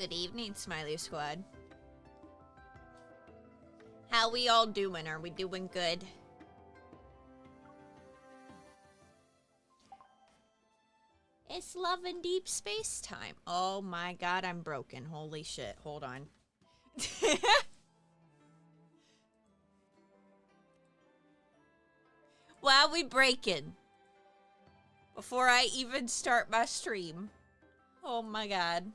Good evening, Smileey Squad. How we all doing? Are we doing good? It's love and deep space time. Oh my god, I'm broken. Holy shit. Hold on. While we breaking. Before I even start my stream. Oh my god.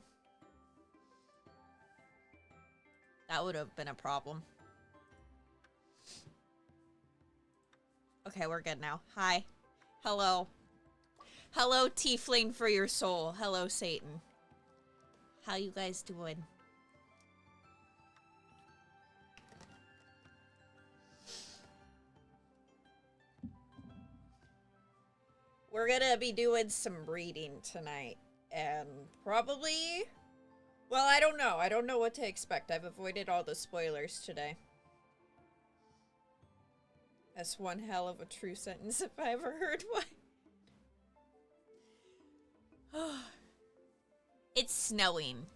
That would have been a problem. Okay, we're good now. Hi. Hello. Hello, Tiefling for your soul. Hello, Satan. How you guys doing? We're gonna be doing some reading tonight. And probably... Well, I don't know. I don't know what to expect. I've avoided all the spoilers today. That's one hell of a true sentence if I ever heard one. It's snowing.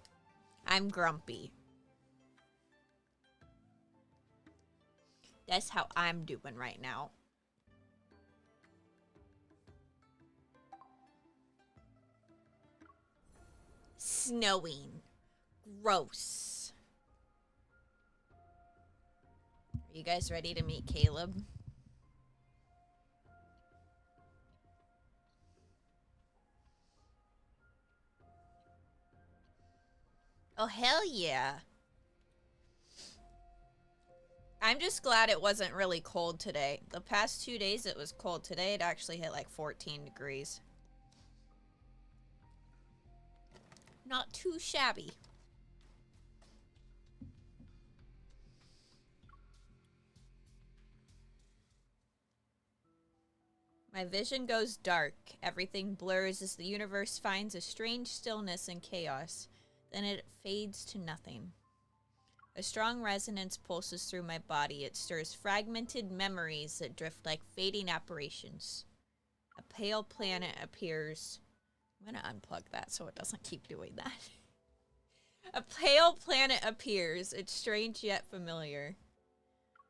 I'm grumpy. That's how I'm doing right now. Snowing. Gross. Are you guys ready to meet Caleb? Oh, hell yeah. I'm just glad it wasn't really cold today. The past 2 days it was cold. Today it actually hit like 14 degrees. Not too shabby. My vision goes dark. Everything blurs as the universe finds a strange stillness and chaos. Then it fades to nothing. A strong resonance pulses through my body. It stirs fragmented memories that drift like fading apparitions. A pale planet appears. I'm going to unplug that so it doesn't keep doing that. A pale planet appears. It's strange yet familiar.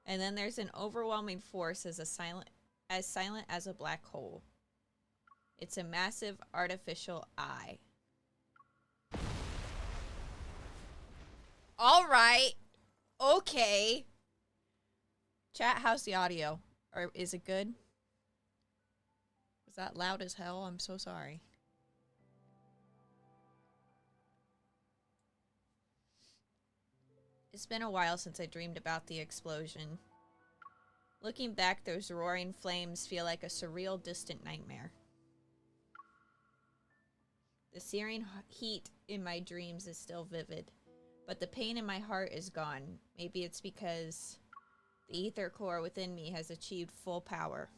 And then there's an overwhelming force as silent as a black hole. It's a massive artificial eye. All right. Okay. Chat, how's the audio? Or is it good? Was that loud as hell? I'm so sorry. It's been a while since I dreamed about the explosion. Looking back, those roaring flames feel like a surreal, distant nightmare. The searing heat in my dreams is still vivid, but the pain in my heart is gone. Maybe it's because the ether core within me has achieved full power.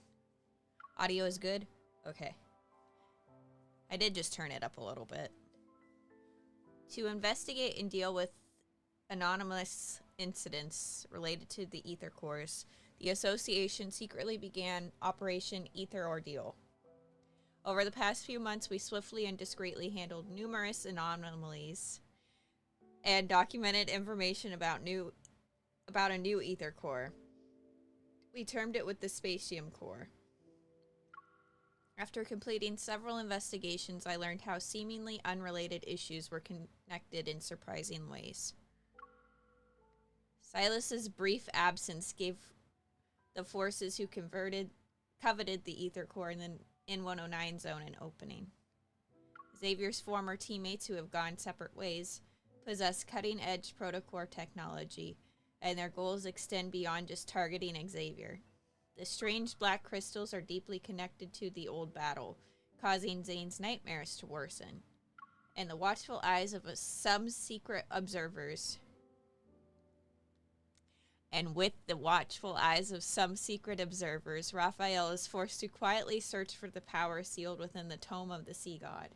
Audio is good? Okay. I did just turn it up a little bit. To investigate and deal with anonymous incidents related to the ether cores, the association secretly began Operation Ether Ordeal. Over the past few months, we swiftly and discreetly handled numerous anomalies and documented information about a new ether core. We termed it with the Spatium Core. After completing several investigations, I learned how seemingly unrelated issues were connected in surprising ways. Sylus's brief absence gave the forces who coveted the ether core in the N109 zone an opening. Xavier's former teammates who have gone separate ways possess cutting-edge protocore technology, and their goals extend beyond just targeting Xavier. The strange black crystals are deeply connected to the old battle, causing Zayne's nightmares to worsen. And the watchful eyes of some secret observers... And with the watchful eyes of some secret observers, Raphael is forced to quietly search for the power sealed within the tome of the sea god.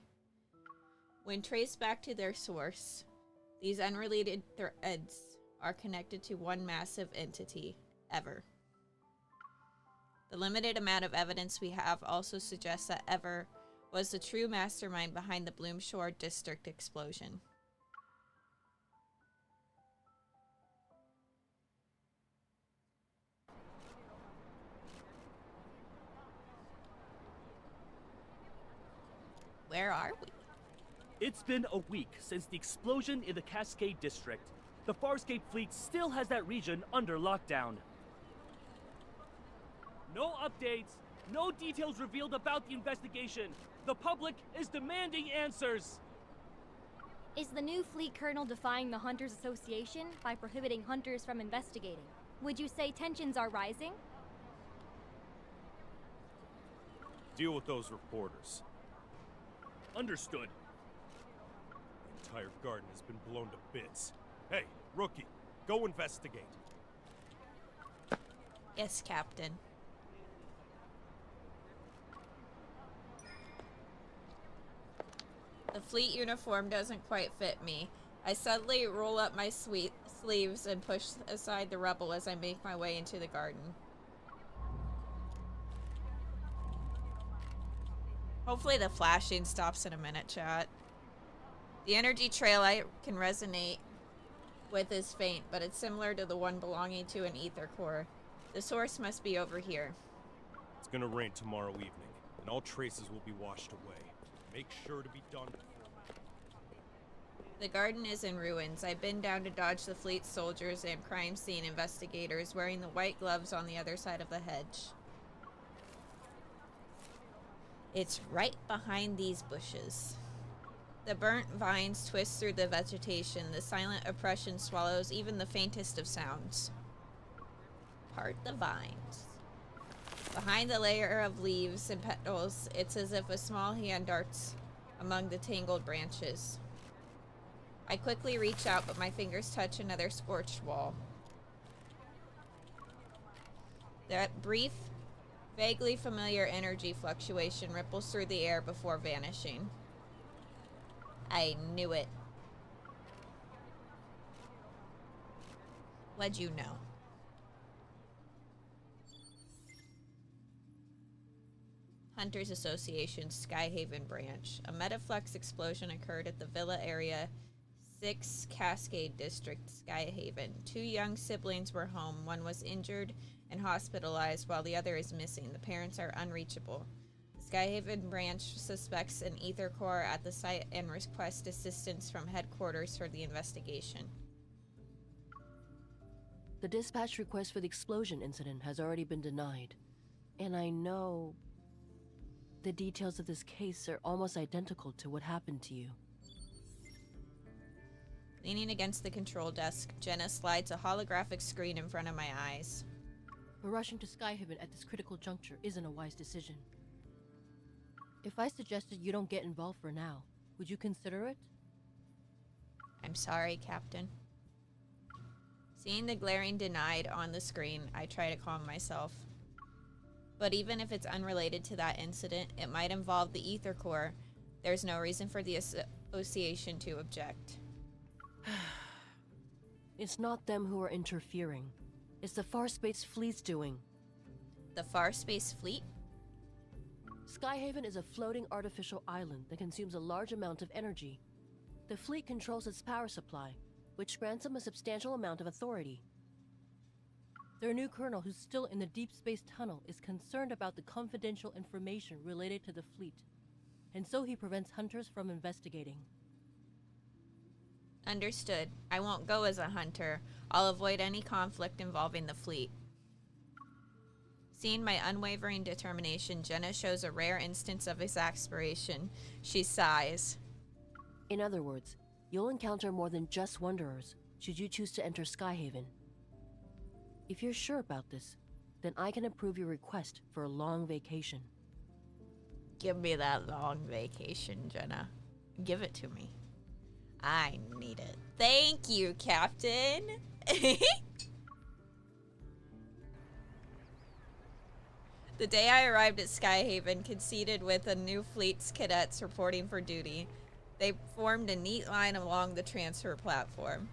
When traced back to their source, these unrelated threads are connected to one massive entity, Ever. The limited amount of evidence we have also suggests that Ever was the true mastermind behind the Bloomshore District explosion. Where are we? It's been a week since the explosion in the Cascade District. The Farscape fleet still has that region under lockdown. No updates, no details revealed about the investigation. The public is demanding answers. Is the new fleet colonel defying the Hunters Association by prohibiting hunters from investigating? Would you say tensions are rising? Deal with those reporters. Understood. The entire garden has been blown to bits. Hey, rookie, go investigate. Yes, Captain. The fleet uniform doesn't quite fit me. I suddenly roll up my sleeves and push aside the rubble as I make my way into the garden. Hopefully the flashing stops in a minute, chat. The energy trail I can resonate with is faint, but it's similar to the one belonging to an ether core. The source must be over here. It's gonna rain tomorrow evening, and all traces will be washed away. Make sure to be done before. The garden is in ruins. I've been down to dodge the fleet soldiers and crime scene investigators wearing the white gloves on the other side of the hedge. It's right behind these bushes. The burnt vines twist through the vegetation. The silent oppression swallows even the faintest of sounds. Part the vines. Behind the layer of leaves and petals, it's as if a small hand darts among the tangled branches. I quickly reach out, but my fingers touch another scorched wall. That brief, vaguely familiar energy fluctuation ripples through the air before vanishing. I knew it. What'd you know? Hunters Association, Skyhaven branch. A metaflux explosion occurred at the Villa Area 6 Cascade District, Skyhaven. 2 young siblings were home. One was injured and hospitalized while the other is missing. The parents are unreachable. The Skyhaven branch suspects an ether core at the site and requests assistance from headquarters for the investigation. The dispatch request for the explosion incident has already been denied. And I know the details of this case are almost identical to what happened to you. Leaning against the control desk, Jenna slides a holographic screen in front of my eyes. But rushing to Skyhaven at this critical juncture isn't a wise decision. If I suggested you don't get involved for now, would you consider it? I'm sorry, Captain. Seeing the glaring denied on the screen, I try to calm myself. But even if it's unrelated to that incident, it might involve the ether core. There's no reason for the association to object. It's not them who are interfering. It's the Farspace Fleet's doing. The Farspace Fleet? Skyhaven is a floating artificial island that consumes a large amount of energy. The fleet controls its power supply, which grants them a substantial amount of authority. Their new colonel, who's still in the deep space tunnel, is concerned about the confidential information related to the fleet, and so he prevents hunters from investigating. Understood. I won't go as a hunter. I'll avoid any conflict involving the fleet. Seeing my unwavering determination, Jenna shows a rare instance of exasperation. She sighs. In other words, you'll encounter more than just wanderers should you choose to enter Skyhaven. If you're sure about this, then I can approve your request for a long vacation. Give me that long vacation, Jenna. Give it to me. I need it. Thank you, Captain. The day I arrived at Skyhaven, conceded with a new fleet's cadets reporting for duty. They formed a neat line along the transfer platform.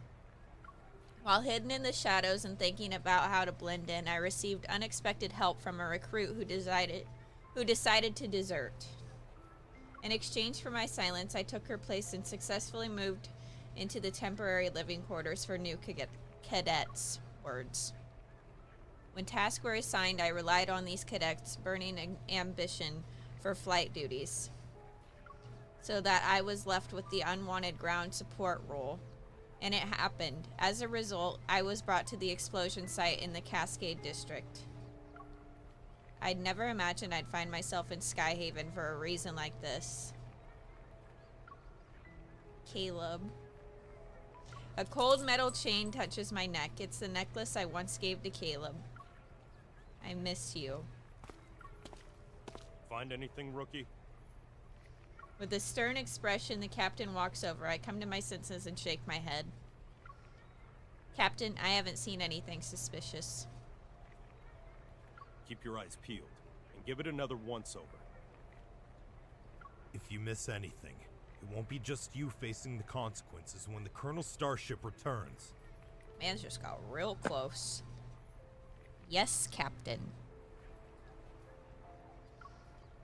While hidden in the shadows and thinking about how to blend in, I received unexpected help from a recruit who decided to desert. In exchange for my silence, I took her place and successfully moved into the temporary living quarters for new cadets. Words. When tasks were assigned, I relied on these cadets' burning ambition for flight duties. so that I was left with the unwanted ground support role. And it happened. As a result, I was brought to the explosion site in the Cascade District. I'd never imagined I'd find myself in Skyhaven for a reason like this. Caleb. A cold metal chain touches my neck. It's the necklace I once gave to Caleb. I miss you. Find anything, rookie? With a stern expression, the captain walks over. I come to my senses and shake my head. Captain, I haven't seen anything suspicious. Keep your eyes peeled, and give it another once-over. If you miss anything, it won't be just you facing the consequences when the Colonel's starship returns. Man's just got real close. Yes, Captain.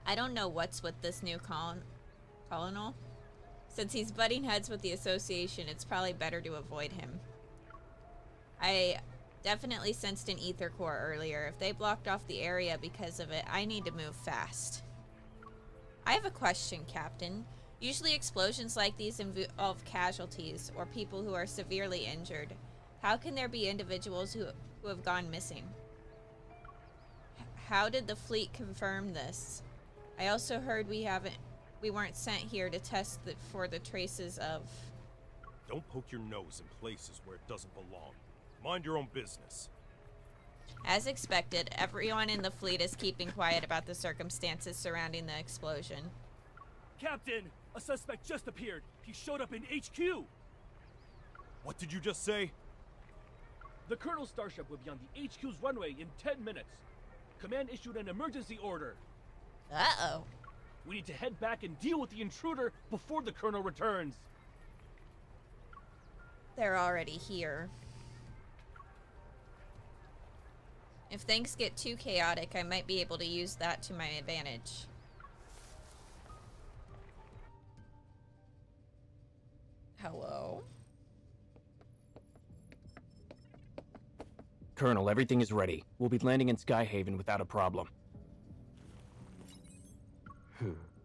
I don't know what's with this new colonel. Since he's butting heads with the association, it's probably better to avoid him. I definitely sensed an ether core earlier. If they blocked off the area because of it, I need to move fast. I have a question, Captain. Usually explosions like these involve casualties or people who are severely injured. How can there be individuals who have gone missing? How did the fleet confirm this? I also heard we weren't sent here to test for the traces of... Don't poke your nose in places where it doesn't belong. Mind your own business. As expected, everyone in the fleet is keeping quiet about the circumstances surrounding the explosion. Captain, a suspect just appeared. He showed up in HQ. What did you just say? The Colonel's starship will be on the HQ's runway in 10 minutes. Command issued an emergency order. Uh-oh. We need to head back and deal with the intruder before the Colonel returns. They're already here. If things get too chaotic, I might be able to use that to my advantage. Hello? Colonel, everything is ready. We'll be landing in Skyhaven without a problem.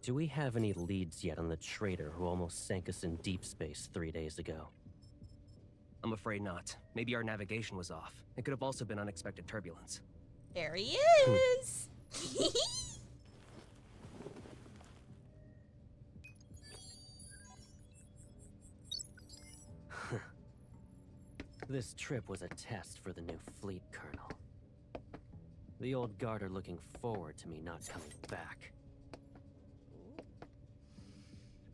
Do we have any leads yet on the traitor who almost sank us in deep space 3 days ago? I'm afraid not. Maybe our navigation was off. It could have also been unexpected turbulence. There he is! This trip was a test for the new fleet, Colonel. The old guard are looking forward to me not coming back.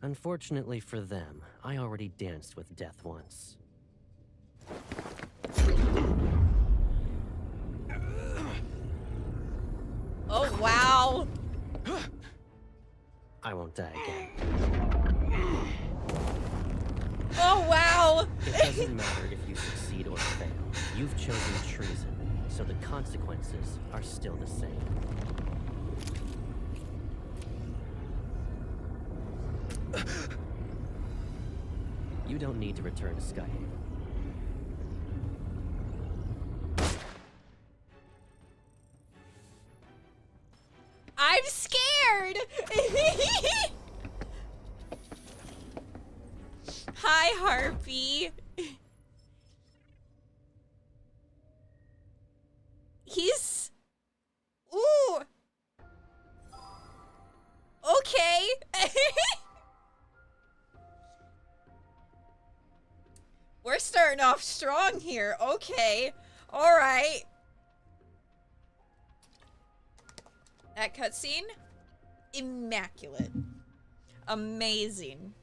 Unfortunately for them, I already danced with death once. Oh, wow! I won't die again. Oh, wow! It doesn't matter if you succeed or fail. You've chosen treason, so the consequences are still the same. You don't need to return to Skyhaven. I'm scared! Hi, Harpy. He's... Ooh! Okay. We're starting off strong here. Okay. Alright. That cutscene? Immaculate. Amazing.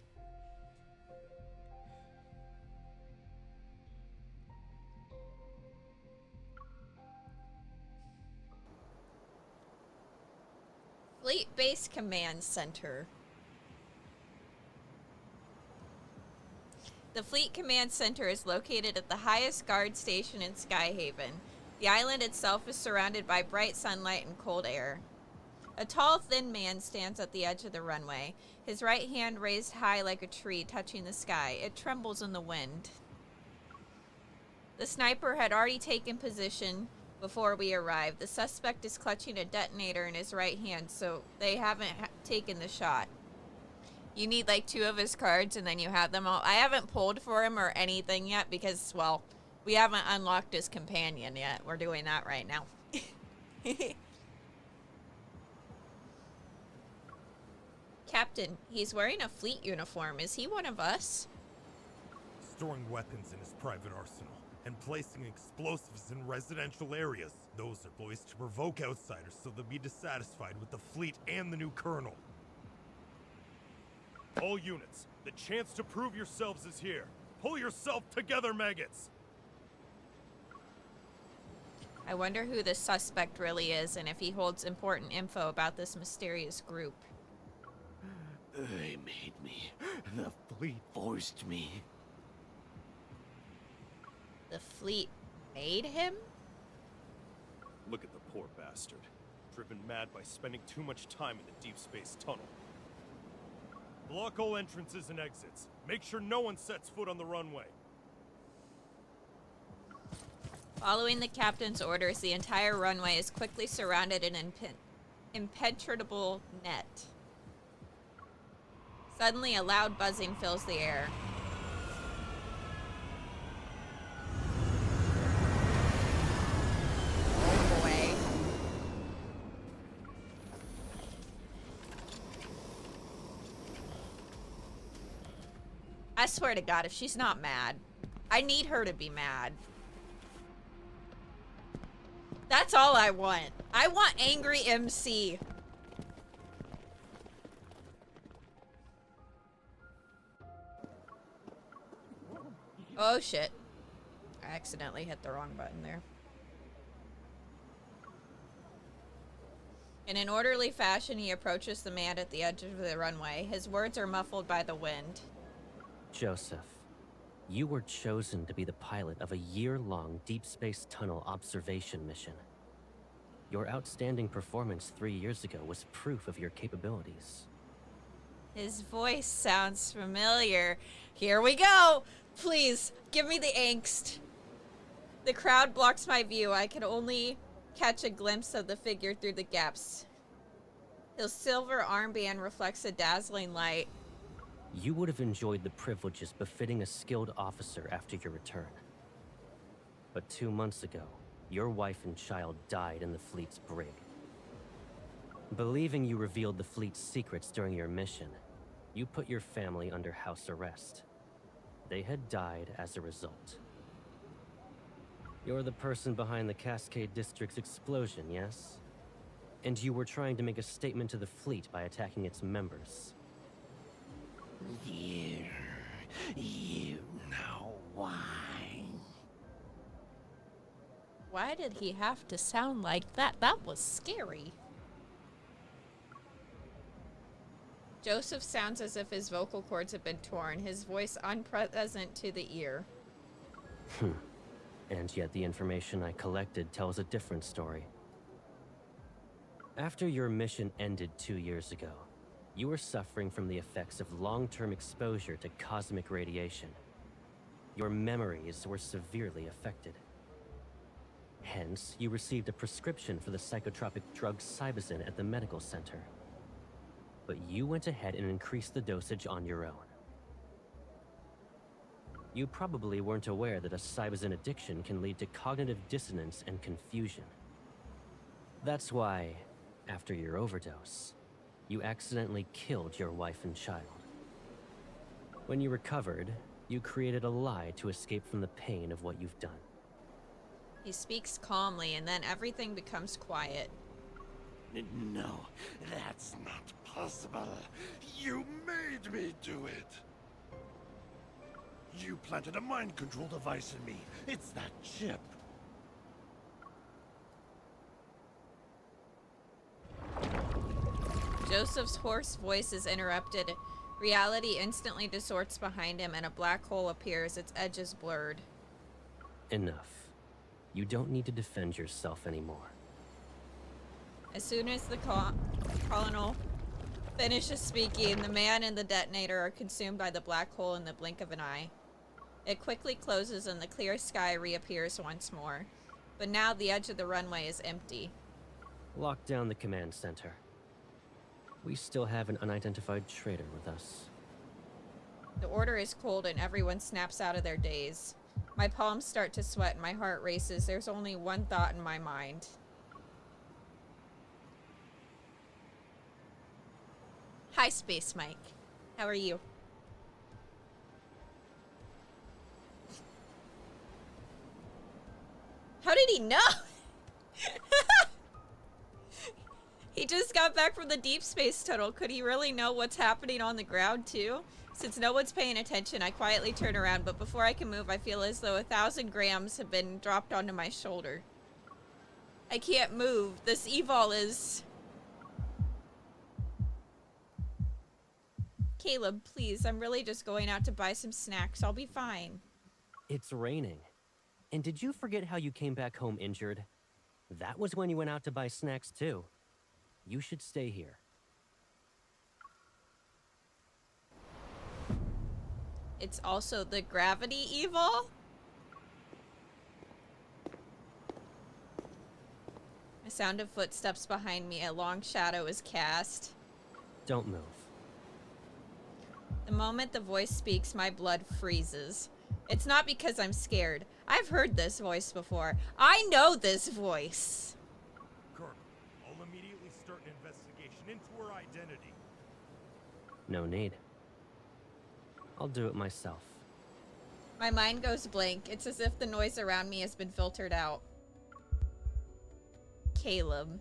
Fleet Base Command Center. The Fleet Command Center is located at the highest guard station in Skyhaven. The island itself is surrounded by bright sunlight and cold air. A tall, thin man stands at the edge of the runway, his right hand raised high like a tree touching the sky. It trembles in the wind. The sniper had already taken position before we arrived. The suspect is clutching a detonator in his right hand, so they haven't taken the shot. You need like 2 of his cards and then you have them all. I haven't pulled for him or anything yet because, well, we haven't unlocked his companion yet. We're doing that right now. Captain, he's wearing a fleet uniform. Is he one of us? Storing weapons in his private arsenal and placing explosives in residential areas. Those are boys to provoke outsiders so they'll be dissatisfied with the fleet and the new colonel. All units, the chance to prove yourselves is here. Pull yourself together, maggots! I wonder who this suspect really is and if he holds important info about this mysterious group. They made me. The fleet forced me. The fleet made him? Look at the poor bastard. Driven mad by spending too much time in the deep space tunnel. Block all entrances and exits. Make sure no one sets foot on the runway. Following the captain's orders, the entire runway is quickly surrounded in an impenetrable net. Suddenly, a loud buzzing fills the air. Oh boy. I swear to God, if she's not mad, I need her to be mad. That's all I want. I want angry MC. Oh shit. I accidentally hit the wrong button there. In an orderly fashion, he approaches the man at the edge of the runway. His words are muffled by the wind. Joseph, you were chosen to be the pilot of a year-long deep space tunnel observation mission. Your outstanding performance 3 years ago was proof of your capabilities. His voice sounds familiar. Here we go! Please, give me the angst. The crowd blocks my view. I can only catch a glimpse of the figure through the gaps. His silver armband reflects a dazzling light. You would have enjoyed the privileges befitting a skilled officer after your return. But 2 months ago, your wife and child died in the fleet's brig. Believing you revealed the fleet's secrets during your mission, you put your family under house arrest. They had died as a result. You're the person behind the Cascade District's explosion, yes? And you were trying to make a statement to the fleet by attacking its members. You know why. Why did he have to sound like that? That was scary. Joseph sounds as if his vocal cords have been torn, his voice unpleasant to the ear. And yet the information I collected tells a different story. After your mission ended 2 years ago, you were suffering from the effects of long-term exposure to cosmic radiation. Your memories were severely affected. Hence, you received a prescription for the psychotropic drug Cybazin at the medical center. But you went ahead and increased the dosage on your own. You probably weren't aware that a Cybazin addiction can lead to cognitive dissonance and confusion. That's why, after your overdose, you accidentally killed your wife and child. When you recovered, you created a lie to escape from the pain of what you've done. He speaks calmly, and then everything becomes quiet. No, that's not possible. You made me do it. You planted a mind control device in me. It's that chip. Joseph's hoarse voice is interrupted. Reality instantly distorts behind him, and a black hole appears, its edges blurred. Enough. You don't need to defend yourself anymore. As soon as the colonel finishes speaking, the man and the detonator are consumed by the black hole in the blink of an eye. It quickly closes and the clear sky reappears once more. But now the edge of the runway is empty. Lock down the command center. We still have an unidentified traitor with us. The order is cold and everyone snaps out of their daze. My palms start to sweat and my heart races. There's only one thought in my mind. Hi, Space Mike. How are you? How did he know? He just got back from the deep space tunnel. Could he really know what's happening on the ground, too? Since no one's paying attention, I quietly turn around, but before I can move, I feel as though 1,000 grams have been dropped onto my shoulder. I can't move. This evol is... Caleb, please, I'm really just going out to buy some snacks. I'll be fine. It's raining. And did you forget how you came back home injured? That was when you went out to buy snacks, too. You should stay here. It's also the gravity evil? A sound of footsteps behind me. A long shadow is cast. Don't move. The moment the voice speaks, my blood freezes. It's not because I'm scared. I've heard this voice before. I know this voice. Colonel, I'll immediately start an investigation into her identity. No need. I'll do it myself. My mind goes blank. It's as if the noise around me has been filtered out. Caleb.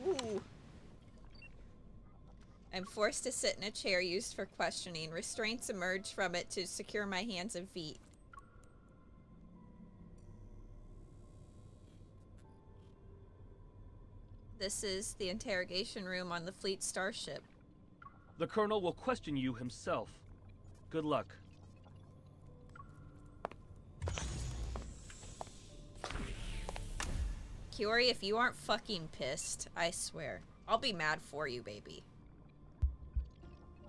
Ooh. I'm forced to sit in a chair used for questioning. Restraints emerge from it to secure my hands and feet. This is the interrogation room on the fleet starship. The Colonel will question you himself. Good luck. Kiori, if you aren't fucking pissed, I swear, I'll be mad for you, baby.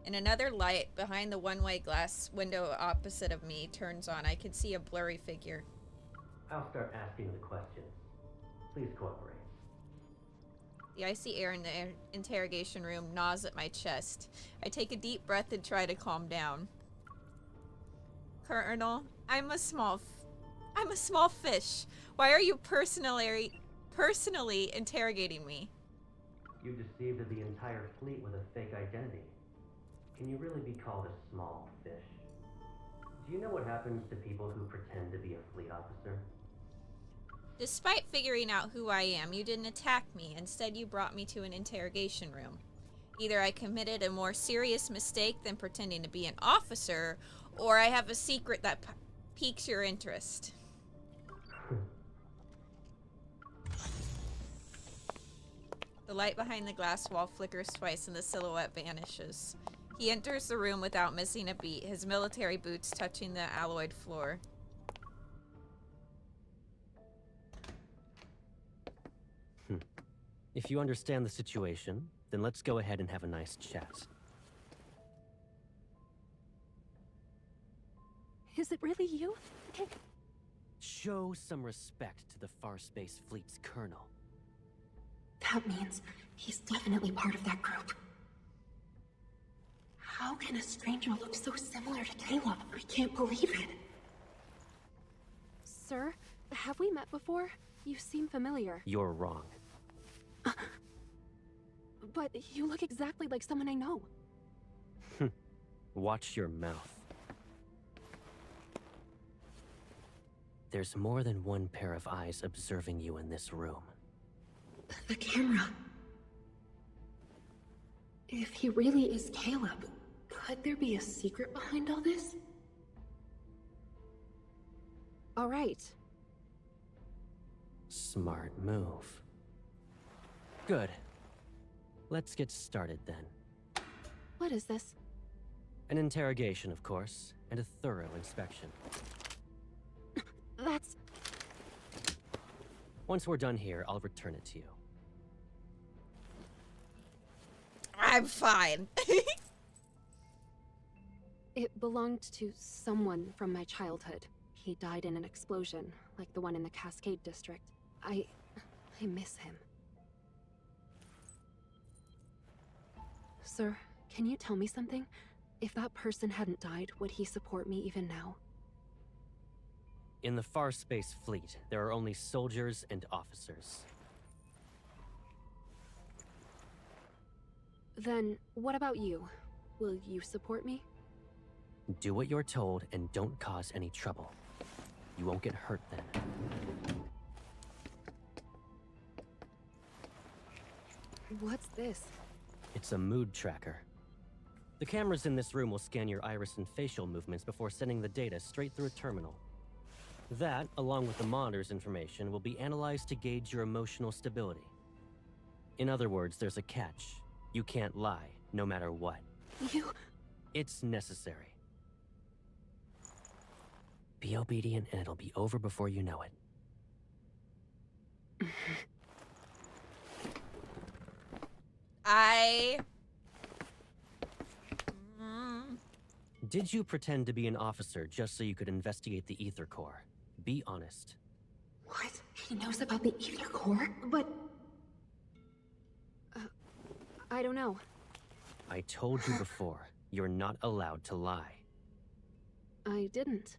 In another light, behind the one-way glass window opposite of me turns on, I can see a blurry figure. I'll start asking the questions. Please cooperate. The icy air in the interrogation room gnaws at my chest. I take a deep breath and try to calm down. Colonel, I'm a small fish. Why are you personally interrogating me? You deceived the entire fleet with a fake identity. Can you really be called a small fish? Do you know what happens to people who pretend to be a fleet officer? Despite figuring out who I am, you didn't attack me. Instead, you brought me to an interrogation room. Either I committed a more serious mistake than pretending to be an officer, or I have a secret that piques your interest. The light behind the glass wall flickers twice and the silhouette vanishes. He enters the room without missing a beat, his military boots touching the alloyed floor. If you understand the situation, then let's go ahead and have a nice chat. Is it really you? Show some respect to the Far Space Fleet's colonel. That means he's definitely part of that group. How can a stranger look so similar to Caleb? I can't believe it. Sir, have we met before? You seem familiar. You're wrong. But you look exactly like someone I know. Watch your mouth. There's more than one pair of eyes observing you in this room. The camera. If he really is Caleb, could there be a secret behind all this? All right. Smart move. Good. Let's get started then. What is this? An interrogation, of course, and a thorough inspection. That's... Once we're done here, I'll return it to you. I'm fine. It belonged to someone from my childhood. He died in an explosion, like the one in the Cascade District. I miss him. Sir, can you tell me something? If that person hadn't died, would he support me even now? In the Far Space Fleet, there are only soldiers and officers. Then, what about you? Will you support me? Do what you're told and don't cause any trouble. You won't get hurt then. What's this? It's a mood tracker. The cameras in this room will scan your iris and facial movements before sending the data straight through a terminal. That, along with the monitor's information, will be analyzed to gauge your emotional stability. In other words, there's a catch. You can't lie, no matter what. You... It's necessary. Be obedient and it'll be over before you know it. Did you pretend to be an officer just so you could investigate the Ether Core? Be honest. What? He knows about the Ether Core? But... I don't know. I told you before, you're not allowed to lie. I didn't.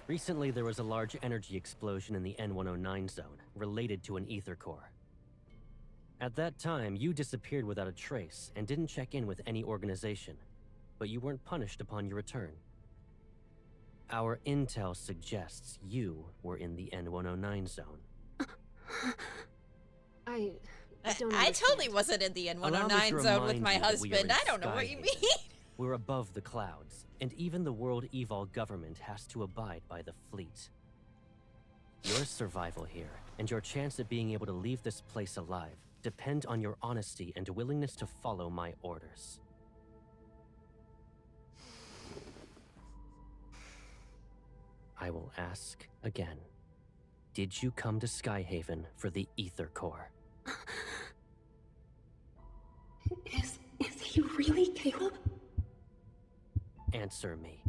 Recently, there was a large energy explosion in the N109 zone, related to an Ether Core. At that time, you disappeared without a trace and didn't check in with any organization, but you weren't punished upon your return. Our intel suggests you were in the N109 zone. I totally wasn't in the N109 zone with my husband. I don't know what you mean. We're above the clouds, and even the World Evol government has to abide by the fleet. Your survival here, and your chance at being able to leave this place alive, depend on your honesty and willingness to follow my orders. I will ask again. Did you come to Skyhaven for the Ether Core? Is he really Caleb? Answer me.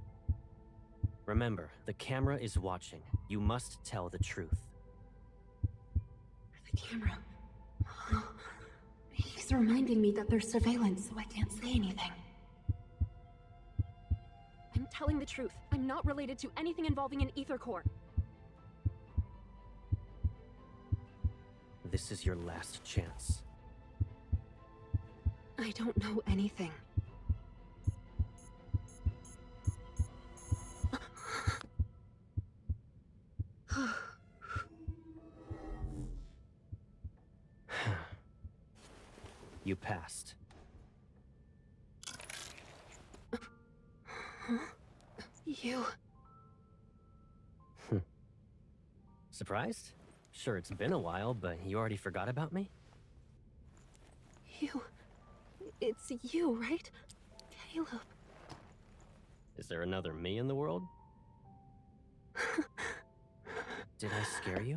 Remember, the camera is watching. You must tell the truth. The camera. He's reminding me that there's surveillance, so I can't say anything. I'm telling the truth. I'm not related to anything involving an Ether Core. This is your last chance. I don't know anything. You passed. You... Surprised? Sure, it's been a while, but you already forgot about me? You... It's you, right? Caleb. Is there another me in the world? Did I scare you?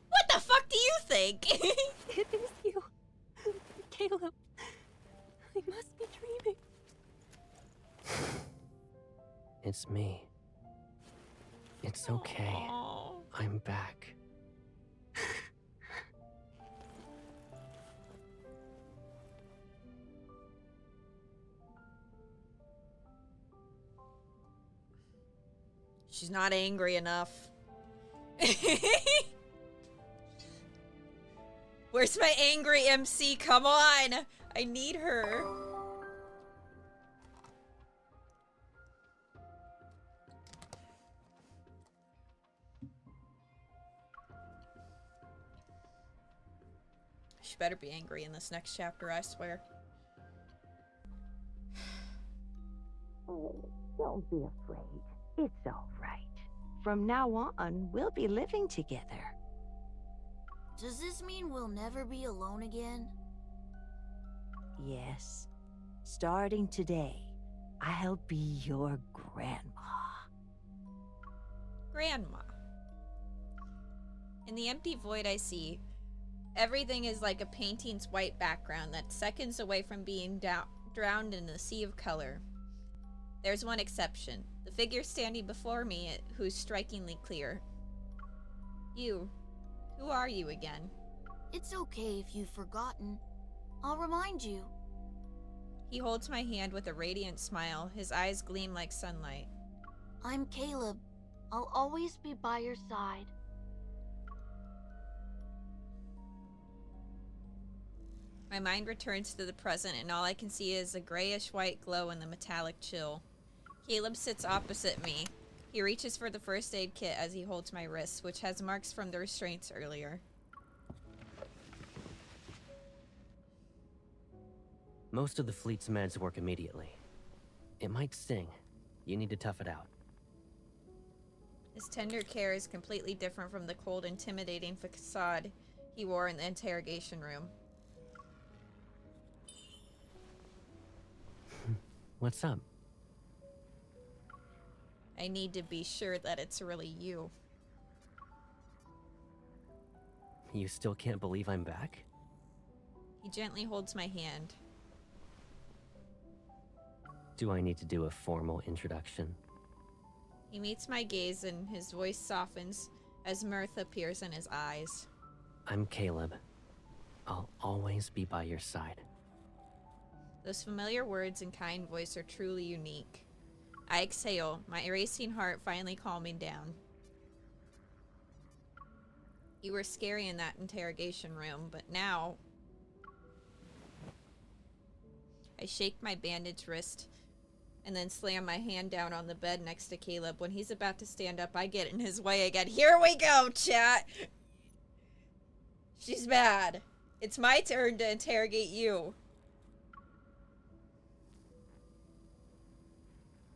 What the fuck do you think? It is you. Caleb. I must be dreaming. It's me. It's okay. Aww. I'm back. She's not angry enough. Where's my angry MC? Come on! I need her. She better be angry in this next chapter, I swear. Oh, don't be afraid. It's all right. From now on, we'll be living together. Does this mean we'll never be alone again? Yes. Starting today, I'll be your grandma. Grandma. In the empty void I see, everything is like a painting's white background that's seconds away from being drowned in a sea of color. There's one exception. The figure standing before me, who's strikingly clear. You. Who are you again? It's okay if you've forgotten. I'll remind you. He holds my hand with a radiant smile. His eyes gleam like sunlight. I'm Caleb. I'll always be by your side. My mind returns to the present, and all I can see is a grayish-white glow in the metallic chill. Caleb sits opposite me. He reaches for the first aid kit as he holds my wrist, which has marks from the restraints earlier. Most of the fleet's meds work immediately. It might sting. You need to tough it out. His tender care is completely different from the cold, intimidating facade he wore in the interrogation room. What's up? I need to be sure that it's really you. You still can't believe I'm back? He gently holds my hand. Do I need to do a formal introduction? He meets my gaze and his voice softens as mirth appears in his eyes. I'm Caleb. I'll always be by your side. Those familiar words and kind voice are truly unique. I exhale, my racing heart finally calming down. You were scary in that interrogation room, but now... I shake my bandaged wrist and then slam my hand down on the bed next to Caleb. When he's about to stand up, I get in his way again. Here we go, chat! She's mad. It's my turn to interrogate you.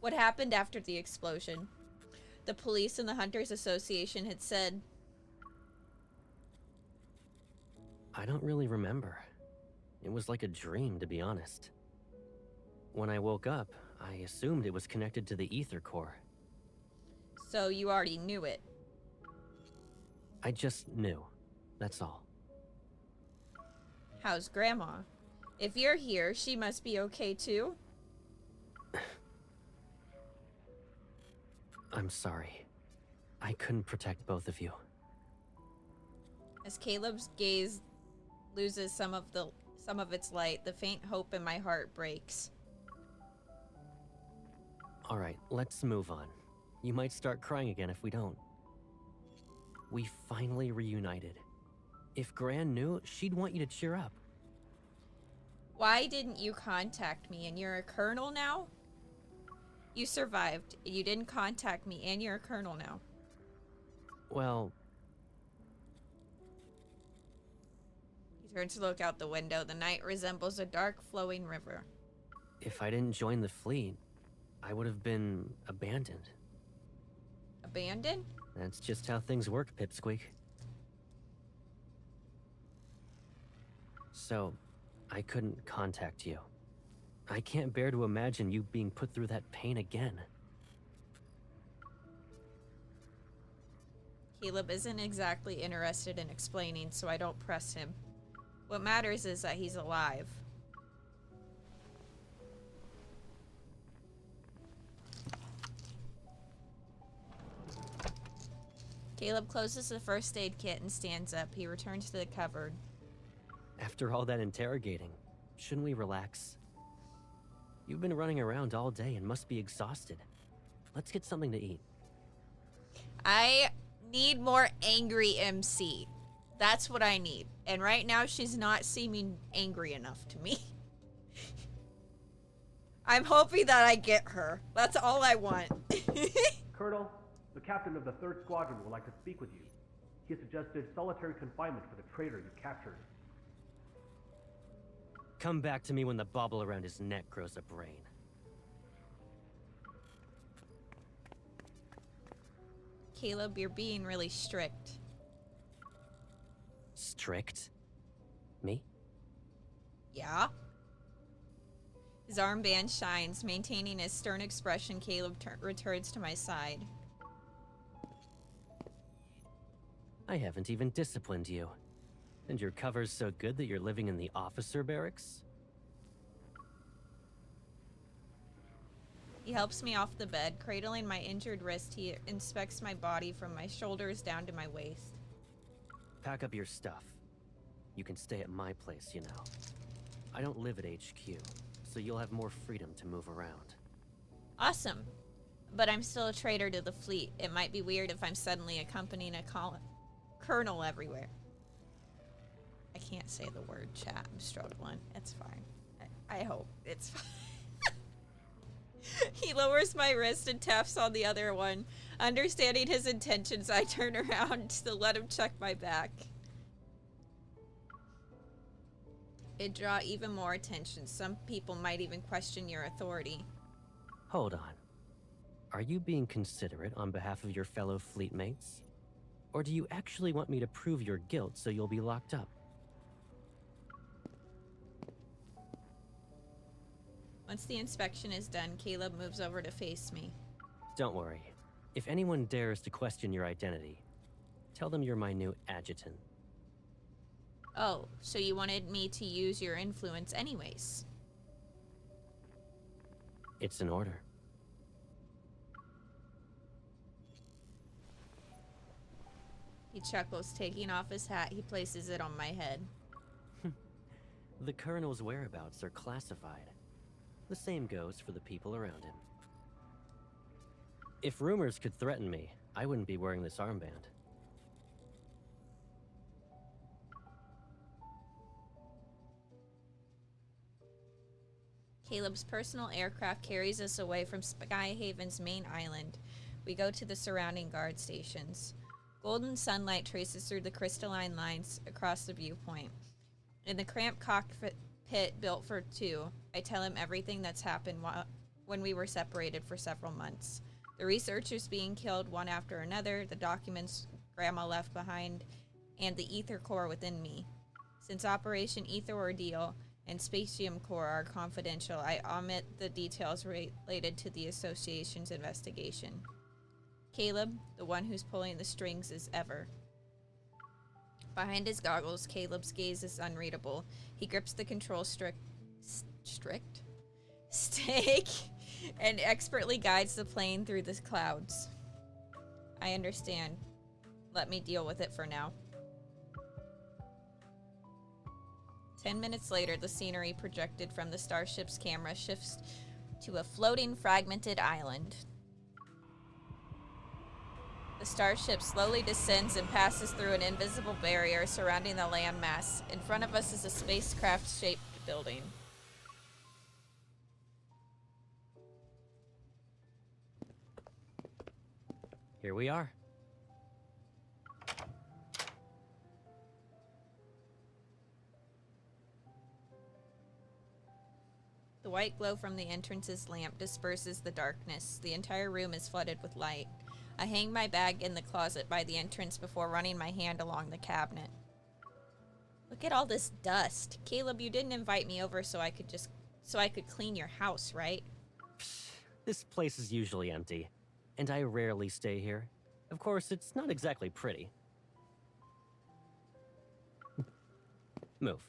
What happened after the explosion? The police and the Hunters Association had said... I don't really remember. It was like a dream, to be honest. When I woke up, I assumed it was connected to the ether core. So you already knew it? I just knew. That's all. How's Grandma? If you're here, she must be okay too? I'm sorry. I couldn't protect both of you. As Caleb's gaze loses some of its light, the faint hope in my heart breaks. Alright, let's move on. You might start crying again if we don't. We finally reunited. If Gran knew, she'd want you to cheer up. Why didn't you contact me and you're a colonel now? You survived, and you didn't contact me, and you're a colonel now. Well... He turns to look out the window. The night resembles a dark, flowing river. If I didn't join the fleet, I would have been abandoned. Abandoned? That's just how things work, Pipsqueak. So, I couldn't contact you. I can't bear to imagine you being put through that pain again. Caleb isn't exactly interested in explaining, so I don't press him. What matters is that he's alive. Caleb closes the first aid kit and stands up. He returns to the cupboard. After all that interrogating, shouldn't we relax? You've been running around all day and must be exhausted. Let's get something to eat. I need more angry MC. That's what I need. And right now, she's not seeming angry enough to me. I'm hoping that I get her. That's all I want. Colonel, the captain of the 3rd Squadron would like to speak with you. He suggested solitary confinement for the traitor you captured. Come back to me when the bauble around his neck grows a brain. Caleb, you're being really strict. Strict? Me? Yeah? His armband shines, maintaining his stern expression. Caleb returns to my side. I haven't even disciplined you. And your cover's so good that you're living in the officer barracks? He helps me off the bed. Cradling my injured wrist, he inspects my body from my shoulders down to my waist. Pack up your stuff. You can stay at my place, you know. I don't live at HQ, so you'll have more freedom to move around. Awesome. But I'm still a traitor to the fleet. It might be weird if I'm suddenly accompanying a colonel everywhere. I can't say the word, chat. I'm struggling. It's fine. I hope it's fine. He lowers my wrist and taps on the other one. Understanding his intentions, I turn around to let him check my back. It'd draw even more attention. Some people might even question your authority. Hold on. Are you being considerate on behalf of your fellow fleet mates? Or do you actually want me to prove your guilt so you'll be locked up? Once the inspection is done, Caleb moves over to face me. Don't worry. If anyone dares to question your identity, tell them you're my new adjutant. Oh, so you wanted me to use your influence anyways? It's an order. He chuckles, taking off his hat. He places it on my head. The Colonel's whereabouts are classified. The same goes for the people around him. If rumors could threaten me, I wouldn't be wearing this armband. Caleb's personal aircraft carries us away from Skyhaven's main island. We go to the surrounding guard stations. Golden sunlight traces through the crystalline lines across the viewpoint. In the cramped cockpit built for two, I tell him everything that's happened when we were separated for several months. The researchers being killed one after another, the documents Grandma left behind, and the ether core within me. Since Operation Ether Ordeal and Spatium Core are confidential, I omit the details related to the association's investigation. Caleb, the one who's pulling the strings as ever. Behind his goggles, Caleb's gaze is unreadable. He grips the control stick and expertly guides the plane through the clouds. I understand. Let me deal with it for now. 10 minutes later, the scenery projected from the starship's camera shifts to a floating, fragmented island. The starship slowly descends and passes through an invisible barrier surrounding the landmass. In front of us is a spacecraft-shaped building. Here we are. The white glow from the entrance's lamp disperses the darkness. The entire room is flooded with light. I hang my bag in the closet by the entrance before running my hand along the cabinet. Look at all this dust. Caleb, you didn't invite me over so I could clean your house, right? This place is usually empty, and I rarely stay here. Of course, it's not exactly pretty. Move.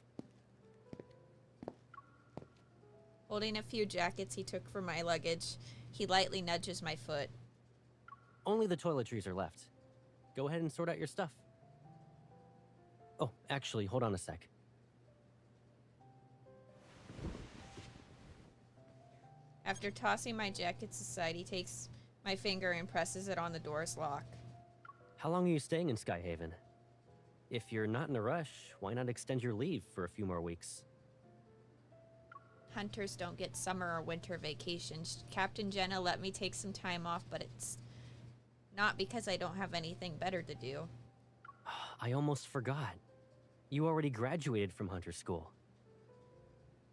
Holding a few jackets he took from my luggage, he lightly nudges my foot. Only the toiletries are left. Go ahead and sort out your stuff. Oh, actually, hold on a sec. After tossing my jackets aside, he takes my finger and presses it on the door's lock. How long are you staying in Skyhaven? If you're not in a rush, why not extend your leave for a few more weeks? Hunters don't get summer or winter vacations. Captain Jenna let me take some time off, but it's not because I don't have anything better to do. I almost forgot. You already graduated from Hunter School.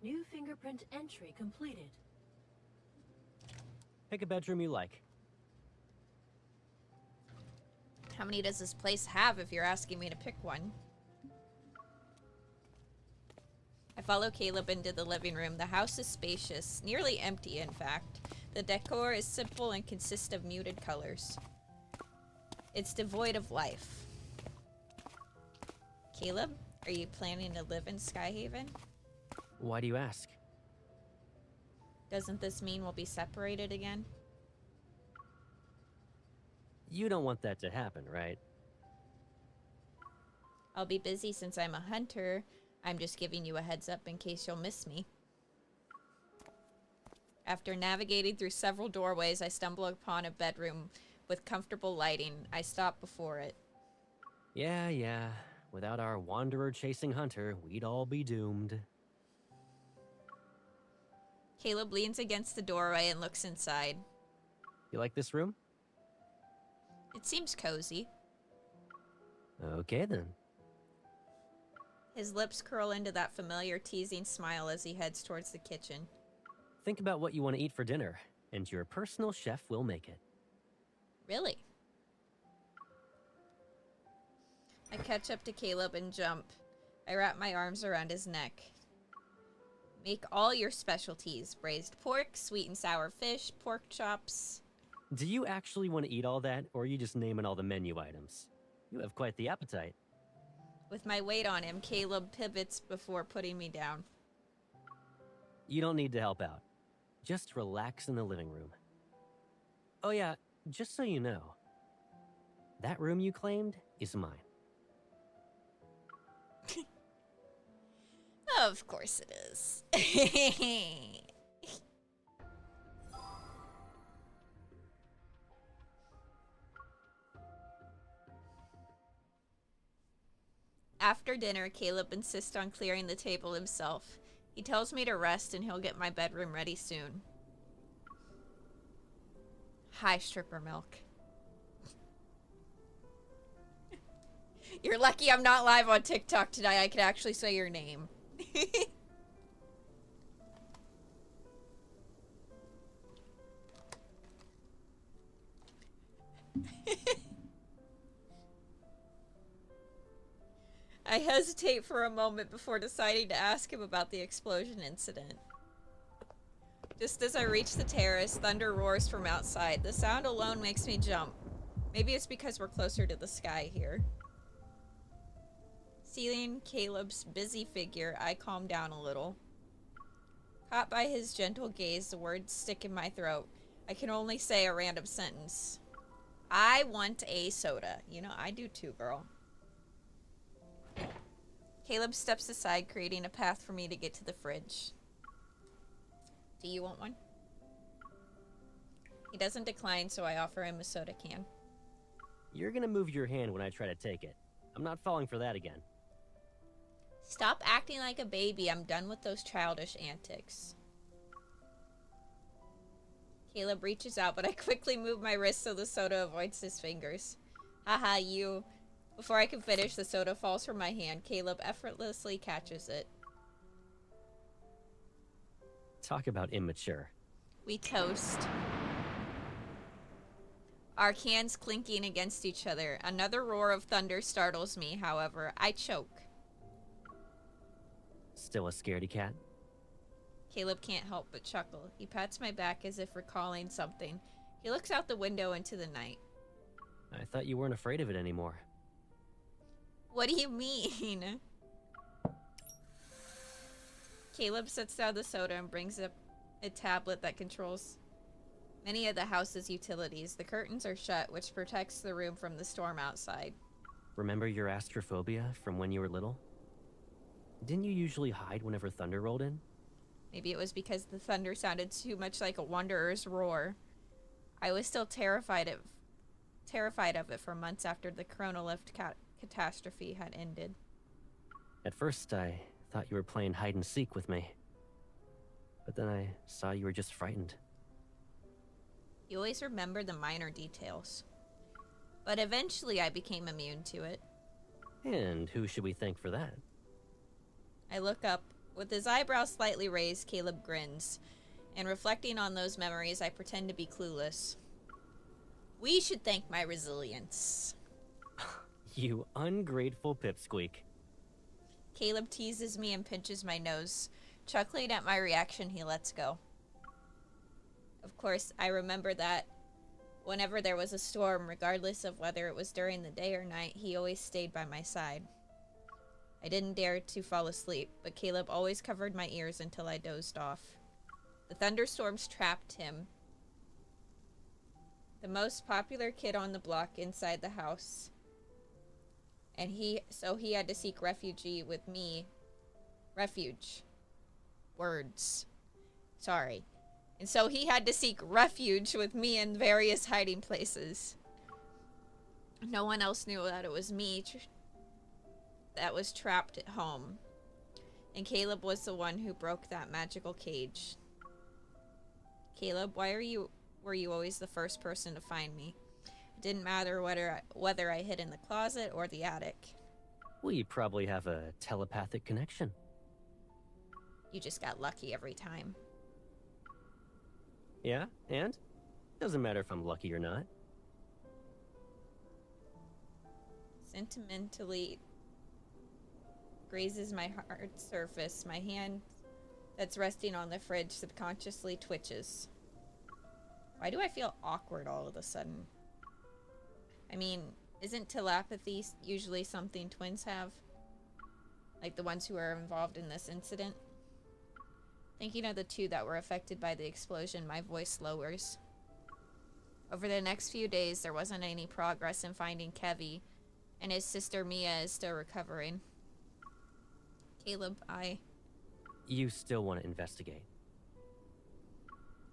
New fingerprint entry completed. Pick a bedroom you like. How many does this place have if you're asking me to pick one? I follow Caleb into the living room. The house is spacious, nearly empty in fact. The decor is simple and consists of muted colors. It's devoid of life. Caleb, are you planning to live in Skyhaven? Why do you ask? Doesn't this mean we'll be separated again? You don't want that to happen, right? I'll be busy since I'm a hunter. I'm just giving you a heads up in case you'll miss me. After navigating through several doorways, I stumble upon a bedroom with comfortable lighting. I stop before it. Yeah. Without our wanderer-chasing hunter, we'd all be doomed. Caleb leans against the doorway and looks inside. You like this room? It seems cozy. Okay, then. His lips curl into that familiar teasing smile as he heads towards the kitchen. Think about what you want to eat for dinner, and your personal chef will make it. Really? I catch up to Caleb and jump. I wrap my arms around his neck. Make all your specialties. Braised pork, sweet and sour fish, pork chops. Do you actually want to eat all that, or are you just naming all the menu items? You have quite the appetite. With my weight on him, Caleb pivots before putting me down. You don't need to help out. Just relax in the living room. Oh yeah, just so you know, that room you claimed is mine. Of course it is. After dinner, Caleb insists on clearing the table himself. He tells me to rest and he'll get my bedroom ready soon. Hi, stripper milk. You're lucky I'm not live on TikTok today. I could actually say your name. I hesitate for a moment before deciding to ask him about the explosion incident. Just as I reach the terrace, thunder roars from outside. The sound alone makes me jump. Maybe it's because we're closer to the sky here. Seeing Caleb's busy figure, I calm down a little. Caught by his gentle gaze, the words stick in my throat. I can only say a random sentence. I want a soda. You know, I do too, girl. Caleb steps aside, creating a path for me to get to the fridge. Do you want one? He doesn't decline, so I offer him a soda can. You're gonna move your hand when I try to take it. I'm not falling for that again. Stop acting like a baby. I'm done with those childish antics. Caleb reaches out, but I quickly move my wrist so the soda avoids his fingers. Haha, you. Before I can finish, the soda falls from my hand. Caleb effortlessly catches it. Talk about immature. We toast. Our cans clinking against each other. Another roar of thunder startles me, however. I choke. Still a scaredy cat? Caleb can't help but chuckle. He pats my back as if recalling something. He looks out the window into the night. I thought you weren't afraid of it anymore. What do you mean? Caleb sets down the soda and brings up a tablet that controls many of the house's utilities. The curtains are shut, which protects the room from the storm outside. Remember your astrophobia from when you were little? Didn't you usually hide whenever thunder rolled in? Maybe it was because the thunder sounded too much like a wanderer's roar. I was still terrified of it for months after the chronolift catastrophe had ended. At first, I thought you were playing hide and seek with me. But then I saw you were just frightened. You always remember the minor details. But eventually I became immune to it. And who should we thank for that? I look up. With his eyebrows slightly raised, Caleb grins. And reflecting on those memories, I pretend to be clueless. We should thank my resilience. You ungrateful pipsqueak. Caleb teases me and pinches my nose. Chuckling at my reaction, he lets go. Of course, I remember that whenever there was a storm, regardless of whether it was during the day or night, he always stayed by my side. I didn't dare to fall asleep, but Caleb always covered my ears until I dozed off. The thunderstorms trapped him, the most popular kid on the block, inside the house. And he had to seek refuge with me. Refuge. Words. Sorry. And so he had to seek refuge with me in various hiding places. No one else knew that it was me that was trapped at home. And Caleb was the one who broke that magical cage. Caleb, why were you always the first person to find me? It didn't matter whether I hid in the closet or the attic. We probably have a telepathic connection. You just got lucky every time. Yeah, and? Doesn't matter if I'm lucky or not. Sentimentally grazes my heart's surface. My hand that's resting on the fridge subconsciously twitches. Why do I feel awkward all of a sudden? I mean, isn't telepathy usually something twins have? Like the ones who are involved in this incident? Thinking of the two that were affected by the explosion, my voice lowers. Over the next few days, there wasn't any progress in finding Kevy, and his sister Mia is still recovering. Caleb, You still want to investigate?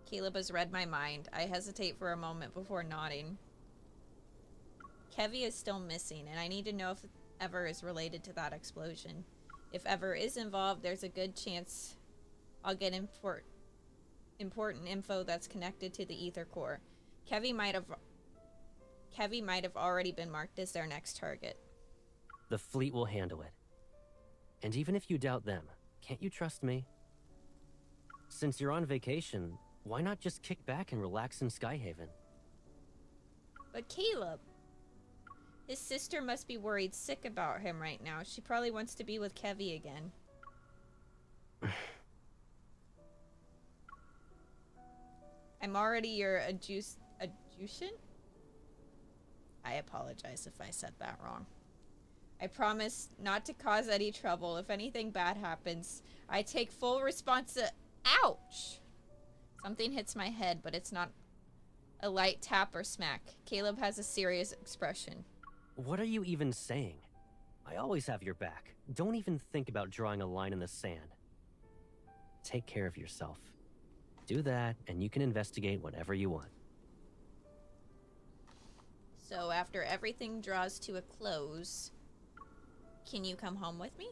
Caleb has read my mind. I hesitate for a moment before nodding. Kevy is still missing, and I need to know if Ever is related to that explosion. If Ever is involved, there's a good chance I'll get important info that's connected to the ether core. Kevy might have already been marked as their next target. The fleet will handle it. And even if you doubt them, can't you trust me? Since you're on vacation, why not just kick back and relax in Skyhaven? But Caleb, his sister must be worried sick about him right now. She probably wants to be with Kevy again. I'm already your adjutant? I apologize if I said that wrong. I promise not to cause any trouble. If anything bad happens, I take full Ouch! Something hits my head, but it's not a light tap or smack. Caleb has a serious expression. What are you even saying? I always have your back. Don't even think about drawing a line in the sand. Take care of yourself. Do that, and you can investigate whatever you want. So after everything draws to a close, can you come home with me?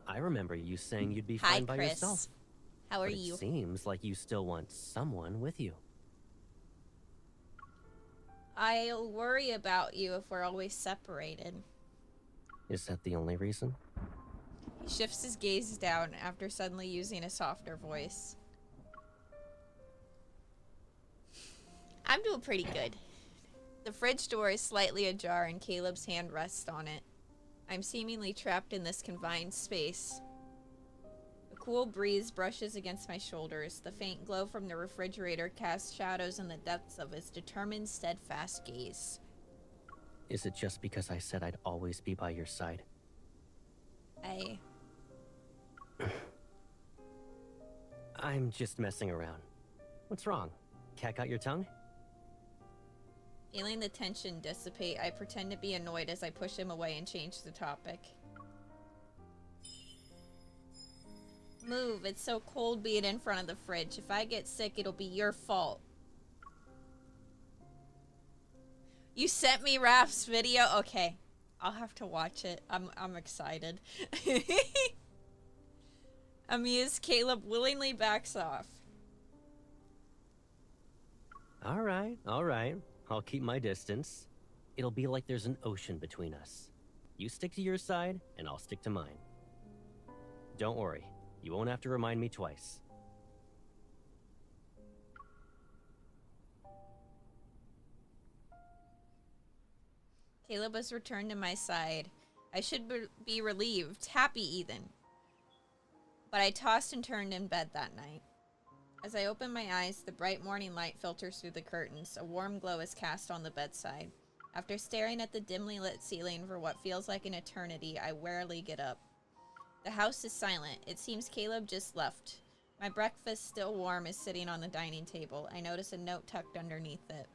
I remember you saying you'd be Hi, fine by Chris. yourself. How are But you? It seems like you still want someone with you. I'll worry about you if we're always separated. Is that the only reason? He shifts his gaze down after suddenly using a softer voice. I'm doing pretty good. The fridge door is slightly ajar and Caleb's hand rests on it. I'm seemingly trapped in this confined space. A cool breeze brushes against my shoulders. The faint glow from the refrigerator casts shadows in the depths of his determined, steadfast gaze. Is it just because I said I'd always be by your side? I'm just messing around. What's wrong? Cat got your tongue? Feeling the tension dissipate, I pretend to be annoyed as I push him away and change the topic. Move, it's so cold being in front of the fridge. If I get sick, it'll be your fault. You sent me Raph's video? Okay, I'll have to watch it. I'm excited. Amused, Caleb willingly backs off. All right. I'll keep my distance. It'll be like there's an ocean between us. You stick to your side, and I'll stick to mine. Don't worry. You won't have to remind me twice. Caleb has returned to my side. I should be relieved, happy even. But I tossed and turned in bed that night. As I open my eyes, the bright morning light filters through the curtains. A warm glow is cast on the bedside. After staring at the dimly lit ceiling for what feels like an eternity, I wearily get up. The house is silent. It seems Caleb just left. My breakfast, still warm, is sitting on the dining table. I notice a note tucked underneath it.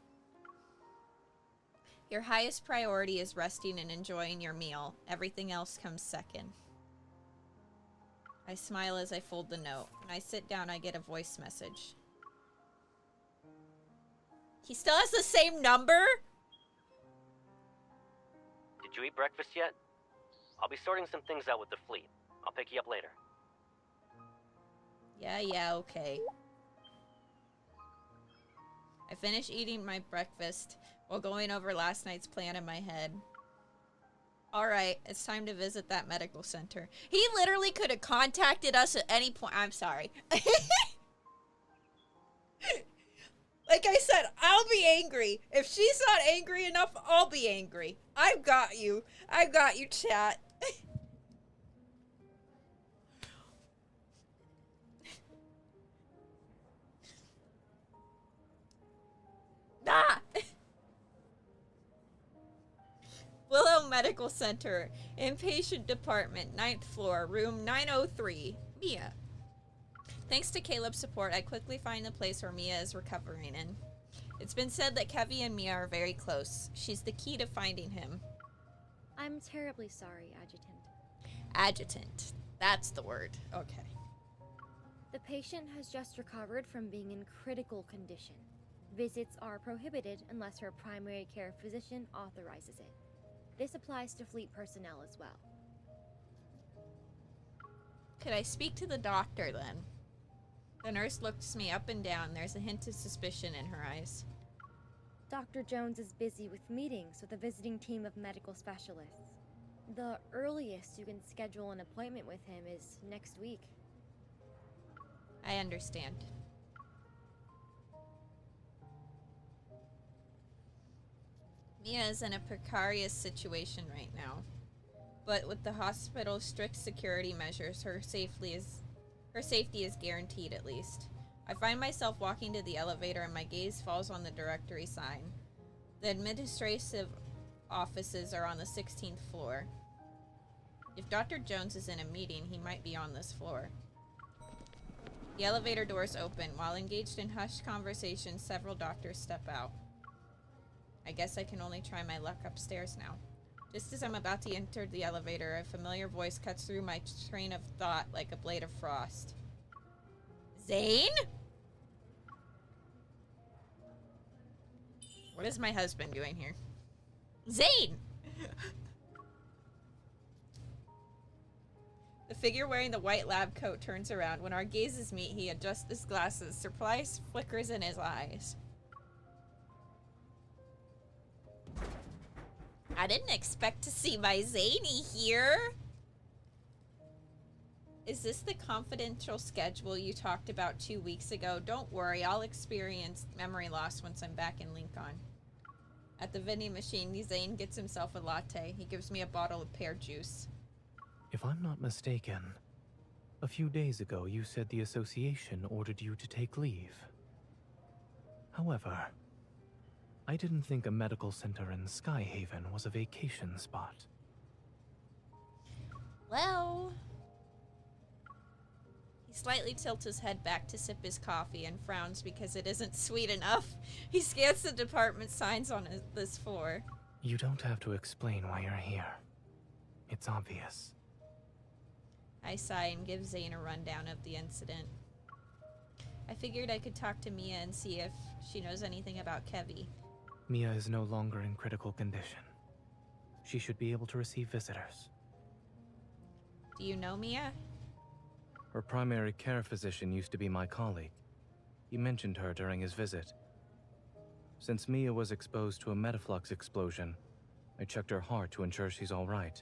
Your highest priority is resting and enjoying your meal. Everything else comes second. I smile as I fold the note. When I sit down, I get a voice message. He still has the same number? Did you eat breakfast yet? I'll be sorting some things out with the fleet. I'll pick you up later. Yeah, okay. I finish eating my breakfast while going over last night's plan in my head. Alright, it's time to visit that medical center. He literally could have contacted us at any point. I'm sorry. Like I said, I'll be angry. If she's not angry enough, I'll be angry. I've got you. I've got you, chat. Ah! Willow Medical Center, Inpatient Department, 9th floor, room 903. Mia. Thanks to Caleb's support, I quickly find the place where Mia is recovering in. It's been said that Kevy and Mia are very close. She's the key to finding him. I'm terribly sorry, Adjutant. Adjutant. That's the word. Okay. The patient has just recovered from being in critical condition. Visits are prohibited unless her primary care physician authorizes it. This applies to fleet personnel as well. Could I speak to the doctor then? The nurse looks me up and down. There's a hint of suspicion in her eyes. Dr. Jones is busy with meetings with a visiting team of medical specialists. The earliest you can schedule an appointment with him is next week. I understand. Mia is in a precarious situation right now. But with the hospital's strict security measures, her safety is guaranteed at least. I find myself walking to the elevator and my gaze falls on the directory sign. The administrative offices are on the 16th floor. If Dr. Jones is in a meeting, he might be on this floor. The elevator doors open. While engaged in hushed conversation, several doctors step out. I guess I can only try my luck upstairs now. Just as I'm about to enter the elevator, a familiar voice cuts through my train of thought like a blade of frost. Zayne? What is my husband doing here? Zayne! The figure wearing the white lab coat turns around. When our gazes meet, he adjusts his glasses. Surprise flickers in his eyes. I didn't expect to see my Zany here. Is this the confidential schedule you talked about 2 weeks ago? Don't worry, I'll experience memory loss once I'm back in Linkon. At the vending machine, Zayne gets himself a latte. He gives me a bottle of pear juice. If I'm not mistaken, a few days ago you said the association ordered you to take leave. However, I didn't think a medical center in Skyhaven was a vacation spot. Well... He slightly tilts his head back to sip his coffee and frowns because it isn't sweet enough. He scans the department signs on this floor. You don't have to explain why you're here. It's obvious. I sigh and give Zayne a rundown of the incident. I figured I could talk to Mia and see if she knows anything about Kevy. Mia is no longer in critical condition. She should be able to receive visitors. Do you know Mia? Her primary care physician used to be my colleague. He mentioned her during his visit. Since Mia was exposed to a metaflux explosion, I checked her heart to ensure she's all right.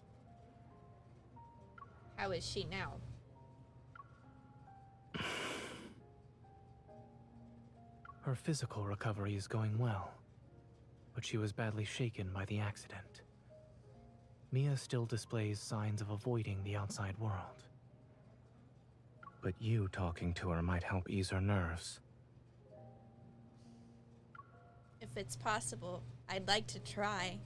How is she now? Her physical recovery is going well, but she was badly shaken by the accident. Mia still displays signs of avoiding the outside world. But you talking to her might help ease her nerves. If it's possible, I'd like to try.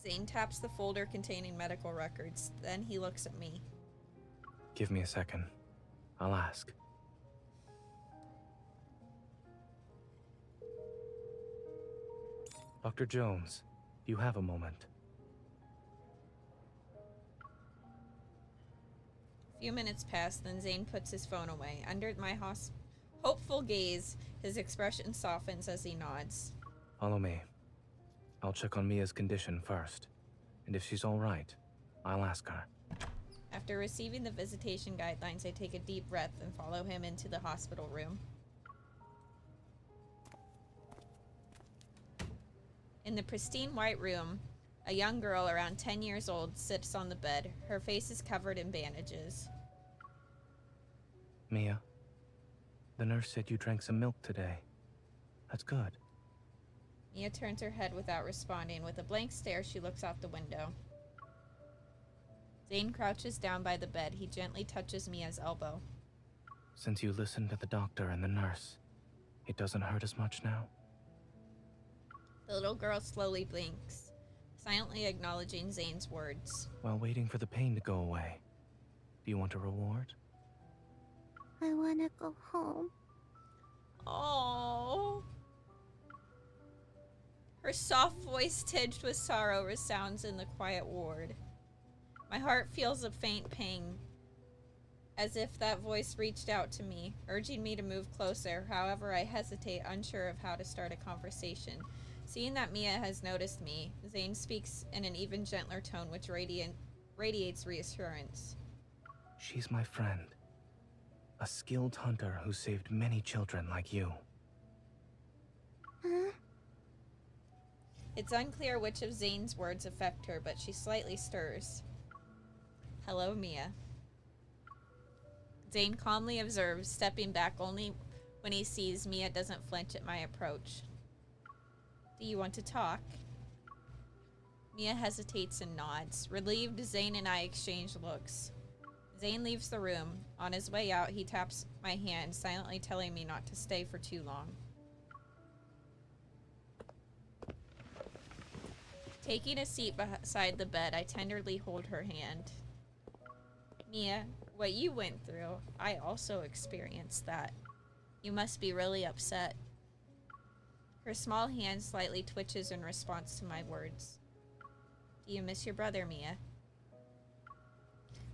Zayne taps the folder containing medical records. Then he looks at me. Give me a second. I'll ask. Dr. Jones, do you have a moment? A few minutes pass, then Zayne puts his phone away. Under my hopeful gaze, his expression softens as he nods. Follow me. I'll check on Mia's condition first. And if she's all right, I'll ask her. After receiving the visitation guidelines, I take a deep breath and follow him into the hospital room. In the pristine white room, a young girl around 10 years old sits on the bed. Her face is covered in bandages. Mia, the nurse said you drank some milk today. That's good. Mia turns her head without responding. With a blank stare, she looks out the window. Zayne crouches down by the bed. He gently touches Mia's elbow. Since you listened to the doctor and the nurse, it doesn't hurt as much now? The little girl slowly blinks, silently acknowledging Zayne's words. While waiting for the pain to go away, do you want a reward? I want to go home. Oh. Her soft voice tinged with sorrow resounds in the quiet ward. My heart feels a faint pang, as if that voice reached out to me, urging me to move closer. However, I hesitate, unsure of how to start a conversation. Seeing that Mia has noticed me, Zayne speaks in an even gentler tone which radiates reassurance. She's my friend. A skilled hunter who saved many children like you. Huh? It's unclear which of Zayne's words affect her, but she slightly stirs. Hello, Mia. Zayne calmly observes, stepping back only when he sees Mia doesn't flinch at my approach. Do you want to talk? Mia hesitates and nods. Relieved, Zayne and I exchange looks. Zayne leaves the room. On his way out, he taps my hand, silently telling me not to stay for too long. Taking a seat beside the bed, I tenderly hold her hand. Mia, what you went through, I also experienced that. You must be really upset. Her small hand slightly twitches in response to my words. Do you miss your brother, Mia?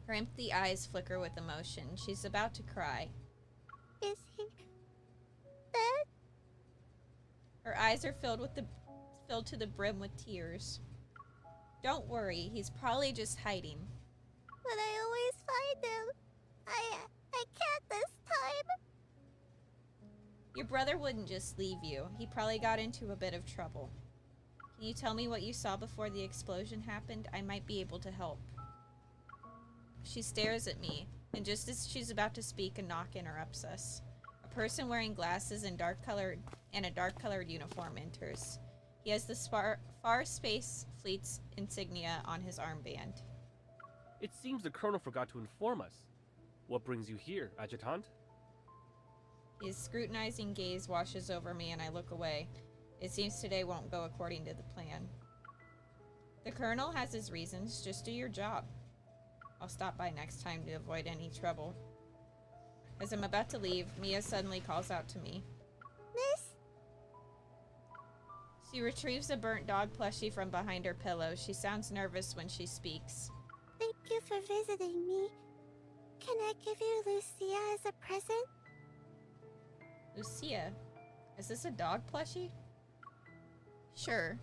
Her empty eyes flicker with emotion. She's about to cry. Is he dead? Her eyes are filled to the brim with tears. Don't worry, he's probably just hiding. But I always find him. I can't this time. Your brother wouldn't just leave you. He probably got into a bit of trouble. Can you tell me what you saw before the explosion happened? I might be able to help. She stares at me, and just as she's about to speak, a knock interrupts us. A person wearing glasses and a dark-colored uniform enters. He has the Far Space Fleet's insignia on his armband. It seems the Colonel forgot to inform us. What brings you here, Adjutant? His scrutinizing gaze washes over me and I look away. It seems today won't go according to the plan. The Colonel has his reasons. Just do your job. I'll stop by next time to avoid any trouble. As I'm about to leave, Mia suddenly calls out to me. Miss? She retrieves a burnt dog plushie from behind her pillow. She sounds nervous when she speaks. Thank you for visiting me. Can I give you Lucia as a present? Lucia? Is this a dog plushie? Sure.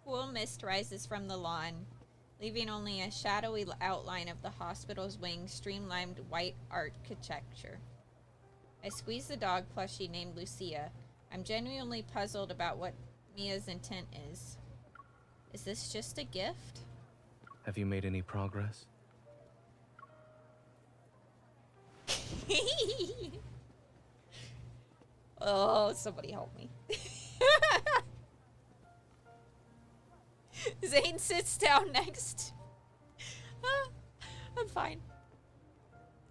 Cool mist rises from the lawn, leaving only a shadowy outline of the hospital's wing's streamlined white architecture. I squeeze the dog plushie named Lucia. I'm genuinely puzzled about what Mia's intent is. Is this just a gift? Have you made any progress? Oh, somebody help me. Zayne sits down next. I'm fine.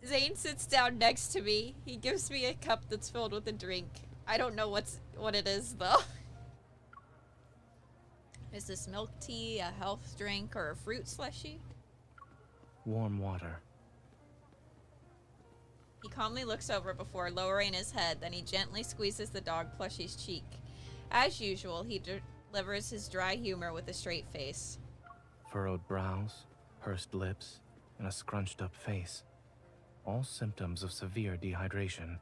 Zayne sits down next to me. He gives me a cup that's filled with a drink. I don't know what it is though. Is this milk tea, a health drink, or a fruit slushie? Warm water. He calmly looks over before lowering his head, then he gently squeezes the dog plushie's cheek. As usual, he delivers his dry humor with a straight face. Furrowed brows, pursed lips, and a scrunched up face. All symptoms of severe dehydration.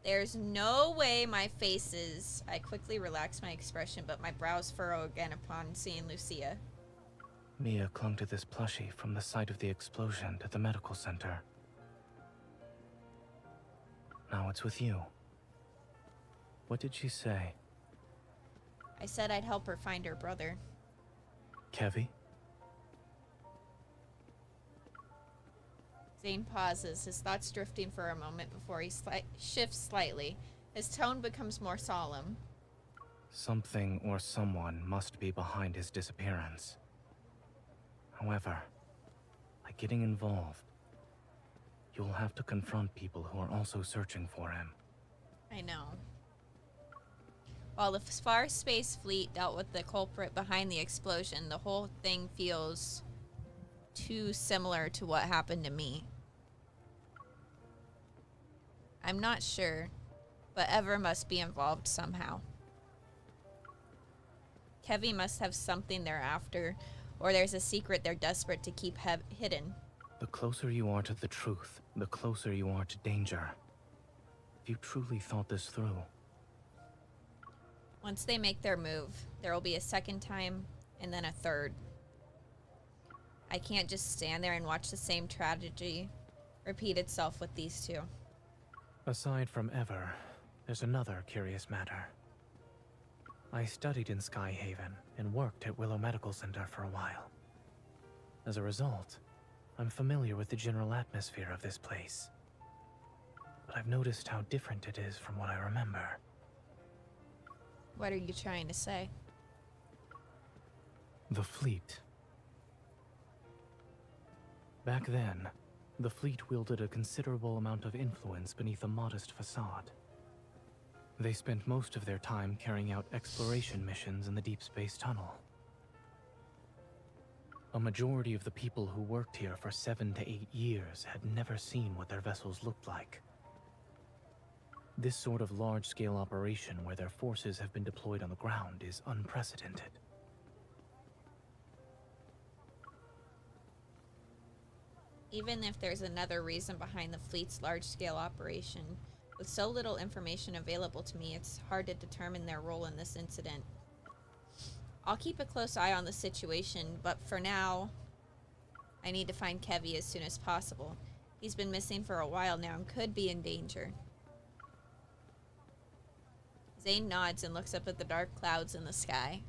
There's no way my face is... I quickly relax my expression, but my brows furrow again upon seeing Lucia. Mia clung to this plushie from the site of the explosion to the medical center. Now it's with you. What did she say? I said I'd help her find her brother. Kevi? Zayne pauses, his thoughts drifting for a moment before he shifts slightly. His tone becomes more solemn. Something or someone must be behind his disappearance. However, by getting involved, you'll have to confront people who are also searching for him. I know. While the Far Space Fleet dealt with the culprit behind the explosion, the whole thing feels too similar to what happened to me. I'm not sure, but Ever must be involved somehow. Kevi must have something they're after, or there's a secret they're desperate to keep hidden. The closer you are to the truth, the closer you are to danger. If you truly thought this through. Once they make their move, there will be a second time, and then a third. I can't just stand there and watch the same tragedy repeat itself with these two. Aside from Ever, there's another curious matter. I studied in Skyhaven and worked at Willow Medical Center for a while. As a result, I'm familiar with the general atmosphere of this place. But I've noticed how different it is from what I remember. What are you trying to say? The fleet. Back then, the fleet wielded a considerable amount of influence beneath a modest facade. They spent most of their time carrying out exploration missions in the deep space tunnel. A majority of the people who worked here for 7 to 8 years had never seen what their vessels looked like. This sort of large-scale operation where their forces have been deployed on the ground is unprecedented. Even if there's another reason behind the fleet's large-scale operation, with so little information available to me, it's hard to determine their role in this incident. I'll keep a close eye on the situation, but for now, I need to find Kevi as soon as possible. He's been missing for a while now and could be in danger. Zayne nods and looks up at the dark clouds in the sky.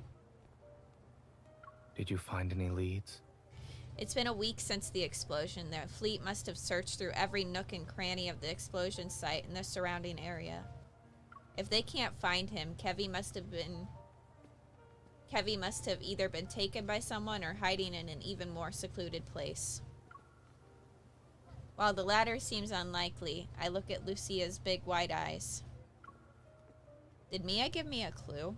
Did you find any leads? It's been a week since the explosion. The fleet must have searched through every nook and cranny of the explosion site and the surrounding area. If they can't find him, Kevi must have either been taken by someone or hiding in an even more secluded place. While the latter seems unlikely, I look at Lucia's big wide eyes. Did Mia give me a clue?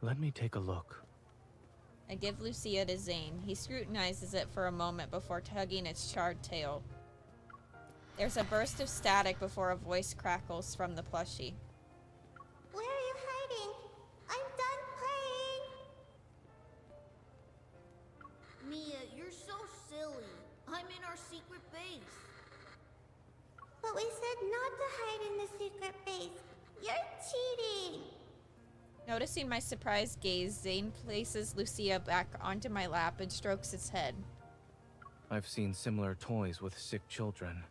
Let me take a look. I give Lucia to Zayne. He scrutinizes it for a moment before tugging its charred tail. There's a burst of static before a voice crackles from the plushie. Where are you hiding? I'm done playing. Mia, you're so silly. I'm in our secret base. But we said not to hide in the secret base. You're cheating. Noticing my surprised gaze, Zayne places Lucia back onto my lap and strokes its head. I've seen similar toys with sick children.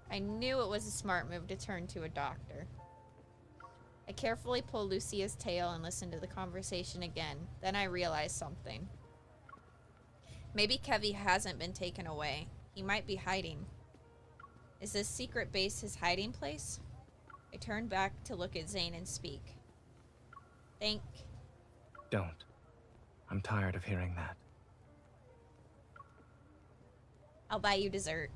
I knew it was a smart move to turn to a doctor. I carefully pull Lucia's tail and listen to the conversation again. Then I realize something. Maybe Kevi hasn't been taken away. He might be hiding. Is this secret base his hiding place? I turn back to look at Zayne and speak. Don't. I'm tired of hearing that. I'll buy you dessert.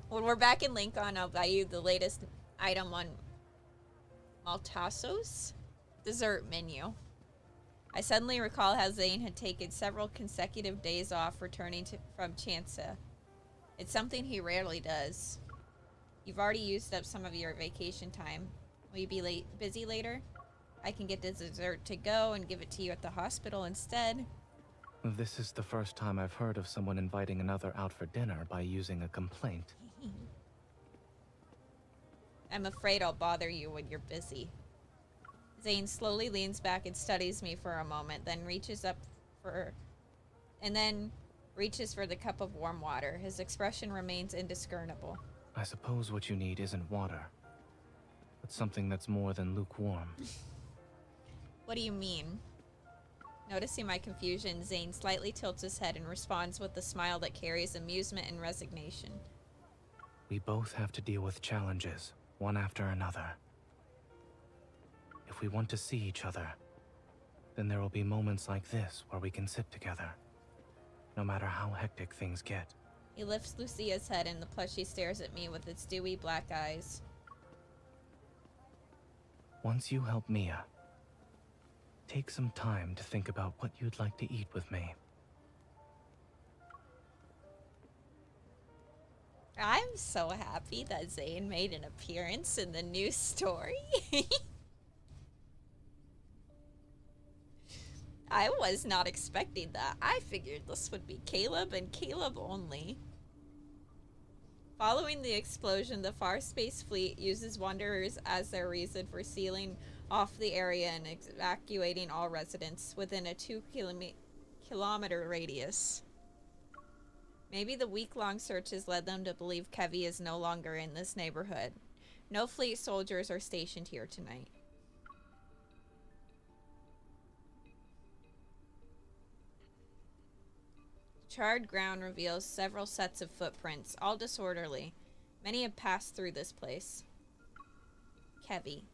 When we're back in Linkon, I'll buy you the latest item on Maltaso's dessert menu. I suddenly recall how Zayne had taken several consecutive days off returning from Chansa. It's something he rarely does. You've already used up some of your vacation time. Will you be busy later? I can get the dessert to go and give it to you at the hospital instead. This is the first time I've heard of someone inviting another out for dinner by using a complaint. I'm afraid I'll bother you when you're busy. Zayne slowly leans back and studies me for a moment, then reaches for the cup of warm water. His expression remains indiscernible. I suppose what you need isn't water, but something that's more than lukewarm. What do you mean? Noticing my confusion, Zayne slightly tilts his head and responds with a smile that carries amusement and resignation. We both have to deal with challenges, one after another. If we want to see each other, then there will be moments like this where we can sit together, no matter how hectic things get. He lifts Lucia's head and the plushie stares at me with its dewy black eyes. Once you help Mia, take some time to think about what you'd like to eat with me. I'm so happy that Zayne made an appearance in the new story. I was not expecting that. I figured this would be Caleb and Caleb only. Following the explosion, the Far Space Fleet uses wanderers as their reason for sealing off the area and evacuating all residents within a 2-kilometer radius. Maybe the week-long searches led them to believe Kevi is no longer in this neighborhood. No fleet soldiers are stationed here tonight. Charred ground reveals several sets of footprints, all disorderly. Many have passed through this place. Kevi.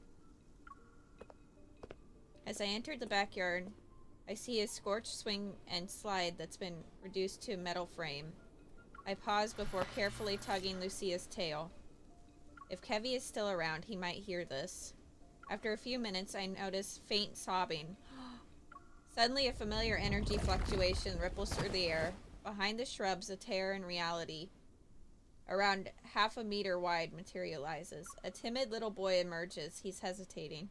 As I entered the backyard, I see a scorched swing and slide that's been reduced to a metal frame. I pause before carefully tugging Lucia's tail. If Kevi is still around, he might hear this. After a few minutes, I notice faint sobbing. Suddenly, a familiar energy fluctuation ripples through the air. Behind the shrubs, a tear in reality, around half a meter wide, materializes. A timid little boy emerges. He's hesitating.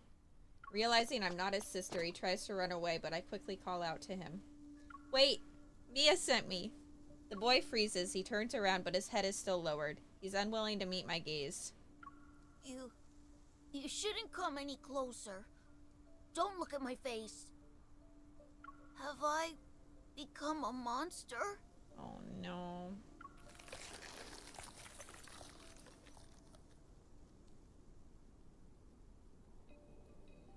Realizing I'm not his sister, he tries to run away, but I quickly call out to him. Wait! Mia sent me! The boy freezes. He turns around, but his head is still lowered. He's unwilling to meet my gaze. You shouldn't come any closer. Don't look at my face. Have I become a monster? Oh no.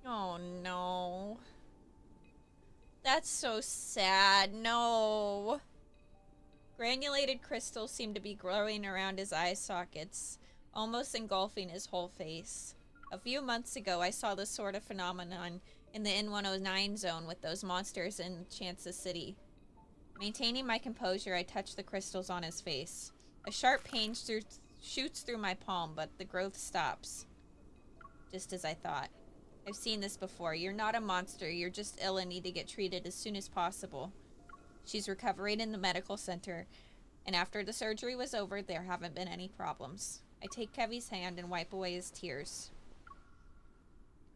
Oh no. That's so sad. No. Granulated crystals seem to be growing around his eye sockets, almost engulfing his whole face. A few months ago, I saw this sort of phenomenon in the N109 zone with those monsters in Chansa City. Maintaining my composure, I touch the crystals on his face. A sharp pain shoots through my palm, but the growth stops. Just as I thought. I've seen this before. You're not a monster. You're just ill and need to get treated as soon as possible. She's recovering in the medical center, and after the surgery was over, there haven't been any problems. I take Kevi's hand and wipe away his tears.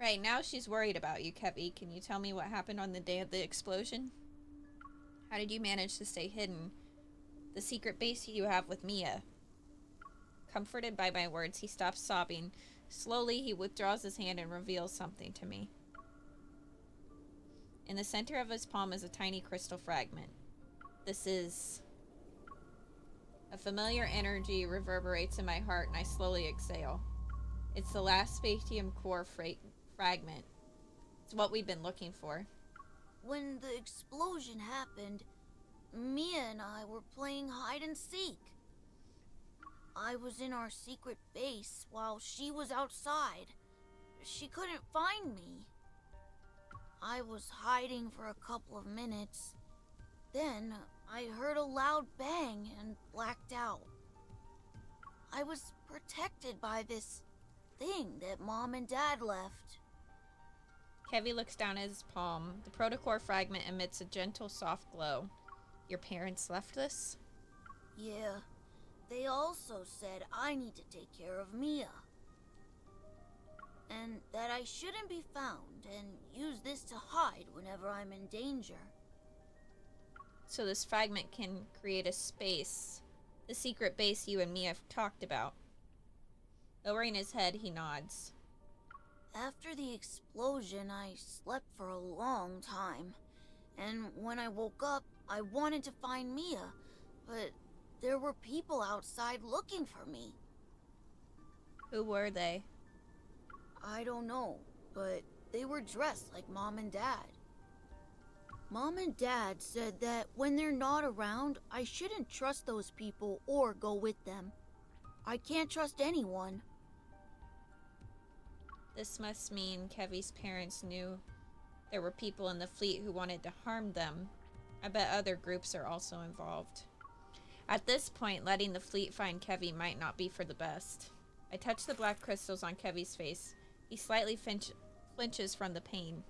Right, now she's worried about you, Kevi. Can you tell me what happened on the day of the explosion? How did you manage to stay hidden? The secret base you have with Mia. Comforted by my words, he stops sobbing. Slowly, he withdraws his hand and reveals something to me. In the center of his palm is a tiny crystal fragment. This is... A familiar energy reverberates in my heart, and I slowly exhale. It's the last spatium core fragment. It's what we've been looking for. When the explosion happened, Mia and I were playing hide and seek. I was in our secret base while she was outside. She couldn't find me. I was hiding for a couple of minutes. Then I heard a loud bang and blacked out. I was protected by this thing that Mom and Dad left. Kevy looks down at his palm. The protocore fragment emits a gentle, soft glow. Your parents left this? Yeah, they also said I need to take care of Mia. And that I shouldn't be found and use this to hide whenever I'm in danger. So this fragment can create a space. The secret base you and Mia have talked about. Lowering his head, he nods. After the explosion, I slept for a long time. And when I woke up, I wanted to find Mia, but there were people outside looking for me. Who were they? I don't know, but they were dressed like Mom and Dad. Mom and Dad said that when they're not around, I shouldn't trust those people or go with them. I can't trust anyone. This must mean Kevy's parents knew there were people in the fleet who wanted to harm them. I bet other groups are also involved. At this point, letting the fleet find Kevy might not be for the best. I touch the black crystals on Kevy's face. He slightly flinches from the pain.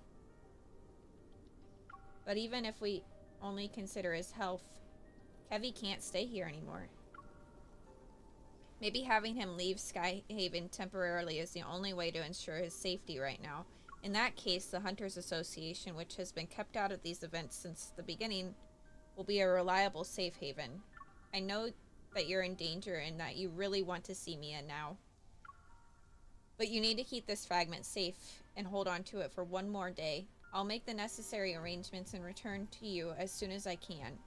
But even if we only consider his health, Kevy can't stay here anymore. Maybe having him leave Skyhaven temporarily is the only way to ensure his safety right now. In that case, the Hunters Association, which has been kept out of these events since the beginning, will be a reliable safe haven. I know that you're in danger and that you really want to see Mia now. But you need to keep this fragment safe and hold on to it for one more day. I'll make the necessary arrangements and return to you as soon as I can.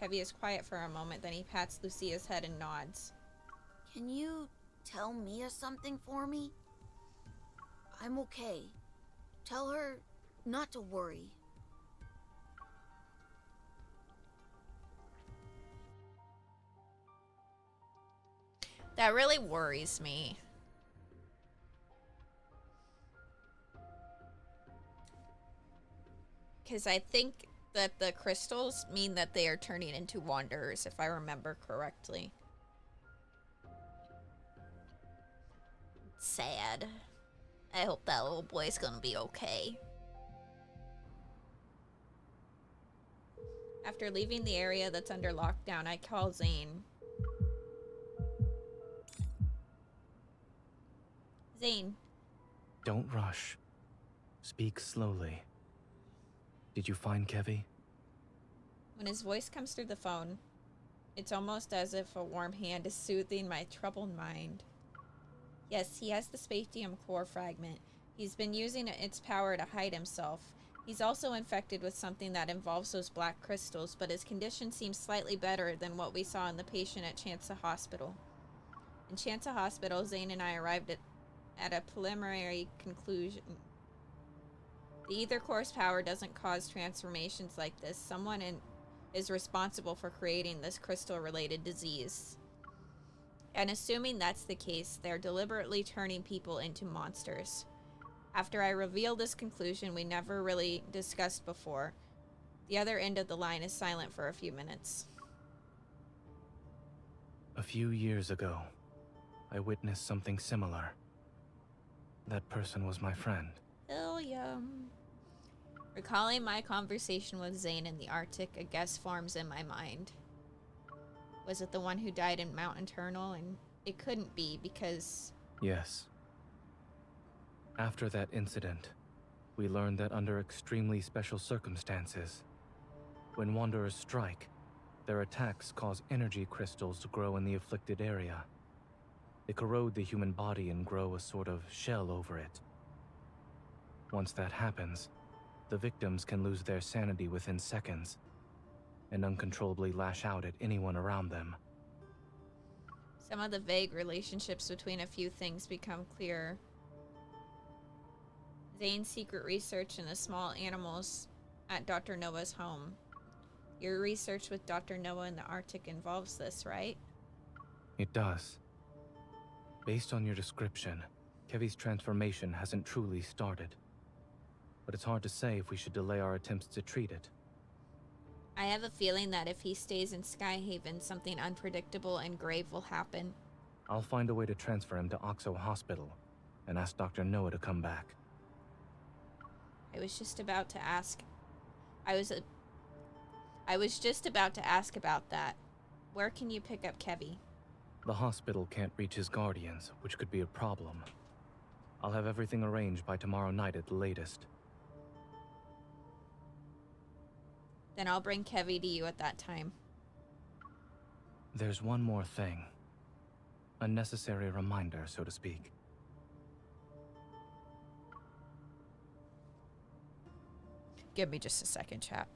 Kevy is quiet for a moment, then he pats Lucia's head and nods. Can you tell Mia something for me? I'm okay. Tell her not to worry. That really worries me. Because I think that the crystals mean that they are turning into wanderers, if I remember correctly. Sad. I hope that little boy's gonna be okay. After leaving the area that's under lockdown, I call Zayne. Zayne. Don't rush. Speak slowly. Did you find Kevy? When his voice comes through the phone, it's almost as if a warm hand is soothing my troubled mind. Yes, he has the spatium core fragment. He's been using its power to hide himself. He's also infected with something that involves those black crystals, but his condition seems slightly better than what we saw in the patient at Chansa Hospital. In Chansa Hospital, Zayne and I arrived at a preliminary conclusion. The ether core's power doesn't cause transformations like this. Someone is responsible for creating this crystal-related disease. And assuming that's the case, they're deliberately turning people into monsters. After I reveal this conclusion we never really discussed before, the other end of the line is silent for a few minutes. A few years ago, I witnessed something similar. That person was my friend. William. Recalling my conversation with Zayne in the Arctic, a guess forms in my mind. Was it the one who died in Mount Eternal? And it couldn't be because... Yes. After that incident, we learned that under extremely special circumstances, when Wanderers strike, their attacks cause energy crystals to grow in the afflicted area. They corrode the human body and grow a sort of shell over it. Once that happens, the victims can lose their sanity within seconds and uncontrollably lash out at anyone around them. Some of the vague relationships between a few things become clearer. Zayne's secret research in the small animals at Dr. Noah's home. Your research with Dr. Noah in the Arctic involves this, right? It does. Based on your description, Kevy's transformation hasn't truly started. but it's hard to say if we should delay our attempts to treat it. I have a feeling that if he stays in Skyhaven, something unpredictable and grave will happen. I'll find a way to transfer him to Oxo Hospital and ask Dr. Noah to come back. I was just about to ask about that. Where can you pick up Kevy? The hospital can't reach his guardians, which could be a problem. I'll have everything arranged by tomorrow night at the latest. Then I'll bring Kevy to you at that time. There's one more thing. A necessary reminder, so to speak. Give me just a second, chat.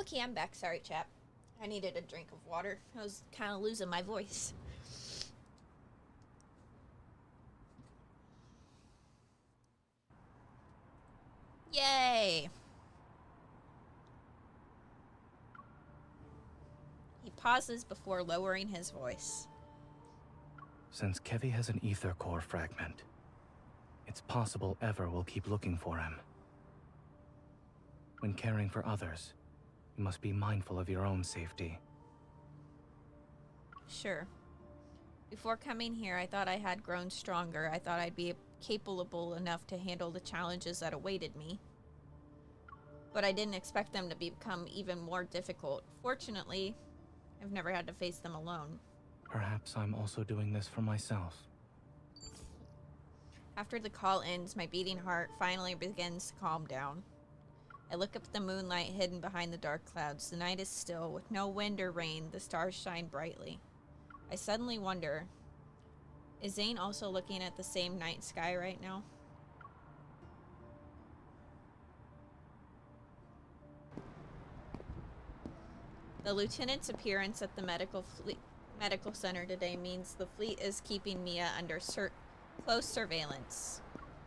Okay, I'm back. Sorry, chap. I needed a drink of water. I was kind of losing my voice. Yay! He pauses before lowering his voice. Since Kevy has an ether core fragment, it's possible Ever will keep looking for him. When caring for others, you must be mindful of your own safety. Sure. Before coming here, I thought I had grown stronger. I thought I'd be capable enough to handle the challenges that awaited me. But I didn't expect them to become even more difficult. Fortunately, I've never had to face them alone. Perhaps I'm also doing this for myself. After the call ends, my beating heart finally begins to calm down. I look up at the moonlight hidden behind the dark clouds. The night is still, with no wind or rain. The stars shine brightly. I suddenly wonder, is Zayne also looking at the same night sky right now? The lieutenant's appearance at the medical center today means the fleet is keeping Mia under close surveillance.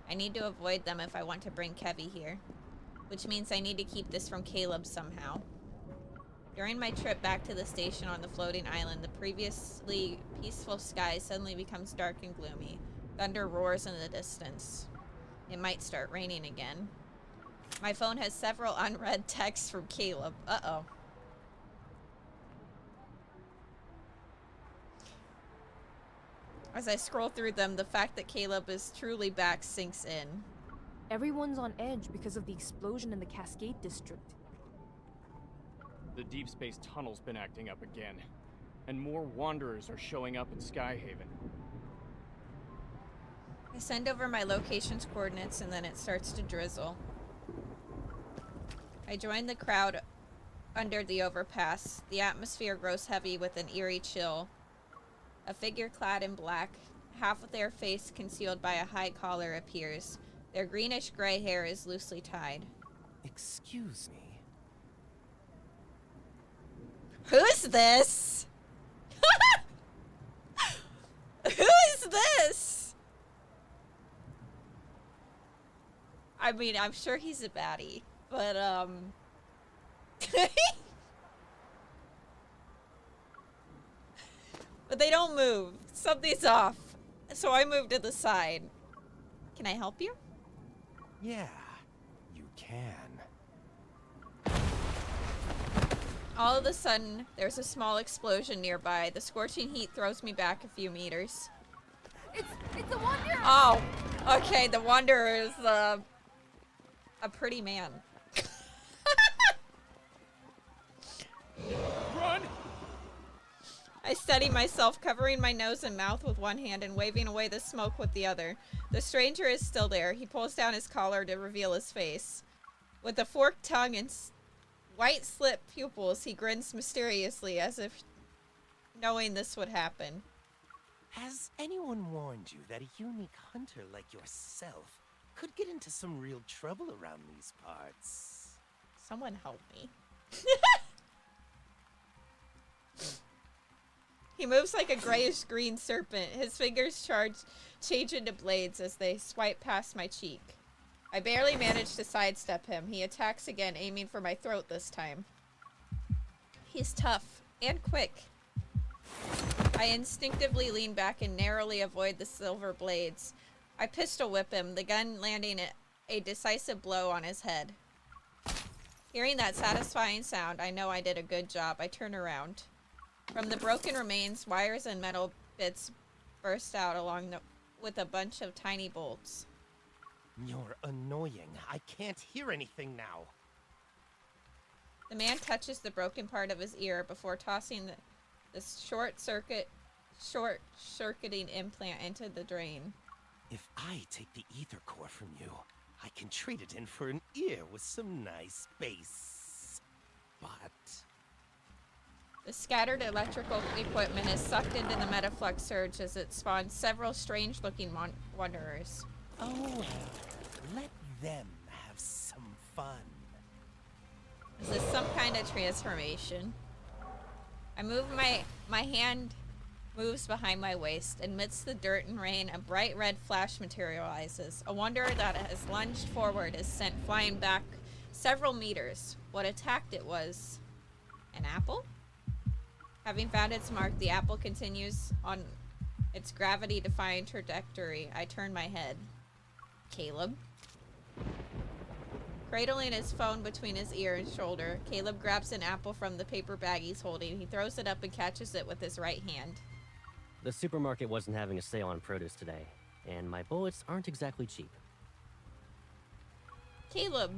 I need to avoid them if I want to bring Kevy here, which means I need to keep this from Caleb somehow. During my trip back to the station on the floating island, the previously peaceful sky suddenly becomes dark and gloomy. Thunder roars in the distance. It might start raining again. My phone has several unread texts from Caleb. Uh-oh. As I scroll through them, the fact that Caleb is truly back sinks in. Everyone's on edge because of the explosion in the Cascade District. The deep space tunnel's been acting up again, and more wanderers are showing up in Skyhaven. I send over my location's coordinates and then it starts to drizzle. I join the crowd under the overpass. The atmosphere grows heavy with an eerie chill. A figure clad in black, half of their face concealed by a high collar, appears. Their greenish-gray hair is loosely tied. Excuse me. Who's this? Who is this? I mean, I'm sure he's a baddie, but, but they don't move. Something's off. So I move to the side. Can I help you? Yeah, you can. All of a sudden, there's a small explosion nearby. The scorching heat throws me back a few meters. It's a Wanderer! Oh, okay, the Wanderer is, a pretty man. Run! I steady myself, covering my nose and mouth with one hand and waving away the smoke with the other. The stranger is still there. He pulls down his collar to reveal his face. With a forked tongue and white slit pupils, he grins mysteriously as if knowing this would happen. Has anyone warned you that a unique hunter like yourself could get into some real trouble around these parts? Someone help me. He moves like a grayish-green serpent. His fingers change into blades as they swipe past my cheek. I barely manage to sidestep him. He attacks again, aiming for my throat this time. He's tough and quick. I instinctively lean back and narrowly avoid the silver blades. I pistol whip him, the gun landing a decisive blow on his head. Hearing that satisfying sound, I know I did a good job. I turn around. From the broken remains, wires and metal bits burst out with a bunch of tiny bolts. You're annoying. I can't hear anything now. The man touches the broken part of his ear before tossing the short-circuiting implant into the drain. If I take the ether core from you, I can trade it in for an ear with some nice bass. But the scattered electrical equipment is sucked into the metaflux surge as it spawns several strange-looking wanderers. Oh, let them have some fun. Is this some kind of transformation? I move my hand moves behind my waist. Amidst the dirt and rain, a bright red flash materializes. A wanderer that has lunged forward is sent flying back several meters. What attacked it was an apple? Having found its mark, the apple continues on its gravity-defying trajectory. I turn my head. Caleb? Cradling his phone between his ear and shoulder, Caleb grabs an apple from the paper bag he's holding. He throws it up and catches it with his right hand. The supermarket wasn't having a sale on produce today, and my bullets aren't exactly cheap. Caleb!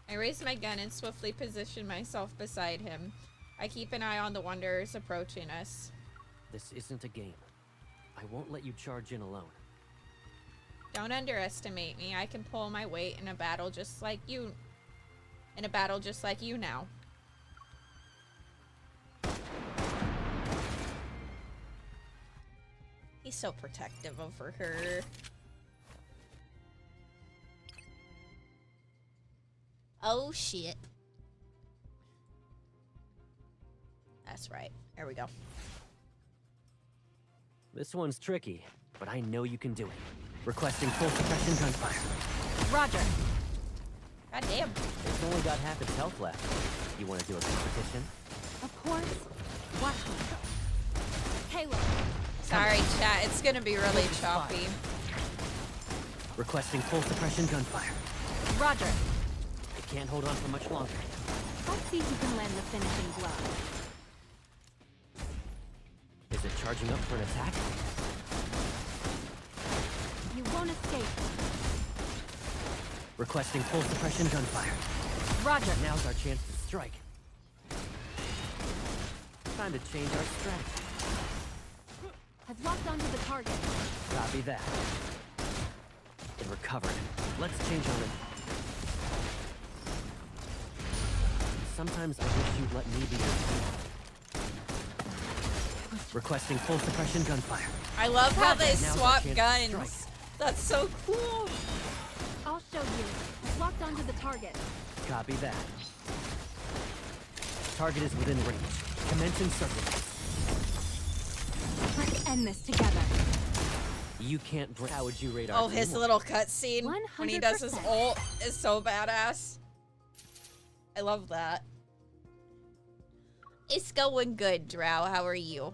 I raise my gun and swiftly position myself beside him. I keep an eye on the wanderers approaching us. This isn't a game. I won't let you charge in alone. Don't underestimate me. I can pull my weight in a battle just like you. Now. He's so protective over her. Oh shit. That's right. There we go. This one's tricky, but I know you can do it. Requesting full suppression gunfire. Roger. God damn. It's only got half its health left. You want to do a competition? Of course. What? Caleb. Sorry, chat. It's gonna be really choppy. Requesting full suppression gunfire. Roger. I can't hold on for much longer. Let's see who can land the finishing blow. Is it charging up for an attack? You won't escape. Requesting full suppression gunfire. Roger. Now's our chance to strike. Time to change our strategy. I've locked onto Copy that. It recovered. Let's change on it. Sometimes I wish you'd let me be your requesting full suppression gunfire. I love how they Now's our swap chance to guns. strike. That's so cool. I'll show you. Locked onto the target. Copy that. Target is within range. Commence encirclement. Let's end this together. You can't break. How would you rate our Oh, his teamwork? little cutscene when he does his 100%. ult is so badass. I love that. It's going good, Drow. How are you?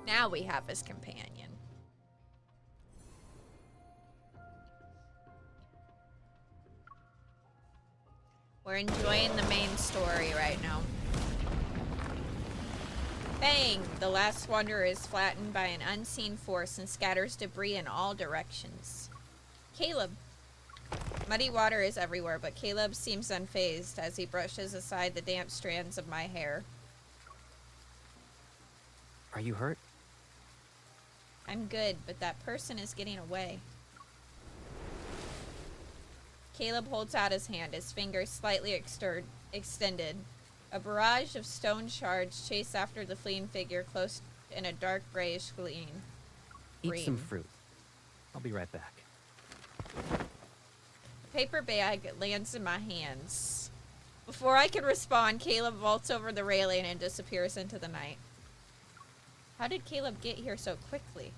Now we have his companion. We're enjoying the main story right now. Bang! The last wanderer is flattened by an unseen force and scatters debris in all directions. Caleb. Muddy water is everywhere, but Caleb seems unfazed as he brushes aside the damp strands of my hair. Are you hurt? I'm good, but that person is getting away. Caleb holds out his hand, his fingers slightly extended. A barrage of stone shards chase after the fleeing figure close in a dark grayish green. Eat some fruit. I'll be right back. The paper bag lands in my hands. Before I can respond, Caleb vaults over the railing and disappears into the night. How did Caleb get here so quickly?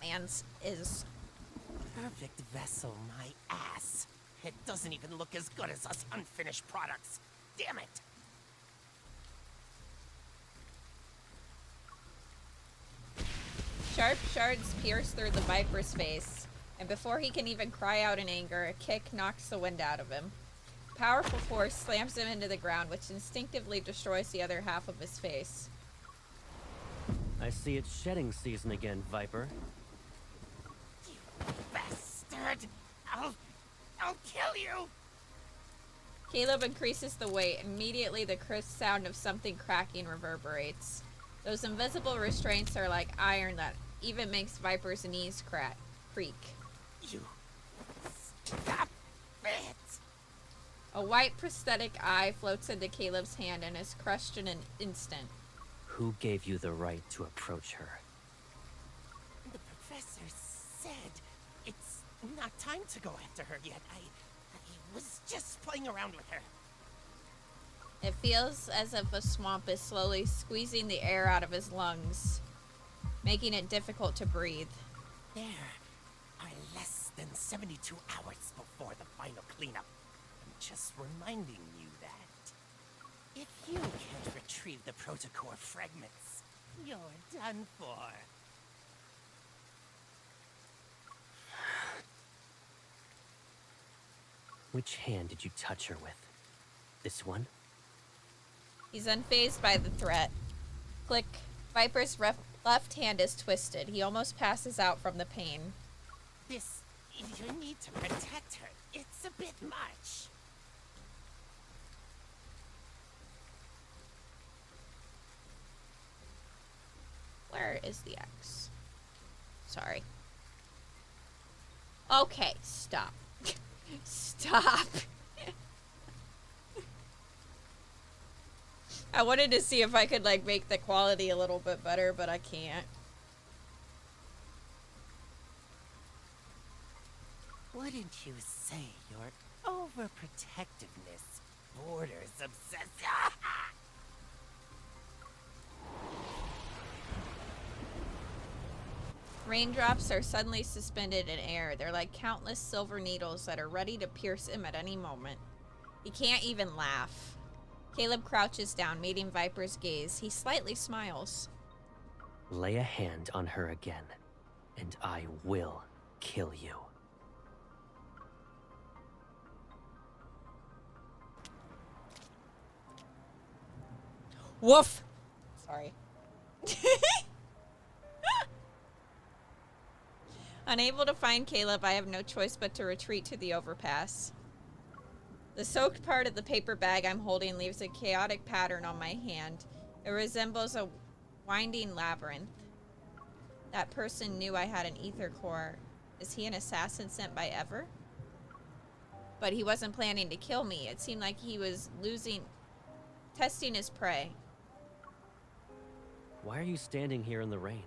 Man's is... Perfect vessel, my ass. It doesn't even look as good as us unfinished products. Damn it! Sharp shards pierce through the viper's face, and before he can even cry out in anger, a kick knocks the wind out of him. Powerful force slams him into the ground, which instinctively destroys the other half of his face. I see it's shedding season again, Viper. Bastard! I'll kill you! Caleb increases the weight. Immediately, the crisp sound of something cracking reverberates. Those invisible restraints are like iron that even makes Viper's knees creak. You... Stop it! A white prosthetic eye floats into Caleb's hand and is crushed in an instant. Who gave you the right to approach her? The professor said it's not time to go after her yet. I was just playing around with her. It feels as if a swamp is slowly squeezing the air out of his lungs, making it difficult to breathe. There are less than 72 hours before the final cleanup. I'm just reminding you that. If you can't retrieve the protocore fragments, you're done for. Which hand did you touch her with? This one? He's unfazed by the threat. Click. Viper's left hand is twisted. He almost passes out from the pain. You need to protect her. It's a bit much. Where is the X? Sorry. Okay, stop. Stop. I wanted to see if I could like make the quality a little bit better, but I can't. Wouldn't you say your overprotectiveness borders obsession? Raindrops are suddenly suspended in air. They're like countless silver needles that are ready to pierce him at any moment. He can't even laugh. Caleb crouches down, meeting Viper's gaze. He slightly smiles. Lay a hand on her again, and I will kill you. Woof! Sorry. Unable to find Caleb, I have no choice but to retreat to the overpass. The soaked part of the paper bag I'm holding leaves a chaotic pattern on my hand. It resembles a winding labyrinth. That person knew I had an ether core. Is he an assassin sent by Ever? But he wasn't planning to kill me. It seemed like he was testing his prey. Why are you standing here in the rain?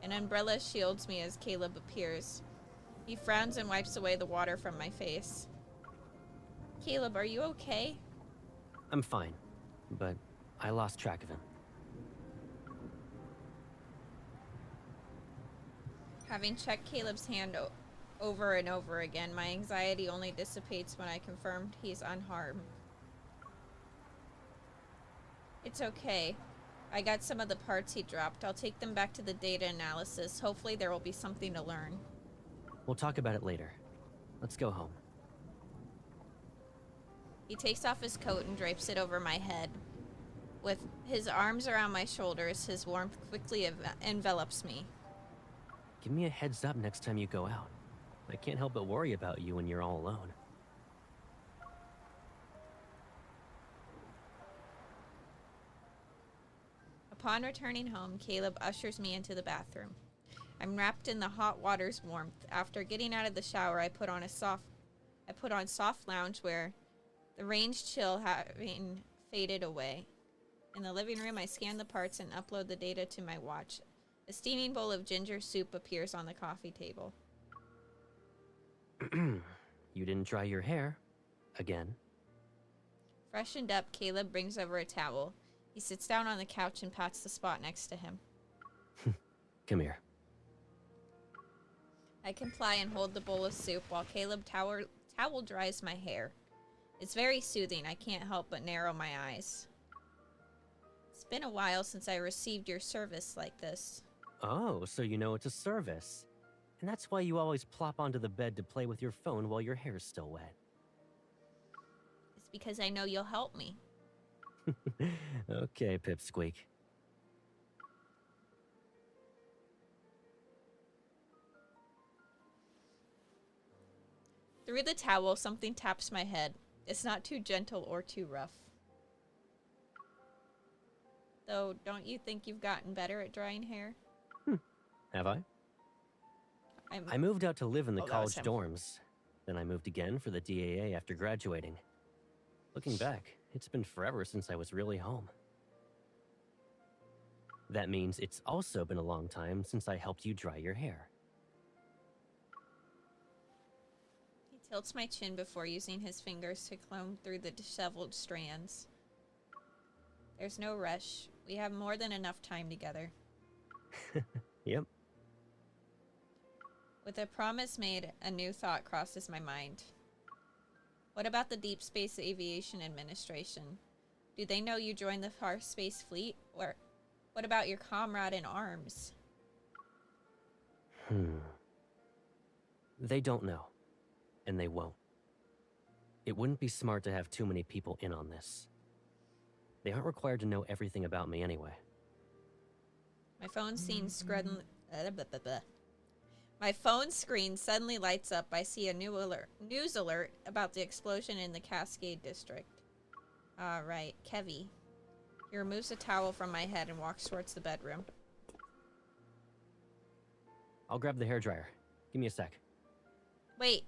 An umbrella shields me as Caleb appears. He frowns and wipes away the water from my face. Caleb, are you okay? I'm fine, but I lost track of him. Having checked Caleb's hand over and over again, my anxiety only dissipates when I confirmed he's unharmed. It's okay. I got some of the parts he dropped. I'll take them back to the data analysis. Hopefully there will be something to learn. We'll talk about it later. Let's go home. He takes off his coat and drapes it over my head. With his arms around my shoulders, his warmth quickly envelops me. Give me a heads up next time you go out. I can't help but worry about you when you're all alone. Upon returning home, Caleb ushers me into the bathroom. I'm wrapped in the hot water's warmth. After getting out of the shower, I put on soft loungewear, the range chill having faded away. In the living room, I scan the parts and upload the data to my watch. A steaming bowl of ginger soup appears on the coffee table. You didn't dry your hair. Again. Freshened up, Caleb brings over a towel. He sits down on the couch and pats the spot next to him. Come here. I comply and hold the bowl of soup while Caleb towel dries my hair. It's very soothing. I can't help but narrow my eyes. It's been a while since I received your service like this. Oh, so you know it's a service. And that's why you always plop onto the bed to play with your phone while your hair's still wet. It's because I know you'll help me. Okay, Pipsqueak. Through the towel, something taps my head. It's not too gentle or too rough. Though, don't you think you've gotten better at drying hair? Have I? I moved out to live in the college dorms. Then I moved again for the DAA after graduating. Looking back, it's been forever since I was really home. That means it's also been a long time since I helped you dry your hair. He tilts my chin before using his fingers to comb through the disheveled strands. There's no rush. We have more than enough time together. Yep. With a promise made, a new thought crosses my mind. What about the Deep Space Aviation Administration? Do they know you joined the Far Space Fleet? Or what about your comrade in arms? They don't know. And they won't. It wouldn't be smart to have too many people in on this. They aren't required to know everything about me anyway. My phone My phone screen suddenly lights up. I see a news alert about the explosion in the Cascade District. Right, Kevy. He removes a towel from my head and walks towards the bedroom. I'll grab the hairdryer. Give me a sec. Wait.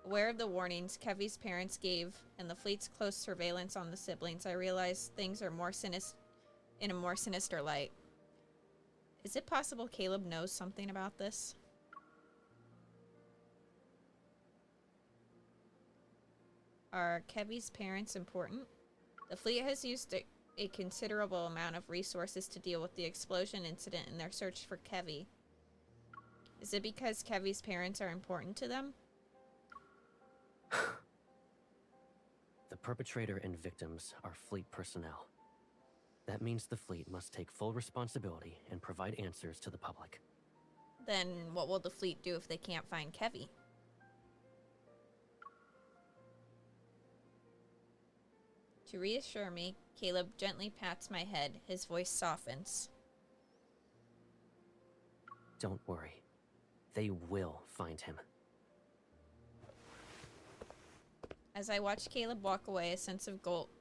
Aware of the warnings Kevy's parents gave and the fleet's close surveillance on the siblings, I realize things are in a more sinister light. Is it possible Caleb knows something about this? Are Kevy's parents important? The fleet has used a considerable amount of resources to deal with the explosion incident in their search for Kevy. Is it because Kevy's parents are important to them? The perpetrator and victims are fleet personnel. That means the fleet must take full responsibility and provide answers to the public. Then what will the fleet do if they can't find Kevy? To reassure me, Caleb gently pats my head. His voice softens. Don't worry. They will find him. As I watch Caleb walk away, a sense of guilt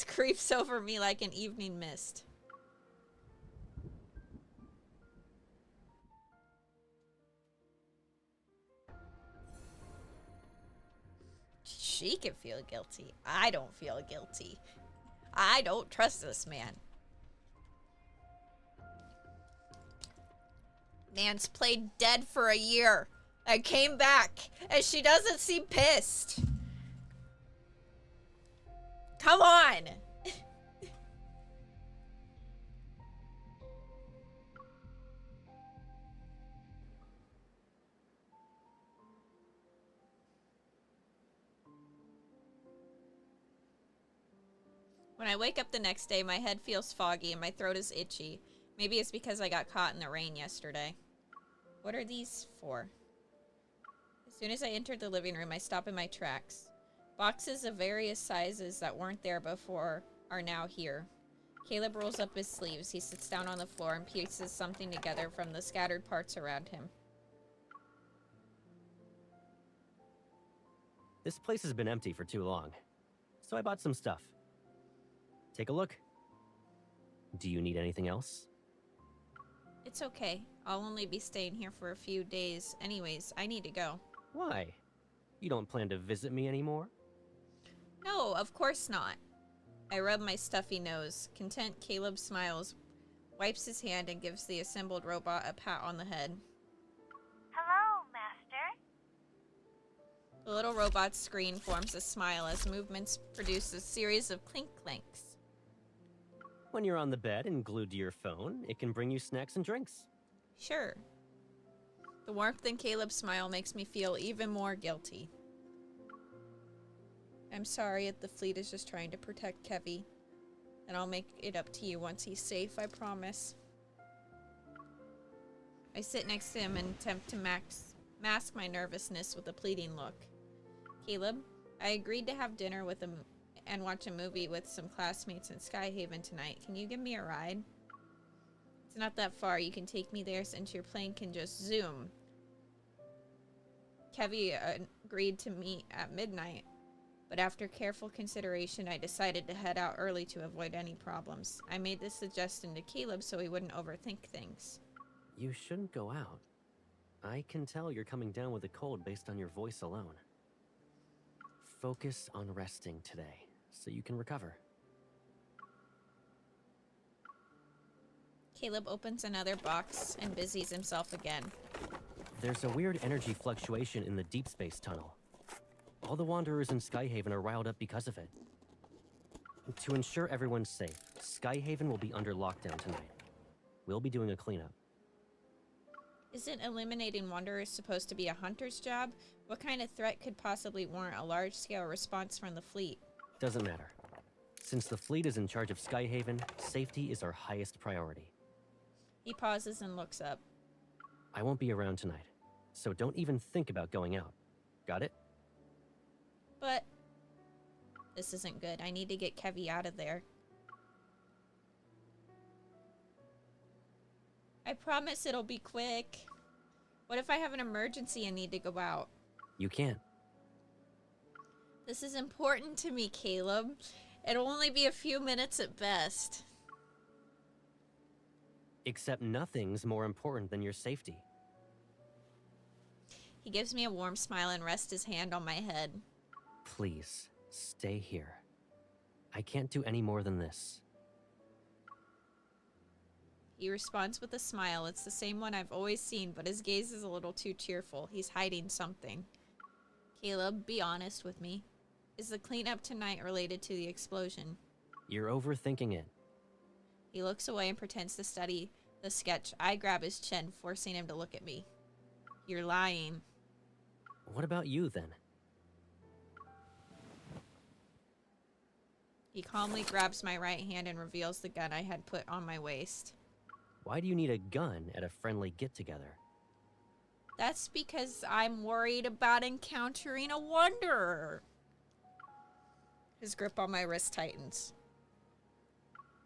creeps over me like an evening mist. She can feel guilty. I don't feel guilty. I don't trust this man. Man's played dead for a year. I came back, and she doesn't seem pissed. Come on! When I wake up the next day, my head feels foggy and my throat is itchy. Maybe it's because I got caught in the rain yesterday. What are these for? As soon as I enter the living room, I stop in my tracks. Boxes of various sizes that weren't there before are now here. Caleb rolls up his sleeves. He sits down on the floor and pieces something together from the scattered parts around him. This place has been empty for too long, so I bought some stuff. Take a look. Do you need anything else? It's okay. I'll only be staying here for a few days. Anyways, I need to go. Why? You don't plan to visit me anymore? No, of course not. I rub my stuffy nose. Content, Caleb smiles, wipes his hand, and gives the assembled robot a pat on the head. Hello, Master. The little robot's screen forms a smile as movements produce a series of clink-clanks. When you're on the bed and glued to your phone, it can bring you snacks and drinks. Sure. The warmth in Caleb's smile makes me feel even more guilty. I'm sorry if the fleet is just trying to protect Kevy. And I'll make it up to you once he's safe, I promise. I sit next to him and attempt to mask my nervousness with a pleading look. Caleb, I agreed to have dinner with him and watch a movie with some classmates in Skyhaven tonight. Can you give me a ride? It's not that far. You can take me there since your plane can just zoom. Kevy agreed to meet at midnight, but after careful consideration, I decided to head out early to avoid any problems. I made this suggestion to Caleb so he wouldn't overthink things. You shouldn't go out. I can tell you're coming down with a cold based on your voice alone. Focus on resting today, so you can recover. Caleb opens another box and busies himself again. There's a weird energy fluctuation in the deep space tunnel. All the Wanderers in Skyhaven are riled up because of it. To ensure everyone's safe, Skyhaven will be under lockdown tonight. We'll be doing a cleanup. Isn't eliminating Wanderers supposed to be a hunter's job? What kind of threat could possibly warrant a large-scale response from the fleet? Doesn't matter. Since the fleet is in charge of Skyhaven, safety is our highest priority. He pauses and looks up. I won't be around tonight, so don't even think about going out. Got it? But this isn't good. I need to get Kevy out of there. I promise it'll be quick. What if I have an emergency and need to go out? You can't. This is important to me, Caleb. It'll only be a few minutes at best. Except nothing's more important than your safety. He gives me a warm smile and rests his hand on my head. Please, stay here. I can't do any more than this. He responds with a smile. It's the same one I've always seen, but his gaze is a little too cheerful. He's hiding something. Caleb, be honest with me. Is the cleanup tonight related to the explosion? You're overthinking it. He looks away and pretends to study the sketch. I grab his chin, forcing him to look at me. You're lying. What about you, then? He calmly grabs my right hand and reveals the gun I had put on my waist. Why do you need a gun at a friendly get-together? That's because I'm worried about encountering a wanderer. His grip on my wrist tightens.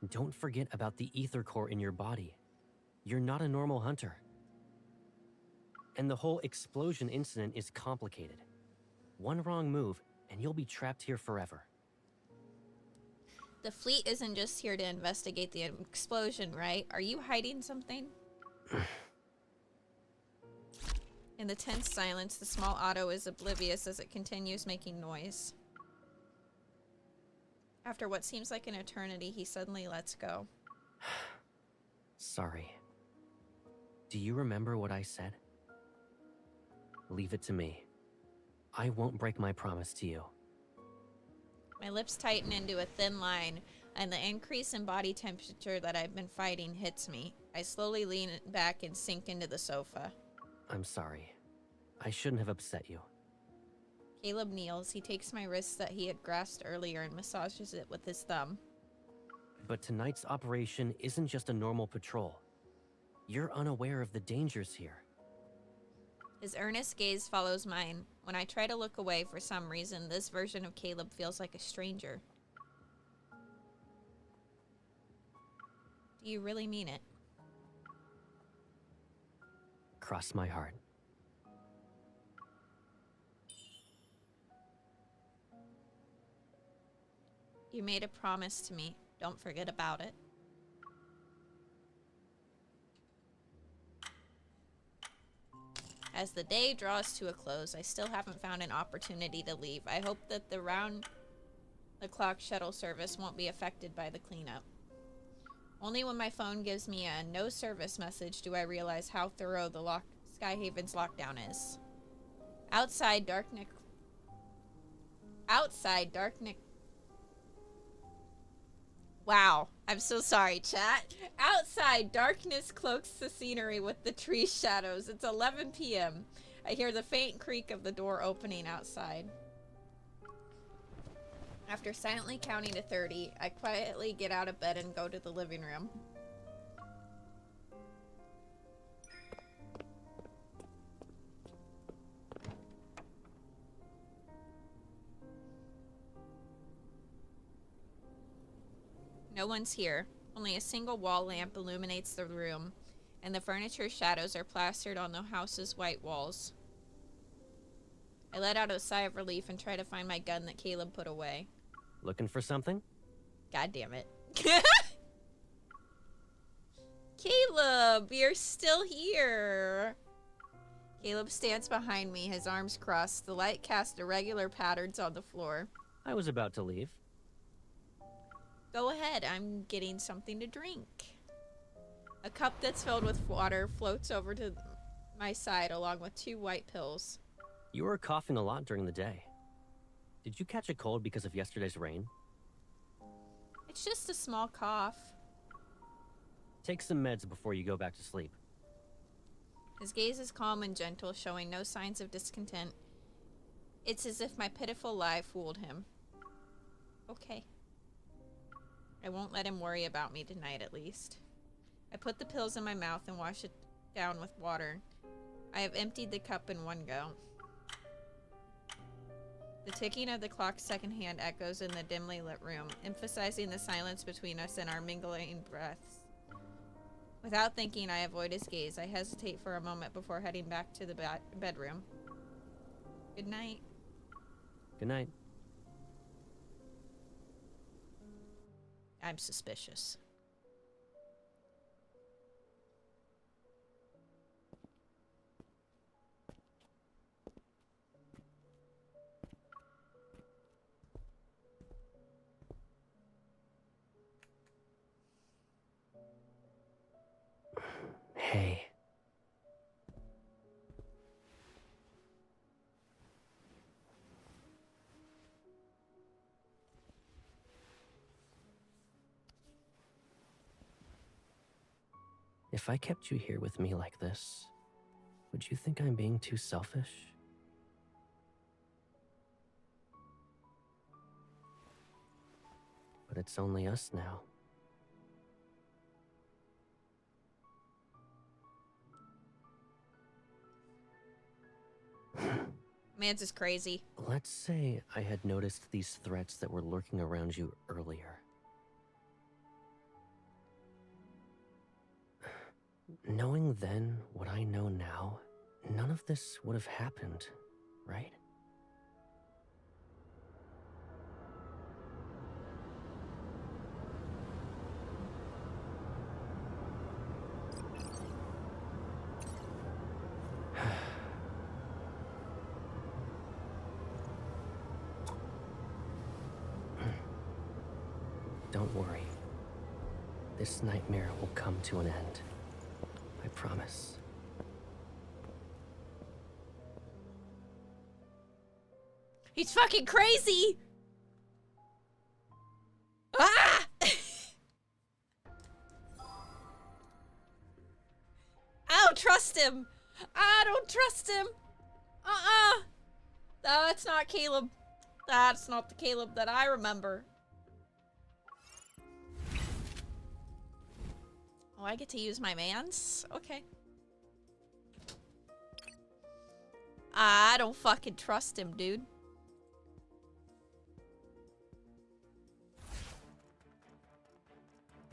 Don't forget about the ether core in your body. You're not a normal hunter. And the whole explosion incident is complicated. One wrong move, and you'll be trapped here forever. The fleet isn't just here to investigate the explosion, right? Are you hiding something? In the tense silence, the small auto is oblivious as it continues making noise. After what seems like an eternity, he suddenly lets go. Sorry. Do you remember what I said? Leave it to me. I won't break my promise to you. My lips tighten into a thin line, and the increase in body temperature that I've been fighting hits me. I slowly lean back and sink into the sofa. I'm sorry. I shouldn't have upset you. Caleb kneels. He takes my wrist that he had grasped earlier and massages it with his thumb. But tonight's operation isn't just a normal patrol. You're unaware of the dangers here. His earnest gaze follows mine. When I try to look away, for some reason, this version of Caleb feels like a stranger. Do you really mean it? Cross my heart. You made a promise to me. Don't forget about it. As the day draws to a close, I still haven't found an opportunity to leave. I hope that the round-the-clock shuttle service won't be affected by the cleanup. Only when my phone gives me a no service message do I realize how thorough the Skyhaven's lockdown is. Outside, darkness... Wow, I'm so sorry, chat. Outside, darkness cloaks the scenery with the tree shadows. It's 11 p.m. I hear the faint creak of the door opening outside. After silently counting to 30, I quietly get out of bed and go to the living room. No one's here. Only a single wall lamp illuminates the room, and the furniture shadows are plastered on the house's white walls. I let out a sigh of relief and try to find my gun that Caleb put away. Looking for something? God damn it. Caleb, you're still here. Caleb stands behind me, his arms crossed. The light casts irregular patterns on the floor. I was about to leave. Go ahead, I'm getting something to drink. A cup that's filled with water floats over to my side along with 2 white pills. You were coughing a lot during the day. Did you catch a cold because of yesterday's rain? It's just a small cough. Take some meds before you go back to sleep. His gaze is calm and gentle, showing no signs of discontent. It's as if my pitiful lie fooled him. Okay. I won't let him worry about me tonight, at least. I put the pills in my mouth and wash it down with water. I have emptied the cup in one go. The ticking of the clock's second hand echoes in the dimly lit room, emphasizing the silence between us and our mingling breaths. Without thinking, I avoid his gaze. I hesitate for a moment before heading back to the bedroom. Good night. Good night. I'm suspicious. Hey. If I kept you here with me like this, would you think I'm being too selfish? But it's only us now. Mans is crazy. Let's say I had noticed these threats that were lurking around you earlier. Knowing then what I know now, none of this would have happened, right? Don't worry. This nightmare will come to an end. I promise. He's fucking crazy! Ah! I don't trust him! I don't trust him! No, that's not Caleb. That's not the Caleb that I remember. Oh, I get to use my mans? Okay. I don't fucking trust him, dude.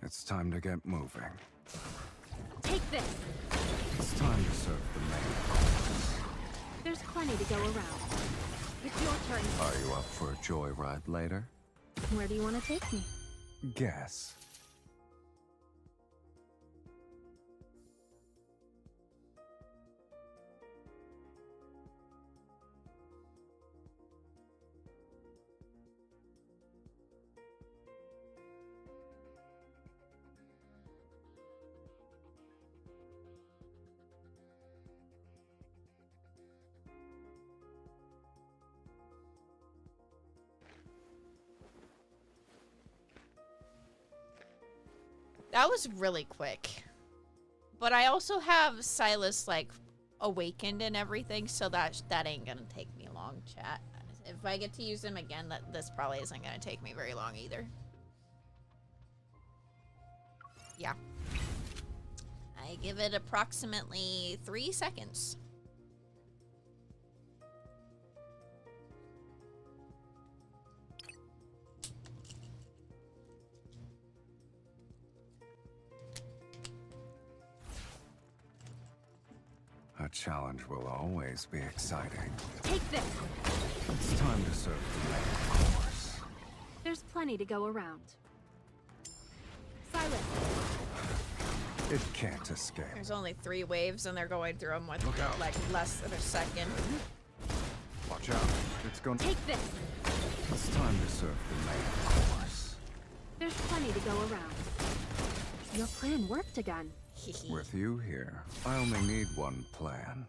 It's time to get moving. Take this. It's time to serve the main course. There's plenty to go around. It's your turn. Are you up for a joyride later? Where do you want to take me? Guess. That was really quick. But I also have Sylus, like, awakened and everything, so that ain't gonna take me long, chat. If I get to use him again, this probably isn't gonna take me very long either. Yeah. I give it approximately 3 seconds. A challenge will always be exciting. Take this. It's time to serve the main course. There's plenty to go around. Sylus. It can't escape. There's only 3 waves, and they're going through them with, Look out. like, less than a second. Watch out. It's going to... Take this. It's time to serve the main course. There's plenty to go around. Your plan worked again. With you here, I only need one plan.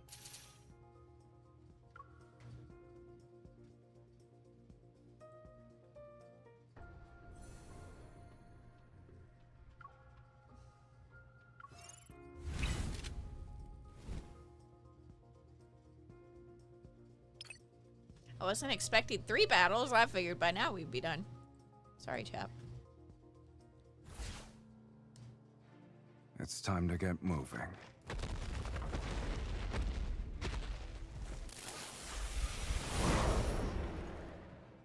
I wasn't expecting 3 battles. I figured by now we'd be done. Sorry, chap. It's time to get moving.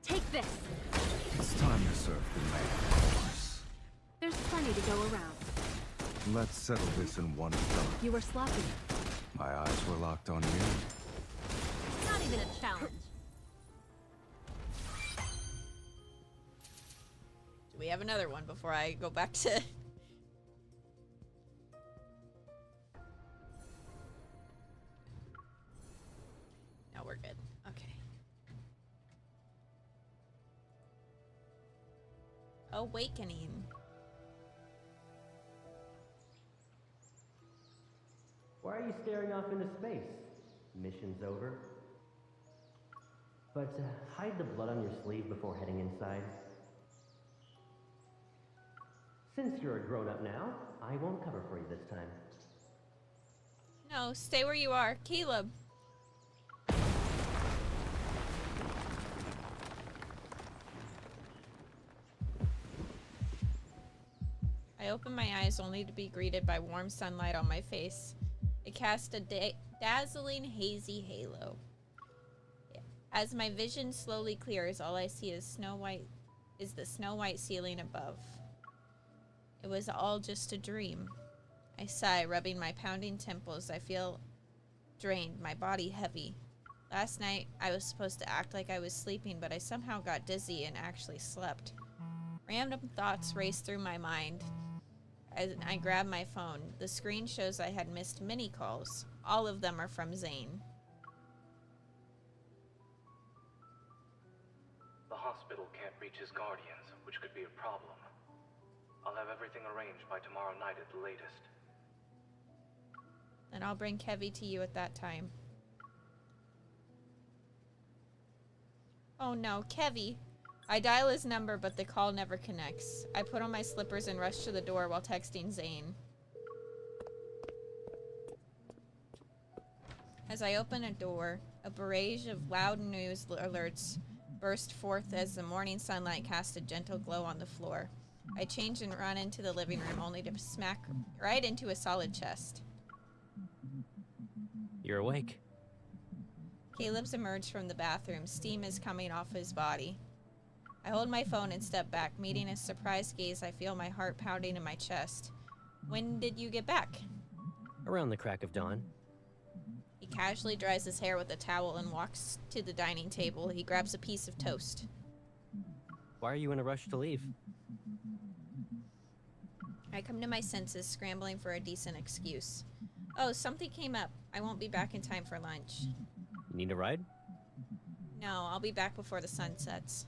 Take this. It's time to serve the main course. There's plenty to go around. Let's settle this in one shot. You were sloppy. My eyes were locked on you. Not even a challenge. Do we have another one before I go back to... No, we're good. Okay. Awakening. Why are you staring off into space? Mission's over. But hide the blood on your sleeve before heading inside. Since you're a grown-up now, I won't cover for you this time. No, stay where you are. Caleb. I opened my eyes only to be greeted by warm sunlight on my face. It cast a dazzling, hazy halo. As my vision slowly clears, all I see is the snow-white ceiling above. It was all just a dream. I sigh, rubbing my pounding temples. I feel drained, my body heavy. Last night, I was supposed to act like I was sleeping, but I somehow got dizzy and actually slept. Random thoughts raced through my mind. As I grabbed my phone, the screen shows I had missed many calls. All of them are from Zayne. The hospital can't reach his guardians, which could be a problem. I'll have everything arranged by tomorrow night at the latest. Then I'll bring Kevy to you at that time. Oh no, Kevy. I dial his number, but the call never connects. I put on my slippers and rush to the door while texting Zayne. As I open a door, a barrage of loud news alerts burst forth as the morning sunlight cast a gentle glow on the floor. I change and run into the living room, only to smack right into a solid chest. You're awake. Caleb's emerged from the bathroom. Steam is coming off his body. I hold my phone and step back. Meeting his surprised gaze, I feel my heart pounding in my chest. When did you get back? Around the crack of dawn. He casually dries his hair with a towel and walks to the dining table. He grabs a piece of toast. Why are you in a rush to leave? I come to my senses, scrambling for a decent excuse. Oh, something came up. I won't be back in time for lunch. Need a ride? No, I'll be back before the sun sets.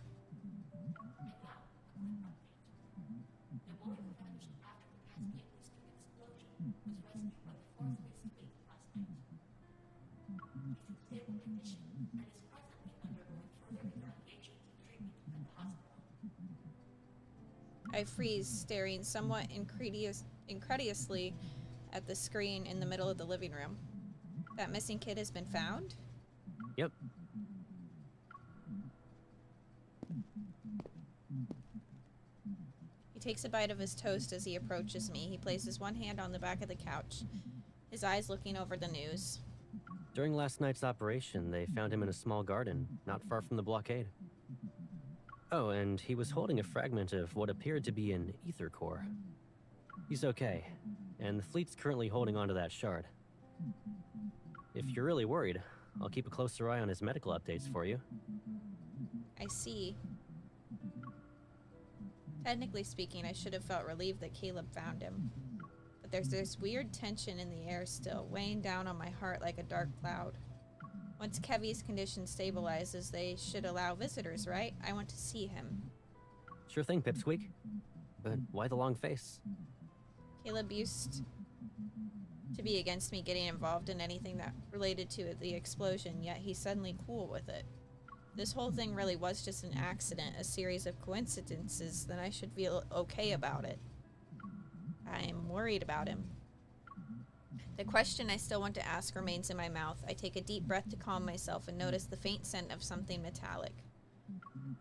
I freeze, staring somewhat incredulously at the screen in the middle of the living room. That missing kid has been found? Yep. He takes a bite of his toast as he approaches me. He places one hand on the back of the couch, his eyes looking over the news. During last night's operation, they found him in a small garden, not far from the blockade. Oh, and he was holding a fragment of what appeared to be an ether core. He's okay, and the fleet's currently holding onto that shard. If you're really worried, I'll keep a closer eye on his medical updates for you. I see. Technically speaking, I should have felt relieved that Caleb found him. But there's this weird tension in the air still, weighing down on my heart like a dark cloud. Once Kevy's condition stabilizes, they should allow visitors, right? I want to see him. Sure thing, Pipsqueak. But why the long face? Caleb used to be against me getting involved in anything that related to the explosion, yet he's suddenly cool with it. This whole thing really was just an accident, a series of coincidences, then I should feel okay about it. I am worried about him. The question I still want to ask remains in my mouth. I take a deep breath to calm myself and notice the faint scent of something metallic.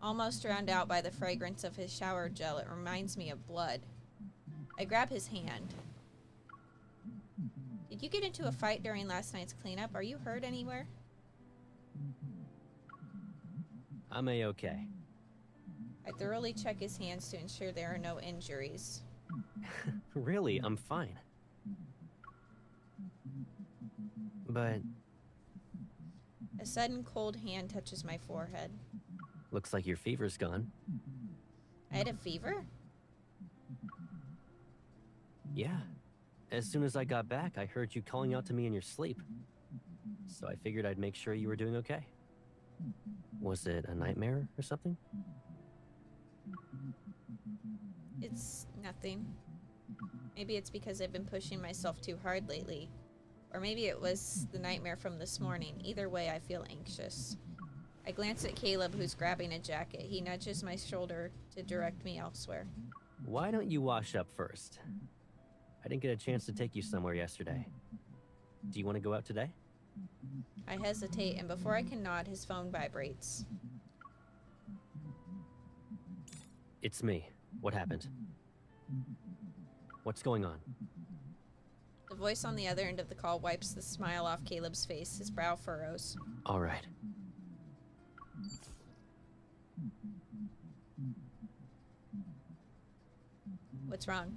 Almost drowned out by the fragrance of his shower gel, it reminds me of blood. I grab his hand. Did you get into a fight during last night's cleanup? Are you hurt anywhere? I'm A-okay. I thoroughly check his hands to ensure there are no injuries. Really, I'm fine. But... A sudden cold hand touches my forehead. looks like your fever's gone. I had a fever? Yeah. As soon as I got back, I heard you calling out to me in your sleep. So I figured I'd make sure you were doing okay. Was it a nightmare or something? It's nothing. Maybe it's because I've been pushing myself too hard lately. Or maybe it was the nightmare from this morning. Either way, I feel anxious. I glance at Caleb, who's grabbing a jacket. He nudges my shoulder to direct me elsewhere. Why don't you wash up first? I didn't get a chance to take you somewhere yesterday. Do you want to go out today? I hesitate, and before I can nod, his phone vibrates. It's me. What happened? What's going on? The voice on the other end of the call wipes the smile off Caleb's face. His brow furrows. All right. What's wrong?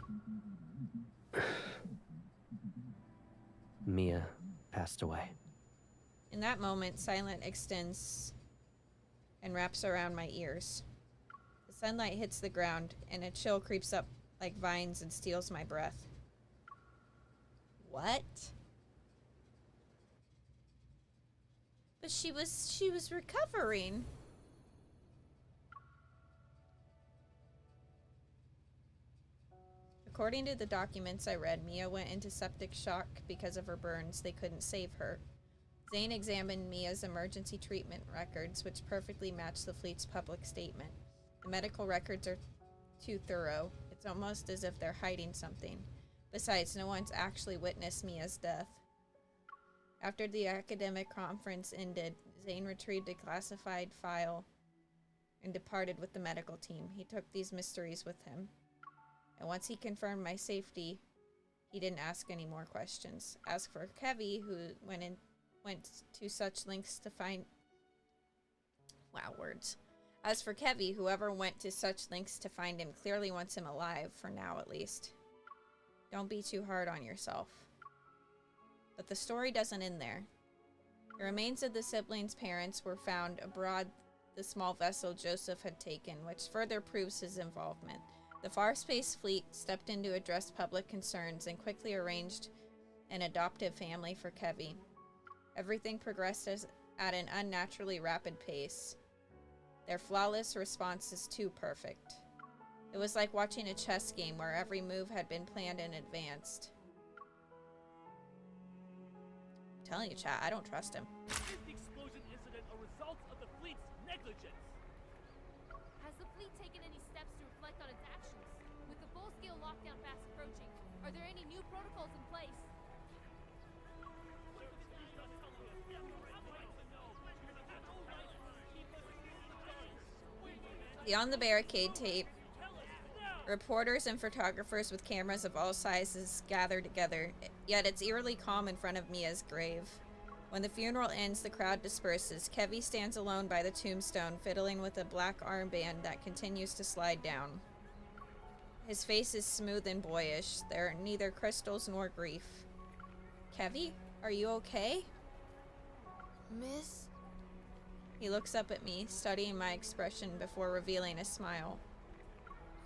Mia passed away. In that moment, silence extends and wraps around my ears. The sunlight hits the ground, and a chill creeps up like vines and steals my breath. What? But she was recovering. According to the documents I read, Mia went into septic shock because of her burns. They couldn't save her. Zayne examined Mia's emergency treatment records, which perfectly matched the fleet's public statement. The medical records are too thorough. It's almost as if they're hiding something. Besides, no one's actually witnessed Mia's death. After the academic conference ended, Zayne retrieved a classified file and departed with the medical team. He took these mysteries with him. And once he confirmed my safety, he didn't ask any more questions. As for Kevy, who went to such lengths to find... Wow, words. As for Kevy, whoever went to such lengths to find him clearly wants him alive, for now at least. Don't be too hard on yourself. But the story doesn't end there. The remains of the siblings' parents were found aboard the small vessel Joseph had taken, which further proves his involvement. The Far Space Fleet stepped in to address public concerns and quickly arranged an adoptive family for Kevy. Everything progressed at an unnaturally rapid pace. Their flawless response is too perfect. It was like watching a chess game where every move had been planned in advance. I'm telling you, chat, I don't trust him. Is the explosion incident a result of the fleet's negligence? Has the fleet taken any steps to reflect on its actions? With the full-scale lockdown fast approaching, are there any new protocols in place? Beyond the barricade tape, reporters and photographers with cameras of all sizes gather together, yet it's eerily calm in front of Mia's grave. When the funeral ends, the crowd disperses. Kevy stands alone by the tombstone, fiddling with a black armband that continues to slide down. His face is smooth and boyish. There are neither crystals nor grief. Kevy, are you okay? Miss? He looks up at me, studying my expression before revealing a smile.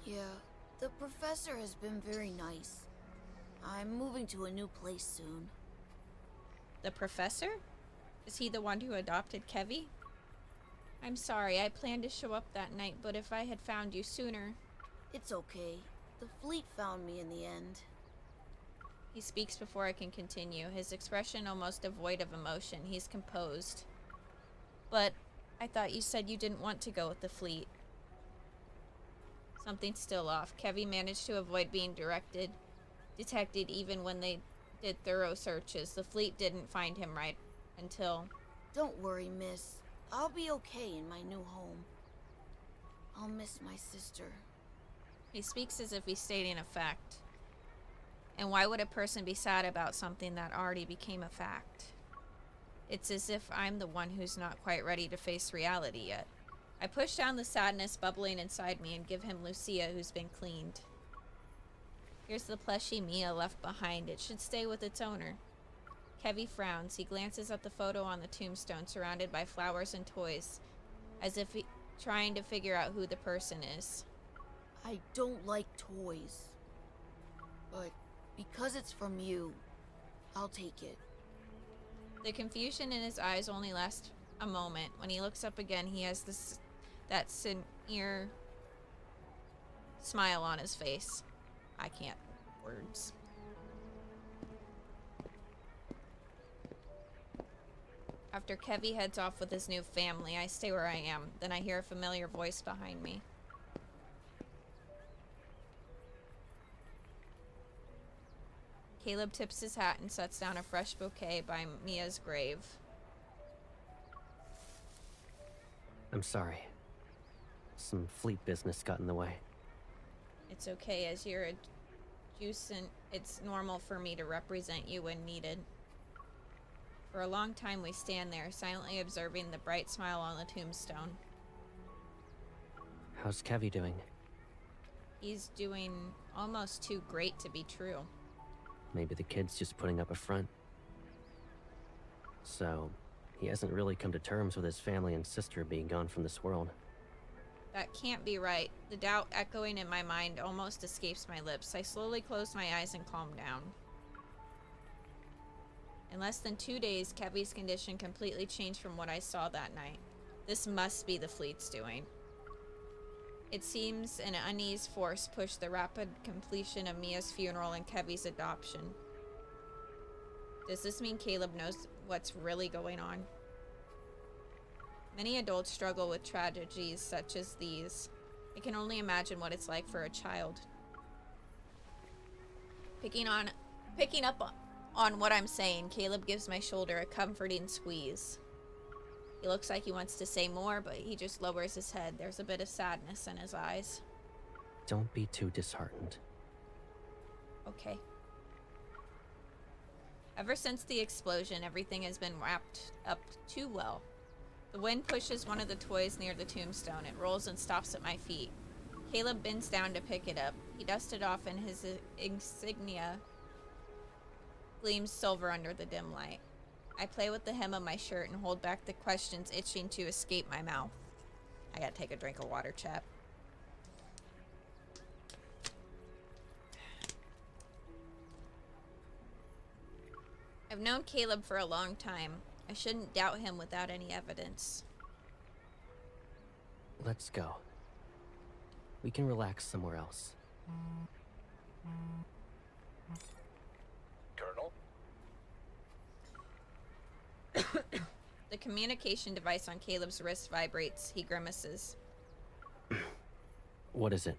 Yeah, the professor has been very nice. I'm moving to a new place soon. The professor? Is he the one who adopted Kevy? I'm sorry, I planned to show up that night, but if I had found you sooner... It's okay. The fleet found me in the end. He speaks before I can continue, his expression almost devoid of emotion. He's composed. But I thought you said you didn't want to go with the fleet. Something's still off. Kevy managed to avoid being detected even when they did thorough searches. The fleet didn't find him right until... Don't worry, miss. I'll be okay in my new home. I'll miss my sister. He speaks as if he's stating a fact. And why would a person be sad about something that already became a fact? It's as if I'm the one who's not quite ready to face reality yet. I push down the sadness bubbling inside me and give him Lucia, who's been cleaned. Here's the plushie Mia left behind. It should stay with its owner. Kevy frowns. He glances at the photo on the tombstone, surrounded by flowers and toys, as if trying to figure out who the person is. I don't like toys. But because it's from you, I'll take it. The confusion in his eyes only lasts a moment. When he looks up again, he has that sincere smile on his face. I can't words. After Kevy heads off with his new family, I stay where I am. Then I hear a familiar voice behind me. Caleb tips his hat and sets down a fresh bouquet by Mia's grave. I'm sorry. Some fleet business got in the way. It's okay, as you're a Juicent, it's normal for me to represent you when needed. For a long time we stand there, silently observing the bright smile on the tombstone. How's Kevy doing? He's doing almost too great to be true. Maybe the kid's just putting up a front. So, he hasn't really come to terms with his family and sister being gone from this world. That can't be right. The doubt echoing in my mind almost escapes my lips. I slowly close my eyes and calm down. In less than 2 days, Kevy's condition completely changed from what I saw that night. This must be the fleet's doing. It seems an uneased force pushed the rapid completion of Mia's funeral and Kevy's adoption. Does this mean Caleb knows what's really going on? Many adults struggle with tragedies such as these. I can only imagine what it's like for a child. Picking up on what I'm saying, Caleb gives my shoulder a comforting squeeze. He looks like he wants to say more, but he just lowers his head. There's a bit of sadness in his eyes. Don't be too disheartened. Okay. Ever since the explosion, everything has been wrapped up too well. The wind pushes one of the toys near the tombstone. It rolls and stops at my feet. Caleb bends down to pick it up. He dusted off and his insignia gleams silver under the dim light. I play with the hem of my shirt and hold back the questions itching to escape my mouth. I gotta take a drink of water, chap. I've known Caleb for a long time. I shouldn't doubt him without any evidence. Let's go. We can relax somewhere else. Colonel? The communication device on Caleb's wrist vibrates. He grimaces. What is it?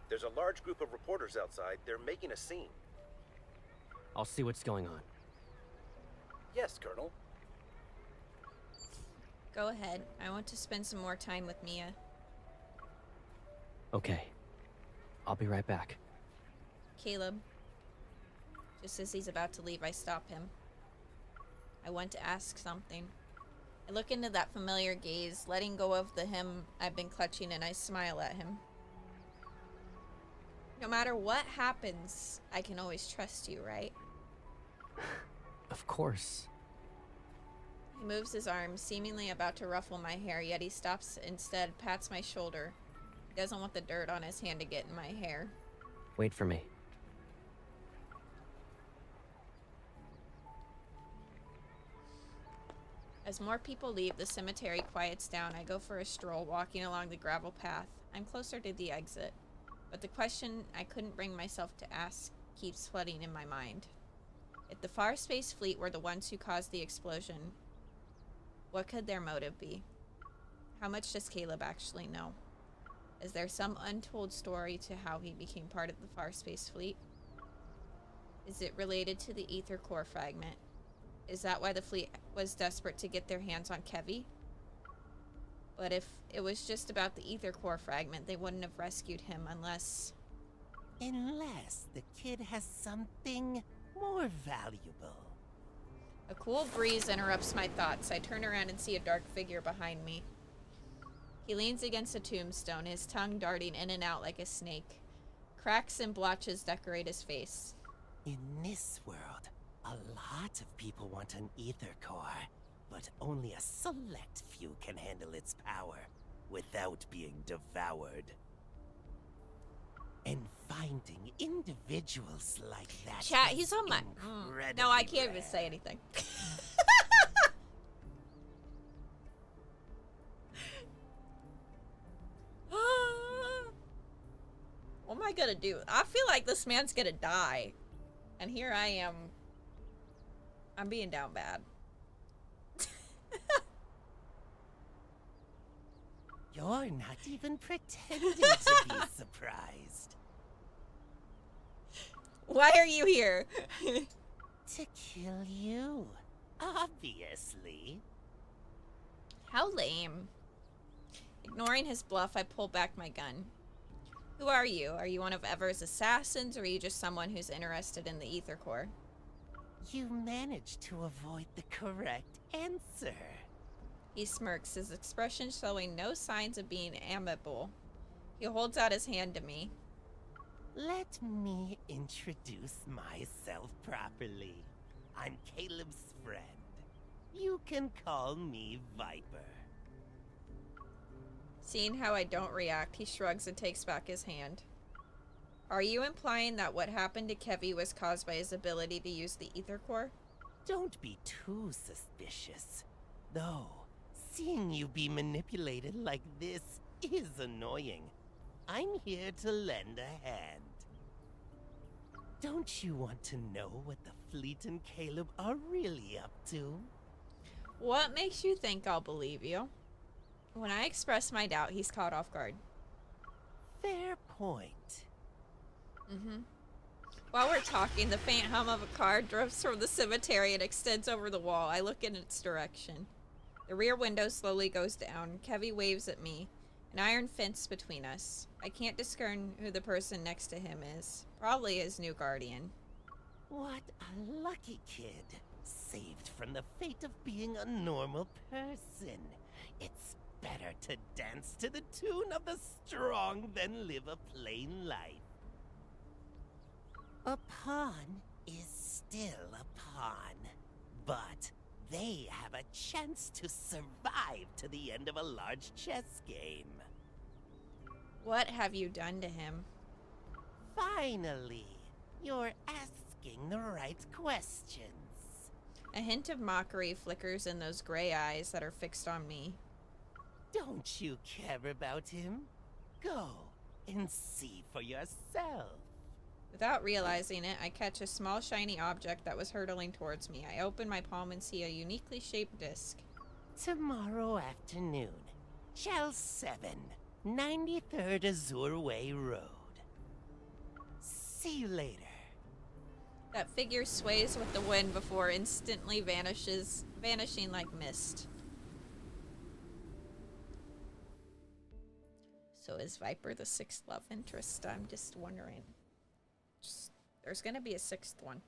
There's a large group of reporters outside. They're making a scene. I'll see what's going on. Yes, Colonel. Go ahead. I want to spend some more time with Mia. Okay. I'll be right back. Caleb. Just as he's about to leave, I stop him. I want to ask something. I look into that familiar gaze, letting go of the hymn I've been clutching, and I smile at him. No matter what happens, I can always trust you, right? Of course. He moves his arm, seemingly about to ruffle my hair, yet he stops instead, pats my shoulder. He doesn't want the dirt on his hand to get in my hair. Wait for me. As more people leave, the cemetery quiets down. I go for a stroll, walking along the gravel path. I'm closer to the exit, but the question I couldn't bring myself to ask keeps flooding in my mind. If the Far Space Fleet were the ones who caused the explosion, what could their motive be? How much does Caleb actually know? Is there some untold story to how he became part of the Far Space Fleet? Is it related to the ether core fragment? Is that why the fleet was desperate to get their hands on Kevy? But if it was just about the ether core fragment, they wouldn't have rescued him unless... Unless the kid has something more valuable. A cool breeze interrupts my thoughts. I turn around and see a dark figure behind me. He leans against a tombstone, his tongue darting in and out like a snake. Cracks and blotches decorate his face. In this world, a lot of people want an ether core, but only a select few can handle its power without being devoured. And finding individuals like that. Chat, he's on my... No, I can't even say anything. What am I gonna do? I feel like this man's gonna die. And here I am. I'm being down bad. You're not even pretending to be surprised. Why are you here? To kill you, obviously. How lame. Ignoring his bluff, I pull back my gun. Who are you? Are you one of Ever's assassins, or are you just someone who's interested in the ether core? You managed to avoid the correct answer. He smirks, his expression showing no signs of being amiable. He holds out his hand to me. Let me introduce myself properly. I'm Caleb's friend. You can call me Viper. Seeing how I don't react, he shrugs and takes back his hand. Are you implying that what happened to Kevy was caused by his ability to use the ether core? Don't be too suspicious. Though, seeing you be manipulated like this is annoying. I'm here to lend a hand. Don't you want to know what the fleet and Caleb are really up to? What makes you think I'll believe you? When I express my doubt, he's caught off guard. Fair point. While we're talking, the faint hum of a car drifts from the cemetery and extends over the wall. I look in its direction. The rear window slowly goes down. Kevy waves at me. An iron fence between us. I can't discern who the person next to him is. Probably his new guardian. What a lucky kid. Saved from the fate of being a normal person. It's better to dance to the tune of the strong than live a plain life. A pawn is still a pawn, but they have a chance to survive to the end of a large chess game. What have you done to him? Finally, you're asking the right questions. A hint of mockery flickers in those gray eyes that are fixed on me. Don't you care about him? Go and see for yourself. Without realizing it, I catch a small shiny object that was hurtling towards me. I open my palm and see a uniquely shaped disc. Tomorrow afternoon, Chell 7, 93rd Azure Way Road. See you later. That figure sways with the wind before instantly vanishing like mist. So is Viper the sixth love interest? I'm just wondering. There's gonna be a sixth one.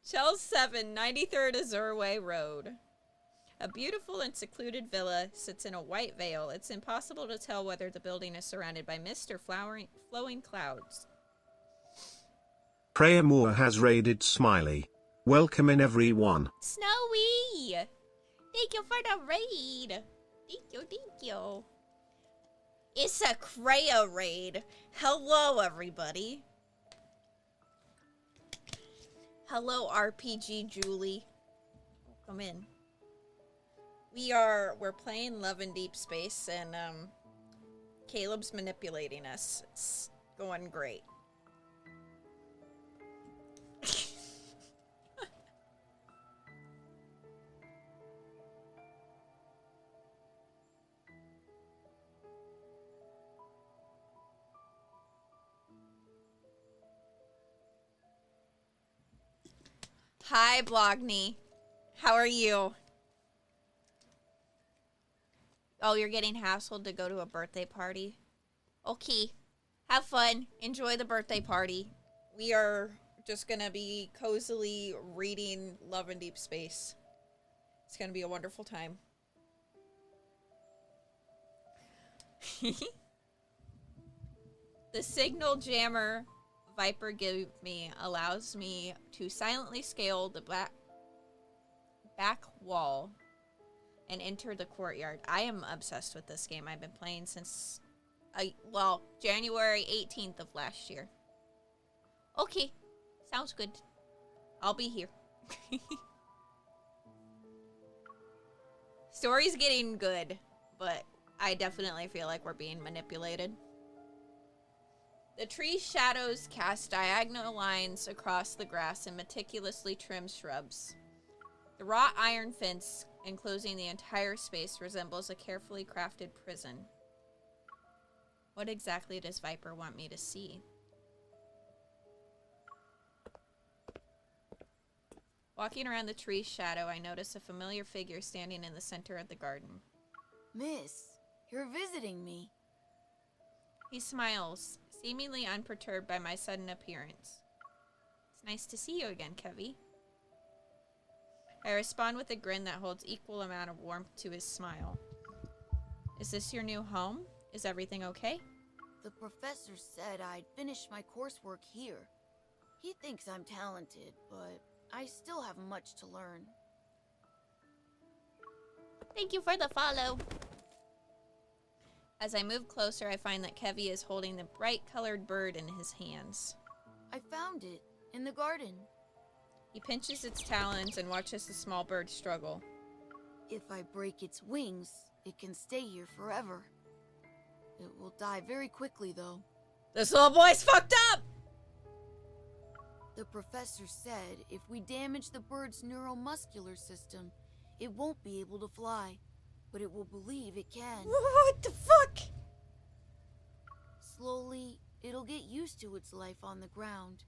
Chell 7, 93rd Azure Way Road. A beautiful and secluded villa sits in a white veil. It's impossible to tell whether the building is surrounded by mist or flowing clouds. Prayer Moore has raided Smileey. Welcome in everyone. Snowy! Thank you for the raid. Thank you. It's a Kreia raid. Hello, everybody. Hello, RPG Julie. Come in. We're playing Love in Deep Space, and Caleb's manipulating us. It's going great. Hi, Blogny. How are you? Oh, you're getting hassled to go to a birthday party? Okay. Have fun. Enjoy the birthday party. We are just gonna be cozily reading Love in Deep Space. It's gonna be a wonderful time. The signal jammer Viper gave me allows me to silently scale the back wall and enter the courtyard. I am obsessed with this game. I've been playing since, January 18th of last year. Okay, sounds good. I'll be here. Story's getting good, but I definitely feel like we're being manipulated. The tree's shadows cast diagonal lines across the grass and meticulously trimmed shrubs. The wrought iron fence enclosing the entire space resembles a carefully crafted prison. What exactly does Viper want me to see? Walking around the tree's shadow, I notice a familiar figure standing in the center of the garden. Miss, you're visiting me. He smiles, seemingly unperturbed by my sudden appearance. It's nice to see you again, Kevy. I respond with a grin that holds equal amount of warmth to his smile. Is this your new home? Is everything okay? The professor said I'd finish my coursework here. He thinks I'm talented, but I still have much to learn. Thank you for the follow. As I move closer, I find that Kevy is holding the bright-colored bird in his hands. I found it in the garden. He pinches its talons and watches the small bird struggle. If I break its wings, it can stay here forever. It will die very quickly, though. This little boy's fucked up! The professor said if we damage the bird's neuromuscular system, it won't be able to fly, but it will believe it can. What the fuck? Slowly, it'll get used to its life on the ground.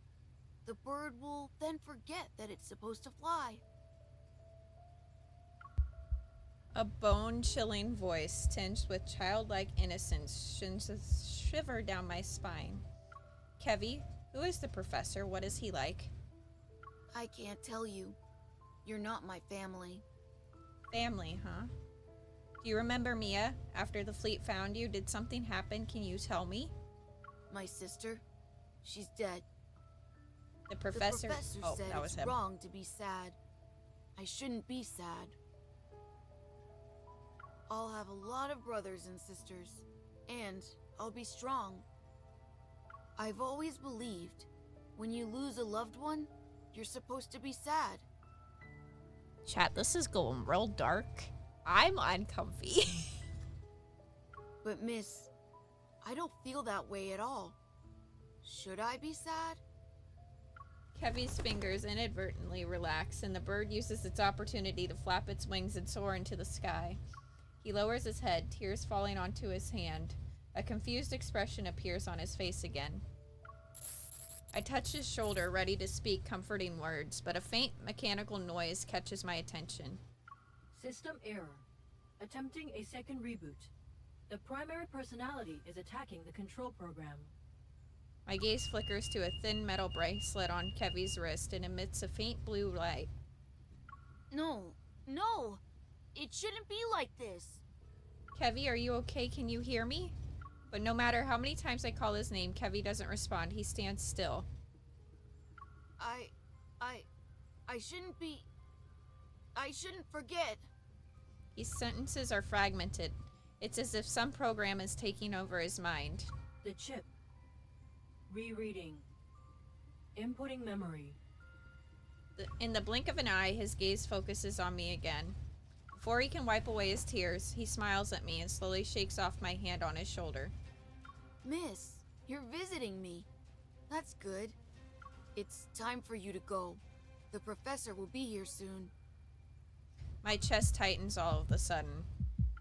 The bird will then forget that it's supposed to fly. A bone-chilling voice, tinged with childlike innocence, sends a shiver down my spine. Kevy, who is the professor? What is he like? I can't tell you. You're not my family. Family, huh? Do you remember Mia? After the fleet found you, did something happen? Can you tell me? My sister? She's dead. The professor said that was it's him. wrong to be sad. I shouldn't be sad. I'll have a lot of brothers and sisters, and I'll be strong. I've always believed when you lose a loved one, you're supposed to be sad. Chat, this is going real dark. I'm uncomfy. But miss, I don't feel that way at all. Should I be sad? Kevy's fingers inadvertently relax, and the bird uses its opportunity to flap its wings and soar into the sky. He lowers his head, tears falling onto his hand. A confused expression appears on his face again. I touch his shoulder, ready to speak comforting words, but a faint mechanical noise catches my attention. System error. Attempting a second reboot. The primary personality is attacking the control program. My gaze flickers to a thin metal bracelet on Kevy's wrist and emits a faint blue light. No. It shouldn't be like this. Kevy, are you okay? Can you hear me? But no matter how many times I call his name, Kevy doesn't respond. He stands still. I shouldn't forget. His sentences are fragmented. It's as if some program is taking over his mind. The chip. Rereading. Inputting memory. In the blink of an eye, his gaze focuses on me again. Before he can wipe away his tears, he smiles at me and slowly shakes off my hand on his shoulder. Miss, you're visiting me. That's good. It's time for you to go. The professor will be here soon. My chest tightens all of a sudden.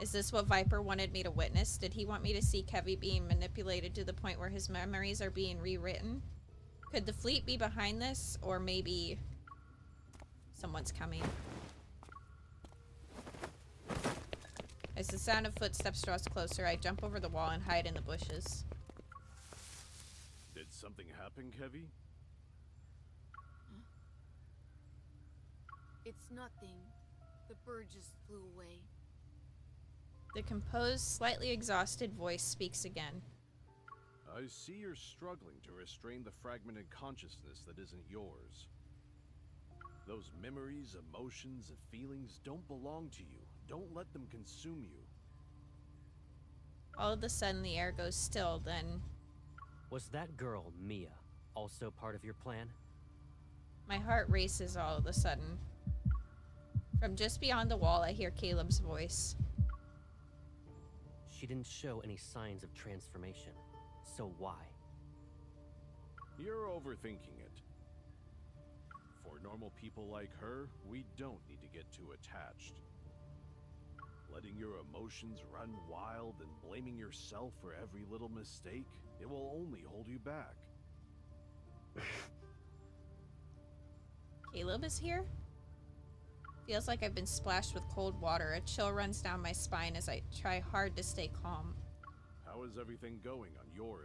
Is this what Viper wanted me to witness? Did he want me to see Kevy being manipulated to the point where his memories are being rewritten? Could the fleet be behind this? Or maybe someone's coming. As the sound of footsteps draws closer, I jump over the wall and hide in the bushes. Did something happen, Kevy? It's nothing. The bird just flew away. The composed, slightly exhausted voice speaks again. I see you're struggling to restrain the fragmented consciousness that isn't yours. Those memories, emotions, and feelings don't belong to you. Don't let them consume you. All of a sudden, the air goes still, then... Was that girl, Mia, also part of your plan? My heart races all of a sudden. From just beyond the wall, I hear Caleb's voice. She didn't show any signs of transformation. So why? You're overthinking it. For normal people like her, we don't need to get too attached. Letting your emotions run wild and blaming yourself for every little mistake, it will only hold you back. Caleb is here? Feels like I've been splashed with cold water. A chill runs down my spine as I try hard to stay calm. How is everything going on your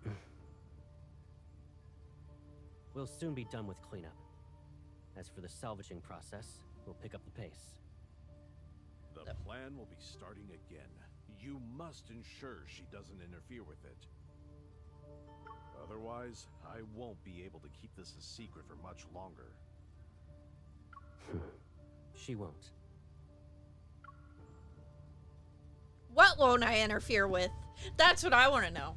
end? We'll soon be done with cleanup. As for the salvaging process, we'll pick up the pace. The plan will be starting again. You must ensure she doesn't interfere with it. Otherwise, I won't be able to keep this a secret for much longer. She won't. won't I interfere with? That's what I want to know.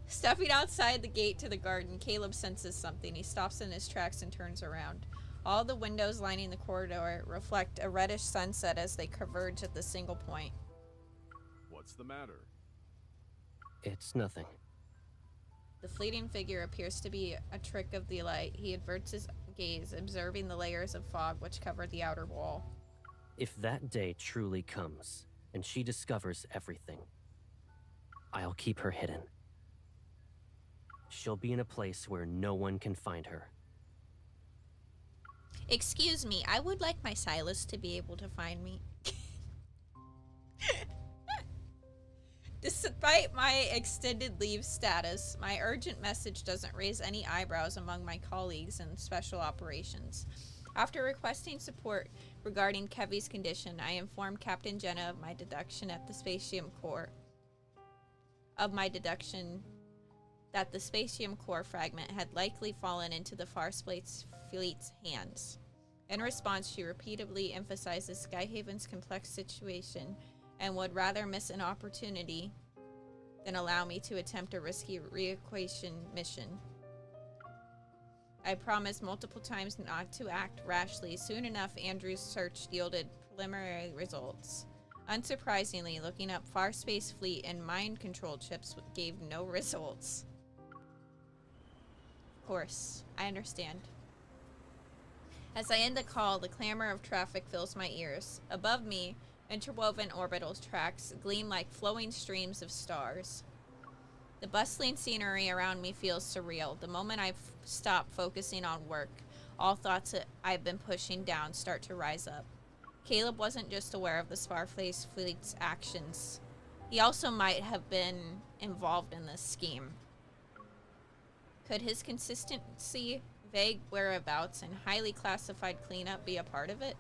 Stepping outside the gate to the garden, Caleb senses something. He stops in his tracks and turns around. All the windows lining the corridor reflect a reddish sunset as they converge at the single point. What's the matter? It's nothing. The fleeting figure appears to be a trick of the light. He averts his gaze, observing the layers of fog which cover the outer wall. If that day truly comes, and she discovers everything, I'll keep her hidden. She'll be in a place where no one can find her. Excuse me, I would like my Sylus to be able to find me. Despite my extended leave status, my urgent message doesn't raise any eyebrows among my colleagues in special operations. After requesting support regarding Kevy's condition, I informed Captain Jenna of my deduction at the Spatium Core. That the Spatium Core fragment had likely fallen into the Farspace fleet's hands. In response, she repeatedly emphasizes Skyhaven's complex situation and would rather miss an opportunity than allow me to attempt a risky re-equation mission. I promised multiple times not to act rashly. Soon enough, Andrew's search yielded preliminary results. Unsurprisingly, looking up Farspace Fleet and mind control chips gave no results. Of course, I understand. As I end the call, the clamor of traffic fills my ears. Above me, interwoven orbital tracks gleam like flowing streams of stars. The bustling scenery around me feels surreal. The moment I stop focusing on work, all thoughts that I've been pushing down start to rise up. Caleb wasn't just aware of the Sparface fleet's actions. He also might have been involved in this scheme. Could his consistency, vague whereabouts, and highly classified cleanup be a part of it?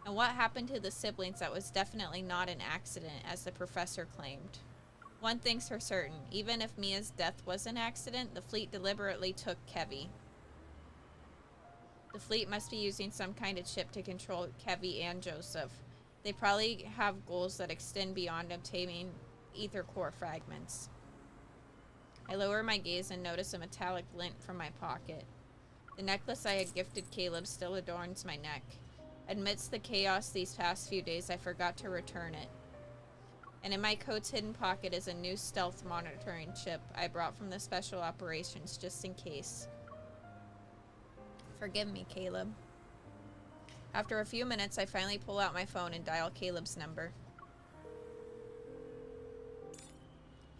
And what happened to the siblings that was definitely not an accident, as the professor claimed? One thing's for certain, even if Mia's death was an accident, the fleet deliberately took Kevy. The fleet must be using some kind of chip to control Kevy and Joseph. They probably have goals that extend beyond obtaining ether core fragments. I lower my gaze and notice a metallic glint from my pocket. The necklace I had gifted Caleb still adorns my neck. Amidst the chaos these past few days, I forgot to return it. And in my coat's hidden pocket is a new stealth monitoring chip I brought from the special operations just in case. Forgive me, Caleb. After a few minutes, I finally pull out my phone and dial Caleb's number.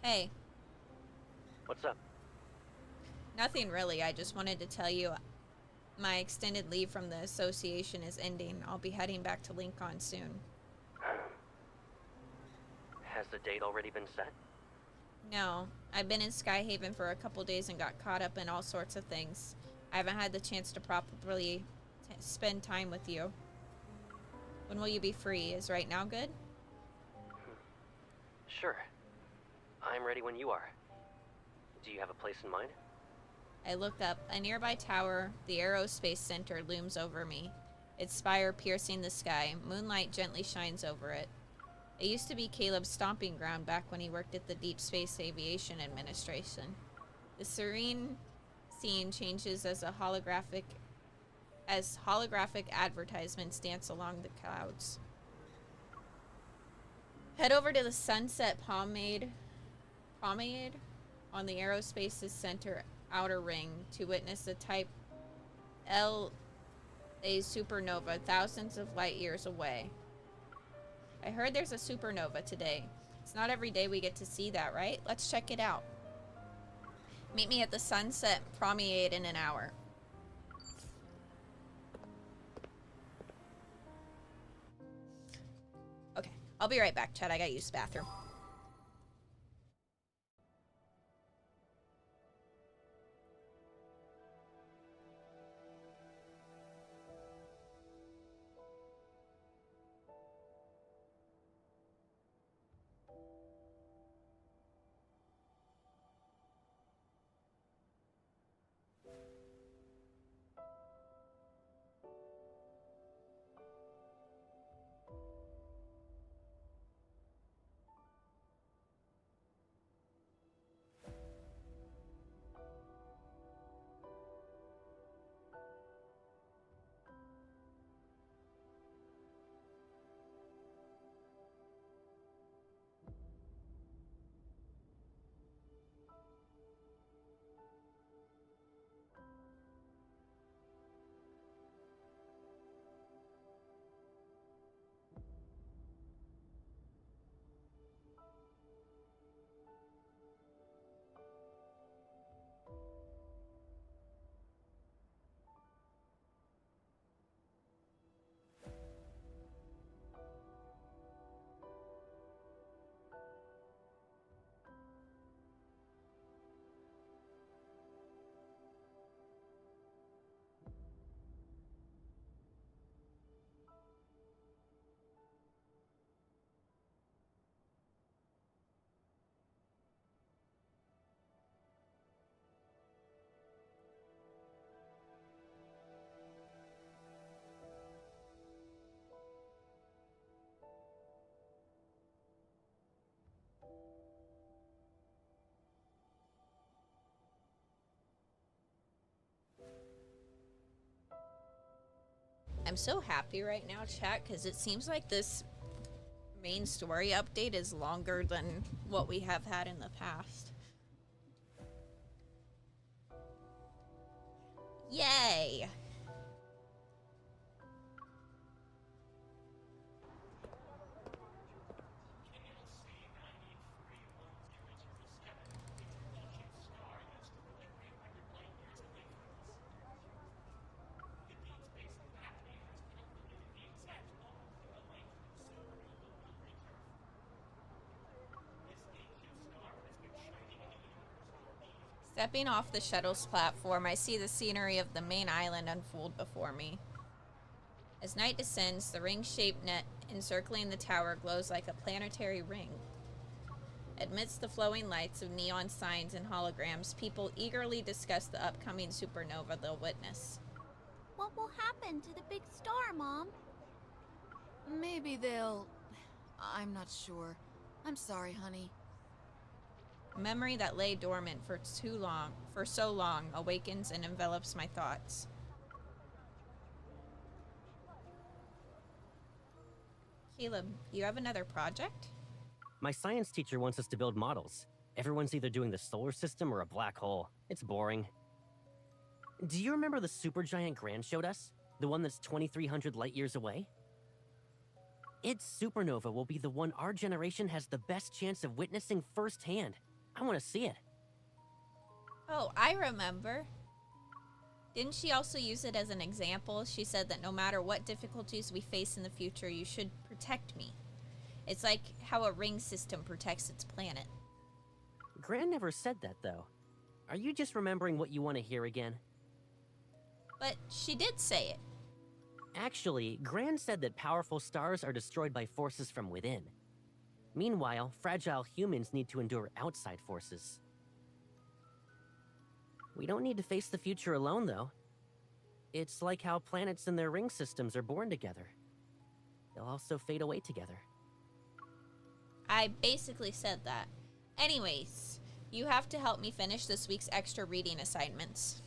Hey. What's up? Nothing really. I just wanted to tell you my extended leave from the association is ending. I'll be heading back to Linkon soon. Has the date already been set? No. I've been in Skyhaven for a couple days and got caught up in all sorts of things. I haven't had the chance to properly spend time with you. When will you be free? Is right now good? Sure. I'm ready when you are. Do you have a place in mind? I look up. A nearby tower, the Aerospace Center, looms over me. Its spire piercing the sky. Moonlight gently shines over it. It used to be Caleb's stomping ground back when he worked at the Deep Space Aviation Administration. The serene scene changes as holographic advertisements dance along the clouds. Head over to the Sunset Promenade on the Aerospace's center outer ring to witness the Type L a supernova thousands of light years away. I heard there's a supernova today. It's not every day we get to see that, right? Let's check it out. Meet me at the Sunset Promenade in an hour. Okay, I'll be right back, Chad. I gotta use the bathroom. I'm so happy right now, chat, because it seems like this main story update is longer than what we have had in the past. Yay! Stepping off the shuttle's platform, I see the scenery of the main island unfold before me. As night descends, the ring-shaped net encircling the tower glows like a planetary ring. Amidst the flowing lights of neon signs and holograms, people eagerly discuss the upcoming supernova they'll witness. What will happen to the big star, Mom? Maybe they'll... I'm not sure. I'm sorry, honey. A memory that lay dormant for so long, awakens and envelops my thoughts. Caleb, you have another project? My science teacher wants us to build models. Everyone's either doing the solar system or a black hole. It's boring. Do you remember the supergiant Gran showed us? The one that's 2,300 light years away? Its supernova will be the one our generation has the best chance of witnessing firsthand. I want to see it. Oh, I remember. Didn't she also use it as an example? She said that no matter what difficulties we face in the future, you should protect me. It's like how a ring system protects its planet. Gran never said that, though. Are you just remembering what you want to hear again? But she did say it. Actually, Gran said that powerful stars are destroyed by forces from within. Meanwhile, fragile humans need to endure outside forces. We don't need to face the future alone, though. It's like how planets and their ring systems are born together. They'll also fade away together. I basically said that. Anyways, you have to help me finish this week's extra reading assignments.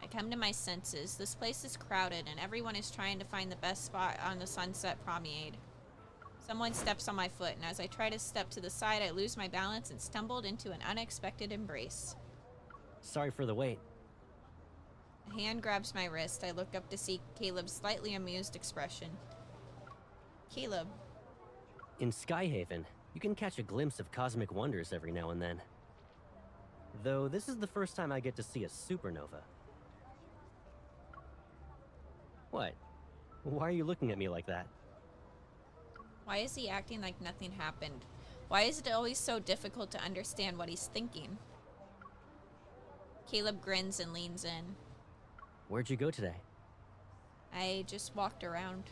I come to my senses. This place is crowded and everyone is trying to find the best spot on the Sunset Promenade. Someone steps on my foot, and as I try to step to the side, I lose my balance and stumbled into an unexpected embrace. Sorry for the wait. A hand grabs my wrist. I look up to see Caleb's slightly amused expression. Caleb. In Skyhaven, you can catch a glimpse of cosmic wonders every now and then. Though this is the first time I get to see a supernova. What? Why are you looking at me like that? Why is he acting like nothing happened? Why is it always so difficult to understand what he's thinking? Caleb grins and leans in. Where'd you go today? I just walked around.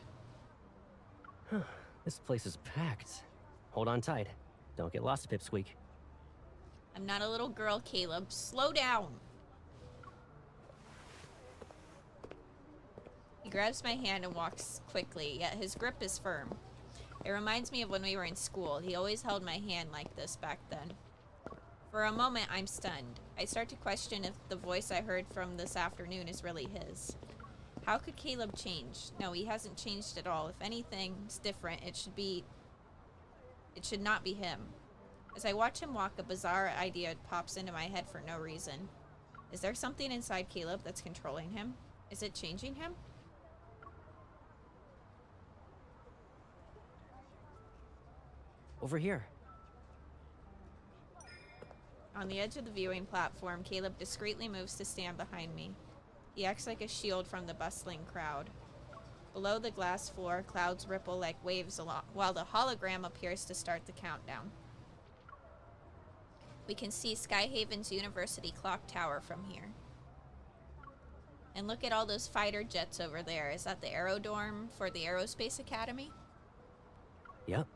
This place is packed. Hold on tight. Don't get lost, Pipsqueak. I'm not a little girl, Caleb. Slow down. He grabs my hand and walks quickly, yet his grip is firm. It reminds me of when we were in school. He always held my hand like this back then. For a moment, I'm stunned. I start to question if the voice I heard from this afternoon is really his. How could Caleb change? No, he hasn't changed at all. If anything's different, it should not be him. As I watch him walk, a bizarre idea pops into my head for no reason. Is there something inside Caleb that's controlling him? Is it changing him? Over here. On the edge of the viewing platform, Caleb discreetly moves to stand behind me. He acts like a shield from the bustling crowd. Below the glass floor, clouds ripple like waves along, while the hologram appears to start the countdown. We can see Skyhaven's University clock tower from here. And look at all those fighter jets over there. Is that the aerodrome for the Aerospace Academy? Yep.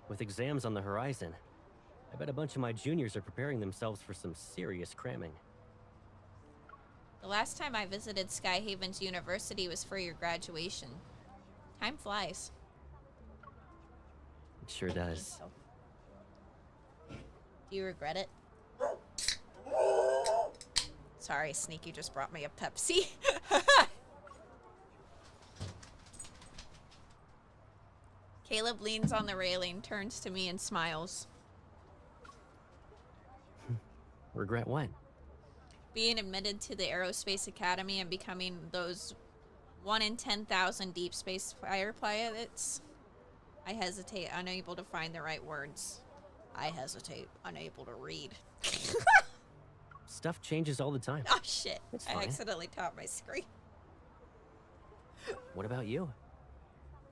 With exams on the horizon, I bet a bunch of my juniors are preparing themselves for some serious cramming. The last time I visited Skyhaven's university was for your graduation. Time flies. It sure does. Do you regret it? Sorry, Sneaky just brought me a Pepsi. Caleb leans on the railing, turns to me and smiles. Regret what? Being admitted to the Aerospace Academy and becoming those 1 in 10,000 deep space fire pilots. I hesitate, unable to find the right words. I hesitate, unable to read. Stuff changes all the time. Oh shit, It's I fine. accidentally tapped my screen. What about you?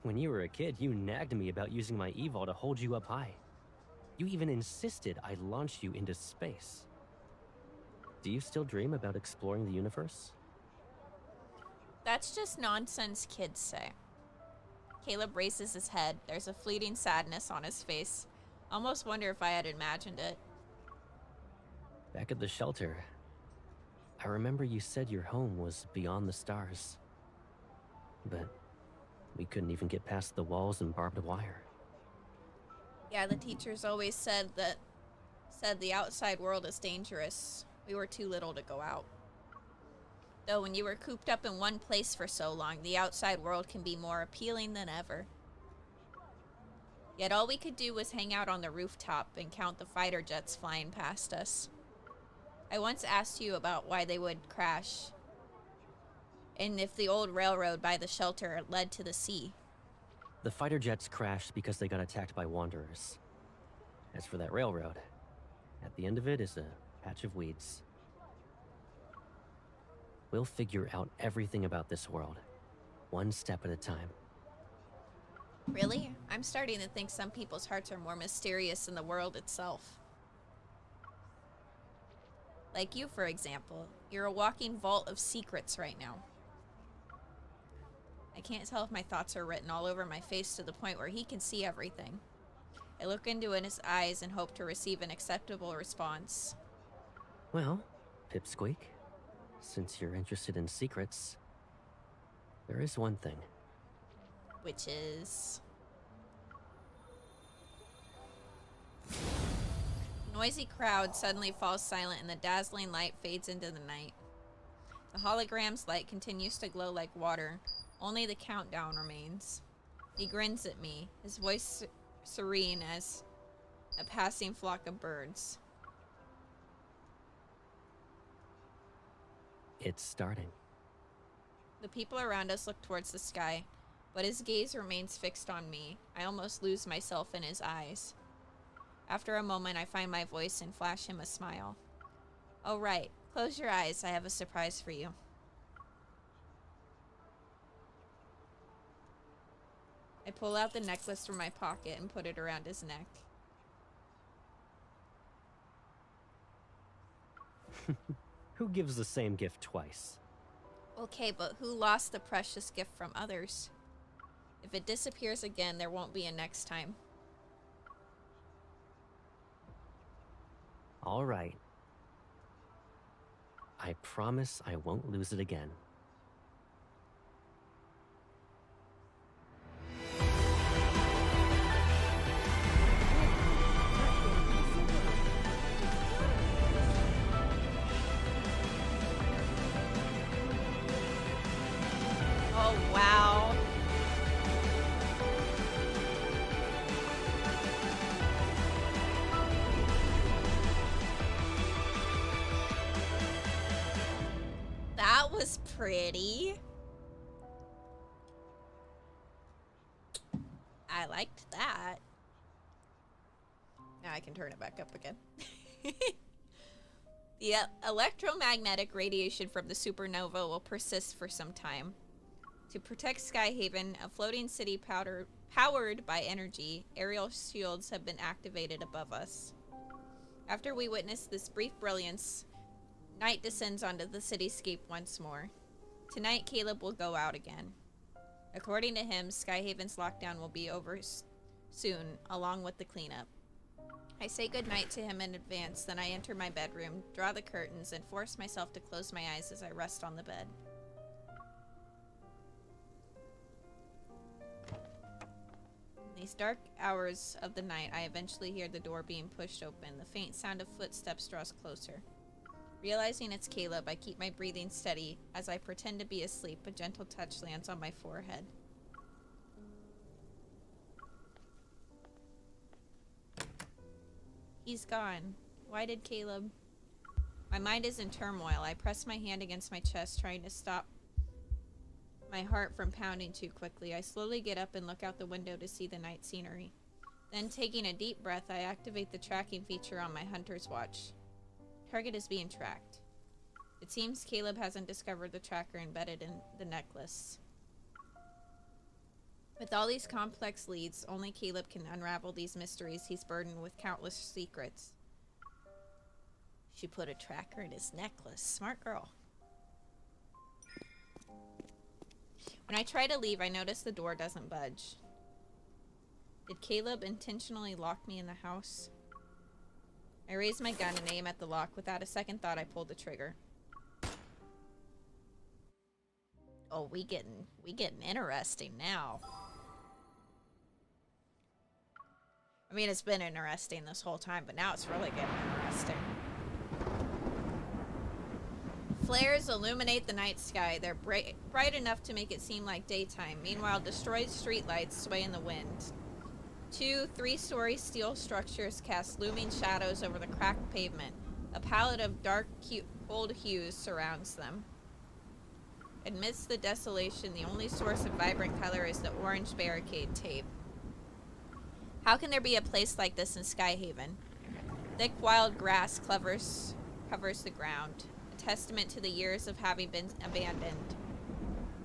When you were a kid, you nagged me about using my evol to hold you up high. You even insisted I launch you into space. Do you still dream about exploring the universe? That's just nonsense kids say. Caleb raises his head. There's a fleeting sadness on his face. Almost wonder if I had imagined it. Back at the shelter, I remember you said your home was beyond the stars. But we couldn't even get past the walls and barbed wire. Yeah, the teachers always said the outside world is dangerous. We were too little to go out. Though when you were cooped up in one place for so long, the outside world can be more appealing than ever. Yet all we could do was hang out on the rooftop and count the fighter jets flying past us. I once asked you about why they would crash, and if the old railroad by the shelter led to the sea. The fighter jets crashed because they got attacked by wanderers. As for that railroad, at the end of it is a patch of weeds. We'll figure out everything about this world, one step at a time. Really? I'm starting to think some people's hearts are more mysterious than the world itself. Like you, for example. You're a walking vault of secrets right now. I can't tell if my thoughts are written all over my face to the point where he can see everything. I look into his eyes and hope to receive an acceptable response. Well, Pipsqueak, since you're interested in secrets, there is one thing. Which is... Noisy crowd suddenly falls silent and the dazzling light fades into the night. The hologram's light continues to glow like water. Only the countdown remains. He grins at me, his voice serene as a passing flock of birds. It's starting. The people around us look towards the sky, but his gaze remains fixed on me. I almost lose myself in his eyes. After a moment, I find my voice and flash him a smile. Oh, right. Close your eyes. I have a surprise for you. I pull out the necklace from my pocket and put it around his neck. Who gives the same gift twice? Okay, but who lost the precious gift from others? If it disappears again, there won't be a next time. All right. I promise I won't lose it again. Oh, wow. That was pretty. I liked that. Now I can turn it back up again. The electromagnetic radiation from the supernova will persist for some time. To protect Skyhaven, a floating city powered by energy, aerial shields have been activated above us. After we witness this brief brilliance, night descends onto the cityscape once more. Tonight, Caleb will go out again. According to him, Skyhaven's lockdown will be over soon, along with the cleanup. I say goodnight to him in advance, then I enter my bedroom, draw the curtains, and force myself to close my eyes as I rest on the bed. In these dark hours of the night, I eventually hear the door being pushed open. The faint sound of footsteps draws closer. Realizing it's Caleb, I keep my breathing steady as I pretend to be asleep. A gentle touch lands on my forehead. He's gone. Why did Caleb? My mind is in turmoil. I press my hand against my chest, trying to stop my heart from pounding too quickly. I slowly get up and look out the window to see the night scenery. Then, taking a deep breath, I activate the tracking feature on my hunter's watch. Target is being tracked. It seems Caleb hasn't discovered the tracker embedded in the necklace. With all these complex leads, only Caleb can unravel these mysteries. He's burdened with countless secrets. She put a tracker in his necklace. Smart girl. When I try to leave, I notice the door doesn't budge. Did Caleb intentionally lock me in the house? I raise my gun and aim at the lock. Without a second thought, I pull the trigger. Oh, we getting interesting now. I mean, it's been interesting this whole time, but now it's really getting interesting. Flares illuminate the night sky. They're bright enough to make it seem like daytime. Meanwhile, destroyed streetlights sway in the wind. 2 3-story steel structures cast looming shadows over the cracked pavement. A palette of dark, cold hues surrounds them. Amidst the desolation, the only source of vibrant color is the orange barricade tape. How can there be a place like this in Skyhaven? Thick wild grass covers the ground, a testament to the years of having been abandoned.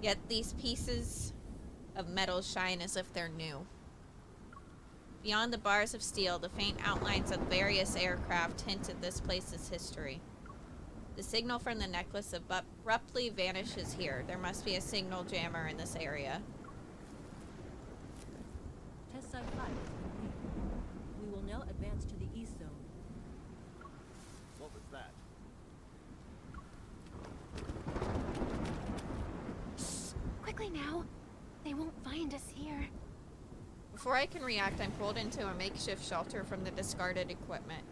Yet these pieces of metal shine as if they're new. Beyond the bars of steel, the faint outlines of various aircraft hint at this place's history. The signal from the necklace abruptly vanishes here. There must be a signal jammer in this area. Test site 5 is complete. We will now advance to the east zone. What was that? Quickly now. They won't find us here. Before I can react, I'm pulled into a makeshift shelter from the discarded equipment.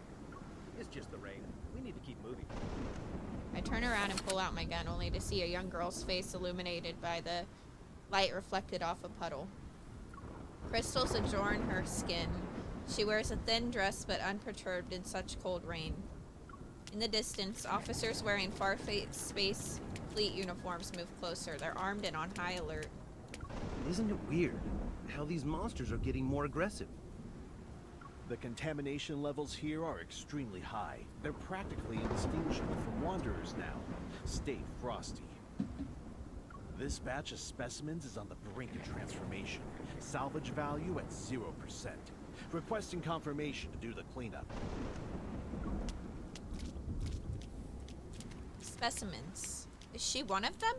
It's just the rain. We need to keep moving. I turn around and pull out my gun, only to see a young girl's face illuminated by the light reflected off a puddle. Crystals adorn her skin. She wears a thin dress but unperturbed in such cold rain. In the distance, officers wearing Space Fleet uniforms move closer. They're armed and on high alert. Isn't it weird how these monsters are getting more aggressive? The contamination levels here are extremely high. They're practically indistinguishable from wanderers now. Stay frosty. This batch of specimens is on the brink of transformation. Salvage value at 0%. Requesting confirmation to do the cleanup. Specimens. Is she one of them?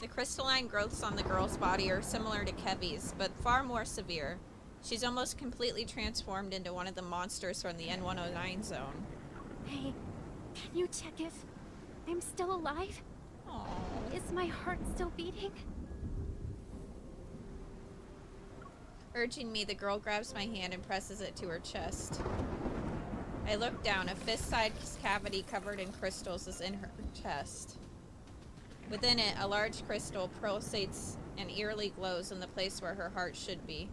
The crystalline growths on the girl's body are similar to Kevy's, but far more severe. She's almost completely transformed into one of the monsters from the N109 zone. Hey, can you check if I'm still alive? Aww. Is my heart still beating? Urging me, the girl grabs my hand and presses it to her chest. I look down. A fist-sized cavity covered in crystals is in her chest. Within it, a large crystal pulsates and eerily glows in the place where her heart should be.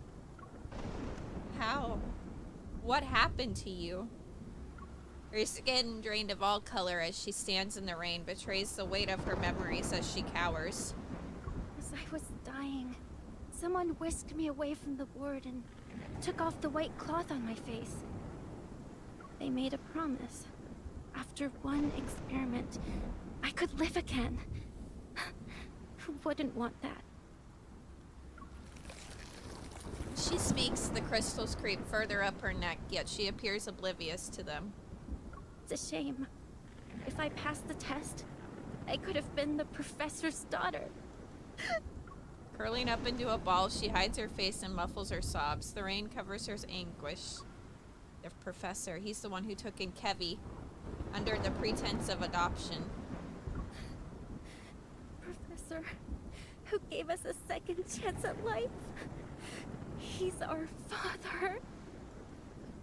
How? What happened to you? Her skin, drained of all color as she stands in the rain, betrays the weight of her memories as she cowers. As I was dying, someone whisked me away from the ward and took off the white cloth on my face. They made a promise. After one experiment, I could live again. Who wouldn't want that? She speaks, the crystals creep further up her neck, yet she appears oblivious to them. It's a shame. If I passed the test, I could have been the professor's daughter. Curling up into a ball, she hides her face and muffles her sobs. The rain covers her anguish. The professor, he's the one who took in Kevy under the pretense of adoption. Professor, who gave us a second chance at life. He's our father.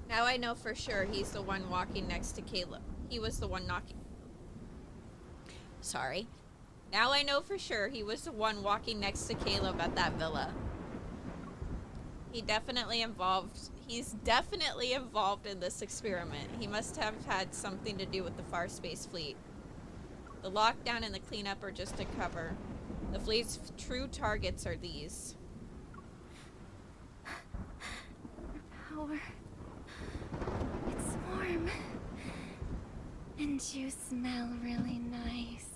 Now I know for sure he's the one walking next to Caleb. He was the one knocking. Sorry. Now I know for sure he was the one walking next to Caleb at that villa. He's definitely involved in this experiment. He must have had something to do with the Far Space Fleet. The lockdown and the cleanup are just a cover. The fleet's true targets are these. Power. It's warm. And you smell really nice.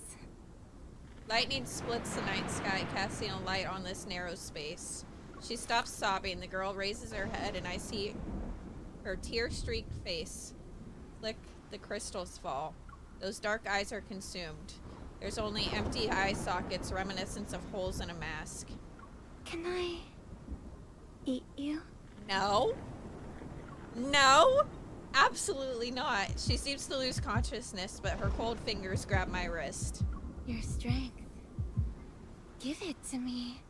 Lightning splits the night sky, casting a light on this narrow space. She stops sobbing. The girl raises her head, and I see her tear-streaked face. Flick, the crystals fall. Those dark eyes are consumed. There's only empty eye sockets, reminiscence of holes in a mask. Can I eat you? No. No! Absolutely not. She seems to lose consciousness, but her cold fingers grab my wrist. Your strength. Give it to me.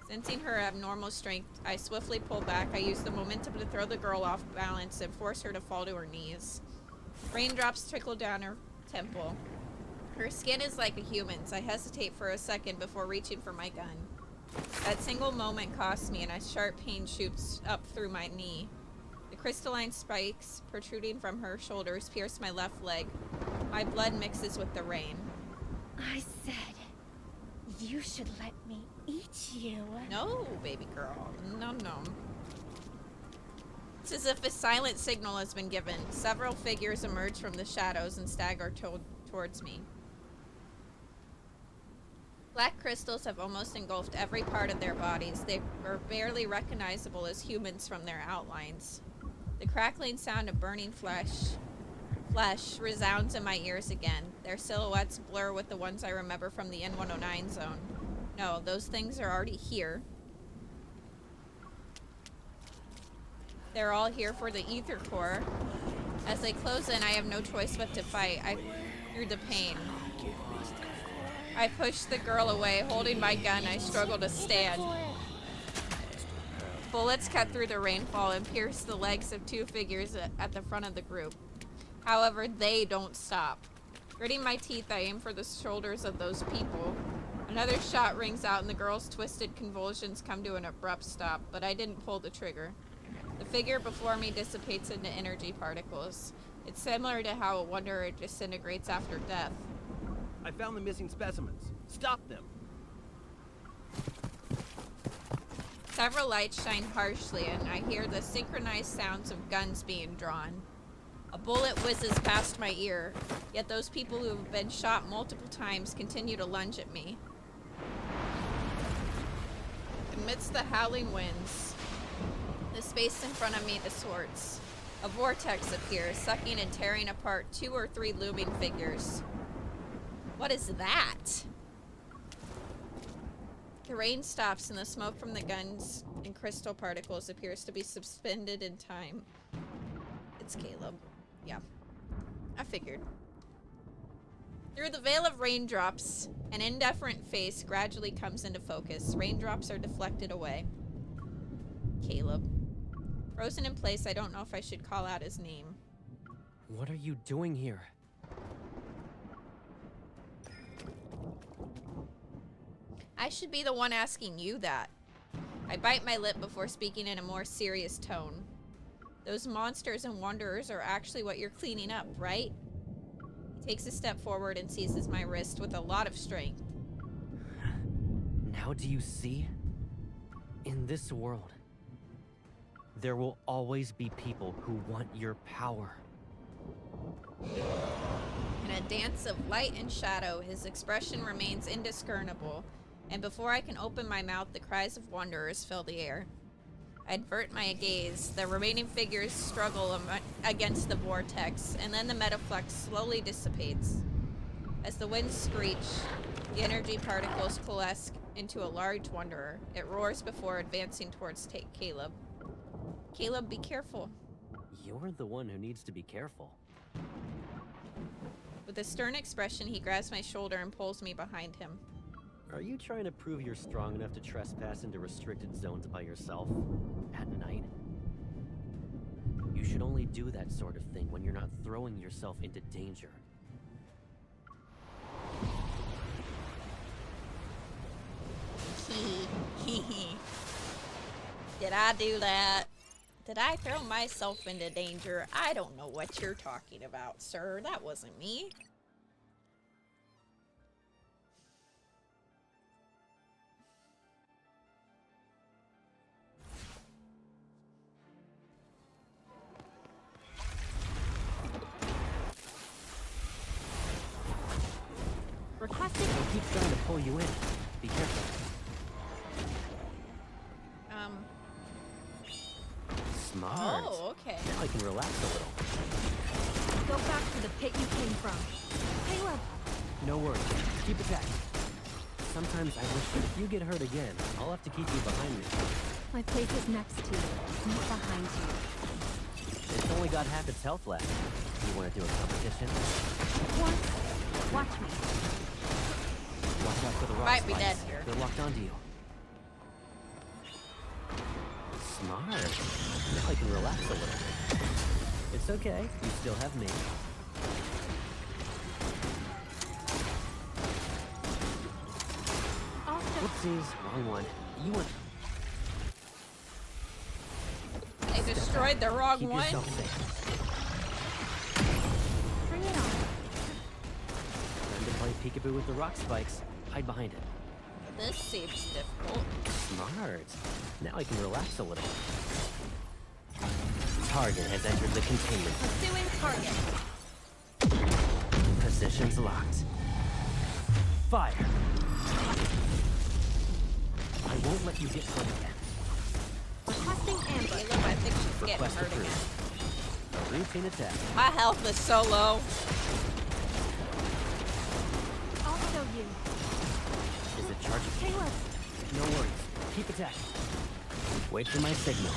Sensing her abnormal strength, I swiftly pull back. I use the momentum to throw the girl off balance and force her to fall to her knees. Raindrops trickle down her temple. Her skin is like a human's. I hesitate for a second before reaching for my gun. That single moment costs me, and a sharp pain shoots up through my knee. The crystalline spikes protruding from her shoulders pierce my left leg. My blood mixes with the rain. I said, you should let me eat you. No, baby girl. Nom nom. It's as if a silent signal has been given. Several figures emerge from the shadows and stagger towards me. Black crystals have almost engulfed every part of their bodies. They are barely recognizable as humans from their outlines. The crackling sound of burning flesh resounds in my ears again. Their silhouettes blur with the ones I remember from the N109 zone. No, those things are already here. They're all here for the ether core. As they close in, I have no choice but to fight. Through the pain. I push the girl away. Holding my gun, I struggle to stand. Bullets cut through the rainfall and pierce the legs of two figures at the front of the group. However, they don't stop. Gritting my teeth, I aim for the shoulders of those people. Another shot rings out and the girl's twisted convulsions come to an abrupt stop, but I didn't pull the trigger. The figure before me dissipates into energy particles. It's similar to how a wanderer disintegrates after death. I found the missing specimens. Stop them. Several lights shine harshly, and I hear the synchronized sounds of guns being drawn. A bullet whizzes past my ear, yet those people who have been shot multiple times continue to lunge at me. Amidst the howling winds, the space in front of me distorts. A vortex appears, sucking and tearing apart 2 or 3 looming figures. What is that? The rain stops and the smoke from the guns and crystal particles appears to be suspended in time. It's Caleb. Yeah, I figured. Through the veil of raindrops, an indifferent face gradually comes into focus. Raindrops are deflected away. Caleb. Frozen in place, I don't know if I should call out his name. What are you doing here? I should be the one asking you that. I bite my lip before speaking in a more serious tone. Those monsters and wanderers are actually what you're cleaning up, right? He takes a step forward and seizes my wrist with a lot of strength. Now do you see? In this world, there will always be people who want your power. In a dance of light and shadow, his expression remains indiscernible, and before I can open my mouth, the cries of wanderers fill the air. I avert my gaze. The remaining figures struggle against the vortex, and then the metaflux slowly dissipates. As the winds screech, the energy particles coalesce into a large wanderer. It roars before advancing towards Caleb. Caleb, be careful. You're the one who needs to be careful. With a stern expression, he grabs my shoulder and pulls me behind him. Are you trying to prove you're strong enough to trespass into restricted zones by yourself? At night? You should only do that sort of thing when you're not throwing yourself into danger. Did I do that? Did I throw myself into danger? I don't know what you're talking about, sir. That wasn't me. Requesting. He keeps trying to pull you in. Be careful. Smart. Oh, okay. Now I can relax a little. Go back to the pit you came from. Caleb! No worries. Keep attacking. Sometimes I wish that if you get hurt again, I'll have to keep you behind me. My place is next to you, not behind you. It's only got half its health left. You want to do a competition? What? Watch me. Watch out for the rock Might be spikes. dead here. They're locked onto you. Smart. Now I can relax a little. It's okay. You still have me. Whoopsies. Wrong one. You want... I destroyed the wrong Keep one. yourself safe. Bring it on. Time to play peekaboo with the rock spikes. Hide behind it. This seems difficult. Smart. Now I can relax a little. Target has entered the containment. Pursuing target. Positions locked. Fire. I won't let you get hurt again. Requesting ambush. Caleb, I think she's getting Request hurt again. approved. A routine attack. My health is so low. I'll show you. Is it charging? Caleb! No worries. Keep attacking. Wait for my signal.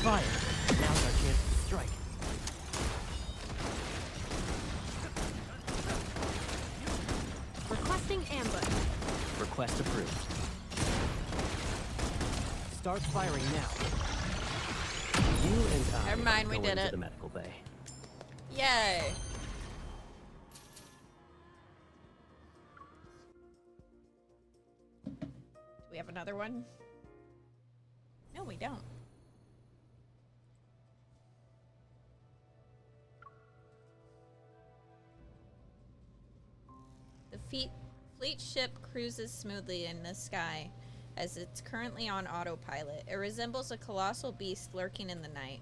Fire. Now's our chance to strike. Requesting ambush. Request approved. Start firing now. You and I Never mind, we go did into it. the medical bay. Yay. Do we have another one? No, we don't. The fleet ship cruises smoothly in the sky as it's currently on autopilot. It resembles a colossal beast lurking in the night.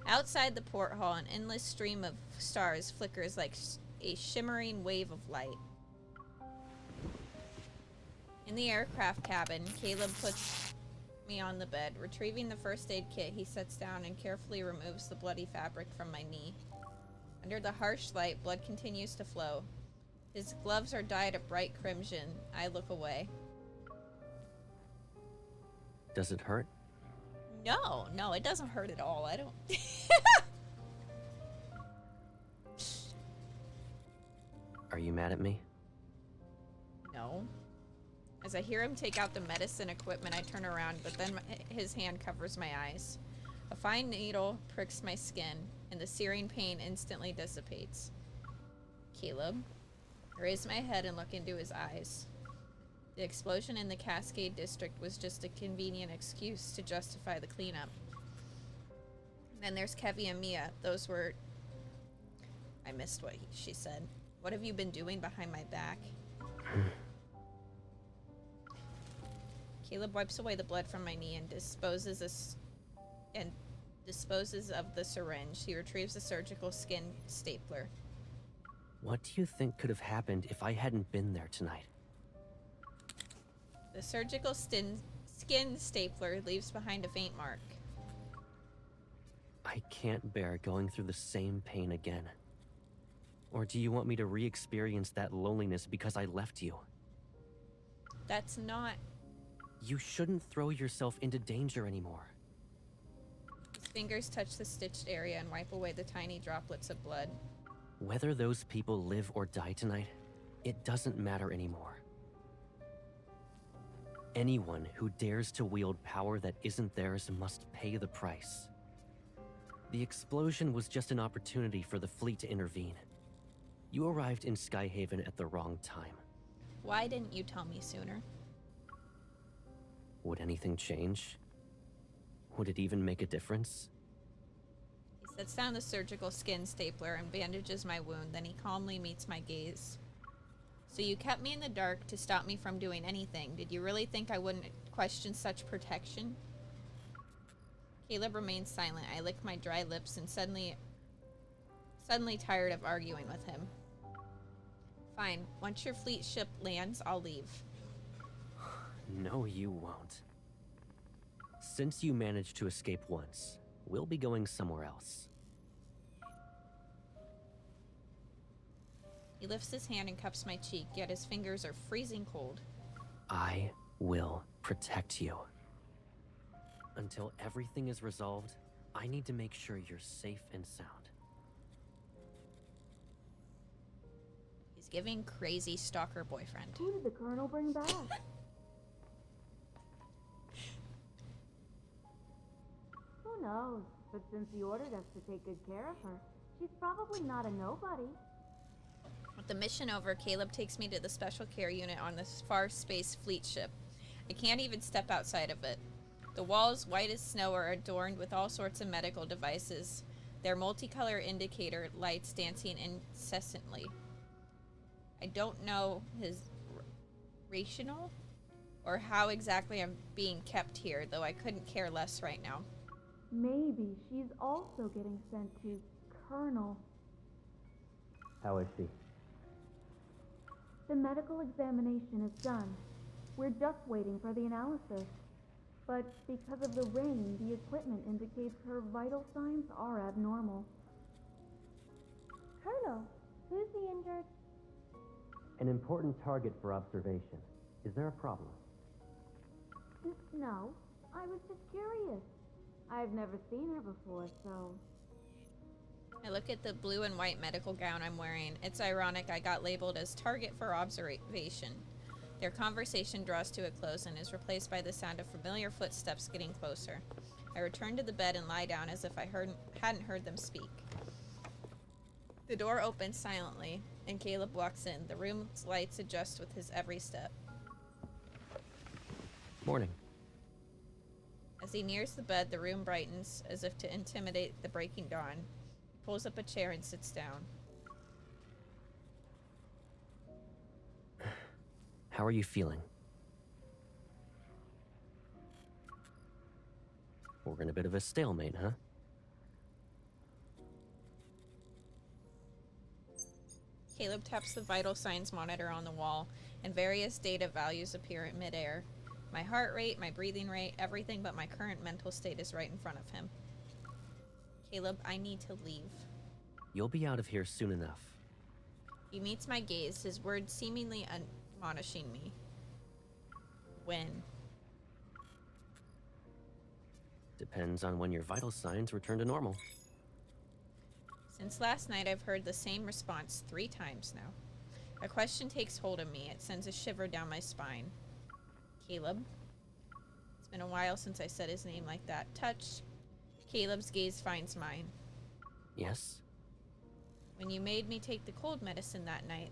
Outside the port hall, an endless stream of stars flickers like a shimmering wave of light. In the aircraft cabin, Caleb puts me on the bed. Retrieving the first aid kit, he sits down and carefully removes the bloody fabric from my knee. Under the harsh light, blood continues to flow. His gloves are dyed a bright crimson. I look away. Does it hurt? No, it doesn't hurt at all. I don't... Are you mad at me? No. As I hear him take out the medicine equipment, I turn around, but then his hand covers my eyes. A fine needle pricks my skin, and the searing pain instantly dissipates. Caleb, I raise my head and look into his eyes. The explosion in the Cascade District was just a convenient excuse to justify the cleanup. Then there's Kevy and Mia. Those were... I missed what she said. What have you been doing behind my back? Caleb wipes away the blood from my knee and disposes of the syringe. He retrieves the surgical skin stapler. What do you think could have happened if I hadn't been there tonight? The surgical skin stapler leaves behind a faint mark. I can't bear going through the same pain again. Or do you want me to re-experience that loneliness because I left you? That's not... You shouldn't throw yourself into danger anymore. His fingers touch the stitched area and wipe away the tiny droplets of blood. Whether those people live or die tonight, it doesn't matter anymore. Anyone who dares to wield power that isn't theirs must pay the price. The explosion was just an opportunity for the fleet to intervene. You arrived in Skyhaven at the wrong time. Why didn't you tell me sooner? Would anything change? Would it even make a difference? He sets down the surgical skin stapler and bandages my wound, then he calmly meets my gaze. So you kept me in the dark to stop me from doing anything. Did you really think I wouldn't question such protection? Caleb remains silent. I lick my dry lips and suddenly tired of arguing with him. Fine. Once your fleet ship lands, I'll leave. No, you won't. Since you managed to escape once, we'll be going somewhere else. He lifts his hand and cups my cheek, yet his fingers are freezing cold. I will protect you. Until everything is resolved, I need to make sure you're safe and sound. He's giving crazy stalker boyfriend. Who did the Colonel bring back? Who knows? But since he ordered us to take good care of her, she's probably not a nobody. With the mission over, Caleb takes me to the special care unit on this far space fleet ship. I can't even step outside of it. The walls, white as snow, are adorned with all sorts of medical devices, their multicolor indicator lights dancing incessantly. I don't know his rationale or how exactly I'm being kept here, though I couldn't care less right now. Maybe she's also getting sent to Colonel. How is she? The medical examination is done. We're just waiting for the analysis. But because of the rain, the equipment indicates her vital signs are abnormal. Colonel, who's the injured? An important target for observation. Is there a problem? No, I was just curious. I've never seen her before, so... I look at the blue and white medical gown I'm wearing. It's ironic I got labeled as target for observation. Their conversation draws to a close and is replaced by the sound of familiar footsteps getting closer. I return to the bed and lie down as if I hadn't heard them speak. The door opens silently, and Caleb walks in. The room's lights adjust with his every step. Morning. As he nears the bed, the room brightens, as if to intimidate the breaking dawn. He pulls up a chair and sits down. How are you feeling? We're in a bit of a stalemate, huh? Caleb taps the vital signs monitor on the wall, and various data values appear in midair. My heart rate, my breathing rate, everything but my current mental state is right in front of him. Caleb, I need to leave. You'll be out of here soon enough. He meets my gaze, his words seemingly admonishing me. When? Depends on when your vital signs return to normal. Since last night, I've heard the same response 3 times now. A question takes hold of me. It sends a shiver down my spine. Caleb? It's been a while since I said his name like that. Touch. Caleb's gaze finds mine. Yes? When you made me take the cold medicine that night,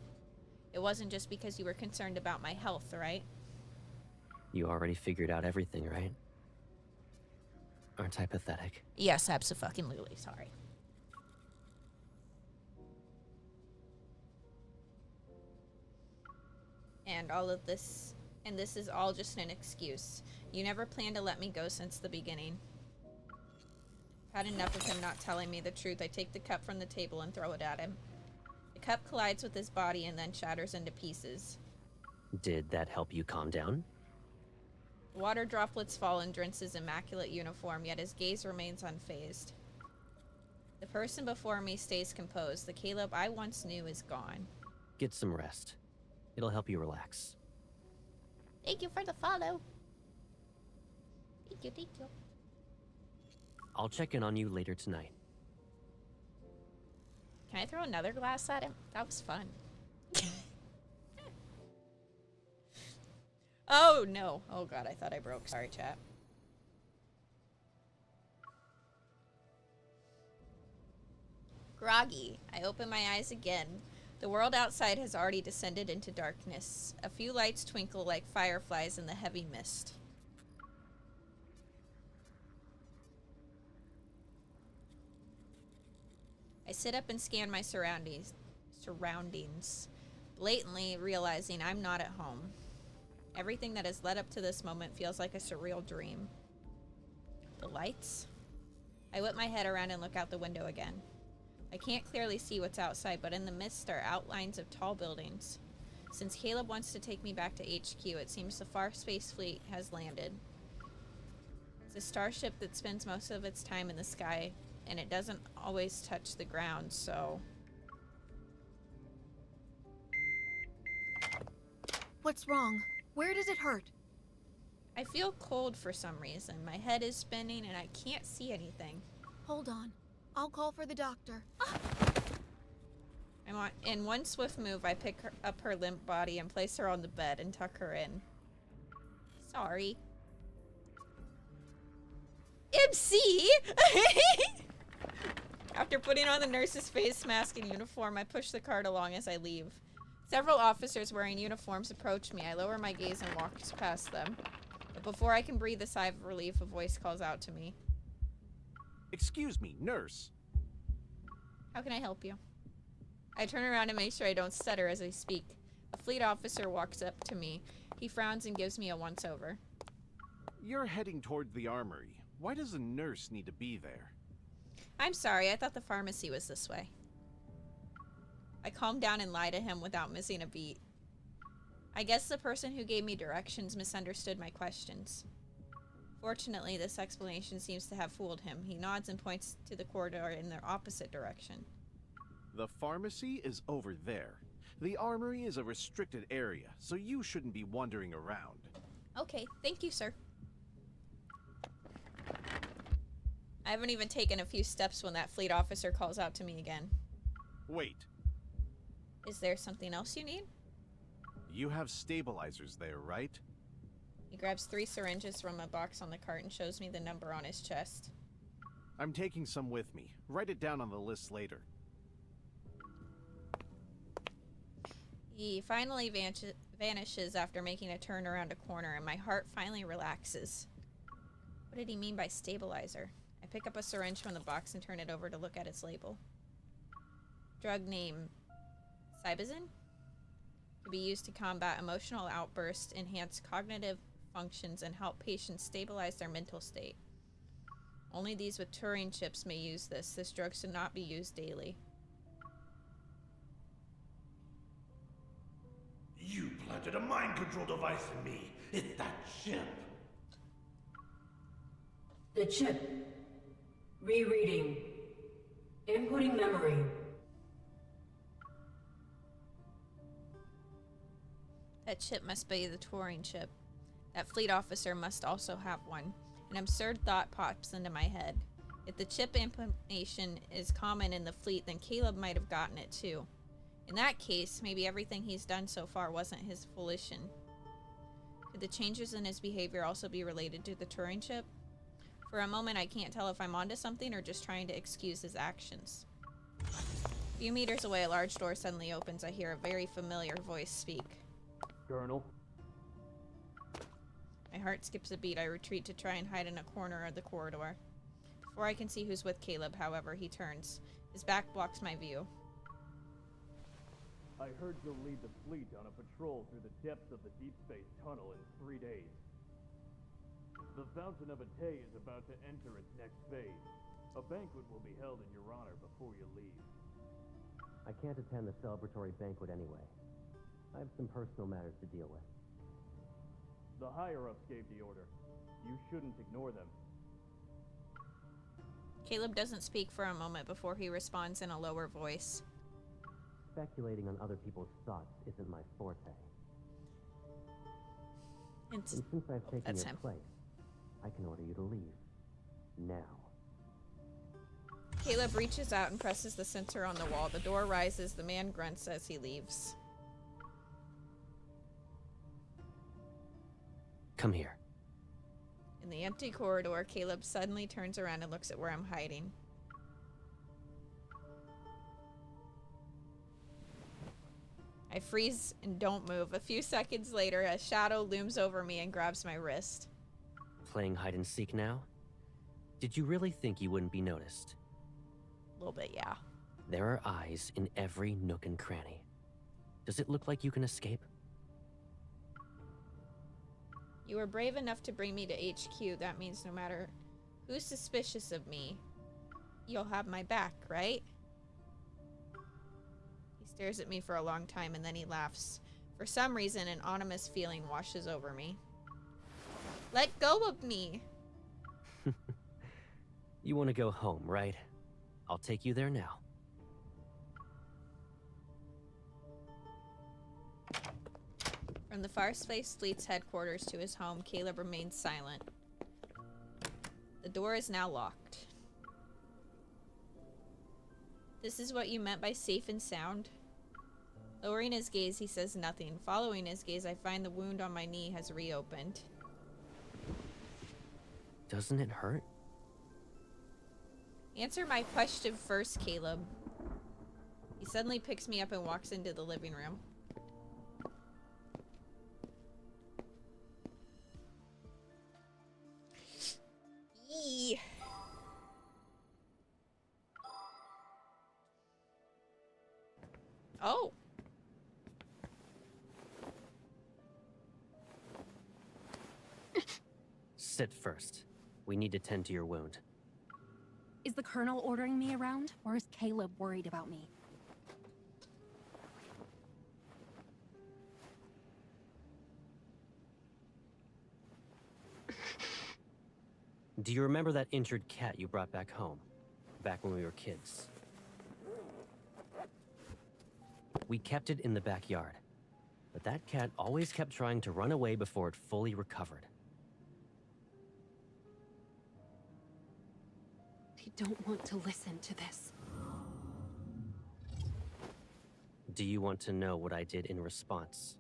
it wasn't just because you were concerned about my health, right? You already figured out everything, right? Aren't I pathetic? Yes, abso-fucking-lutely, sorry. And this is all just an excuse. You never planned to let me go since the beginning. I've had enough of him not telling me the truth. I take the cup from the table and throw it at him. The cup collides with his body and then shatters into pieces. Did that help you calm down? Water droplets fall and drench his immaculate uniform, yet his gaze remains unfazed. The person before me stays composed. The Caleb I once knew is gone. Get some rest. It'll help you relax. Thank you for the follow. Thank you, thank you. I'll check in on you later tonight. Can I throw another glass at him? That was fun. Oh, no. Oh, God, I thought I broke. Sorry, chat. Groggy. I open my eyes again. The world outside has already descended into darkness. A few lights twinkle like fireflies in the heavy mist. I sit up and scan my surroundings, blatantly realizing I'm not at home. Everything that has led up to this moment feels like a surreal dream. The lights? I whip my head around and look out the window again. I can't clearly see what's outside, but in the mist are outlines of tall buildings. Since Caleb wants to take me back to HQ, it seems the Far Space Fleet has landed. It's a starship that spends most of its time in the sky, and it doesn't always touch the ground, so... What's wrong? Where does it hurt? I feel cold for some reason. My head is spinning and I can't see anything. Hold on. I'll call for the doctor. In one swift move, I pick up her limp body and place her on the bed and tuck her in. Sorry. MC! After putting on the nurse's face mask and uniform, I push the cart along as I leave. Several officers wearing uniforms approach me. I lower my gaze and walk past them. But before I can breathe a sigh of relief, a voice calls out to me. Excuse me, nurse. How can I help you? I turn around and make sure I don't stutter as I speak. A fleet officer walks up to me. He frowns and gives me a once-over. You're heading toward the armory. Why does a nurse need to be there? I'm sorry, I thought the pharmacy was this way. I calm down and lie to him without missing a beat. I guess the person who gave me directions misunderstood my questions. Fortunately, this explanation seems to have fooled him. He nods and points to the corridor in the opposite direction. The pharmacy is over there. The armory is a restricted area, so you shouldn't be wandering around. Okay, thank you, sir. I haven't even taken a few steps when that fleet officer calls out to me again. Wait. Is there something else you need? You have stabilizers there, right? He grabs 3 syringes from a box on the cart and shows me the number on his chest. I'm taking some with me. Write it down on the list later. He finally vanishes after making a turn around a corner, and my heart finally relaxes. What did he mean by stabilizer? I pick up a syringe from the box and turn it over to look at its label. Drug name... Cybazin? To be used to combat emotional outbursts, enhance cognitive functions, and help patients stabilize their mental state. Only these with Turing chips may use this. This drug should not be used daily. You planted a mind control device in me. It's that chip. The chip. Rereading. Inputting memory. That chip must be the Turing chip. That fleet officer must also have one. An absurd thought pops into my head. If the chip implementation is common in the fleet, then Caleb might have gotten it too. In that case, maybe everything he's done so far wasn't his volition. Could the changes in his behavior also be related to the Turing chip? For a moment, I can't tell if I'm onto something or just trying to excuse his actions. A few meters away, a large door suddenly opens. I hear a very familiar voice speak. Colonel? My heart skips a beat. I retreat to try and hide in a corner of the corridor. Before I can see who's with Caleb, however, he turns. His back blocks my view. I heard you'll lead the fleet on a patrol through the depths of the deep space tunnel in 3 days. The Fountain of Atay is about to enter its next phase. A banquet will be held in your honor before you leave. I can't attend the celebratory banquet anyway. I have some personal matters to deal with. The higher-ups gave the order. You shouldn't ignore them. Caleb doesn't speak for a moment before he responds in a lower voice. Speculating on other people's thoughts isn't my forte. And since I've taken That's your him. place, I can order you to leave. Now. Caleb reaches out and presses the sensor on the wall. The door rises. The man grunts as he leaves. Come here. In the empty corridor, Caleb suddenly turns around and looks at where I'm hiding. I freeze and don't move. A few seconds later, a shadow looms over me and grabs my wrist. Playing hide and seek now? Did you really think you wouldn't be noticed? A little bit, yeah. There are eyes in every nook and cranny. Does it look like you can escape? You were brave enough to bring me to HQ. That means no matter who's suspicious of me, you'll have my back, right? He stares at me for a long time and then he laughs. For some reason, an ominous feeling washes over me. Let go of me! You want to go home, right? I'll take you there now. From the Farspace Fleet's headquarters to his home, Caleb remains silent. The door is now locked. This is what you meant by safe and sound? Lowering his gaze, he says nothing. Following his gaze, I find the wound on my knee has reopened. Doesn't it hurt? Answer my question first, Caleb. He suddenly picks me up and walks into the living room. Yee. Oh. Sit first. We need to tend to your wound. Is the Colonel ordering me around, or is Caleb worried about me? Do you remember that injured cat you brought back home? Back when we were kids? We kept it in the backyard. But that cat always kept trying to run away before it fully recovered. I don't want to listen to this. Do you want to know what I did in response?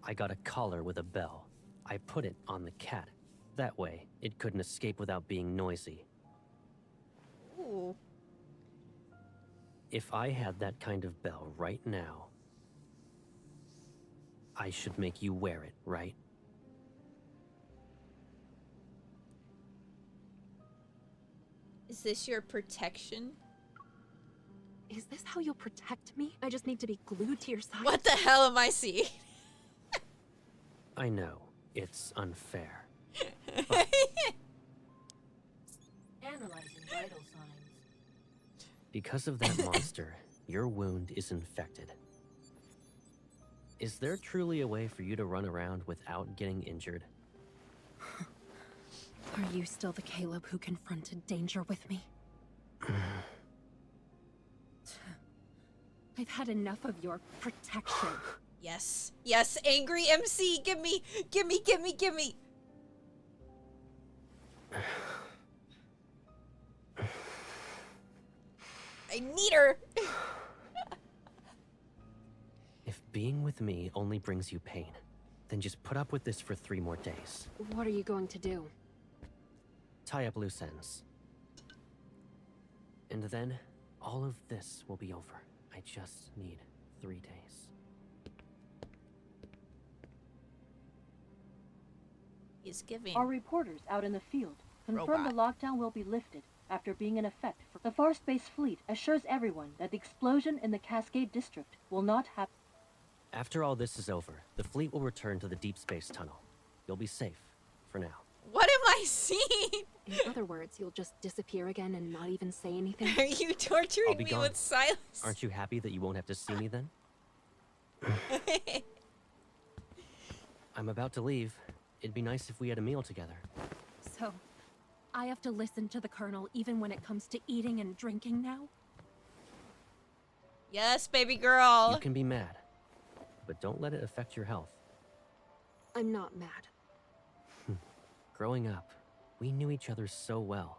I got a collar with a bell. I put it on the cat. That way, it couldn't escape without being noisy. Ooh. If I had that kind of bell right now, I should make you wear it, right? Is this your protection? Is this how you'll protect me? I just need to be glued to your side. What the hell am I seeing? I know, it's unfair. Analyzing vital signs. Because of that monster, your wound is infected. Is there truly a way for you to run around without getting injured? Are you still the Caleb who confronted danger with me? I've had enough of your protection. Yes. Yes, angry MC. Give me. I need her. If being with me only brings you pain, then just put up with this for 3 more days. What are you going to do? Tie up loose ends. And then, all of this will be over. I just need 3 days. He's giving. Our reporters out in the field confirm Robot. the lockdown will be lifted after being in effect. The Farspace Fleet assures everyone that the explosion in the Cascade District will not happen. After all this is over, the fleet will return to the deep space tunnel. You'll be safe, for now. What am I seeing? In other words, you'll just disappear again and not even say anything? Are you torturing I'll be me gone. with silence? Aren't you happy that you won't have to see me then? I'm about to leave. It'd be nice if we had a meal together. So, I have to listen to the Colonel even when it comes to eating and drinking now? Yes, baby girl. You can be mad, but don't let it affect your health. I'm not mad. Growing up, we knew each other so well.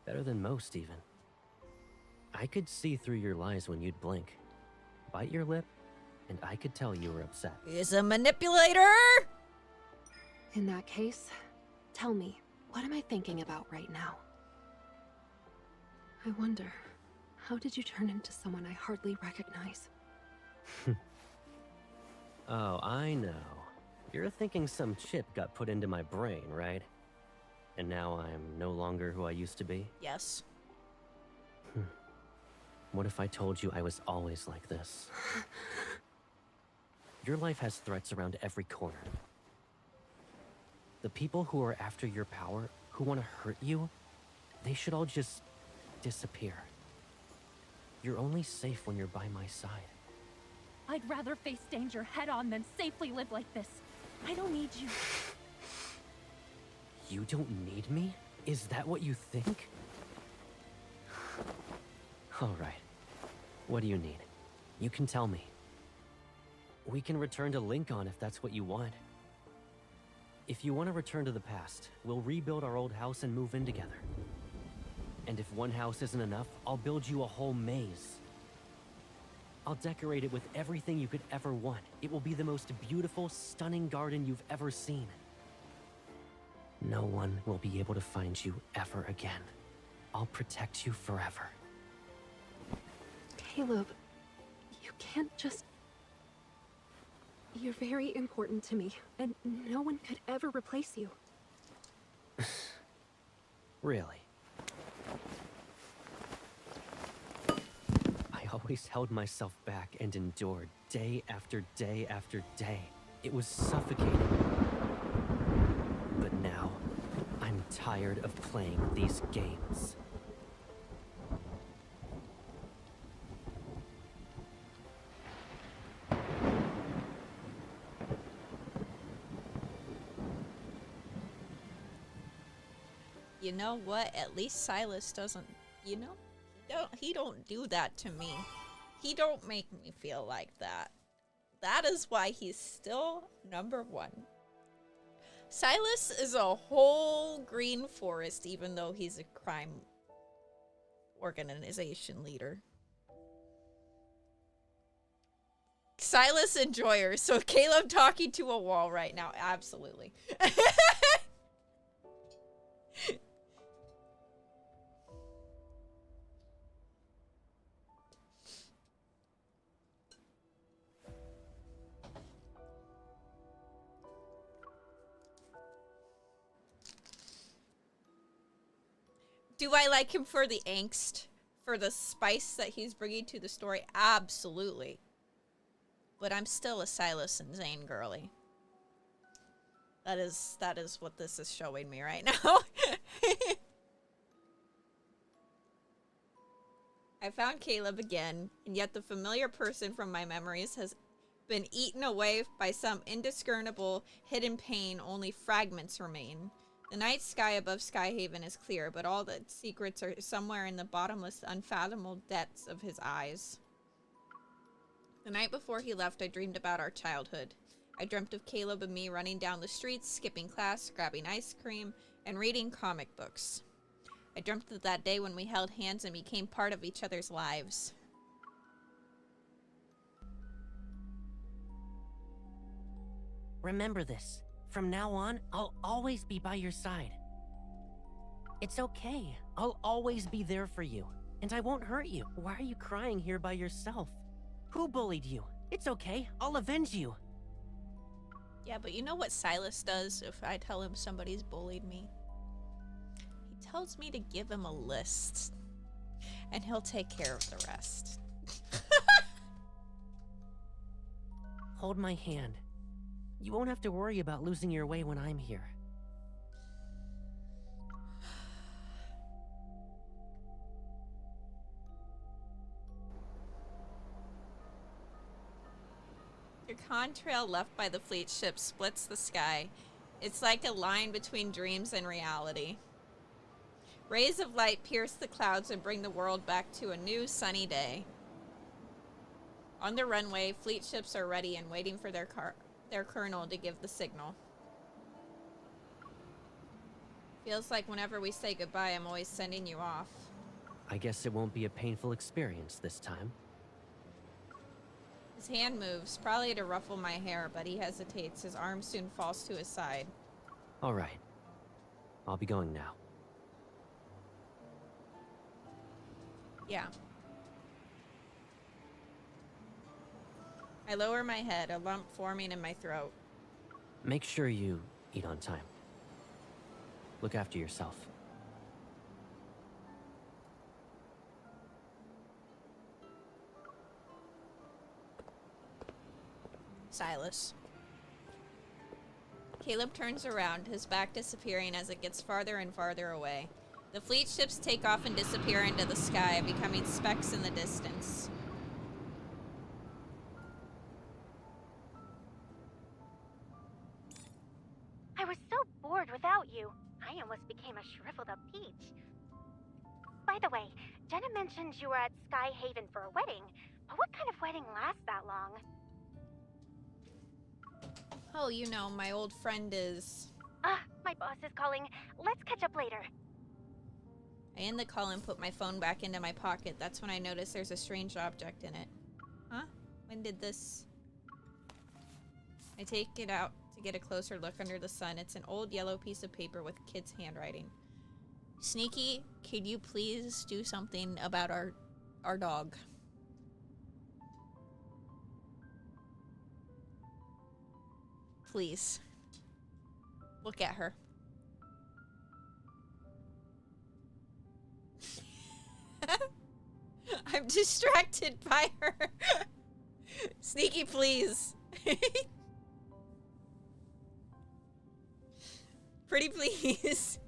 Better than most, even. I could see through your lies when you'd blink. Bite your lip, and I could tell you were upset. He's a manipulator! In that case, tell me, what am I thinking about right now? I wonder, how did you turn into someone I hardly recognize? Oh, I know. You're thinking some chip got put into my brain, right? And now I'm no longer who I used to be? Yes. What if I told you I was always like this? Your life has threats around every corner. The people who are after your power, who want to hurt you, they should all just disappear. You're only safe when you're by my side. I'd rather face danger head-on than safely live like this. I don't need you. You don't need me? Is that what you think? All right. What do you need? You can tell me. We can return to Linkon if that's what you want. If you want to return to the past, we'll rebuild our old house and move in together. And if one house isn't enough, I'll build you a whole maze. I'll decorate it with everything you could ever want. It will be the most beautiful, stunning garden you've ever seen. No one will be able to find you ever again. I'll protect you forever. Caleb, you can't just... You're very important to me, and no one could ever replace you. Really? I always held myself back and endured day after day after day. It was suffocating. But now, I'm tired of playing these games. You know what? At least Sylus doesn't, you know? He don't do that to me. He don't make me feel like that. That is why he's still number one. Sylus is a whole green forest, even though he's a crime organization leader. Sylus enjoyer. So Caleb talking to a wall right now. Absolutely. Do I like him for the angst? For the spice that he's bringing to the story? Absolutely. But I'm still a Sylus and Zayne girly. That is what this is showing me right now. I found Caleb again, and yet the familiar person from my memories has been eaten away by some indiscernible hidden pain. Only fragments remain. The night sky above Skyhaven is clear, but all the secrets are somewhere in the bottomless, unfathomable depths of his eyes. The night before he left, I dreamed about our childhood. I dreamt of Caleb and me running down the streets, skipping class, grabbing ice cream, and reading comic books. I dreamt of that day when we held hands and became part of each other's lives. Remember this. From now on, I'll always be by your side. It's okay. I'll always be there for you. And I won't hurt you. Why are you crying here by yourself? Who bullied you? It's okay. I'll avenge you. Yeah, but you know what Sylus does if I tell him somebody's bullied me? He tells me to give him a list. And he'll take care of the rest. Hold my hand. You won't have to worry about losing your way when I'm here. Your contrail left by the fleet ship splits the sky. It's like a line between dreams and reality. Rays of light pierce the clouds and bring the world back to a new sunny day. On the runway, fleet ships are ready and waiting for their colonel to give the signal. Feels like whenever we say goodbye, I'm always sending you off. I guess it won't be a painful experience this time. His hand moves, probably to ruffle my hair, but he hesitates. His arm soon falls to his side. All right. I'll be going now. Yeah. I lower my head, a lump forming in my throat. Make sure you eat on time. Look after yourself. Sylus. Caleb turns around, his back disappearing as it gets farther and farther away. The fleet ships take off and disappear into the sky, becoming specks in the distance. I was so bored without you. I almost became a shriveled up peach. By the way, Jenna mentioned you were at Sky Haven for a wedding, but what kind of wedding lasts that long? Oh, you know, my old friend is... My boss is calling. Let's catch up later. I end the call and put my phone back into my pocket. That's when I notice there's a strange object in it. Huh? When did this... I take it out to get a closer look under the sun. It's an old yellow piece of paper with kid's handwriting. Sneaky, could you please do something about our dog? Please. Look at her. I'm distracted by her. Sneaky, please. Pretty please.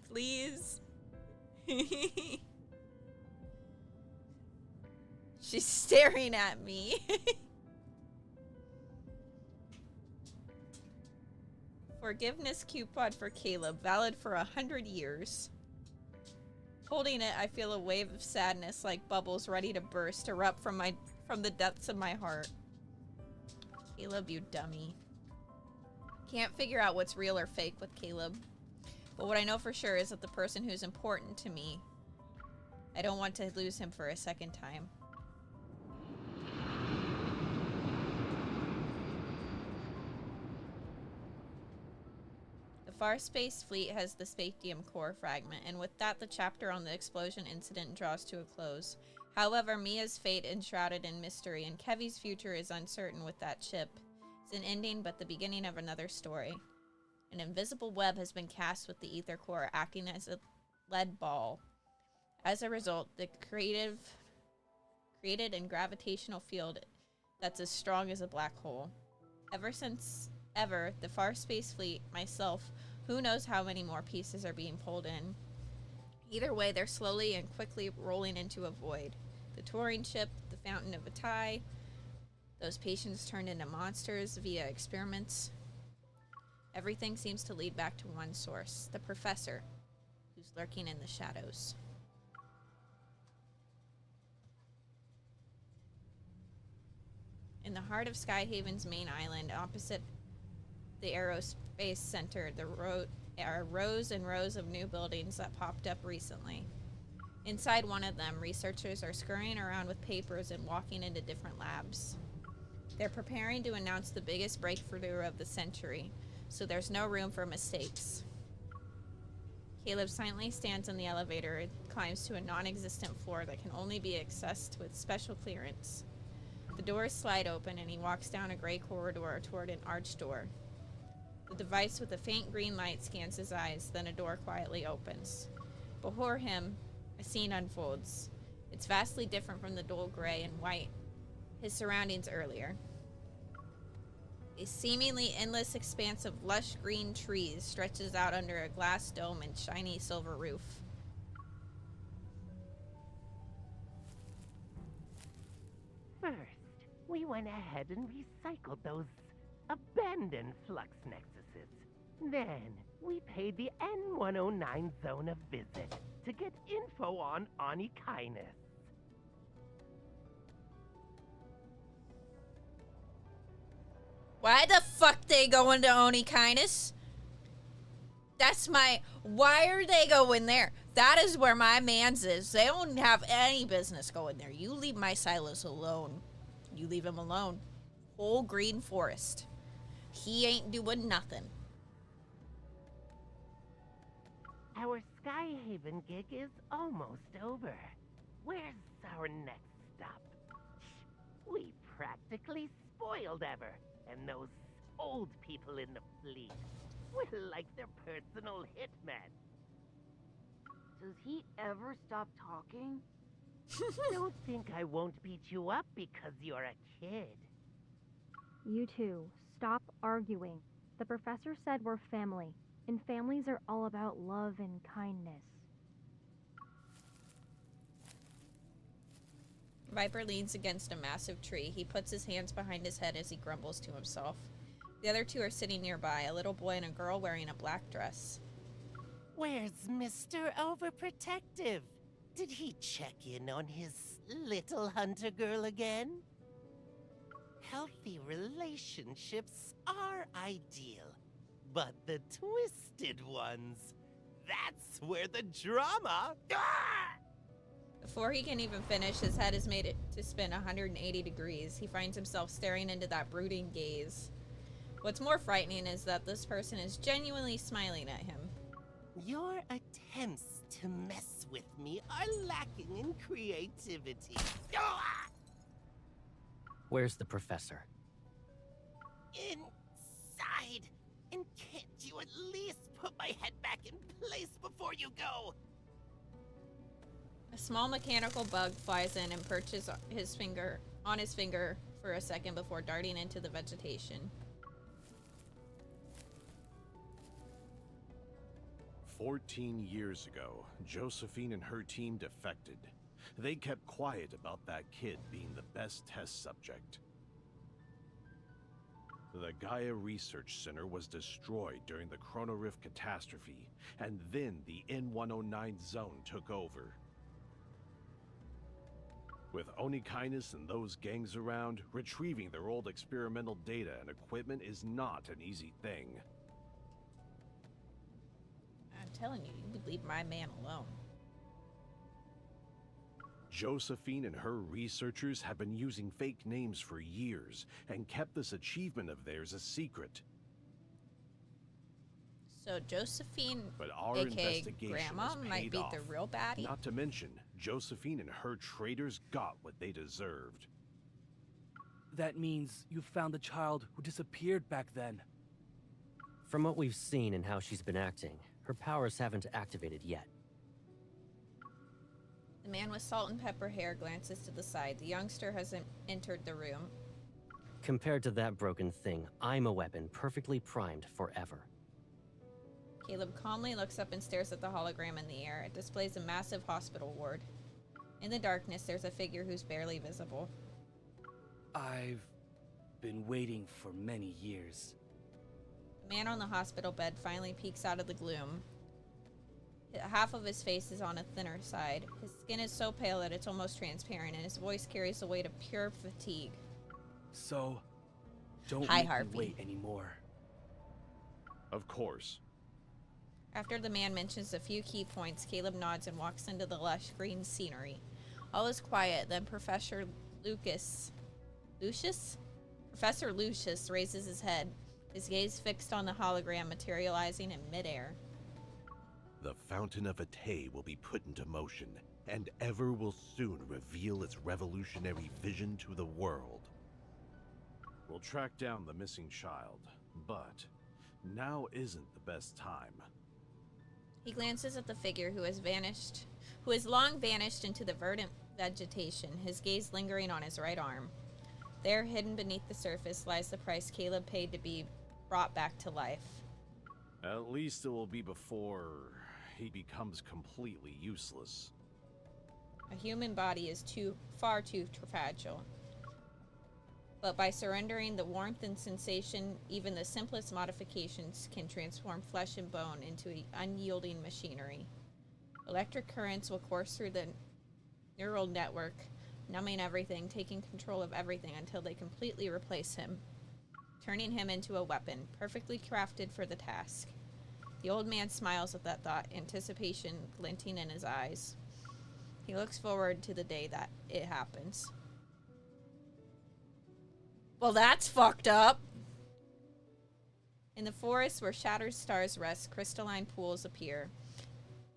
Please. She's staring at me. Forgiveness coupon for Caleb, valid for 100 years. Holding it, I feel a wave of sadness like bubbles ready to burst, erupt from the depths of my heart. Caleb, you dummy. Can't figure out what's real or fake with Caleb. But what I know for sure is that the person who's important to me, I don't want to lose him for a second time. The Far Space Fleet has the Spatium core fragment, and with that the chapter on the explosion incident draws to a close. However, Mia's fate enshrouded in mystery, and Kevy's future is uncertain with that chip. It's an ending, but the beginning of another story. An invisible web has been cast with the ether core acting as a lead ball. As a result, the created a gravitational field that's as strong as a black hole. Ever, the Far Space Fleet, myself, who knows how many more pieces are being pulled in. Either way, they're slowly and quickly rolling into a void. The touring ship, the Fountain of Atai, those patients turned into monsters via experiments. Everything seems to lead back to one source, the professor, who's lurking in the shadows. In the heart of Skyhaven's main island, opposite the Aerospace Center, there are rows and rows of new buildings that popped up recently. Inside one of them, researchers are scurrying around with papers and walking into different labs. They're preparing to announce the biggest breakthrough of the century, so there's no room for mistakes. Caleb silently stands in the elevator and climbs to a non-existent floor that can only be accessed with special clearance. The doors slide open and he walks down a gray corridor toward an arched door. The device with a faint green light scans his eyes, then a door quietly opens. Before him, a scene unfolds. It's vastly different from the dull gray and white his surroundings earlier. A seemingly endless expanse of lush green trees stretches out under a glass dome and shiny silver roof. First, we went ahead and recycled those abandoned flux nexuses. Then, we paid the N109 zone a visit to get info on Onikinus. Why the fuck they going to Oni Kindness? That's my... Why are they going there? That is where my man's is. They don't have any business going there. You leave my Sylus alone. You leave him alone. Whole green forest. He ain't doing nothing. Our Skyhaven gig is almost over. Where's our next stop? We practically spoiled Ever, and those old people in the fleet. We're like their personal hitman. Does he ever stop talking? Don't think I won't beat you up because you're a kid. You two, stop arguing. The professor said we're family, and families are all about love and kindness. Viper leans against a massive tree. He puts his hands behind his head as he grumbles to himself. The other two are sitting nearby, a little boy and a girl wearing a black dress. Where's Mr. Overprotective? Did he check in on his little hunter girl again? Healthy relationships are ideal, but the twisted ones, that's where the drama... Ah! Before he can even finish, his head is made to spin 180 degrees. He finds himself staring into that brooding gaze. What's more frightening is that this person is genuinely smiling at him. Your attempts to mess with me are lacking in creativity. Ah! Where's the professor? Inside. And can't you at least put my head back in place before you go? A small mechanical bug flies in and perches on his finger for a second before darting into the vegetation. 14 years ago, Josephine and her team defected. They kept quiet about that kid being the best test subject. The Gaia Research Center was destroyed during the Chrono Rift catastrophe, and then the N109 zone took over. With Onikainis and those gangs around, retrieving their old experimental data and equipment is not an easy thing. I'm telling you, you leave my man alone. Josephine and her researchers have been using fake names for years and kept this achievement of theirs a secret. So Josephine, But our aka investigation Grandma, has might paid be off. the real baddie. Not to mention, Josephine and her traitors got what they deserved. That means you found the child who disappeared back then. From what we've seen and how she's been acting, her powers haven't activated yet. The man with salt and pepper hair glances to the side. The youngster hasn't entered the room. Compared to that broken thing, I'm a weapon perfectly primed forever. Caleb calmly looks up and stares at the hologram in the air. It displays a massive hospital ward. In the darkness, there's a figure who's barely visible. I've been waiting for many years. The man on the hospital bed finally peeks out of the gloom. Half of his face is on a thinner side. His skin is so pale that it's almost transparent, and his voice carries the weight of pure fatigue. So, don't Hi, make Harvey. me wait anymore. Of course. After the man mentions a few key points, Caleb nods and walks into the lush green scenery. All is quiet, then Professor Lucius raises his head, his gaze fixed on the hologram materializing in midair. The Fountain of Atay will be put into motion, and Ever will soon reveal its revolutionary vision to the world. We'll track down the missing child, but now isn't the best time. He glances at the figure who has long vanished into the verdant vegetation, his gaze lingering on his right arm. There, hidden beneath the surface, lies the price Caleb paid to be brought back to life. At least it will be before he becomes completely useless. A human body is far too fragile. But by surrendering the warmth and sensation, even the simplest modifications can transform flesh and bone into an unyielding machinery. Electric currents will course through the neural network, numbing everything, taking control of everything until they completely replace him. turning him into a weapon, perfectly crafted for the task. The old man smiles at that thought, anticipation glinting in his eyes. He looks forward to the day that it happens. Well, that's fucked up. In the forest where shattered stars rest, crystalline pools appear.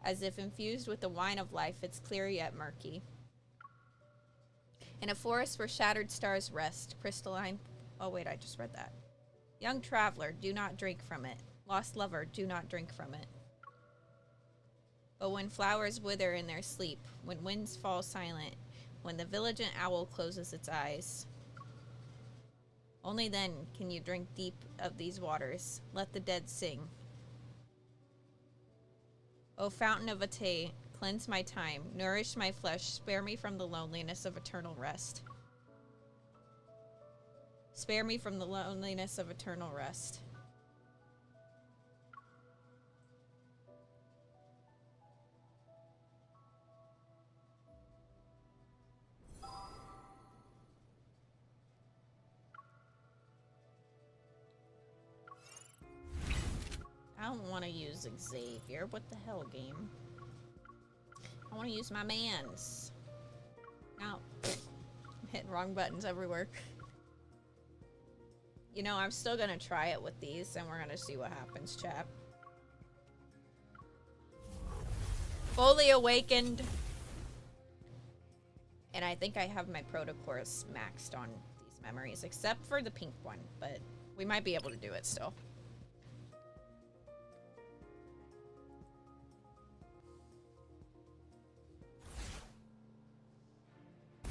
As if infused with the wine of life, it's clear yet murky. In a forest where shattered stars rest, crystalline... Oh, wait, I just read that. Young traveler, do not drink from it. Lost lover, do not drink from it. But when flowers wither in their sleep, when winds fall silent, when the vigilant owl closes its eyes, only then can you drink deep of these waters. Let the dead sing. O fountain of Ate, cleanse my time, nourish my flesh, spare me from the loneliness of eternal rest. Spare me from the loneliness of eternal rest. I don't want to use Xavier. What the hell, game? I want to use my mans. No. I'm hitting wrong buttons everywhere. You know, I'm still going to try it with these, and we're going to see what happens, chat. Fully awakened. And I think I have my protocores maxed on these memories, except for the pink one, but we might be able to do it still.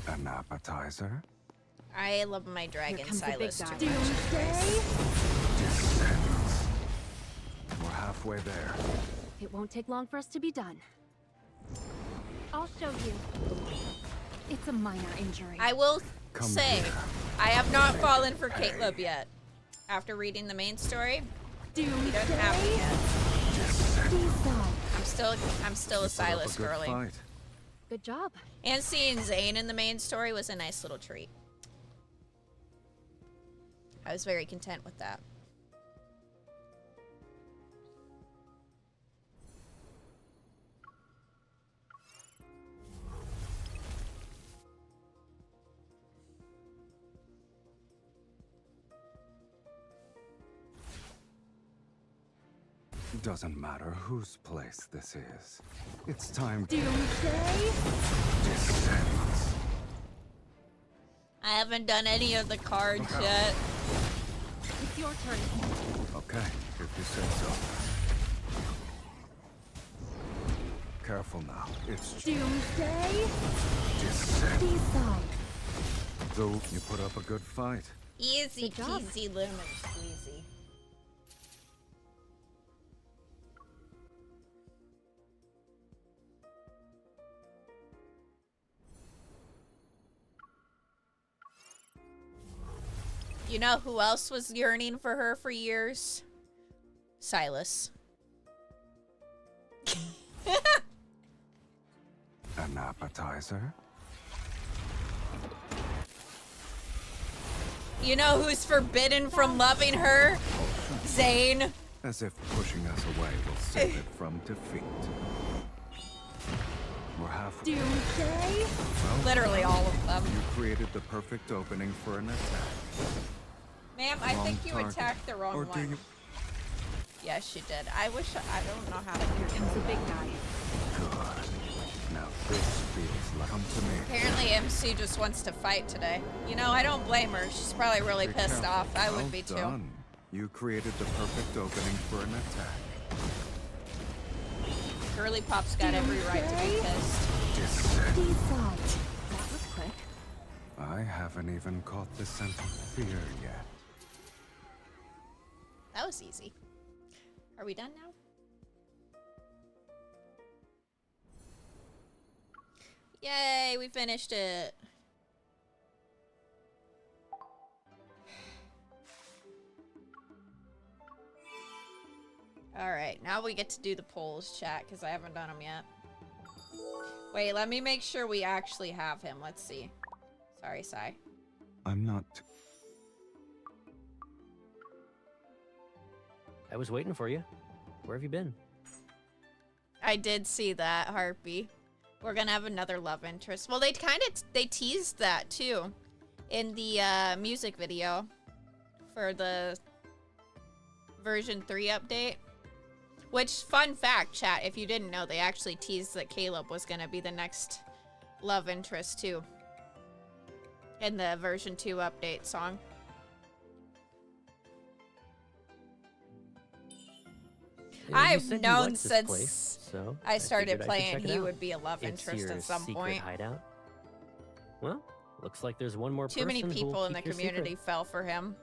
An appetizer? I love my dragon Sylus too Descends. We're halfway there. It won't take long for us to be done. I'll show you. It's a minor injury. I will say, I have not fallen for Caleb yet. After reading the main story, he doesn't have me yet. I'm still a Sylus girly. Good job. And seeing Zayne in the main story was a nice little treat. I was very content with that. Doesn't matter whose place this is. It's time. Doomsday? Descends. I haven't done any of the cards yet. It's your turn. Okay, if you say so. Careful now. It's Doomsday? Descend. Decide. Though you put up a good fight. Easy peasy lemon squeezy. You know who else was yearning for her for years? Sylus. An appetizer? You know who's forbidden from loving her? Zayne. As if pushing us away will save it from defeat. We're halfway. Doomsday? Well, literally all of them. You created the perfect opening for an attack. Ma'am, I think you Wrong attacked the wrong Or do one. you... Yes, you did. I don't know how to Here comes the big guy. Good. Now this feels like... Come to me. Apparently MC just wants to fight today. You know, I don't blame her. She's probably really Be pissed careful. off. I would Well be too. done. You created the perfect opening for an attack. Girly Pop's got every right to be pissed. Descend. Decide. That was quick. I haven't even caught the scent of fear yet. That was easy. Are we done now? Yay, we finished it. Alright, now we get to do the polls, chat, because I haven't done them yet. Wait, let me make sure we actually have him. Let's see. Sorry, Sai. I'm not... I was waiting for you. Where have you been? I did see that, Harpy. We're gonna have another love interest. Well, they teased that too in the music video for the version 3 update. Which, fun fact, chat, if you didn't know, they actually teased that Caleb was gonna be the next love interest too in the version 2 update song. I've known since I started playing he would be a love interest at some point. Hideout? Well, looks like there's one more person. Too many people in the community fell for him.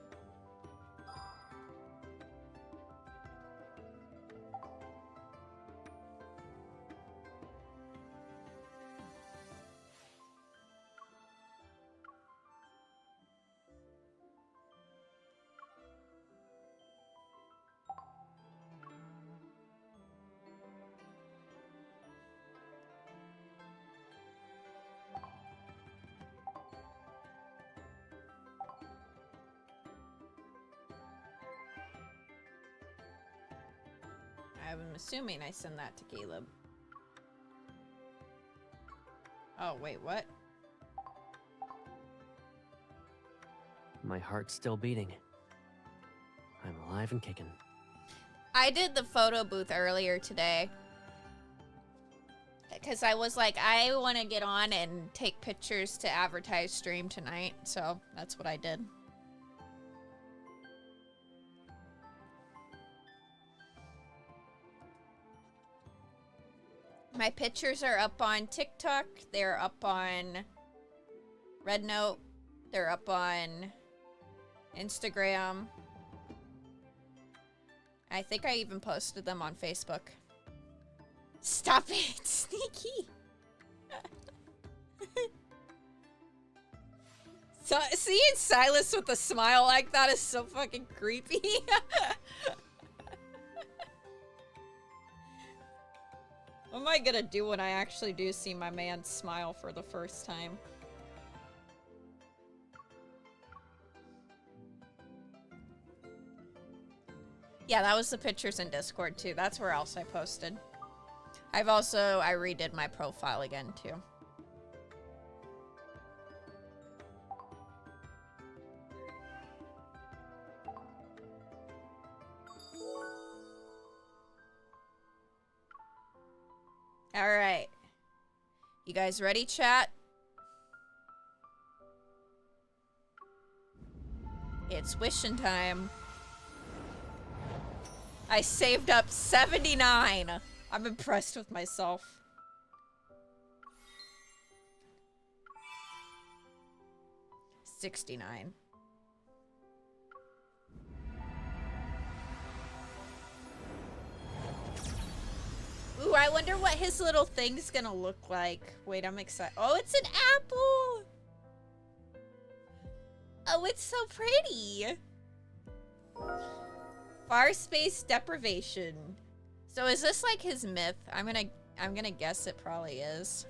I'm assuming I send that to Caleb. Oh, wait, what? My heart's still beating. I'm alive and kicking. I did the photo booth earlier today. Because I was like, I want to get on and take pictures to advertise stream tonight. So that's what I did. My pictures are up on TikTok. They're up on Red Note. They're up on Instagram. I think I even posted them on Facebook. Stop it, Sneaky. So, seeing Sylus with a smile like that is so fucking creepy. What am I gonna do when I actually do see my man smile for the first time? Yeah, that was the pictures in Discord too. That's where else I posted. I redid my profile again too. All right. You guys ready, chat? It's wishing time. I saved up 79. I'm impressed with myself. $69. Ooh, I wonder what his little thing's gonna look like. Wait, I'm excited. Oh, it's an apple! Oh, it's so pretty! Far space deprivation. So is this like his myth? I'm gonna guess it probably is.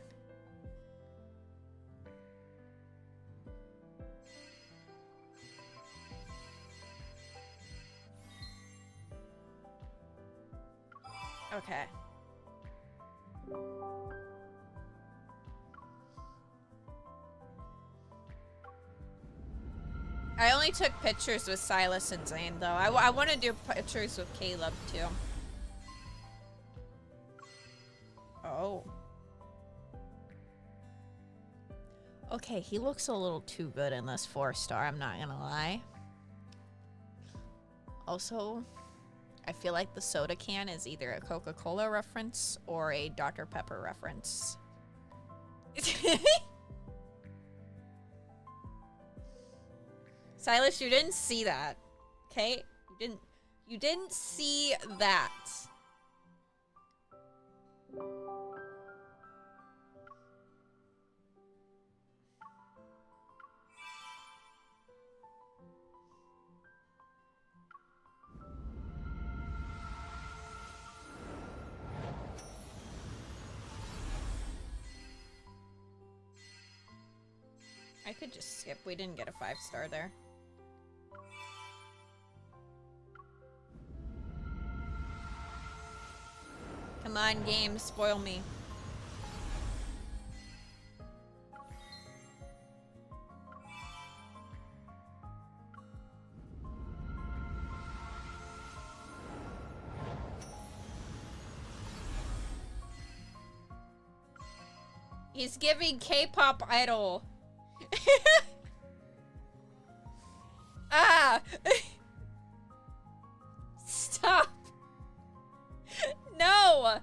Okay. I only took pictures with Sylus and Zayne, though. I want to do pictures with Caleb, too. Oh. Okay, he looks a little too good in this 4-star, I'm not gonna lie. Also, I feel like the soda can is either a Coca-Cola reference or a Dr. Pepper reference. Sylus, you didn't see that. Okay? You didn't see that. I could just skip. We didn't get a 5-star there. on, game, spoil me. He's giving K-pop idol. Ah! Stop! No!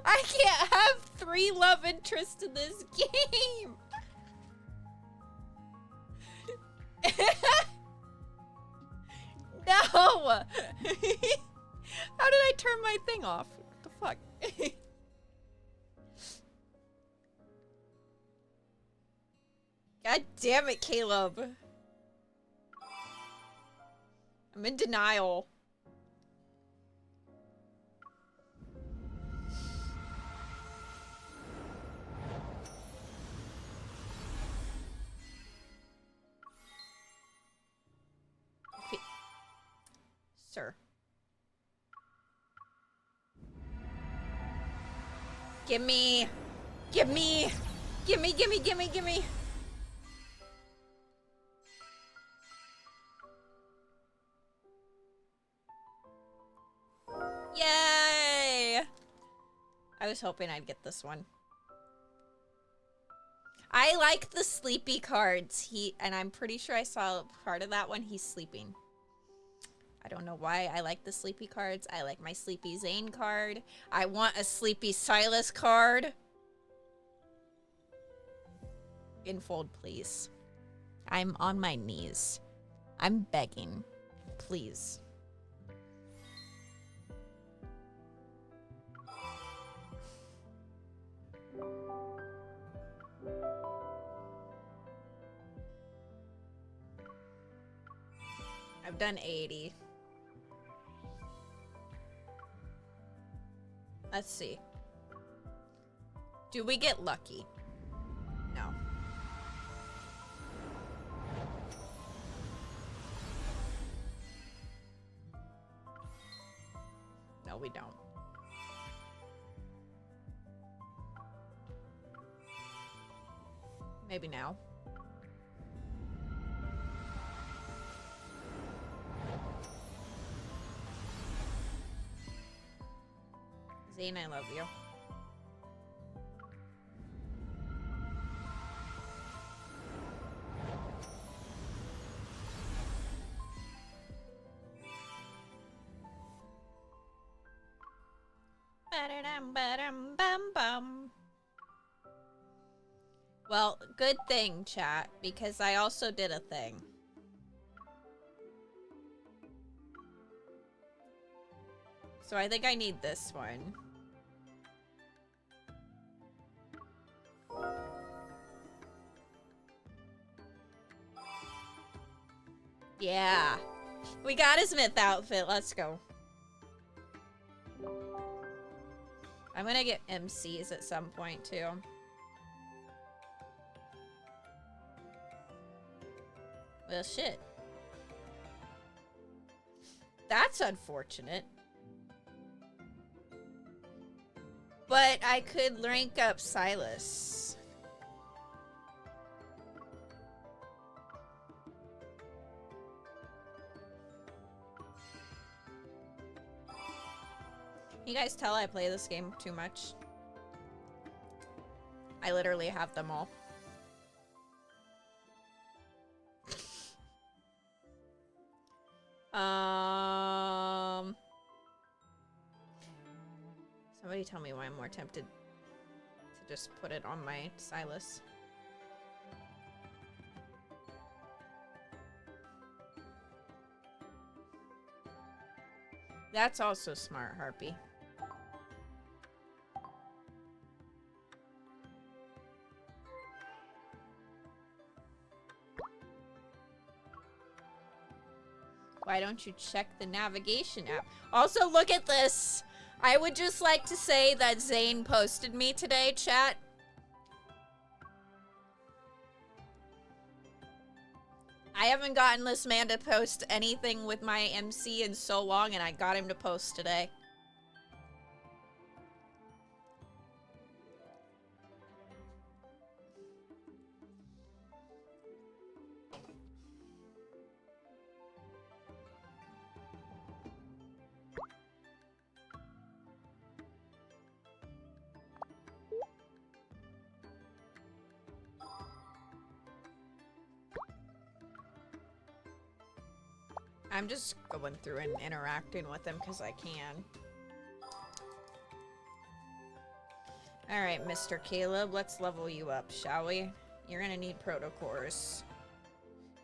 I can't have 3 love interests in this game! No! How did I turn my thing off? What the fuck? God damn it, Caleb. I'm in denial. Sir. Gimme! Gimme! Gimme, gimme, gimme, gimme! Yay! I was hoping I'd get this one. I like the sleepy cards. And I'm pretty sure I saw part of that one. He's sleeping. I don't know why I like the sleepy cards. I like my sleepy Zayne card. I want a sleepy Sylus card. Infold, please. I'm on my knees. I'm begging. Please. I've done 80. Let's see. Do we get lucky? No. No, we don't. Maybe now. Zayne, I love you. Ba-da-dum-ba-dum-bum-bum. Well, good thing, chat, because I also did a thing. So I think I need this one. Yeah. We got his myth outfit. Let's go. I'm gonna get MCs at some point, too. Well, shit. That's unfortunate. But I could rank up Sylus. You guys tell I play this game too much. I literally have them all. Somebody tell me why I'm more tempted to just put it on my Sylus. That's also smart, Harpy. Why don't you check the navigation app? Also, look at this. I would just like to say that Zayne posted me today, chat. I haven't gotten this man to post anything with my MC in so long, and I got him to post today. I'm just going through and interacting with them because I can. Alright, Mr. Caleb, let's level you up, shall we? You're gonna need protocores.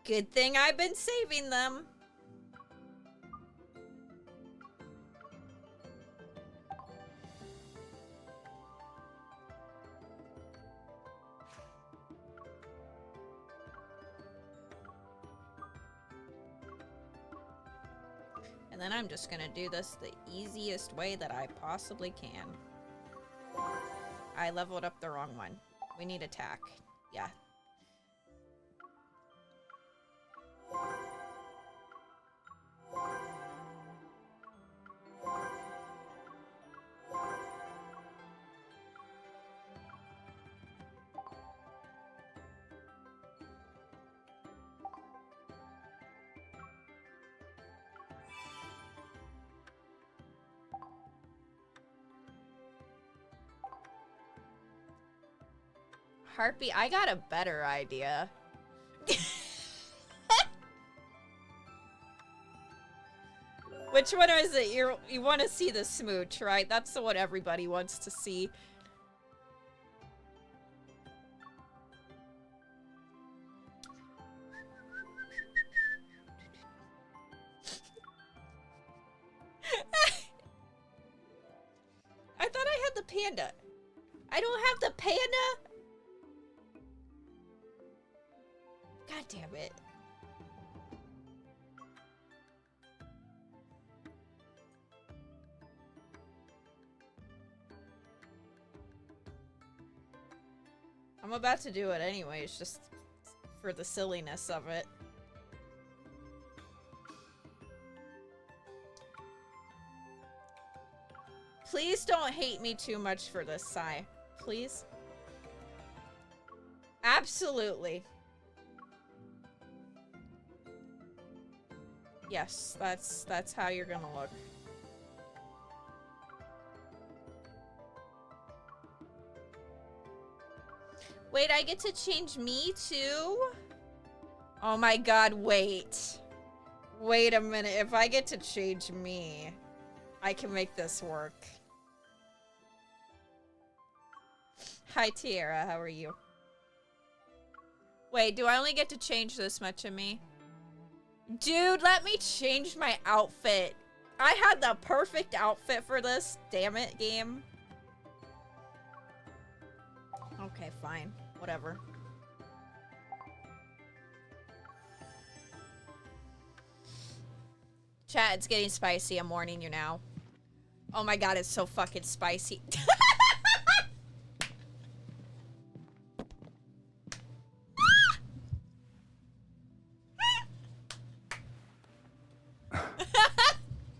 Good thing I've been saving them. And then I'm just gonna do this the easiest way that I possibly can. I leveled up the wrong one. We need attack. Yeah. Heartbeat, I got a better idea. Which one is it? You want to see the smooch, right? That's the one everybody wants to see. I thought I had the panda. I don't have the panda? God damn it. I'm about to do it anyways, just for the silliness of it. Please don't hate me too much for this, Sai. Please? Absolutely. Yes, that's how you're gonna look. Wait, I get to change me too? Oh my god, wait. Wait a minute, if I get to change me, I can make this work. Hi Tiara, how are you? Wait, do I only get to change this much of me? Dude, let me change my outfit. I had the perfect outfit for this. Damn it, game. Okay, fine. Whatever. Chat, it's getting spicy. I'm warning you now. Oh my god, it's so fucking spicy.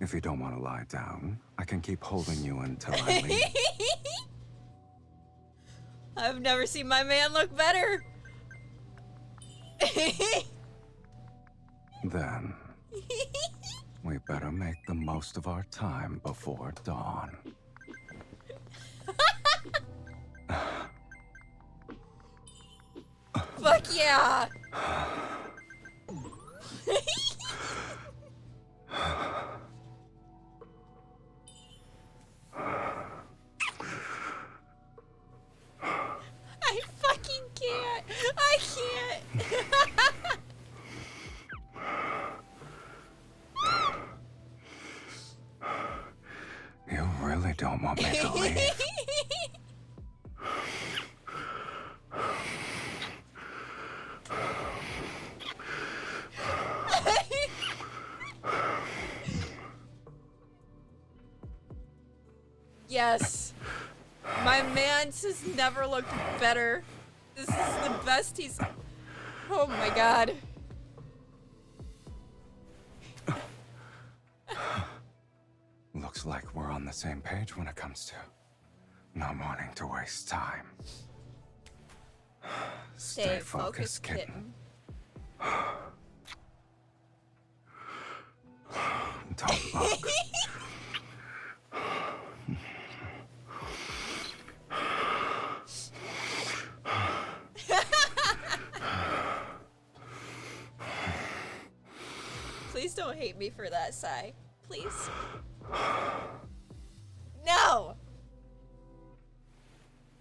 If you don't want to lie down, I can keep holding you until I leave. I've never seen my man look better. Then, we better make the most of our time before dawn. Fuck yeah! I fucking can't. I can't. You really don't want me to leave. Yes. My man's has never looked better. This is the best he's... Oh my god. Looks like we're on the same page when it comes to not wanting to waste time. Stay focused, kitten. Don't look. Please don't hate me for that, Sai. Please. No!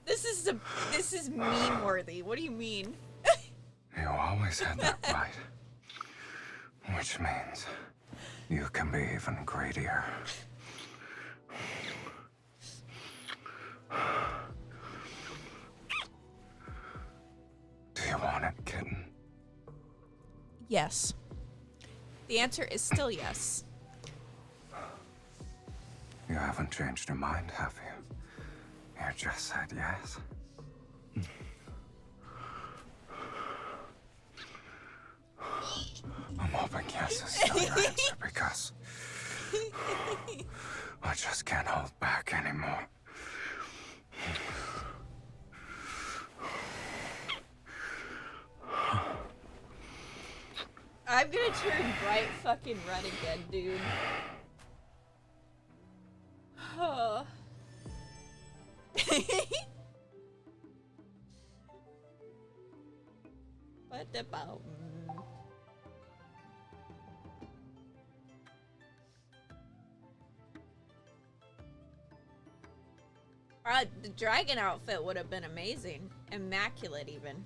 This is meme worthy. What do you mean? You always had that right. Which means you can be even greedier. Do you want it, kitten? Yes. The answer is still yes. You haven't changed your mind, have you? You just said yes. I'm hoping yes is still your answer because I just can't hold back anymore. I'm gonna turn bright fucking red again, dude. Oh. What about... the dragon outfit would have been amazing. Immaculate, even.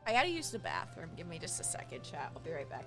I gotta use the bathroom. Give me just a second, chat. I'll be right back.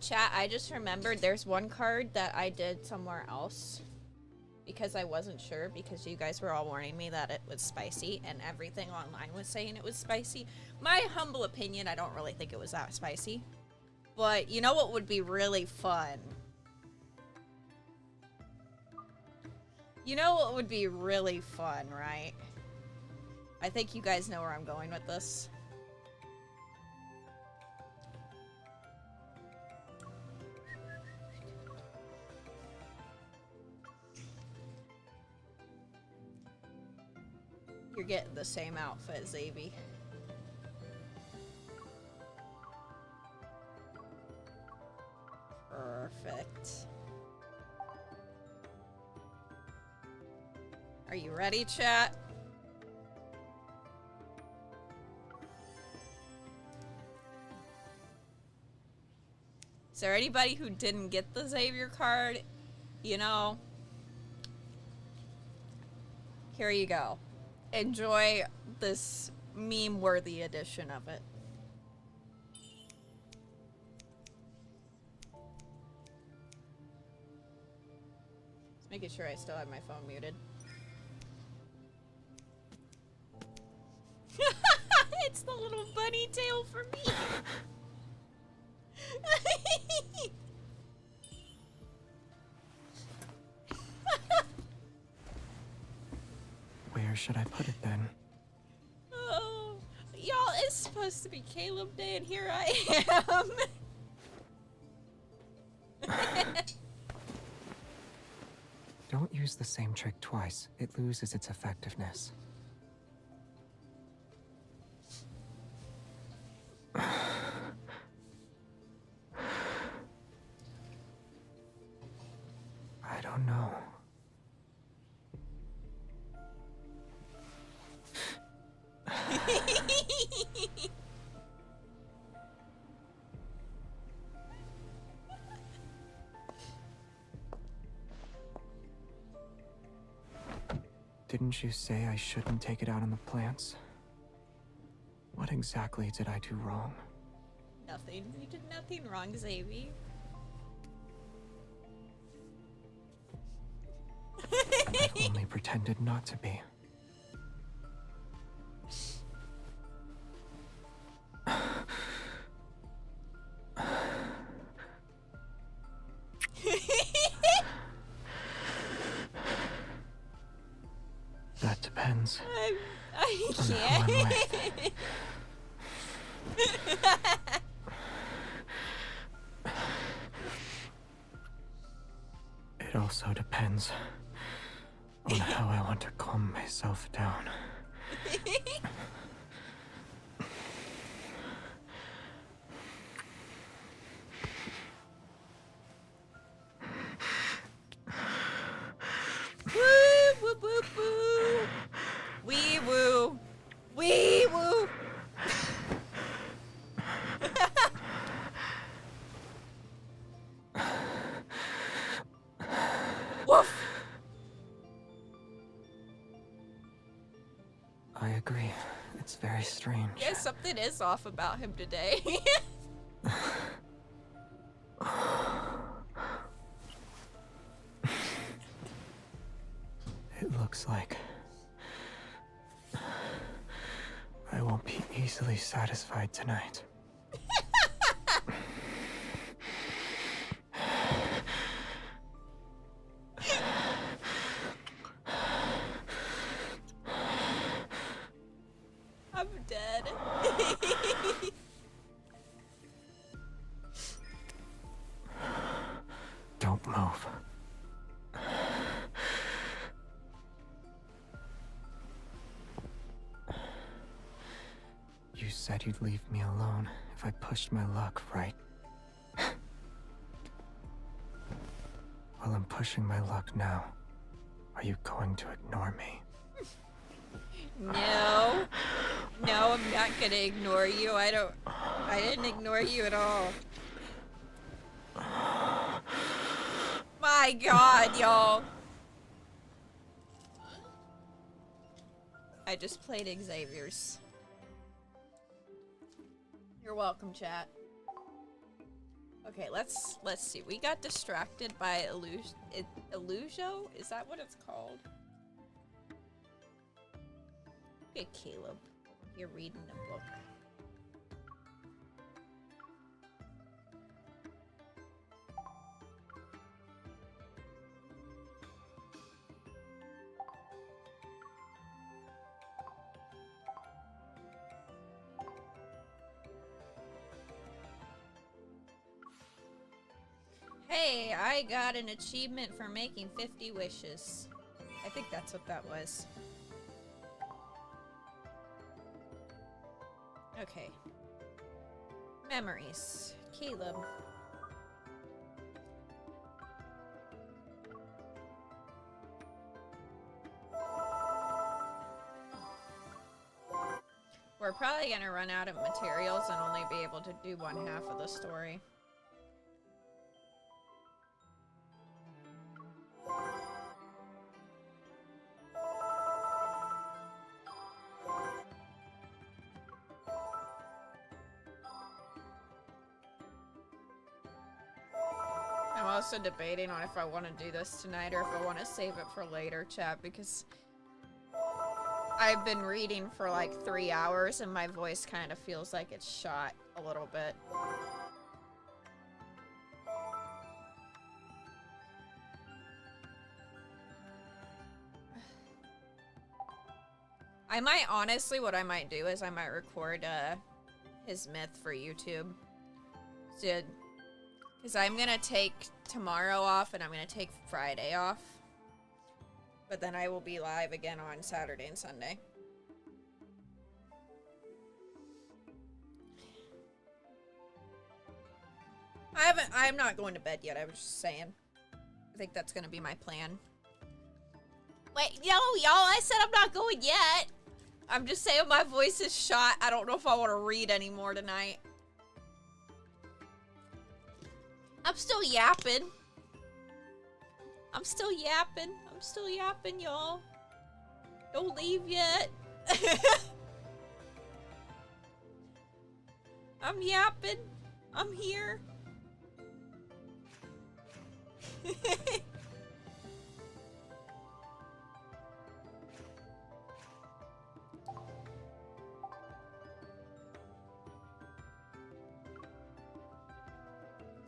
Chat, I just remembered there's one card that I did somewhere else because I wasn't sure, because you guys were all warning me that it was spicy and everything online was saying it was spicy. My humble opinion, I don't really think it was that spicy. But you know what would be really fun? You know what would be really fun, right? I think you guys know where I'm going with this. You're getting the same outfit, Xavi. Perfect. Are you ready, chat? Is there anybody who didn't get the Xavier card? You know, here you go. Enjoy this meme-worthy edition of it. Just making sure I still have my phone muted. It's the little bunny tail for me. Where should I put it then? Oh, y'all, it's supposed to be Caleb Day, and here I am. Don't use the same trick twice. It loses its effectiveness. Didn't you say I shouldn't take it out on the plants? What exactly did I do wrong? Nothing. You did nothing wrong, Xavier. I've only pretended not to be. That depends. I on who I'm can't. with. It also depends on how I want to calm myself down. Woo, woo, woo, woo. Wee woo. Wee woo. Woof. I agree. It's very strange. Yeah, something is off about him today. It looks like I won't be easily satisfied tonight. I'm dead. Don't move. You said you'd leave me alone if I pushed my luck, right? Well, I'm pushing my luck now. Are you going to ignore me? No. No, I'm not gonna ignore you. I didn't ignore you at all. My God, y'all. I just played Xavier's. You're welcome, chat. Okay, let's see. We got distracted by Illusio? Is that what it's called? Okay, Caleb. You're reading a book. Hey, I got an achievement for making 50 wishes. I think that's what that was. Okay. Memories. Caleb. We're probably gonna run out of materials and only be able to do one half of the story. I'm also debating on if I want to do this tonight or if I want to save it for later, chat, because I've been reading for like 3 hours and my voice kind of feels like it's shot a little bit. I might, honestly, what I might do is I might record his myth for YouTube. So, because I'm going to take tomorrow off and I'm going to take Friday off. But then I will be live again on Saturday and Sunday. I'm not going to bed yet, I was just saying. I think that's going to be my plan. Wait, yo, y'all, I said I'm not going yet. I'm just saying my voice is shot. I don't know if I want to read anymore tonight. I'm still yapping. I'm still yapping, y'all. Don't leave yet. I'm yapping. I'm here. It's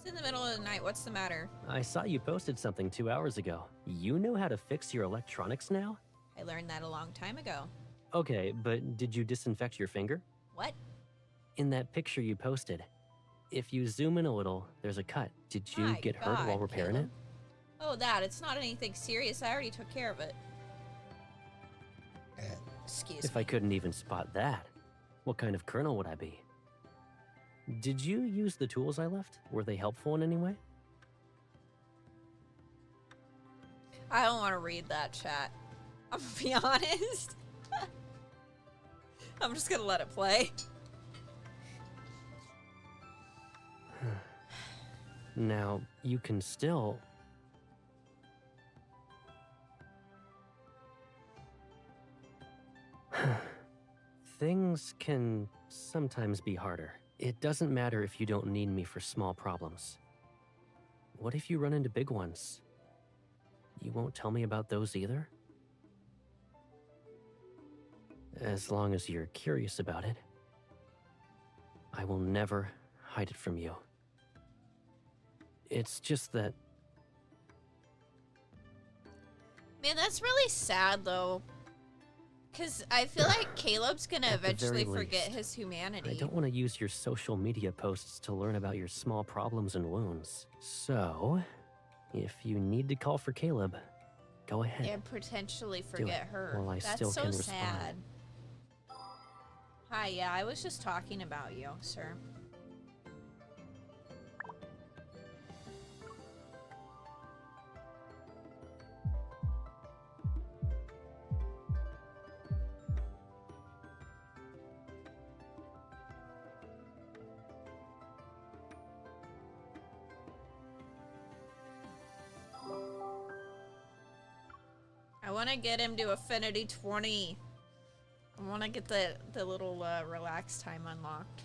in the middle of the night. What's the matter? I saw you posted something 2 hours ago. You know how to fix your electronics now? I learned that a long time ago. Okay, but did you disinfect your finger? What? In that picture you posted. If you zoom in a little, there's a cut. Did you My get hurt God, while repairing Caleb. it? Oh, that. It's not anything serious. I already took care of it. Excuse If me. I couldn't even spot that, what kind of colonel would I be? Did you use the tools I left? Were they helpful in any way? I don't want to read that chat. I'm gonna be honest. I'm just gonna let it play. Now, you can still... Things can sometimes be harder. It doesn't matter if you don't need me for small problems. What if you run into big ones? You won't tell me about those either? As long as you're curious about it, I will never hide it from you. It's just that... Man, that's really sad, though. Because I feel like Caleb's gonna At the eventually very forget least, his humanity. I don't want to use your social media posts to learn about your small problems and wounds. So, if you need to call for Caleb, go ahead. And potentially Do forget it her. while I That's still so can sad. respond. Hi, yeah, I was just talking about you, sir. I want to get him to Affinity 20. I want to get the little relax time unlocked.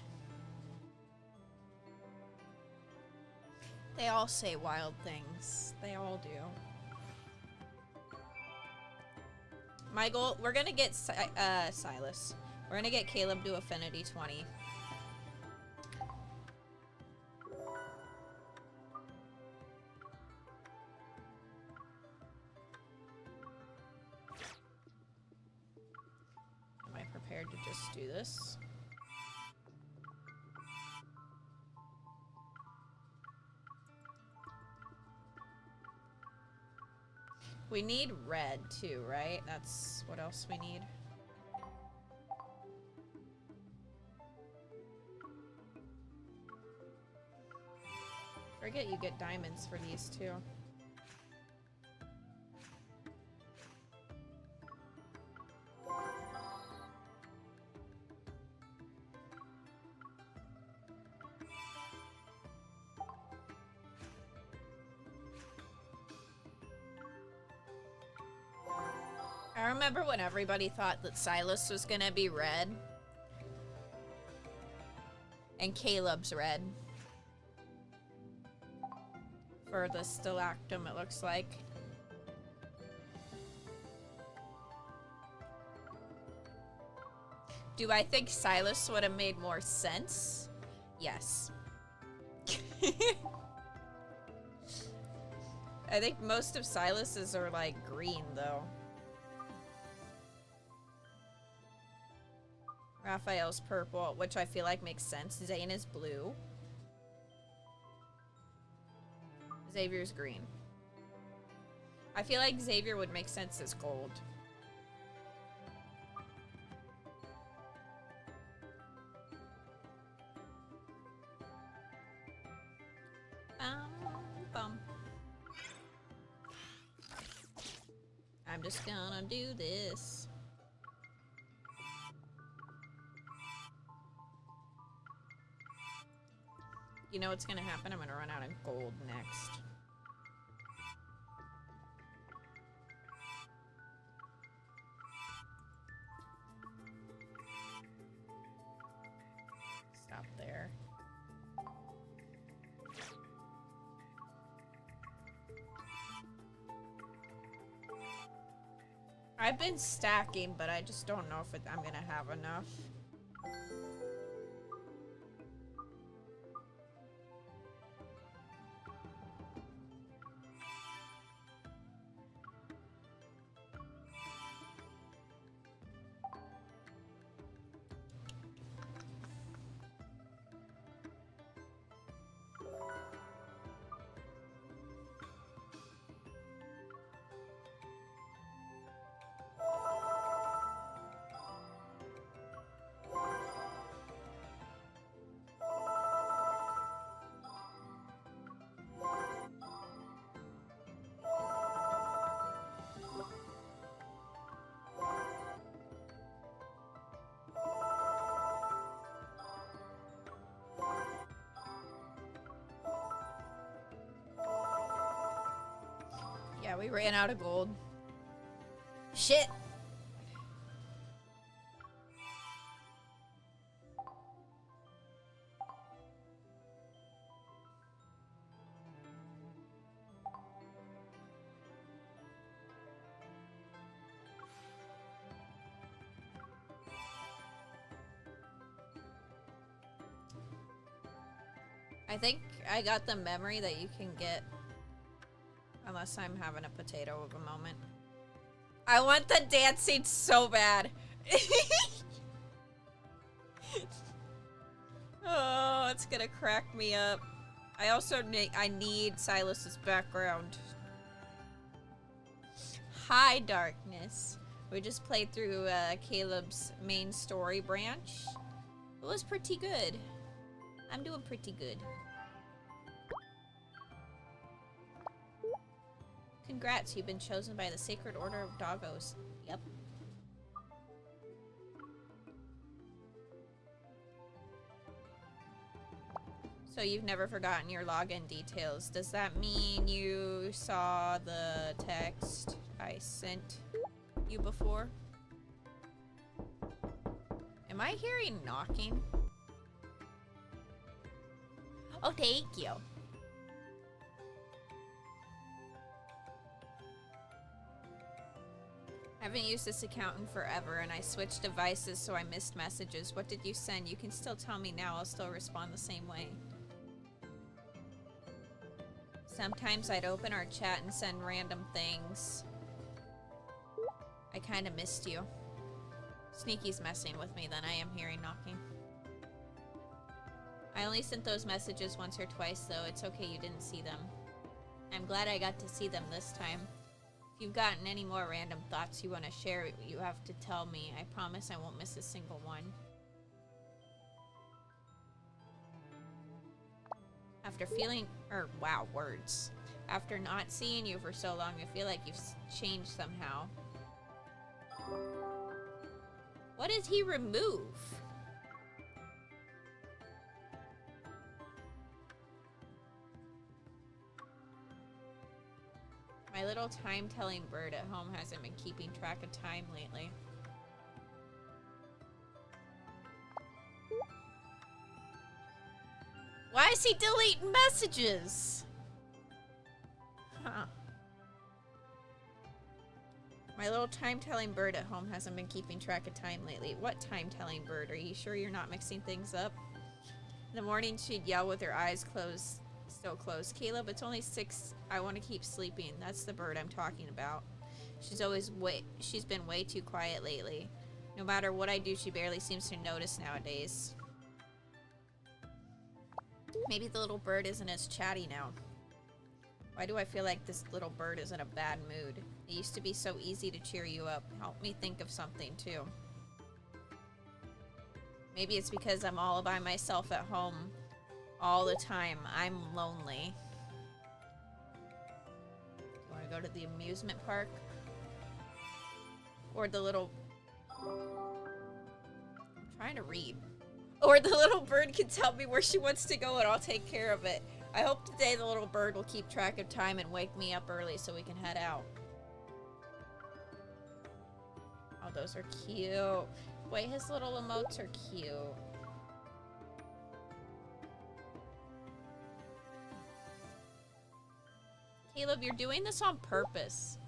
They all say wild things. They all do. My goal, we're going to get Sylus. We're going to get Caleb to Affinity 20. Am I prepared to just do this? We need red too, right? That's what else we need. Forget you get diamonds for these too. I remember when everybody thought that Sylus was gonna be red. And Caleb's red. For the stalactum, it looks like. Do I think Sylus would have made more sense? Yes. I think most of Sylus's are like green though. Raphael's purple, which I feel like makes sense. Zayne is blue. Xavier's green. I feel like Xavier would make sense as gold. Bum. I'm just gonna do this. You know what's gonna happen? I'm gonna run out of gold next. I've been stacking, but I just don't know if I'm gonna have enough. Yeah, we ran out of gold. Shit! I think I got the memory that you can get, unless I'm having a potato of a moment. I want the dancing so bad. Oh, it's gonna crack me up. I also need Sylus's background. Hi, Darkness. We just played through Caleb's main story branch. It was pretty good. I'm doing pretty good. Congrats, you've been chosen by the Sacred Order of Doggos. Yep. So you've never forgotten your login details. Does that mean you saw the text I sent you before? Am I hearing knocking? Oh, thank you. I haven't used this account in forever, and I switched devices, so I missed messages. What did you send? You can still tell me now. I'll still respond the same way. Sometimes I'd open our chat and send random things. I kind of missed you. Sneaky's messing with me, then I am hearing knocking. I only sent those messages once or twice, though. It's okay you didn't see them. I'm glad I got to see them this time. If you've gotten any more random thoughts you want to share, you have to tell me. I promise I won't miss a single one. After feeling, wow, words. After not seeing you for so long, I feel like you've changed somehow. What did he remove? My little time-telling bird at home hasn't been keeping track of time lately. Why is he deleting messages? Huh. My little time-telling bird at home hasn't been keeping track of time lately. What time-telling bird? Are you sure you're not mixing things up? In the morning, she'd yell with her eyes closed, still closed. Caleb, it's only 6. I want to keep sleeping. That's the bird I'm talking about. She's been way too quiet lately. No matter what I do, she barely seems to notice nowadays. Maybe the little bird isn't as chatty now. Why do I feel like this little bird is in a bad mood? It used to be so easy to cheer you up. Help me think of something, too. Maybe it's because I'm all by myself at home all the time. I'm lonely. You want to go to the amusement park? Or the little... I'm trying to read. Or the little bird can tell me where she wants to go and I'll take care of it. I hope today the little bird will keep track of time and wake me up early so we can head out. Oh, those are cute. Wait, his little emotes are cute. Caleb, you're doing this on purpose.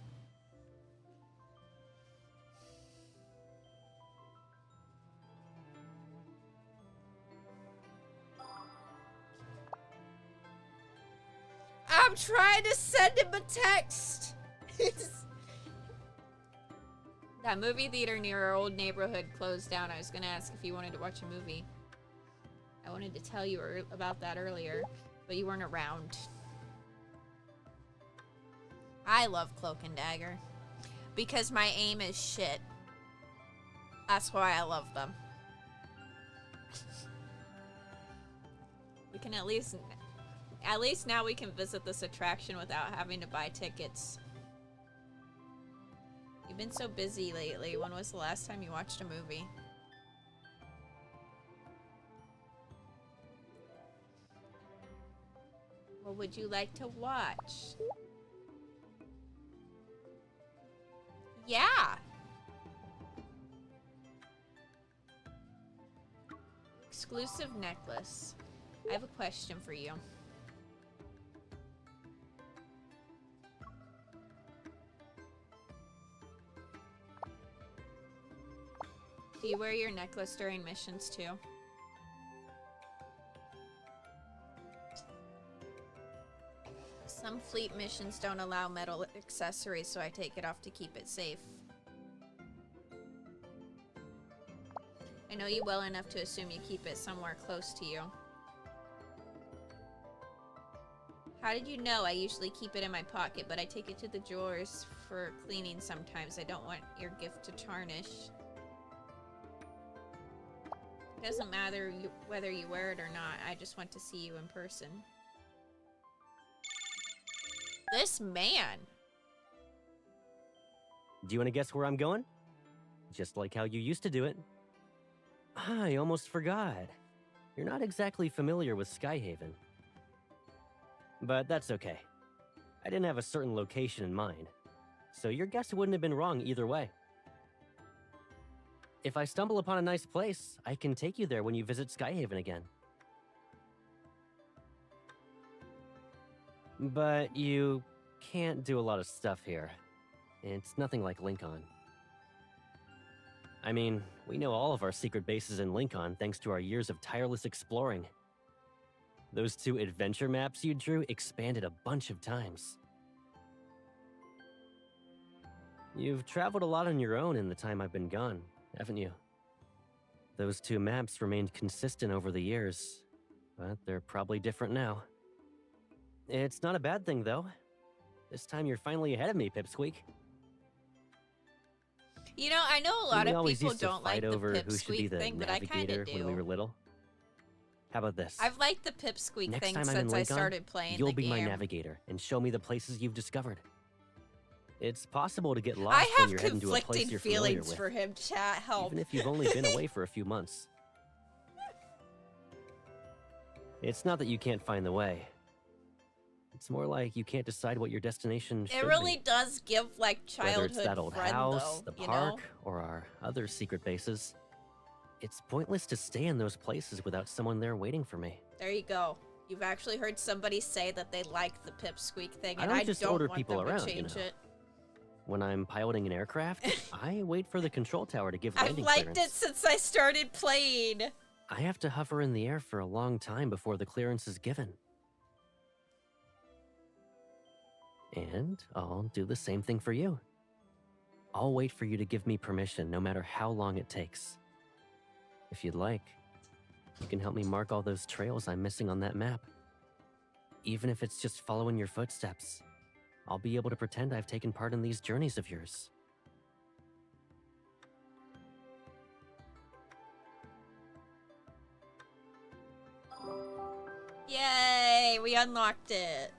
I'm trying to send him a text. That movie theater near our old neighborhood closed down. I was gonna ask if you wanted to watch a movie. I wanted to tell you about that earlier, but you weren't around. I love Cloak and Dagger because my aim is shit. That's why I love them. We can at least now we can visit this attraction without having to buy tickets. You've been so busy lately. When was the last time you watched a movie? What would you like to watch? Yeah. Exclusive necklace. I have a question for you. Do you wear your necklace during missions too? Some fleet missions don't allow metal accessories, so I take it off to keep it safe. I know you well enough to assume you keep it somewhere close to you. How did you know? I usually keep it in my pocket, but I take it to the drawers for cleaning sometimes. I don't want your gift to tarnish. It doesn't matter whether you wear it or not. I just want to see you in person. This man. Do you want to guess where I'm going? Just like how you used to do it. I almost forgot. You're not exactly familiar with Skyhaven. But that's okay. I didn't have a certain location in mind, so your guess wouldn't have been wrong either way. If I stumble upon a nice place, I can take you there when you visit Skyhaven again. But you can't do a lot of stuff here. It's nothing like Linkon. I mean, we know all of our secret bases in Linkon thanks to our years of tireless exploring. Those 2 adventure maps you drew expanded a bunch of times. You've traveled a lot on your own in the time I've been gone, haven't you? Those 2 maps remained consistent over the years, but they're probably different now. It's not a bad thing, though. This time you're finally ahead of me, Pipsqueak. You know, I know a lot of always people used to don't like fight the over who should be Pipsqueak the thing, but I kind navigator of when we do. were little. How about this? I've liked the Pipsqueak Next thing time I'm in since I Linkon, started playing you'll the be game. my navigator and show me the places you've discovered. It's possible to get lost I when have you're heading to a place conflicting you're familiar feelings with, for him, chat. Help. even if you've only been away for a few months. It's not that you can't find the way. It's more like you can't decide what your destination should It really be. does give like Whether childhood it's that old friend house, though, the you park, know? or our other secret bases. It's pointless to stay in those places without someone there waiting for me. There you go. You've actually heard somebody say that they like the Pipsqueak thing, I and don't I just don't order want people them around, to you change know. it. When I'm piloting an aircraft, I wait for the control tower to give I've landing liked clearance. it since I started playing. I have to hover in the air for a long time before the clearance is given. And I'll do the same thing for you. I'll wait for you to give me permission no matter how long it takes. If you'd like, you can help me mark all those trails I'm missing on that map. Even if it's just following your footsteps, I'll be able to pretend I've taken part in these journeys of yours. Yay, we unlocked it.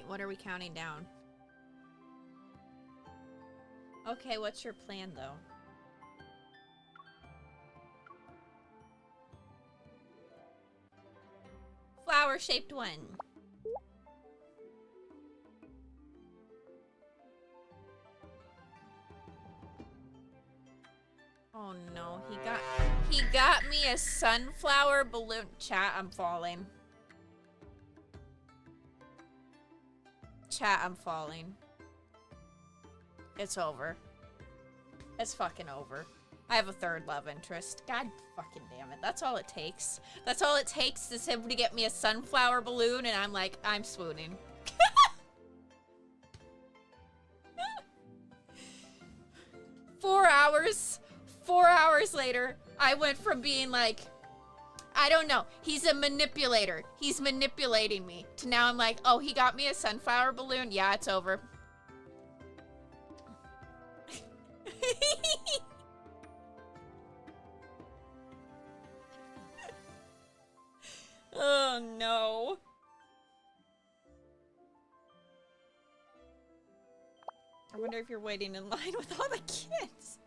What are we counting down? Okay, what's your plan though? Flower-shaped one. Oh no, he got me a sunflower balloon. Chat, I'm falling. Chat, I'm falling. It's over. It's fucking over. I have a third love interest. God fucking damn it. That's all it takes. That's all it takes is him to get me a sunflower balloon, and I'm like, I'm swooning. 4 hours. 4 hours later, I went from being like, I don't know, he's a manipulator. He's manipulating me. To now I'm like, oh, he got me a sunflower balloon? Yeah, it's over. Oh, no. I wonder if you're waiting in line with all the kids.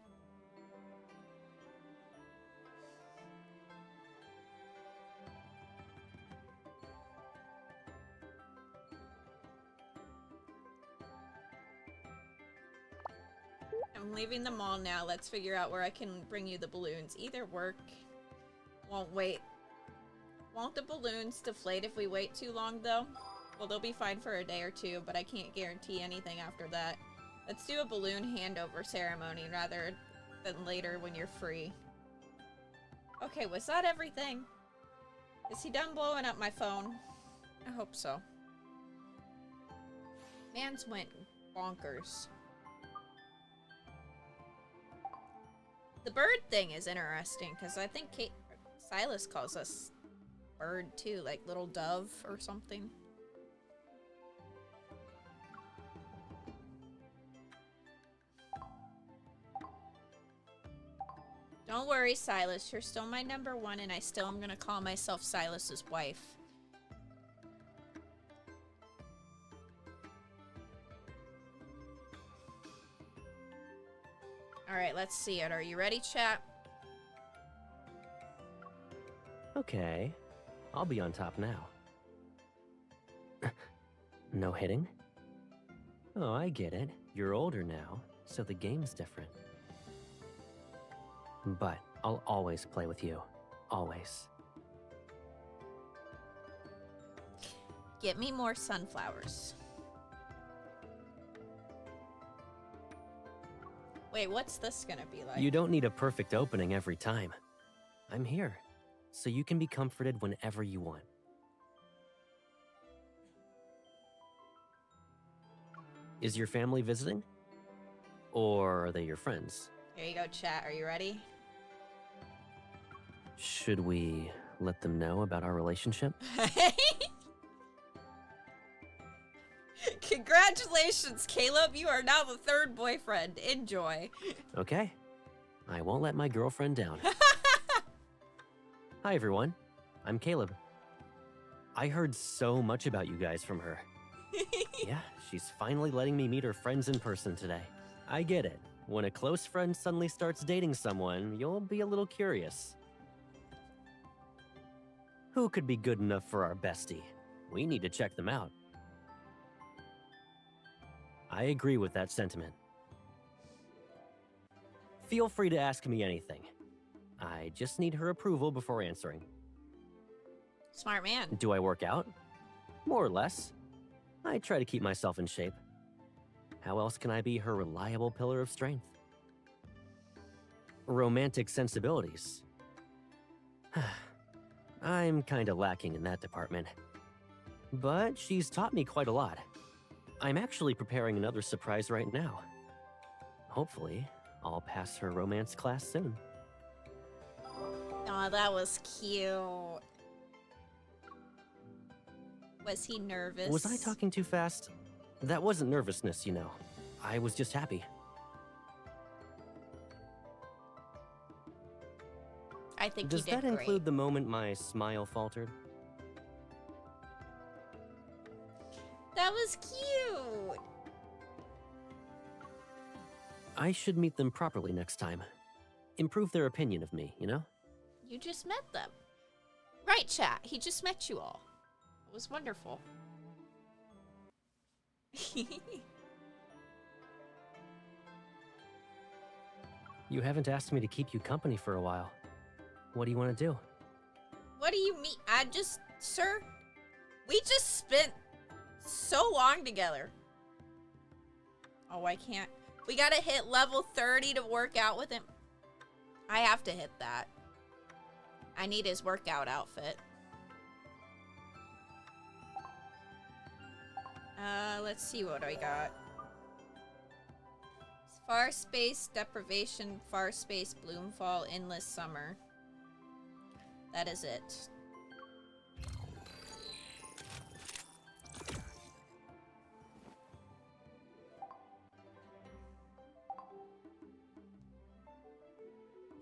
I'm leaving the mall now. Let's figure out where I can bring you the balloons. Either work. Won't wait. Won't the balloons deflate if we wait too long, though? Well, they'll be fine for a day or two, but I can't guarantee anything after that. Let's do a balloon handover ceremony rather than later when you're free. Okay, was that everything? Is he done blowing up my phone? I hope so. Man's went bonkers. The bird thing is interesting, because I think Sylus calls us bird too, like little dove or something. Don't worry, Sylus, you're still my number one, and I still am gonna call myself Sylus's wife. Alright, let's see it. Are you ready, chat? Okay, I'll be on top now. No hitting? Oh, I get it. You're older now, so the game's different. But I'll always play with you. Always. Get me more sunflowers. Wait, what's this gonna be like? You don't need a perfect opening every time. I'm here, so you can be comforted whenever you want. Is your family visiting? Or are they your friends? Here you go, chat. Are you ready? Should we let them know about our relationship? Congratulations, Caleb. You are now the third boyfriend. Enjoy. Okay. I won't let my girlfriend down. Hi, everyone. I'm Caleb. I heard so much about you guys from her. Yeah, she's finally letting me meet her friends in person today. I get it. When a close friend suddenly starts dating someone, you'll be a little curious. Who could be good enough for our bestie? We need to check them out. I agree with that sentiment. Feel free to ask me anything. I just need her approval before answering. Smart man. Do I work out? More or less. I try to keep myself in shape. How else can I be her reliable pillar of strength? Romantic sensibilities. I'm kinda lacking in that department. But she's taught me quite a lot. I'm actually preparing another surprise right now. Hopefully, I'll pass her romance class soon. Oh, that was cute. Was he nervous? Was I talking too fast? That wasn't nervousness, you know. I was just happy. I think Does he did that include the moment my smile faltered? That was cute. I should meet them properly next time. Improve their opinion of me, you know? You just met them. Right, chat. He just met you all. It was wonderful. You haven't asked me to keep you company for a while. What do you want to do? What do you mean? Sir, we just spent so long together. Oh, I can't. We gotta hit level 30 to work out with him. I have to hit that. I need his workout outfit. Let's see what I got. Far space deprivation, far space bloomfall, endless summer. That is it.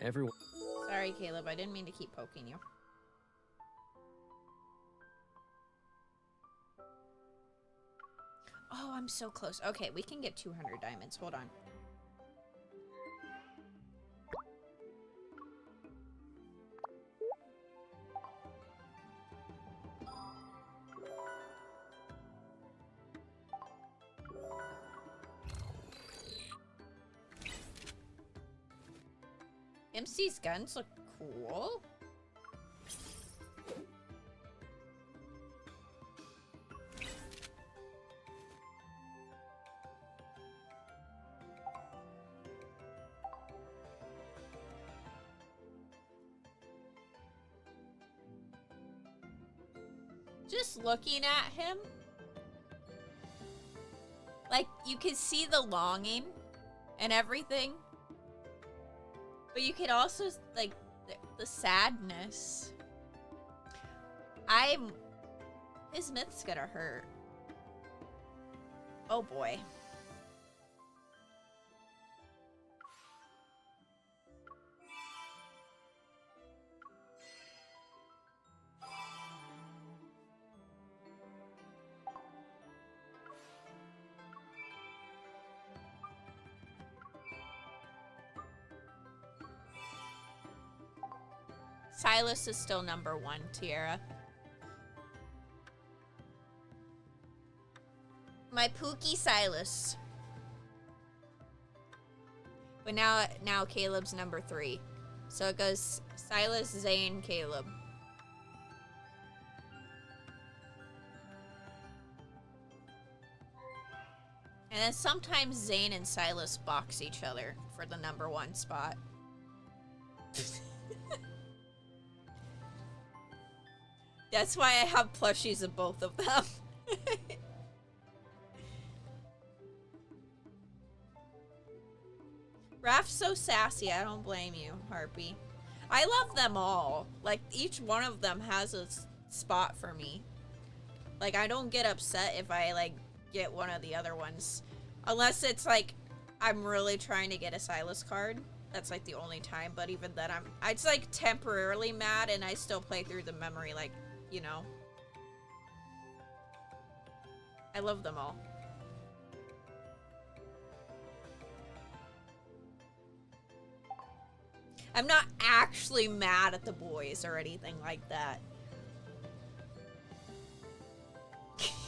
Everyone. Sorry, Caleb. I didn't mean to keep poking you. Oh, I'm so close. Okay, we can get 200 diamonds. Hold on. MC's guns look cool. Just looking at him, like, you can see the longing and everything. But you could also, like, the sadness. His myth's gonna hurt. Oh boy. Sylus is still #1, Tiara. My Pookie Sylus. But now Caleb's #3. So it goes Sylus, Zayne, Caleb. And then sometimes Zayne and Sylus box each other for the #1 spot. That's why I have plushies of both of them. Raph's so sassy, I don't blame you, Harpy. I love them all. Like, each one of them has a spot for me. Like, I don't get upset if I, like, get one of the other ones. Unless it's, like, I'm really trying to get a Sylus card. That's, like, the only time. But even then, I'm just, like, temporarily mad, and I still play through the memory, like, you know. I love them all. I'm not actually mad at the boys or anything like that.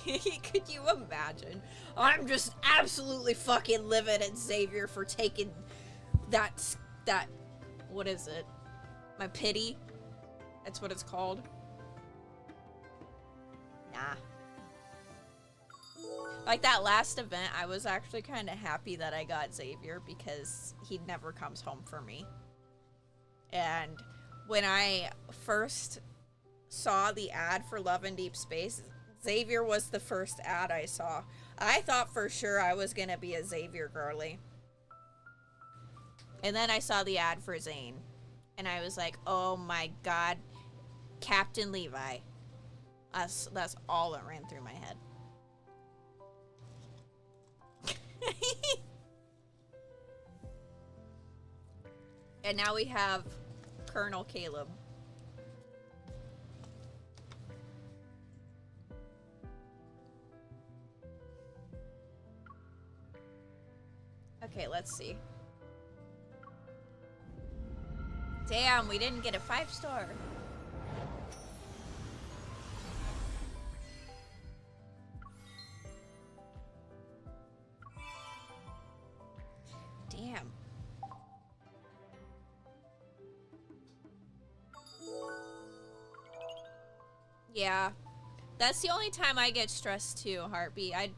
Could you imagine? I'm just absolutely fucking livid at Xavier for taking that, what is it? My pity? That's what it's called. Nah. Like that last event, I was actually kind of happy that I got Xavier because he never comes home for me. And when I first saw the ad for Love in Deep Space, Xavier was the first ad I saw. I thought for sure I was gonna be a Xavier girly. And then I saw the ad for Zayne. And I was like, oh my god, Captain Levi. That's all that ran through my head. And now we have Colonel Caleb. Okay, let's see. Damn, we didn't get a 5-star. Damn. Yeah. That's the only time I get stressed too, Heartbeat. I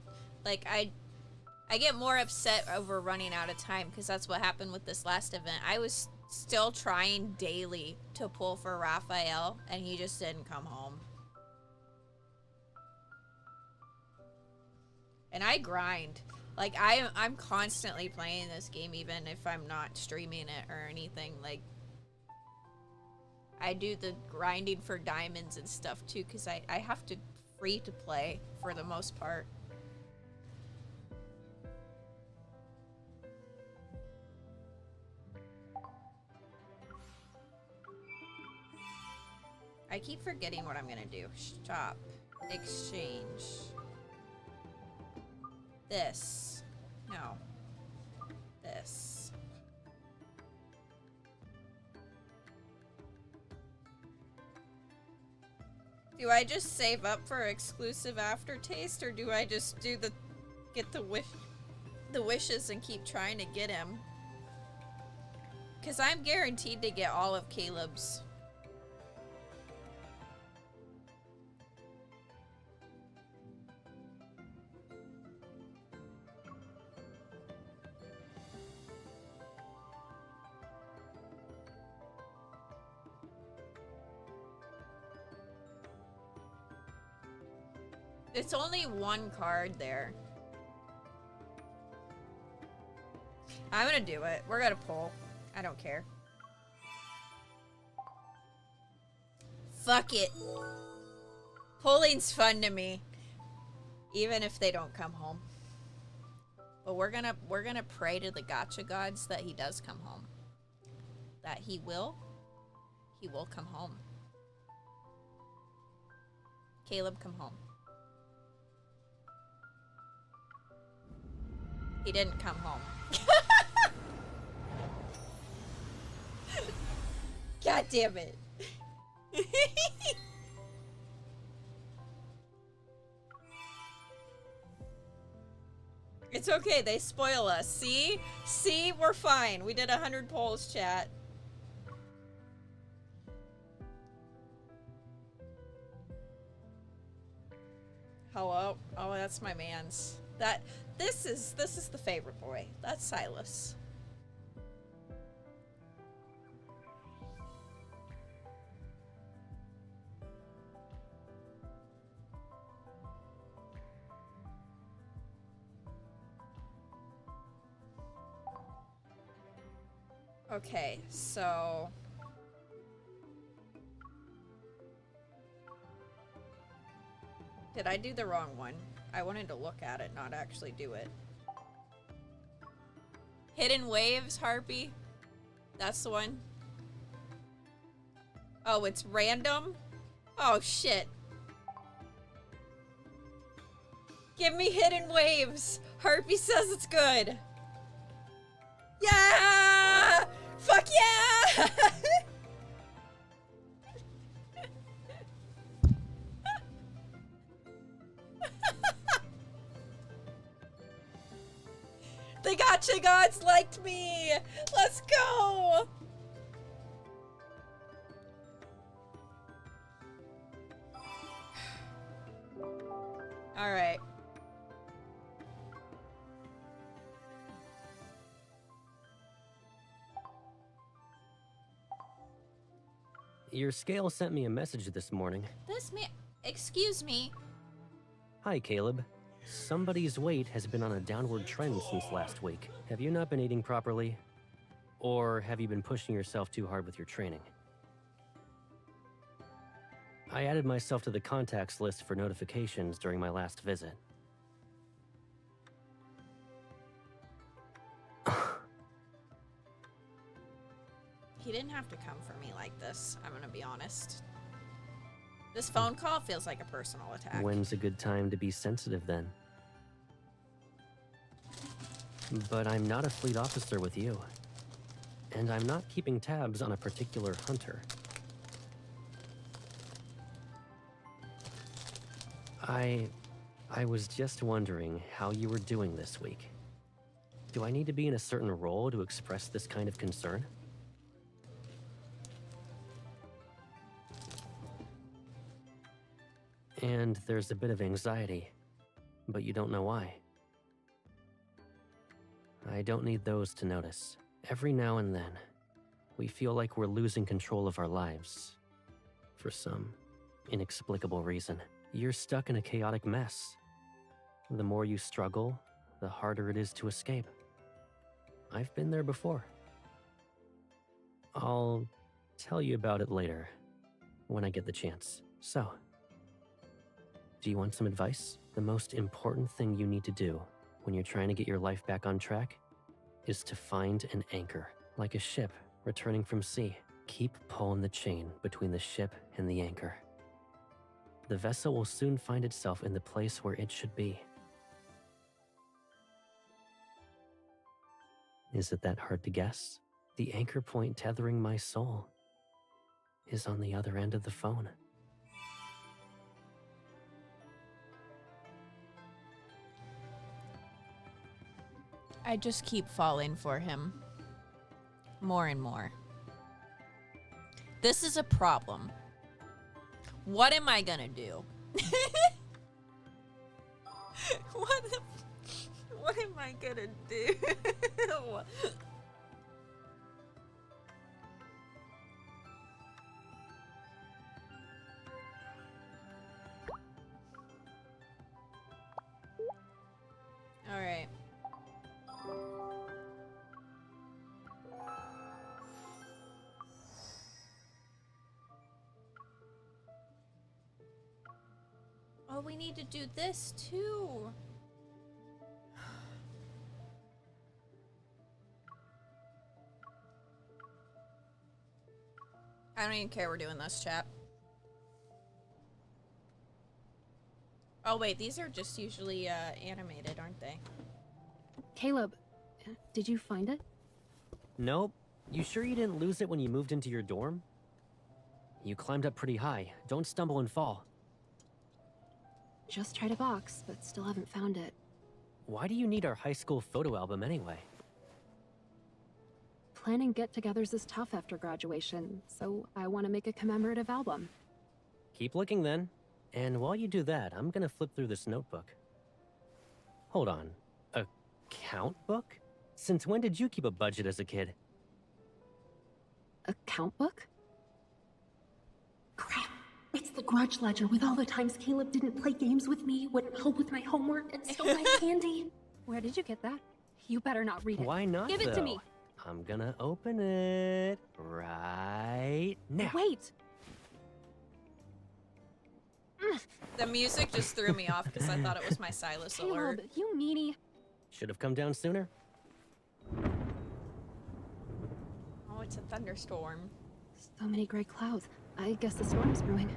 I get more upset over running out of time because that's what happened with this last event. I was still trying daily to pull for Raphael, and he just didn't come home. And I grind. Like, I'm constantly playing this game even if I'm not streaming it or anything. Like, I do the grinding for diamonds and stuff too because I have to free to play for the most part. I keep forgetting what I'm gonna do. Shop. Exchange. This. No. This. Do I just save up for exclusive aftertaste, or do I just do get the wishes and keep trying to get him? Because I'm guaranteed to get all of Caleb's. It's only one card there. I'm gonna do it. We're gonna pull. I don't care. Fuck it. Pulling's fun to me. Even if they don't come home. But we're gonna pray to the gacha gods that he does come home. That he will come home. Caleb, come home. He didn't come home. God damn it. It's okay, they spoil us. See? See? We're fine. We did 100 polls, chat. Hello? Oh, that's my man's. This is the favorite boy. That's Sylus. Okay, so did I do the wrong one? I wanted to look at it, not actually do it. Hidden Waves, Harpy? That's the one? Oh, it's random? Oh, shit. Give me Hidden Waves! Harpy says it's good! Yeah! Fuck yeah! The gacha gods liked me! Let's go! Alright. Your scale sent me a message this morning. This man... Excuse me. Hi, Caleb. Somebody's weight has been on a downward trend since last week. Have you not been eating properly? Or have you been pushing yourself too hard with your training? I added myself to the contacts list for notifications during my last visit. He didn't have to come for me like this, I'm gonna be honest. This phone call feels like a personal attack. When's a good time to be sensitive then? But I'm not a fleet officer with you. And I'm not keeping tabs on a particular hunter. I was just wondering how you were doing this week. Do I need to be in a certain role to express this kind of concern? And there's a bit of anxiety, but you don't know why. I don't need those to notice. Every now and then, we feel like we're losing control of our lives. For some inexplicable reason, you're stuck in a chaotic mess. The more you struggle, the harder it is to escape. I've been there before. I'll tell you about it later, when I get the chance. So, do you want some advice? The most important thing you need to do when you're trying to get your life back on track is to find an anchor, like a ship returning from sea. Keep pulling the chain between the ship and the anchor. The vessel will soon find itself in the place where it should be. Is it that hard to guess? The anchor point tethering my soul is on the other end of the phone. I just keep falling for him. More and more. This is a problem. What am I gonna do? What am I gonna do? All right. Oh, we need to do this too. I don't even care we're doing this, chat. Oh wait, these are just usually animated, aren't they? Caleb, did you find it? Nope. You sure you didn't lose it when you moved into your dorm? You climbed up pretty high. Don't stumble and fall. Just tried a box, but still haven't found it. Why do you need our high school photo album anyway? Planning get-togethers is tough after graduation, so I want to make a commemorative album. Keep looking then. And while you do that, I'm gonna flip through this notebook. Hold on. A count book? Since when did you keep a budget as a kid? A count book? Crap. It's the grudge ledger with all the times Caleb didn't play games with me, wouldn't help with my homework, and stole my candy. Where did you get that? You better not read it. Why not, Give it to me. I'm gonna open it right now. Wait! The music just threw me off because I thought it was my Sylus alert. Caleb, you meanie. Should have come down sooner. Oh, it's a thunderstorm. So many gray clouds. I guess the storm's brewing.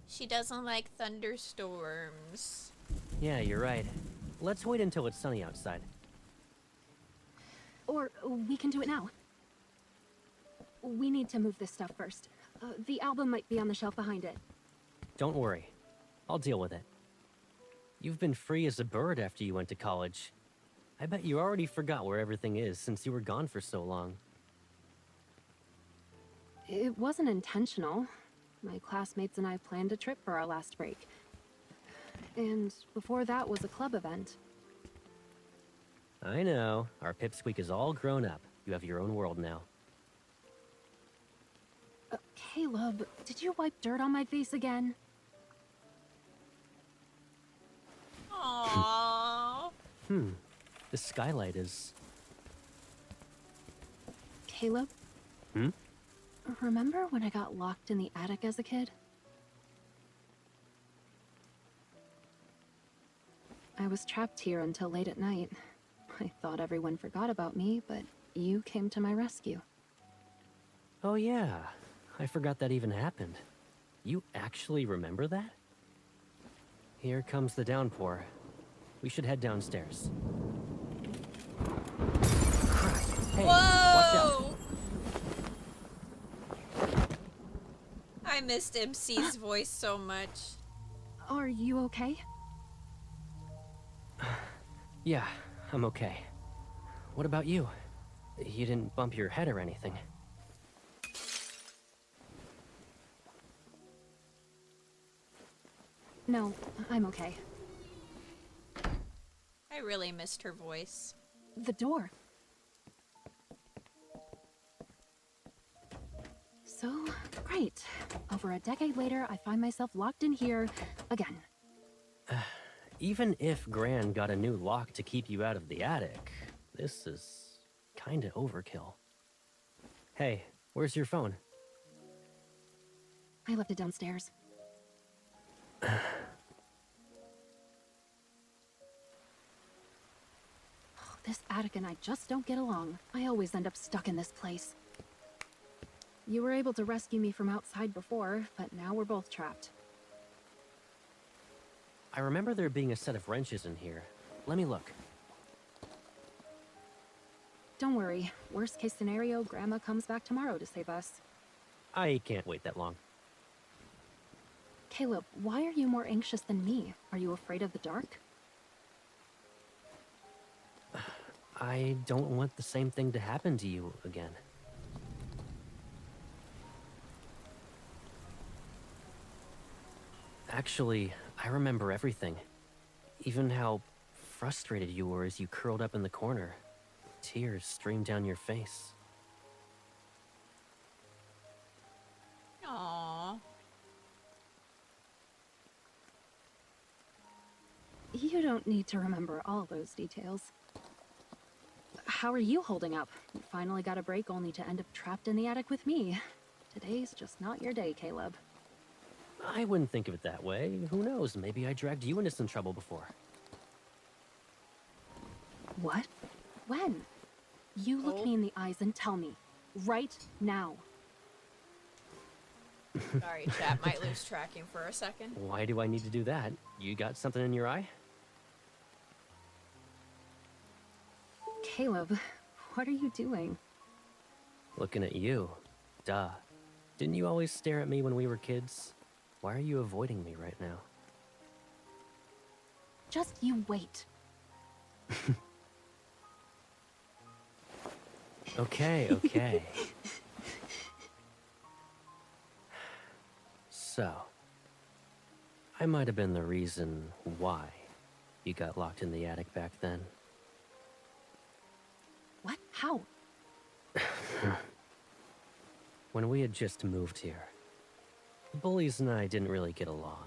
She doesn't like thunderstorms. Yeah, you're right. Let's wait until it's sunny outside. Or we can do it now. We need to move this stuff first. The album might be on the shelf behind it. Don't worry. I'll deal with it. You've been free as a bird after you went to college. I bet you already forgot where everything is since you were gone for so long. It wasn't intentional. My classmates and I planned a trip for our last break. And before that was a club event. I know. Our pipsqueak is all grown up. You have your own world now. Caleb, did you wipe dirt on my face again? Aww. The skylight is... Caleb? Remember when I got locked in the attic as a kid? I was trapped here until late at night. I thought everyone forgot about me, but you came to my rescue. Oh yeah, I forgot that even happened. You actually remember that? Here comes the downpour. We should head downstairs. Crap. Hey, watch out. I missed MC's voice so much. Are you okay? Yeah, I'm okay. What about you? You didn't bump your head or anything? No, I'm okay. I really missed her voice. The door. So, great. Over a decade later, I find myself locked in here again. Even if Gran got a new lock to keep you out of the attic, this is kinda overkill. Hey, where's your phone? I left it downstairs. This attic and I just don't get along. I always end up stuck in this place. You were able to rescue me from outside before, but now we're both trapped. I remember there being a set of wrenches in here. Let me look. Don't worry. Worst case scenario, Grandma comes back tomorrow to save us. I can't wait that long. Caleb, why are you more anxious than me? Are you afraid of the dark? I don't want the same thing to happen to you again. Actually, I remember everything. Even how frustrated you were as you curled up in the corner. Tears streamed down your face. Aww. You don't need to remember all those details. How are you holding up? You finally got a break only to end up trapped in the attic with me. Today's just not your day, Caleb. I wouldn't think of it that way. Who knows? Maybe I dragged you into some trouble before. What? When? You look me in the eyes and tell me. Right now. Sorry, chat might lose tracking for a second. Why do I need to do that? You got something in your eye? Caleb, what are you doing? Looking at you. Duh. Didn't you always stare at me when we were kids? Why are you avoiding me right now? Just you wait. Okay. So, I might have been the reason why you got locked in the attic back then. What? How? When we had just moved here, the bullies and I didn't really get along.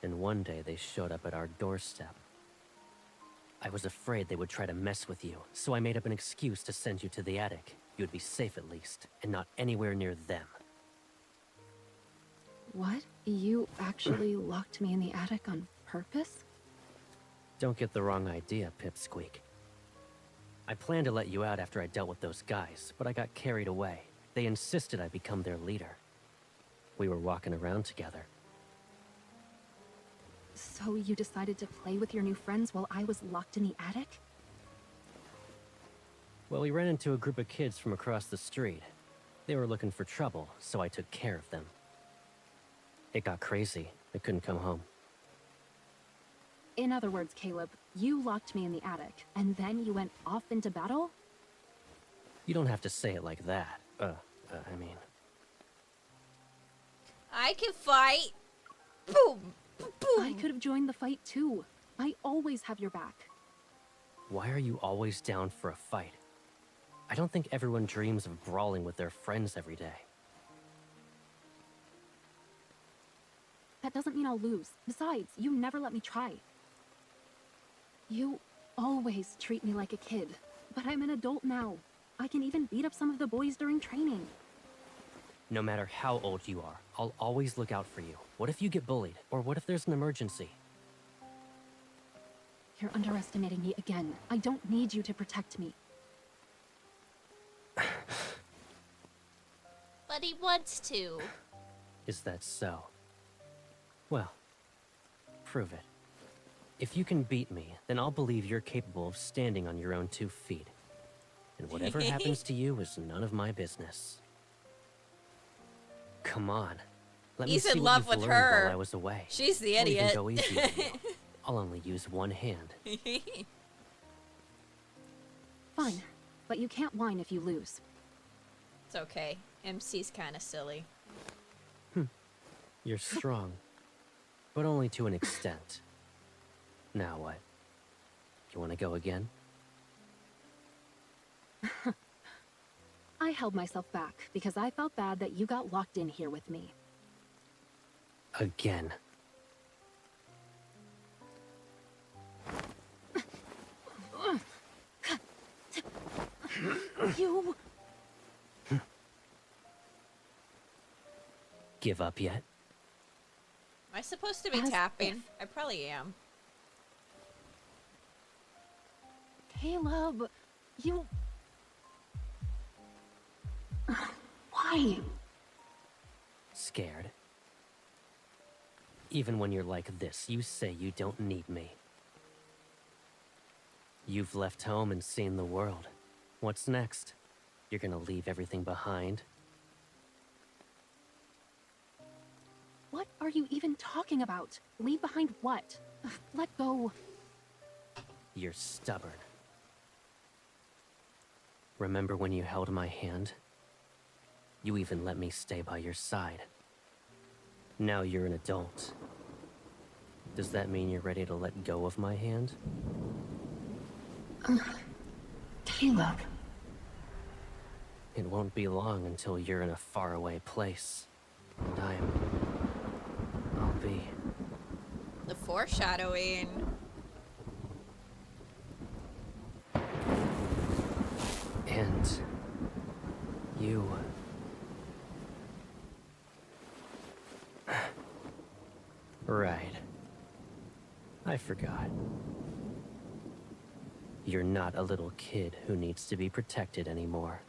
And one day they showed up at our doorstep. I was afraid they would try to mess with you, so I made up an excuse to send you to the attic. You'd be safe at least, and not anywhere near them. What? You actually locked me in the attic on purpose? Don't get the wrong idea, Pipsqueak. I planned to let you out after I dealt with those guys, but I got carried away. They insisted I become their leader. We were walking around together. So you decided to play with your new friends while I was locked in the attic? Well, we ran into a group of kids from across the street. They were looking for trouble, so I took care of them. It got crazy. I couldn't come home. In other words, Caleb, you locked me in the attic, and then you went off into battle? You don't have to say it like that. I mean... I can fight! Boom! Boom! I could have joined the fight too. I always have your back. Why are you always down for a fight? I don't think everyone dreams of brawling with their friends every day. That doesn't mean I'll lose. Besides, you never let me try. You always treat me like a kid, but I'm an adult now. I can even beat up some of the boys during training. No matter how old you are, I'll always look out for you. What if you get bullied? Or what if there's an emergency? You're underestimating me again. I don't need you to protect me. But he wants to. Is that so? Well, prove it. If you can beat me, then I'll believe you're capable of standing on your own 2 feet. And whatever happens to you is none of my business. Come on. Let He's me see in what love you've with learned her. while I was away. She's the I'll even idiot. go easy on you. I'll only use one hand. Fine, but you can't whine if you lose. It's okay. MC's kind of silly. You're strong. but only to an extent. Now what? You want to go again? I held myself back because I felt bad that you got locked in here with me. Again. You... Give up yet? Am I supposed to be As tapping? if. I probably am. Caleb, you... Why? Scared. Even when you're like this, you say you don't need me. You've left home and seen the world. What's next? You're gonna leave everything behind? What are you even talking about? Leave behind what? Let go. You're stubborn. Remember when you held my hand? You even let me stay by your side. Now you're an adult. Does that mean you're ready to let go of my hand? Caleb. It won't be long until you're in a faraway place. And I'll be... The foreshadowing. And... you... Right. I forgot. You're not a little kid who needs to be protected anymore.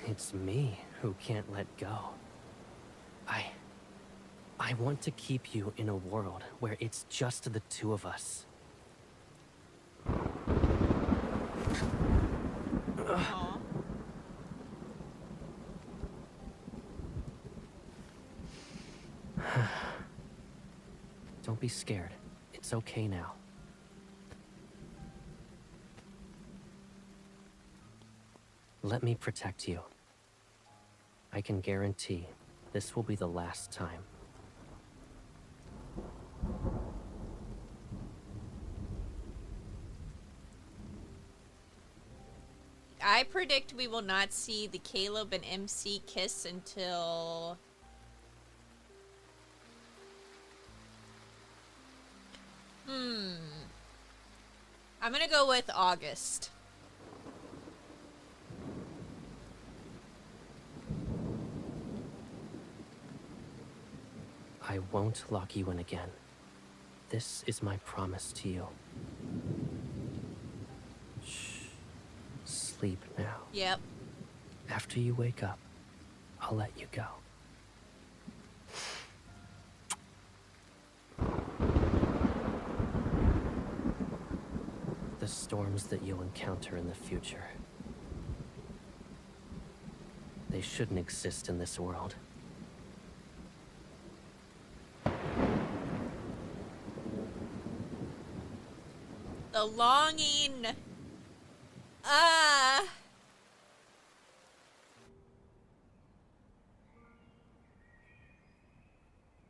It's me who can't let go. I want to keep you in a world where it's just the two of us. Aww. Don't be scared. It's okay now. Let me protect you. I can guarantee this will be the last time. I predict we will not see the Caleb and MC kiss until... I'm gonna go with August. I won't lock you in again. This is my promise to you. Shh. Sleep now. Yep. After you wake up, I'll let you go. The storms that you'll encounter in the future, they shouldn't exist in this world. The longing.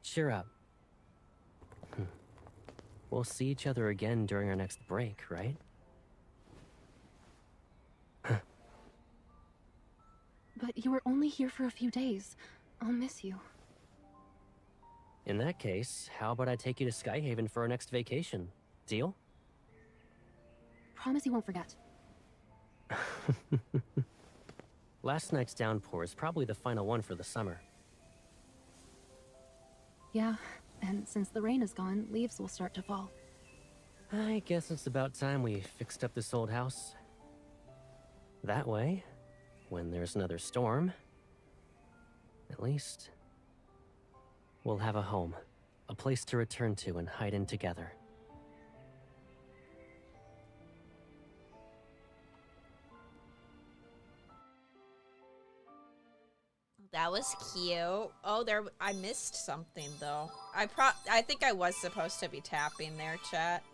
Cheer up. We'll see each other again during our next break, right? But you were only here for a few days. I'll miss you. In that case, how about I take you to Skyhaven for our next vacation? Deal? Promise you won't forget. Last night's downpour is probably the final one for the summer. Yeah, and since the rain is gone, leaves will start to fall. I guess it's about time we fixed up this old house. That way, when there's another storm, at least we'll have a home, a place to return to and hide in together. That was cute. Oh, I missed something though. I think I was supposed to be tapping there, chat.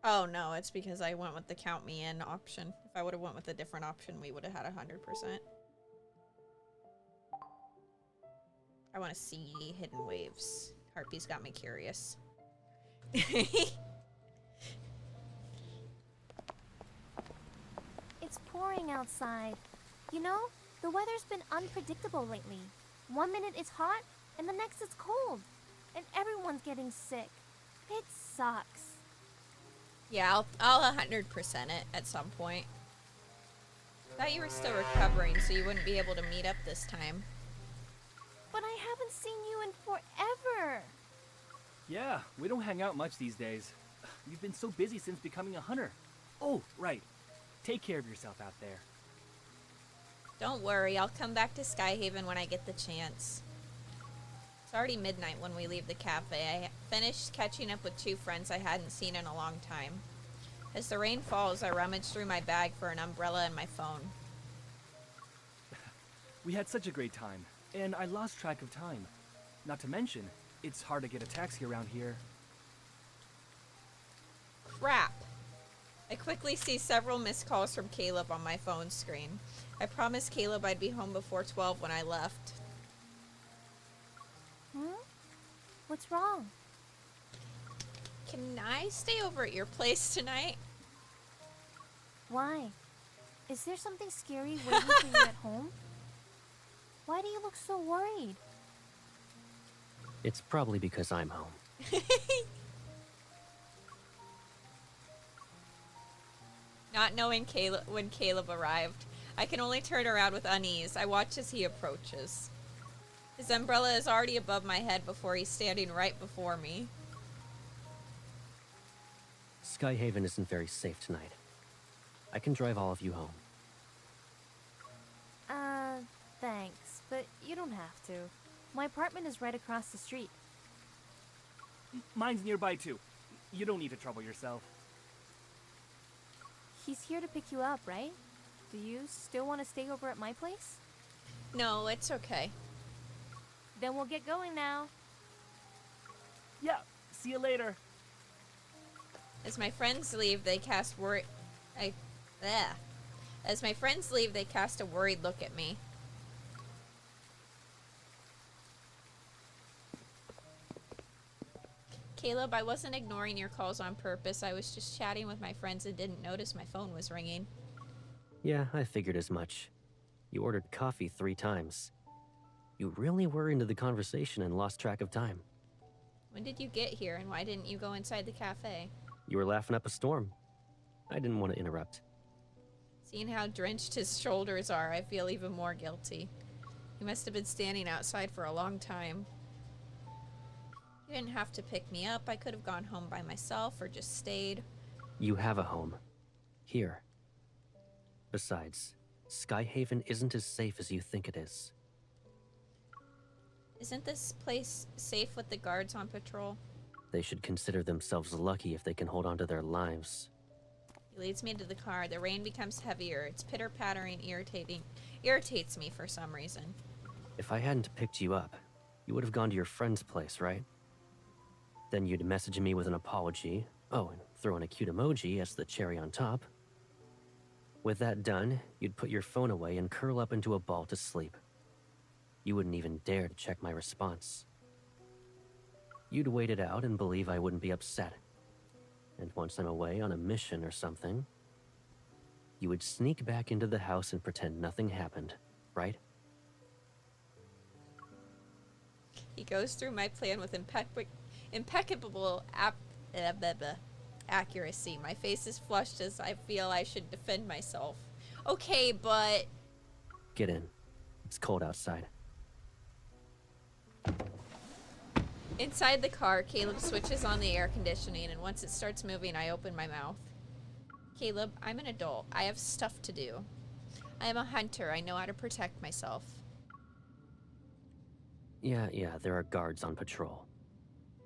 Oh no, it's because I went with the count me in option. If I would have went with a different option, we would have had 100%. I want to see hidden waves. Harpy's got me curious. It's pouring outside. You know, the weather's been unpredictable lately. 1 minute it's hot, and the next it's cold. And everyone's getting sick. It sucks. Yeah, I'll 100% it at some point. Thought you were still recovering, so you wouldn't be able to meet up this time. But I haven't seen you in forever. Yeah, we don't hang out much these days. You've been so busy since becoming a hunter. Oh, right. Take care of yourself out there. Don't worry, I'll come back to Skyhaven when I get the chance. It's already midnight when we leave the cafe. I finished catching up with 2 friends I hadn't seen in a long time. As the rain falls, I rummage through my bag for an umbrella and my phone. We had such a great time, and I lost track of time. Not to mention, it's hard to get a taxi around here. Crap! I quickly see several missed calls from Caleb on my phone screen. I promised Caleb I'd be home before 12 when I left. What's wrong? Can I stay over at your place tonight? Why? Is there something scary waiting for you at home? Why do you look so worried? It's probably because I'm home. Not knowing when Caleb arrived, I can only turn around with unease. I watch as he approaches. His umbrella is already above my head before he's standing right before me. Skyhaven isn't very safe tonight. I can drive all of you home. Thanks, but you don't have to. My apartment is right across the street. Mine's nearby too. You don't need to trouble yourself. He's here to pick you up, right? Do you still want to stay over at my place? No, it's okay. Then we'll get going now. Yeah, see you later. As my friends leave, they cast As my friends leave, they cast a worried look at me. Caleb, I wasn't ignoring your calls on purpose. I was just chatting with my friends and didn't notice my phone was ringing. Yeah, I figured as much. You ordered coffee 3 times. You really were into the conversation and lost track of time. When did you get here, and why didn't you go inside the cafe? You were laughing up a storm. I didn't want to interrupt. Seeing how drenched his shoulders are, I feel even more guilty. He must have been standing outside for a long time. You didn't have to pick me up. I could have gone home by myself or just stayed. You have a home. Here. Besides, Skyhaven isn't as safe as you think it is. Isn't this place safe with the guards on patrol? They should consider themselves lucky if they can hold on to their lives. He leads me to the car. The rain becomes heavier. Its pitter-pattering irritates me for some reason. If I hadn't picked you up, you would have gone to your friend's place, right? Then you'd message me with an apology. Oh, and throw in a cute emoji as the cherry on top. With that done, you'd put your phone away and curl up into a ball to sleep. You wouldn't even dare to check my response. You'd wait it out and believe I wouldn't be upset. And once I'm away on a mission or something, you would sneak back into the house and pretend nothing happened, right? He goes through my plan with impeccable accuracy. My face is flushed as I feel I should defend myself. Okay, but... Get in. It's cold outside. Inside the car, Caleb switches on the air conditioning, and once it starts moving, I open my mouth. Caleb, I'm an adult. I have stuff to do. I am a hunter. I know how to protect myself. Yeah, there are guards on patrol.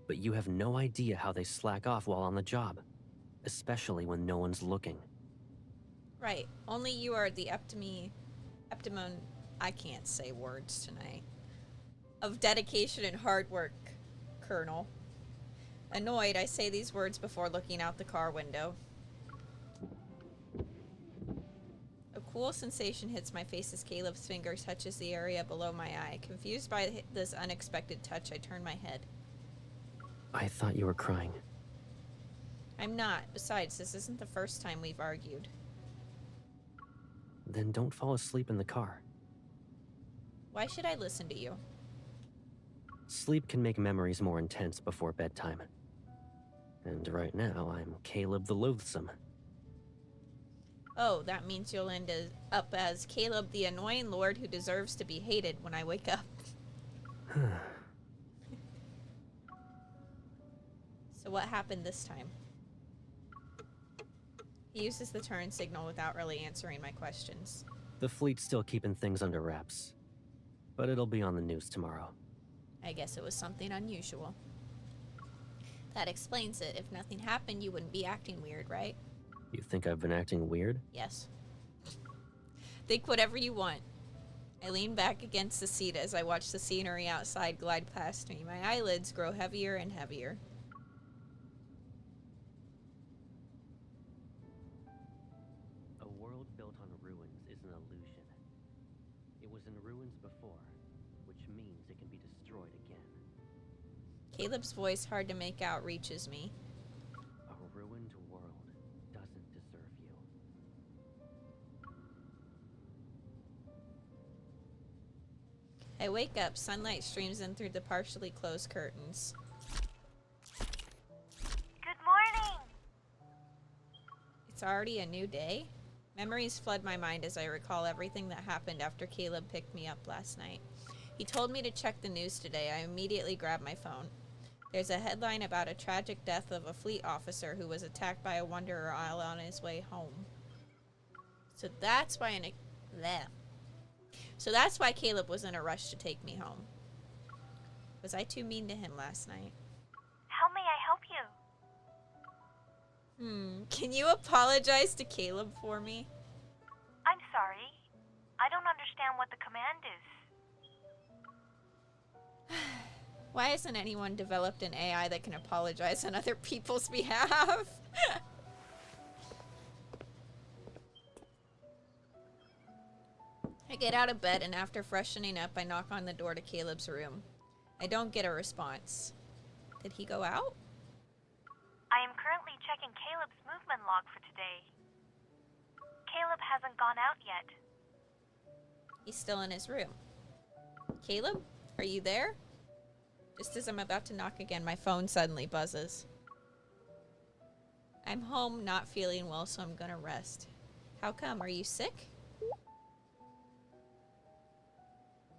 But you have no idea how they slack off while on the job. Especially when no one's looking. Right. Only you are the I can't say words tonight. Of dedication and hard work, Colonel. Annoyed, I say these words before looking out the car window. cool sensation hits my face as Caleb's finger touches the area below my eye. Confused by this unexpected touch, I turn my head. I thought you were crying. I'm not. Besides, this isn't the first time we've argued. Then don't fall asleep in the car. Why should I listen to you? Sleep can make memories more intense before bedtime. And right now, I'm Caleb the Loathsome. Oh, that means you'll end up as Caleb the Annoying Lord who deserves to be hated when I wake up. So what happened this time? He uses the turn signal without really answering my questions. The fleet's still keeping things under wraps. But it'll be on the news tomorrow. I guess it was something unusual. That explains it. If nothing happened, you wouldn't be acting weird, right? You think I've been acting weird? Yes. Think whatever you want. I lean back against the seat as I watch the scenery outside glide past me. My eyelids grow heavier and heavier. A world built on ruins is an illusion. It was in ruins before, which means it can be destroyed again. Caleb's voice, hard to make out, reaches me. A ruined world doesn't deserve you. I wake up. Sunlight streams in through the partially closed curtains. Good morning! It's already a new day? Memories flood my mind as I recall everything that happened after Caleb picked me up last night. He told me to check the news today. I immediately grabbed my phone. There's a headline about a tragic death of a fleet officer who was attacked by a wanderer while on his way home. So that's why Caleb was in a rush to take me home. Was I too mean to him last night? How may I help you? Can you apologize to Caleb for me? I'm sorry. I don't understand what the command is. Why hasn't anyone developed an AI that can apologize on other people's behalf? I get out of bed and after freshening up, I knock on the door to Caleb's room. I don't get a response. Did he go out? I am currently checking Caleb's movement log for today. Caleb hasn't gone out yet. He's still in his room. Caleb, are you there? Just as I'm about to knock again, my phone suddenly buzzes. I'm home, not feeling well, so I'm gonna rest. How come? Are you sick?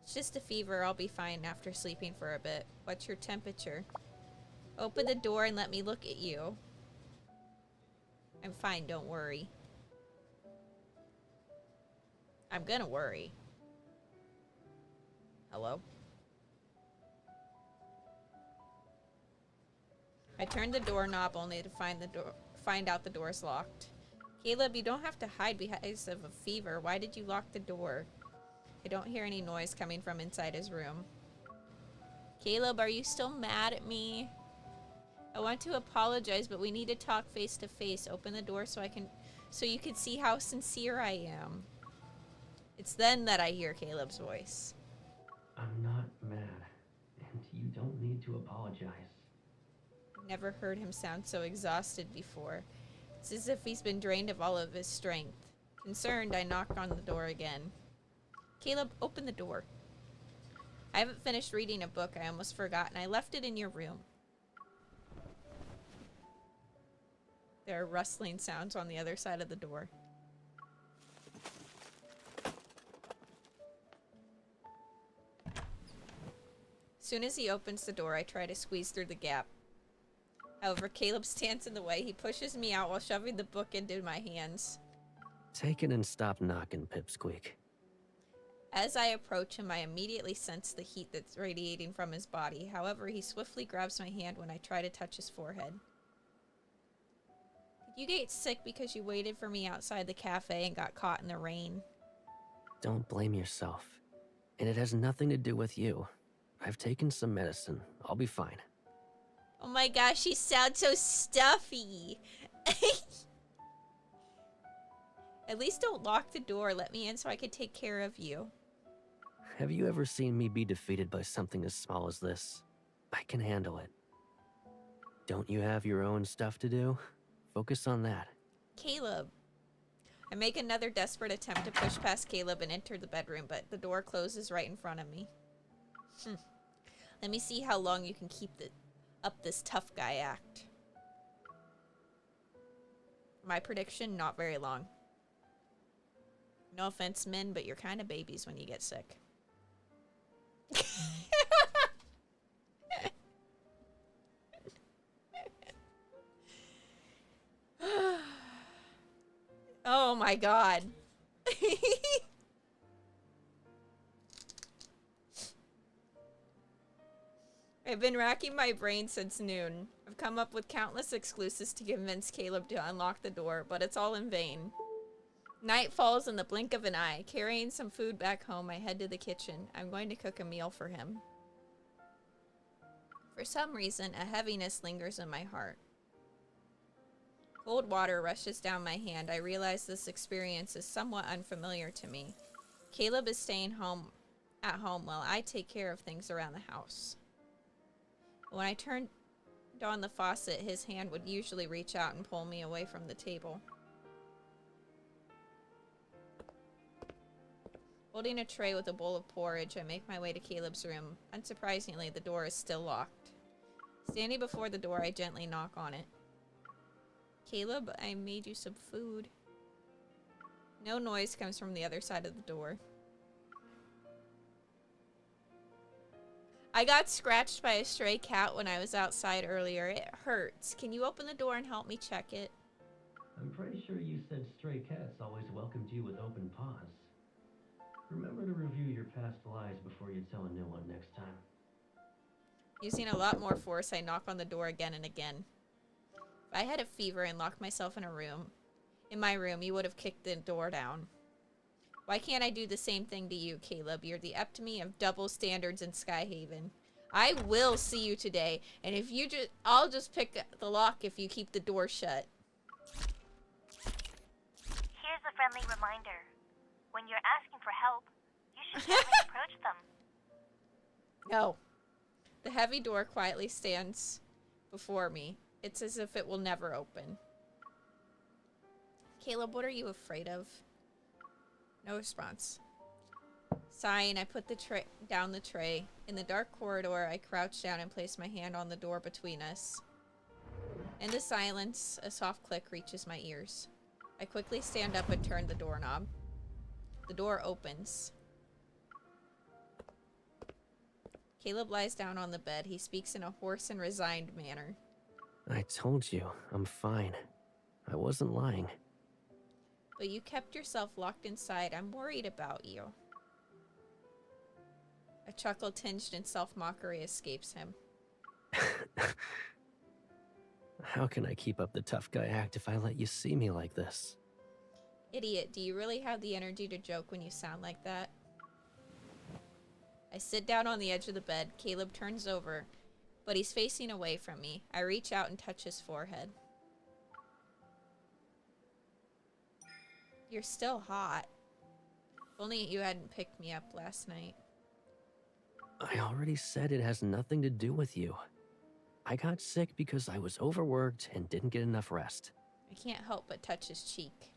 It's just a fever. I'll be fine after sleeping for a bit. What's your temperature? Open the door and let me look at you. I'm fine, don't worry. I'm gonna worry. Hello? I turned the doorknob only to find out the door's locked. Caleb, you don't have to hide behind of a fever. Why did you lock the door? I don't hear any noise coming from inside his room. Caleb, are you still mad at me? I want to apologize, but we need to talk face to face. Open the door so you can see how sincere I am. It's then that I hear Caleb's voice. I'm not mad, and you don't need to apologize. I've never heard him sound so exhausted before. It's as if he's been drained of all of his strength. Concerned, I knock on the door again. Caleb, open the door. I haven't finished reading a book I almost forgot, and I left it in your room. There are rustling sounds on the other side of the door. As soon as he opens the door, I try to squeeze through the gap. However, Caleb stands in the way. He pushes me out while shoving the book into my hands. Take it and stop knocking, Pipsqueak. As I approach him, I immediately sense the heat that's radiating from his body. However, he swiftly grabs my hand when I try to touch his forehead. Did you get sick because you waited for me outside the cafe and got caught in the rain? Don't blame yourself. And it has nothing to do with you. I've taken some medicine. I'll be fine. Oh my gosh, he sounds so stuffy. At least don't lock the door. Let me in so I can take care of you. Have you ever seen me be defeated by something as small as this? I can handle it. Don't you have your own stuff to do? Focus on that. Caleb. I make another desperate attempt to push past Caleb and enter the bedroom, but the door closes right in front of me. Let me see how long you can keep up this tough guy act. My prediction, not very long. No offense, men, but you're kind of babies when you get sick. Oh my god. I've been racking my brain since noon. I've come up with countless excuses to convince Caleb to unlock the door, but it's all in vain. Night falls in the blink of an eye. Carrying some food back home, I head to the kitchen. I'm going to cook a meal for him. For some reason, a heaviness lingers in my heart. Cold water rushes down my hand. I realize this experience is somewhat unfamiliar to me. Caleb is staying at home while I take care of things around the house. When I turned on the faucet, his hand would usually reach out and pull me away from the table. Holding a tray with a bowl of porridge, I make my way to Caleb's room. Unsurprisingly, the door is still locked. Standing before the door, I gently knock on it. Caleb, I made you some food. No noise comes from the other side of the door. I got scratched by a stray cat when I was outside earlier. It hurts. Can you open the door and help me check it? I'm pretty sure you said stray cats always welcomed you with open paws. Remember to review your past lies before you tell a new one next time. Using a lot more force, I knock on the door again and again. If I had a fever and locked myself in my room, you would have kicked the door down. Why can't I do the same thing to you, Caleb? You're the epitome of double standards in Skyhaven. I will see you today, and if you I'll just pick the lock if you keep the door shut. Here's a friendly reminder. When you're asking for help, you should gently approach them. No. The heavy door quietly stands before me. It's as if it will never open. Caleb, what are you afraid of? No response. Sighing, I put down the tray. In the dark corridor, I crouch down and place my hand on the door between us. In the silence, a soft click reaches my ears. I quickly stand up and turn the doorknob. The door opens. Caleb lies down on the bed. He speaks in a hoarse and resigned manner. I told you, I'm fine. I wasn't lying. But you kept yourself locked inside. I'm worried about you. A chuckle tinged in self-mockery escapes him. How can I keep up the tough guy act if I let you see me like this? Idiot, do you really have the energy to joke when you sound like that? I sit down on the edge of the bed. Caleb turns over, but he's facing away from me. I reach out and touch his forehead. You're still hot. If only you hadn't picked me up last night. I already said it has nothing to do with you. I got sick because I was overworked and didn't get enough rest. I can't help but touch his cheek.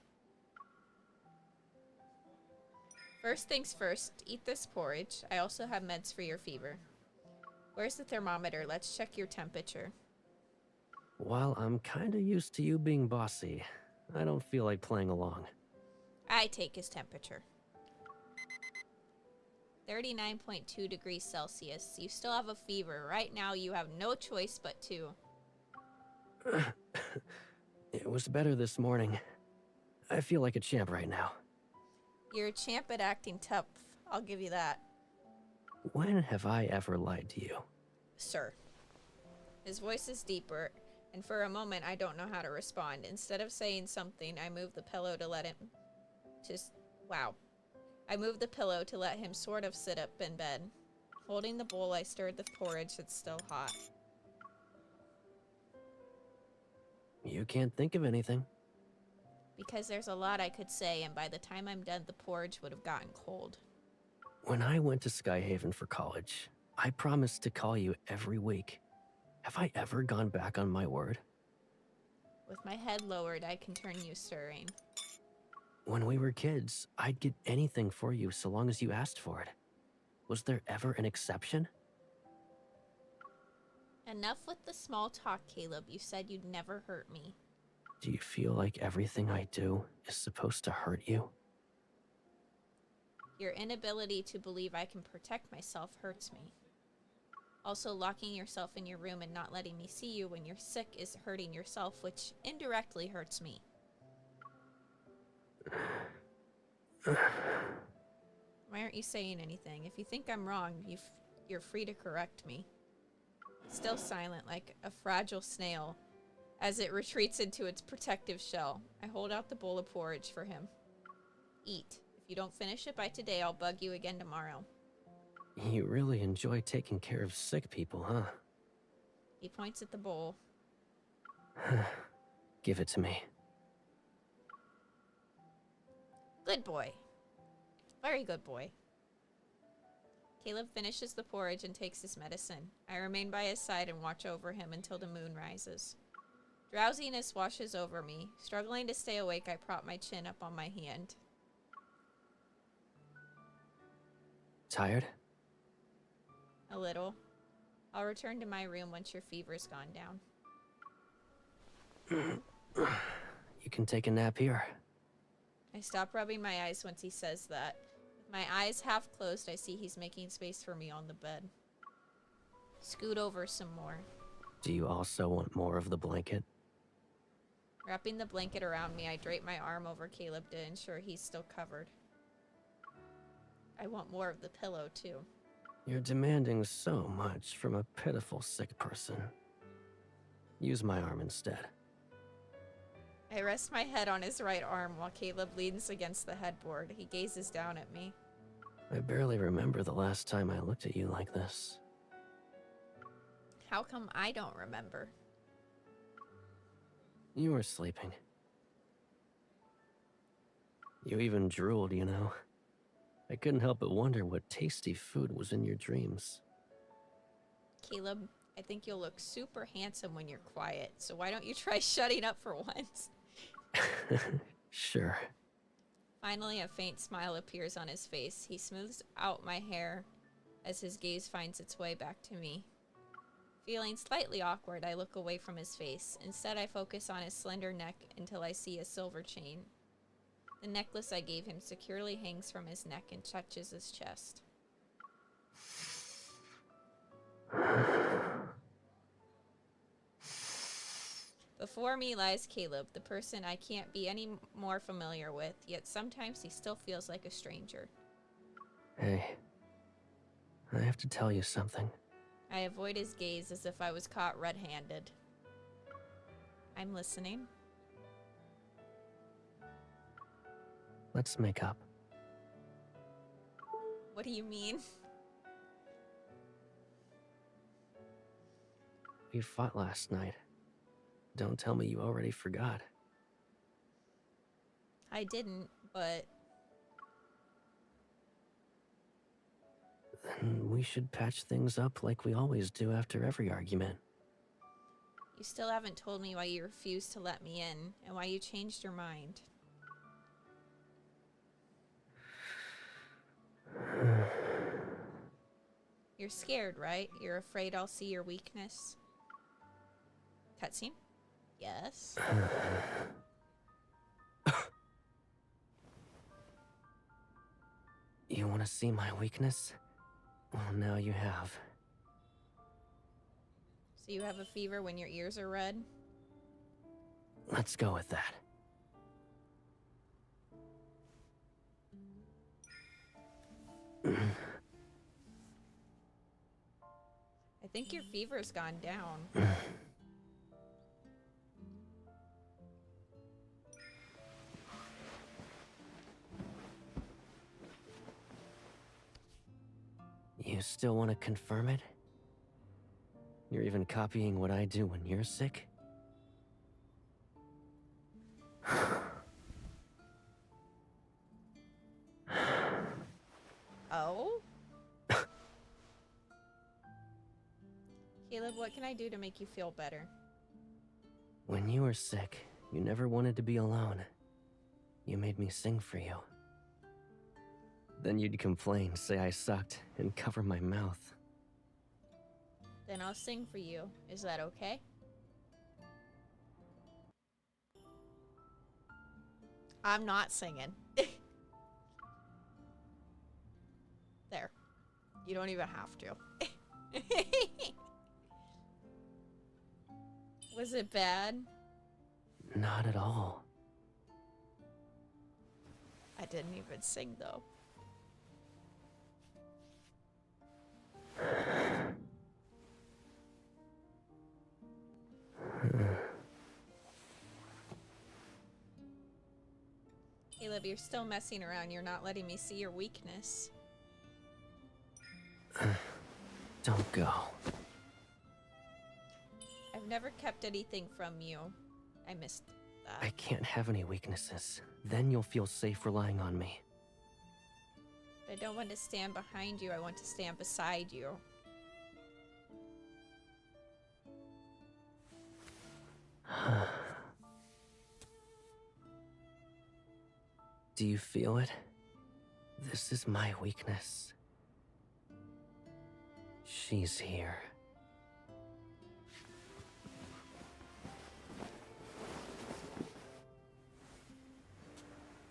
First things first, eat this porridge. I also have meds for your fever. Where's the thermometer? Let's check your temperature. While I'm kinda used to you being bossy, I don't feel like playing along. I take his temperature. 39.2 degrees Celsius. You still have a fever. Right now you have no choice but to. It was better this morning. I feel like a champ right now. You're a champ at acting tough. I'll give you that. When have I ever lied to you? Sir. His voice is deeper, and for a moment I don't know how to respond. Instead of saying something, I move the pillow to let him... I move the pillow to let him sort of sit up in bed. Holding the bowl, I stirred the porridge that's still hot. You can't think of anything. Because there's a lot I could say, and by the time I'm done, the porridge would have gotten cold. When I went to Skyhaven for college, I promised to call you every week. Have I ever gone back on my word? With my head lowered, I continue stirring. When we were kids, I'd get anything for you so long as you asked for it. Was there ever an exception? Enough with the small talk, Caleb. You said you'd never hurt me. Do you feel like everything I do is supposed to hurt you? Your inability to believe I can protect myself hurts me. Also, locking yourself in your room and not letting me see you when you're sick is hurting yourself, which indirectly hurts me. Why aren't you saying anything? If you think I'm wrong, you're free to correct me. Still silent, like a fragile snail, as it retreats into its protective shell. I hold out the bowl of porridge for him. Eat. If you don't finish it by today, I'll bug you again tomorrow. You really enjoy taking care of sick people, huh? He points at the bowl. Give it to me. Good boy. Very good boy. Caleb finishes the porridge and takes his medicine. I remain by his side and watch over him until the moon rises. Drowsiness washes over me. Struggling to stay awake, I prop my chin up on my hand. Tired? A little. I'll return to my room once your fever's gone down. You can take a nap here. I stop rubbing my eyes once he says that. With my eyes half closed, I see he's making space for me on the bed. Scoot over some more. Do you also want more of the blanket? Wrapping the blanket around me, I drape my arm over Caleb to ensure he's still covered. I want more of the pillow, too. You're demanding so much from a pitiful sick person. Use my arm instead. I rest my head on his right arm while Caleb leans against the headboard. He gazes down at me. I barely remember the last time I looked at you like this. How come I don't remember? You were sleeping. You even drooled, you know. I couldn't help but wonder what tasty food was in your dreams. Caleb, I think you'll look super handsome when you're quiet, so why don't you try shutting up for once? Sure. Finally, a faint smile appears on his face. He smooths out my hair as his gaze finds its way back to me. Feeling slightly awkward, I look away from his face. Instead, I focus on his slender neck until I see a silver chain. The necklace I gave him securely hangs from his neck and touches his chest. Before me lies Caleb, the person I can't be any more familiar with, yet sometimes he still feels like a stranger. Hey, I have to tell you something. I avoid his gaze as if I was caught red-handed. I'm listening. Let's make up. What do you mean? We fought last night. Don't tell me you already forgot. I didn't, but... Then we should patch things up like we always do after every argument. You still haven't told me why you refused to let me in, and why you changed your mind. You're scared, right? You're afraid I'll see your weakness? Cutscene? Yes. You want to see my weakness? Well, now you have. So you have a fever when your ears are red? Let's go with that. I think your fever's gone down. You still want to confirm it? You're even copying what I do when you're sick? Oh? Caleb, what can I do to make you feel better? When you were sick, you never wanted to be alone. You made me sing for you. Then you'd complain, say I sucked, and cover my mouth. Then I'll sing for you. Is that okay? I'm not singing. There. You don't even have to. Was it bad? Not at all. I didn't even sing, though. Caleb, you're still messing around. You're not letting me see your weakness. Don't go. I've never kept anything from you. I missed that. I can't have any weaknesses. Then you'll feel safe relying on me. I don't want to stand behind you. I want to stand beside you. Do you feel it? This is my weakness. She's here.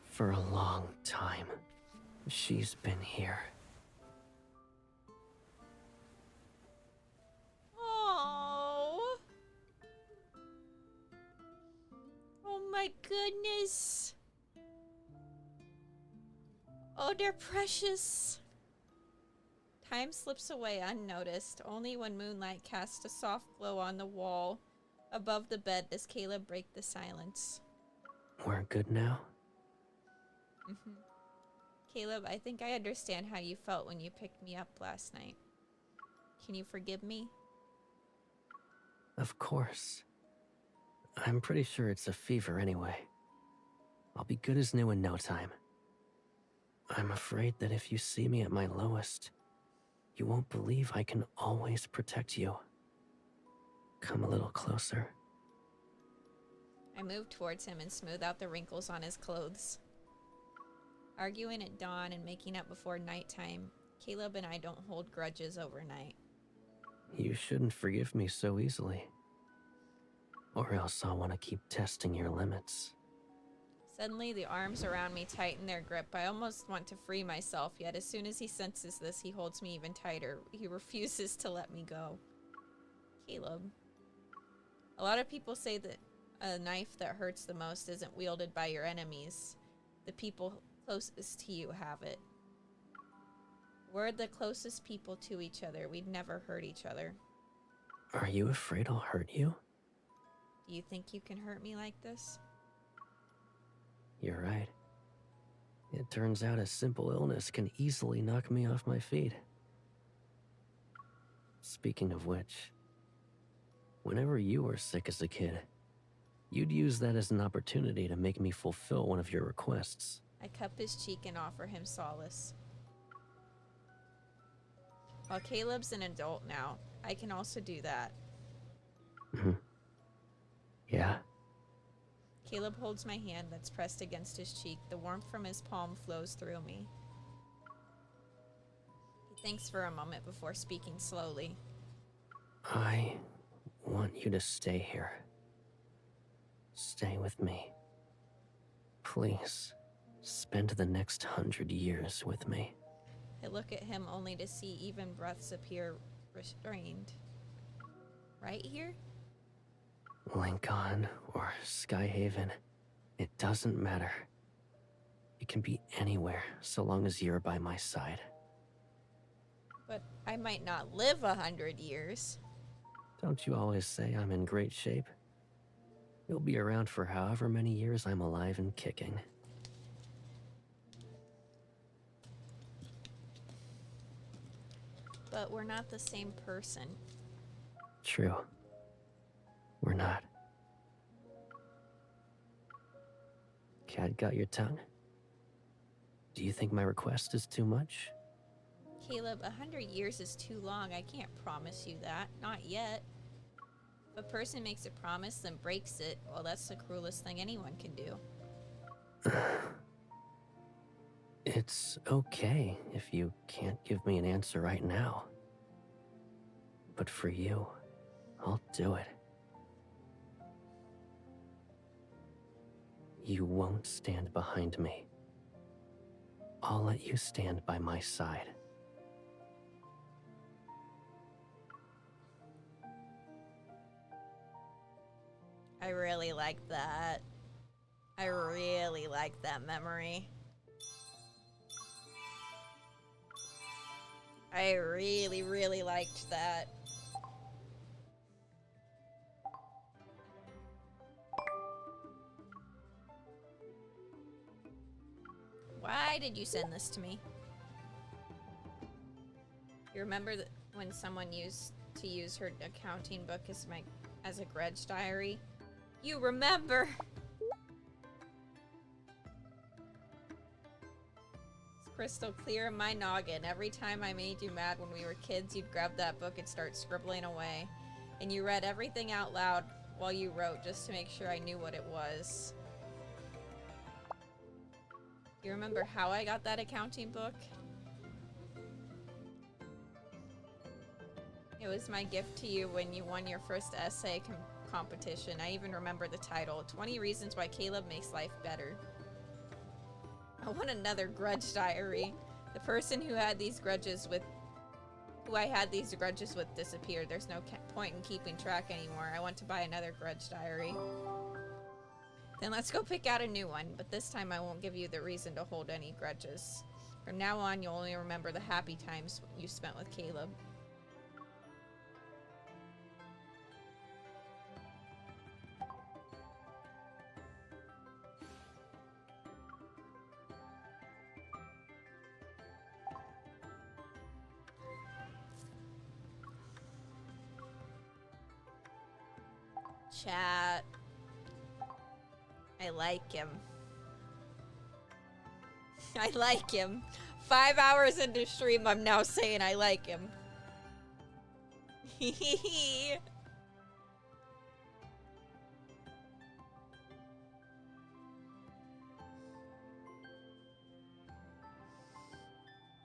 For a long time, she's been here. Oh. Oh my goodness. Oh, they're precious. Time slips away unnoticed. Only when moonlight casts a soft glow on the wall above the bed does Caleb break the silence. We're good now? Caleb, I think I understand how you felt when you picked me up last night. Can you forgive me? Of course. I'm pretty sure it's a fever anyway. I'll be good as new in no time. I'm afraid that if you see me at my lowest, you won't believe I can always protect you. Come a little closer. I move towards him and smooth out the wrinkles on his clothes. Arguing at dawn and making up before nighttime, Caleb and I don't hold grudges overnight. You shouldn't forgive me so easily. Or else I'll want to keep testing your limits. Suddenly, the arms around me tighten their grip. I almost want to free myself, yet as soon as he senses this, he holds me even tighter. He refuses to let me go. Caleb. A lot of people say that a knife that hurts the most isn't wielded by your enemies. The people closest to you have it. We're the closest people to each other. We'd never hurt each other. Are you afraid I'll hurt you? Do you think you can hurt me like this? You're right. It turns out a simple illness can easily knock me off my feet. Speaking of which, whenever you were sick as a kid, you'd use that as an opportunity to make me fulfill one of your requests. I cup his cheek and offer him solace. While Caleb's an adult now, I can also do that. Yeah? Caleb holds my hand that's pressed against his cheek. The warmth from his palm flows through me. He thinks for a moment before speaking slowly. I want you to stay here. Stay with me. Please, spend the next 100 years with me. I look at him only to see even breaths appear restrained. Right here? Linkon or Skyhaven, it doesn't matter. It can be anywhere so long as you're by my side. But I might not live 100 years. Don't you always say I'm in great shape? You'll be around for however many years I'm alive and kicking. But we're not the same person. True. We're not. Cat got your tongue? Do you think my request is too much? Caleb, 100 years is too long. I can't promise you that. Not yet. If a person makes a promise, then breaks it, well, that's the cruelest thing anyone can do. It's okay if you can't give me an answer right now. But for you, I'll do it. You won't stand behind me. I'll let you stand by my side. I really like that. I really like that memory. I really, really liked that. Why did you send this to me? You remember that when someone used to use her accounting book as a grudge diary? You remember! It's crystal clear in my noggin. Every time I made you mad when we were kids, you'd grab that book and start scribbling away. And you read everything out loud while you wrote just to make sure I knew what it was. You remember how I got that accounting book? It was my gift to you when you won your first essay competition. I even remember the title, 20 Reasons Why Caleb Makes Life Better. I want another grudge diary. The person who I had these grudges with disappeared. There's no point in keeping track anymore. I want to buy another grudge diary. Then let's go pick out a new one, but this time I won't give you the reason to hold any grudges. From now on, you'll only remember the happy times you spent with Caleb. Chat. I like him. I like him. 5 hours into stream, I'm now saying I like him.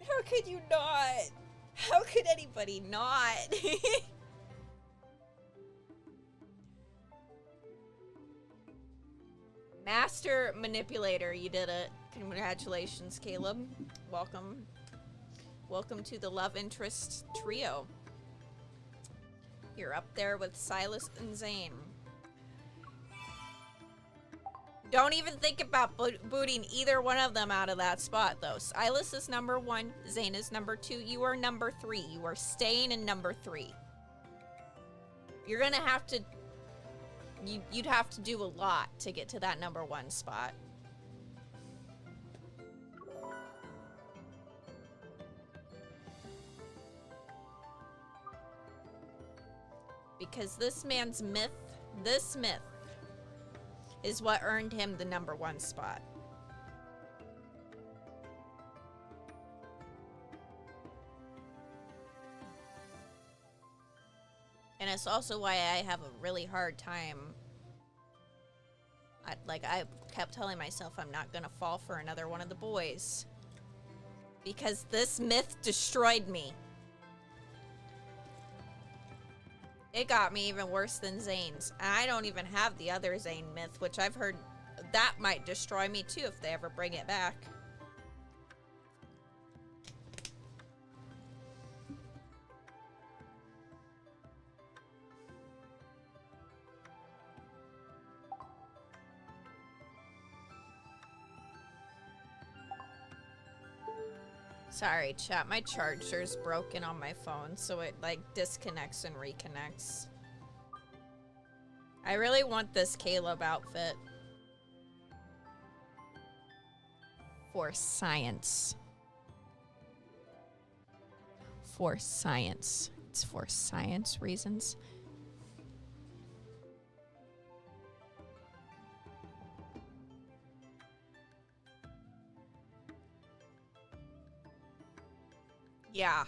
How could you not? How could anybody not? Master Manipulator, you did it. Congratulations, Caleb. Welcome. Welcome to the love interest trio. You're up there with Sylus and Zayne. Don't even think about booting either one of them out of that spot, though. Sylus is number 1, Zayne is number 2. You are number 3. You are staying in number 3. You're gonna have to... You'd have to do a lot to get to that number 1 spot. Because this man's myth, is what earned him the number 1 spot. And it's also why I have a really hard time. I kept telling myself I'm not gonna fall for another one of the boys. Because this myth destroyed me. It got me even worse than Zayne's. And I don't even have the other Zayne myth, which I've heard that might destroy me too if they ever bring it back. Sorry, chat. My charger's broken on my phone, so it, disconnects and reconnects. I really want this Caleb outfit. For science. For science. It's for science reasons. Yeah.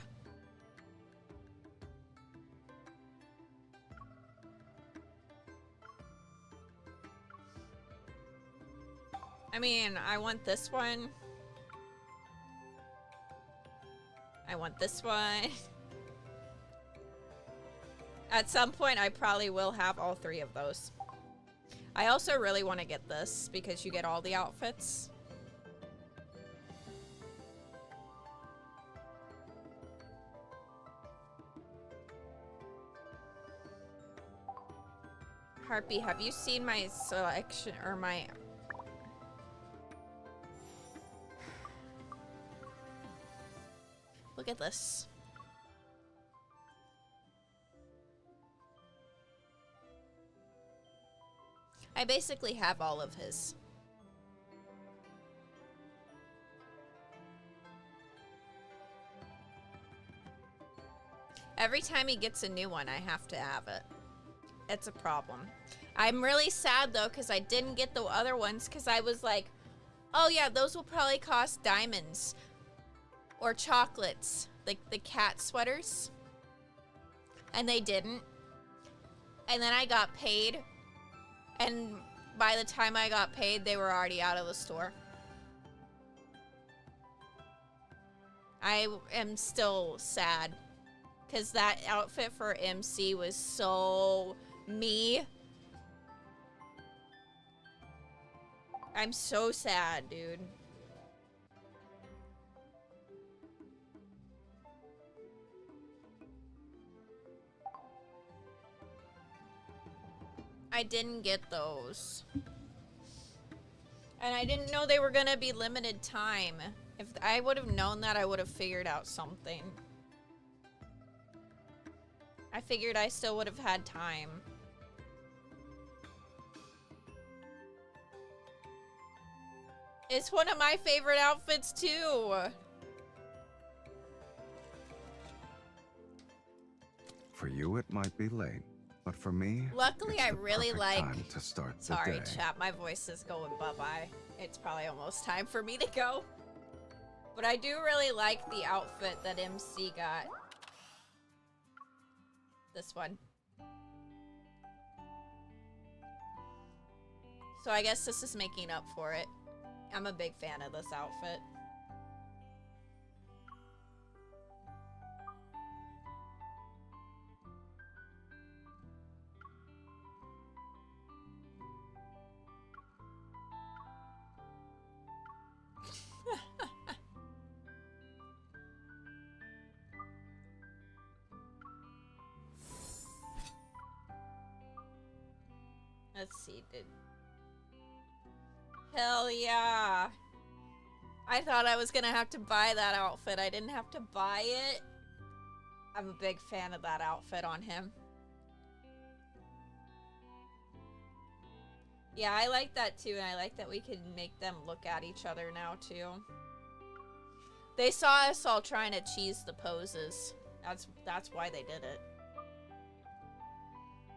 I mean, I want this one. I want this one. At some point, I probably will have all 3 of those. I also really want to get this because you get all the outfits. Harpy, have you seen my selection or my... Look at this. I basically have all of his. Every time he gets a new one, I have to have it. It's a problem. I'm really sad though, because I didn't get the other ones, because I was like, oh yeah, those will probably cost diamonds. Or chocolates, like the cat sweaters. And they didn't. And then I got paid. And by the time I got paid, they were already out of the store. I am still sad. Because that outfit for MC was so me. I'm so sad, dude. I didn't get those. And I didn't know they were gonna be limited time. If I would have known that, I would have figured out something. I figured I still would have had time. It's one of my favorite outfits too. For you, it might be late. But for me, luckily, I really like. Time to start Sorry, the day. chat. My voice is going bye-bye. It's probably almost time for me to go. But I do really like the outfit that MC got. This one. So I guess this is making up for it. I'm a big fan of this outfit. Let's see, hell yeah. I thought I was gonna have to buy that outfit. I didn't have to buy it. I'm a big fan of that outfit on him. Yeah, I like that too, and I like that we can make them look at each other now too. They saw us all trying to cheese the poses. That's why they did it.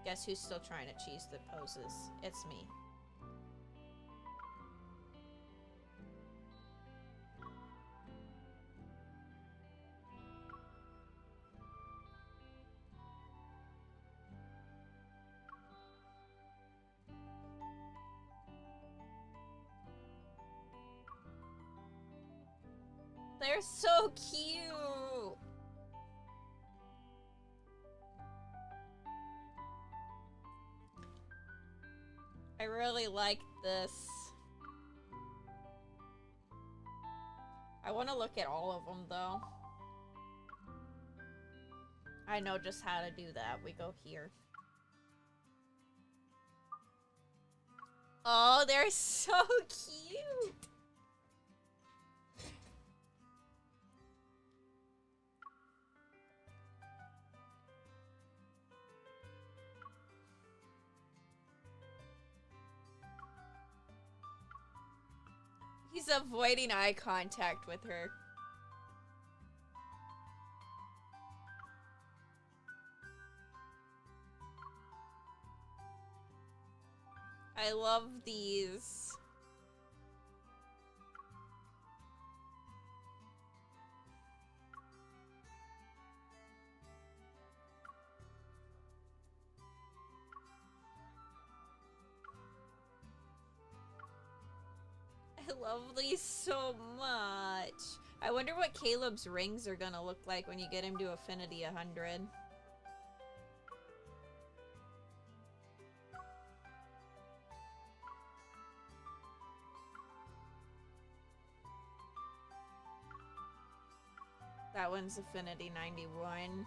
Guess who's still trying to cheese the poses? It's me. They're so cute. I really like this. I want to look at all of them though. I know just how to do that. We go here. Oh, they're so cute. He's avoiding eye contact with her. I love these. love these so much. I wonder what Caleb's rings are gonna look like when you get him to Affinity 100. That one's Affinity 91.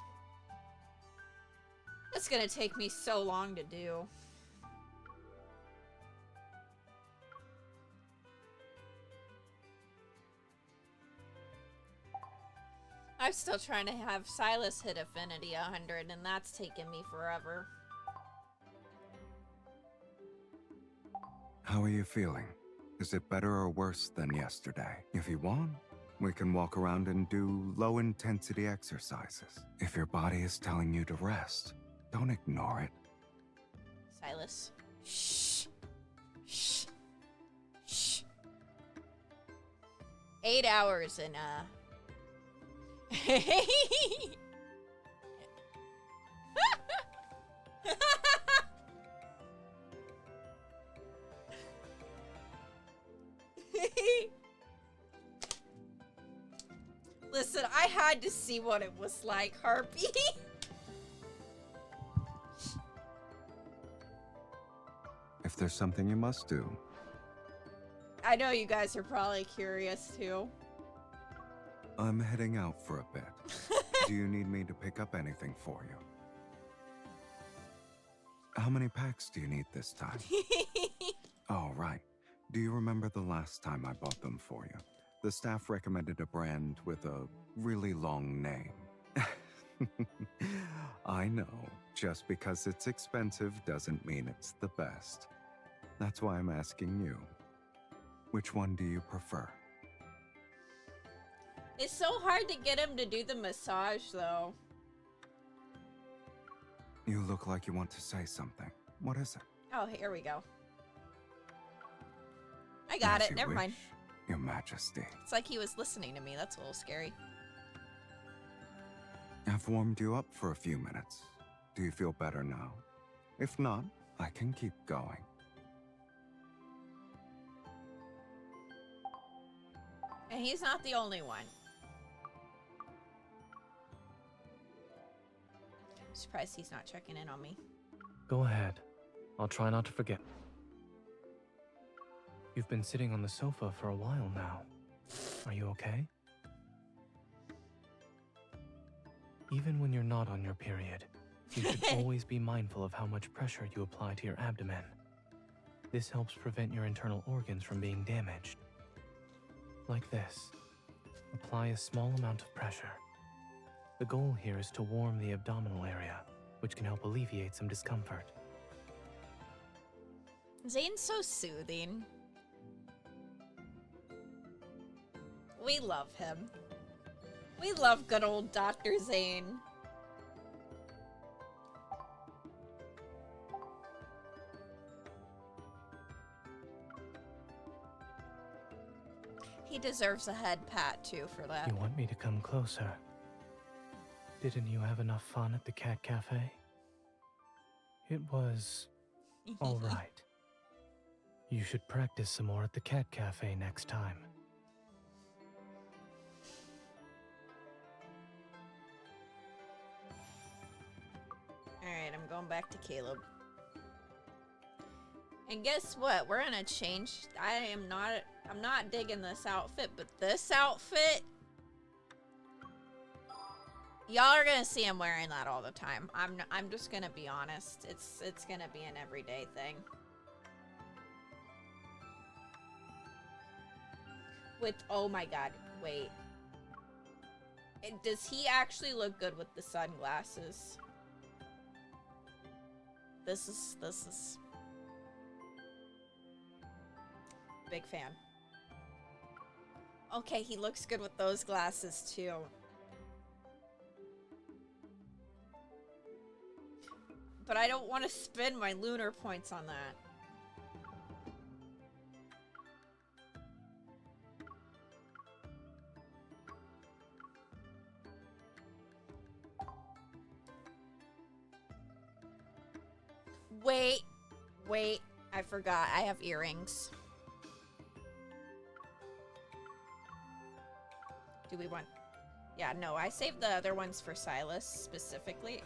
That's gonna take me so long to do. I'm still trying to have Sylus hit Affinity 100, and that's taken me forever. How are you feeling? Is it better or worse than yesterday? If you want, we can walk around and do low-intensity exercises. If your body is telling you to rest, don't ignore it. Sylus. Shh. Shh. Shh. 8 hours and, Listen, I had to see what it was like, Harpy. If there's something you must do, I know you guys are probably curious too. I'm heading out for a bit. Do you need me to pick up anything for you? How many packs do you need this time? Oh, right. Do you remember the last time I bought them for you? The staff recommended a brand with a really long name. I know, just because it's expensive doesn't mean it's the best. That's why I'm asking you. Which one do you prefer? It's so hard to get him to do the massage, though. You look like you want to say something. What is it? Oh, here we go. I got As it. you Never mind. wish, Your Majesty. It's like he was listening to me. That's a little scary. I've warmed you up for a few minutes. Do you feel better now? If not, I can keep going. And he's not the only one. I'm surprised he's not checking in on me. Go ahead. I'll try not to forget. You've been sitting on the sofa for a while now. Are you okay? Even when you're not on your period, you should always be mindful of how much pressure you apply to your abdomen. This helps prevent your internal organs from being damaged. Like this. Apply a small amount of pressure. The goal here is to warm the abdominal area, which can help alleviate some discomfort. Zayne's so soothing. We love him. We love good old Dr. Zayne. He deserves a head pat, too, for that. You want me to come closer? Didn't you have enough fun at the cat cafe? It was all right. You should practice some more at the cat cafe next time. Alright, I'm going back to Caleb. And guess what? We're gonna change. I'm not digging this outfit, but this outfit, y'all are gonna see him wearing that all the time. I'm just gonna be honest. It's gonna be an everyday thing. With, oh my god, wait. Does he actually look good with the sunglasses? This is big fan. Okay, he looks good with those glasses too. But I don't want to spend my lunar points on that. Wait, I forgot. I have earrings. Do we want... Yeah, no, I saved the other ones for Sylus specifically.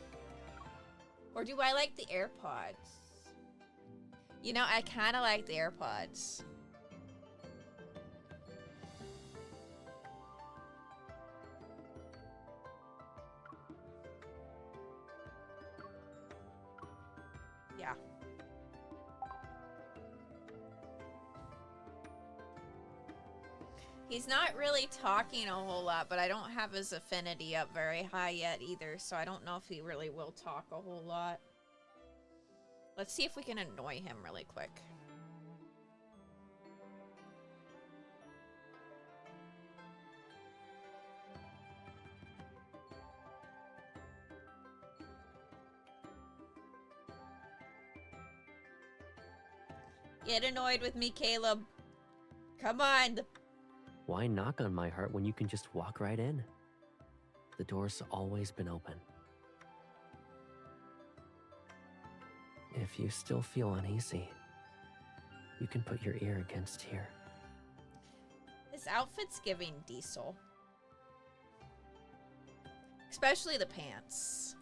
Or do I like the AirPods? You know, I kind of like the AirPods. Yeah. He's not really talking a whole lot, but I don't have his affinity up very high yet either, so I don't know if he really will talk a whole lot. Let's see if we can annoy him really quick. Get annoyed with me, Caleb. Come on. Why knock on my heart when you can just walk right in? The door's always been open. If you still feel uneasy, you can put your ear against here. His outfit's giving Diesel. Especially the pants.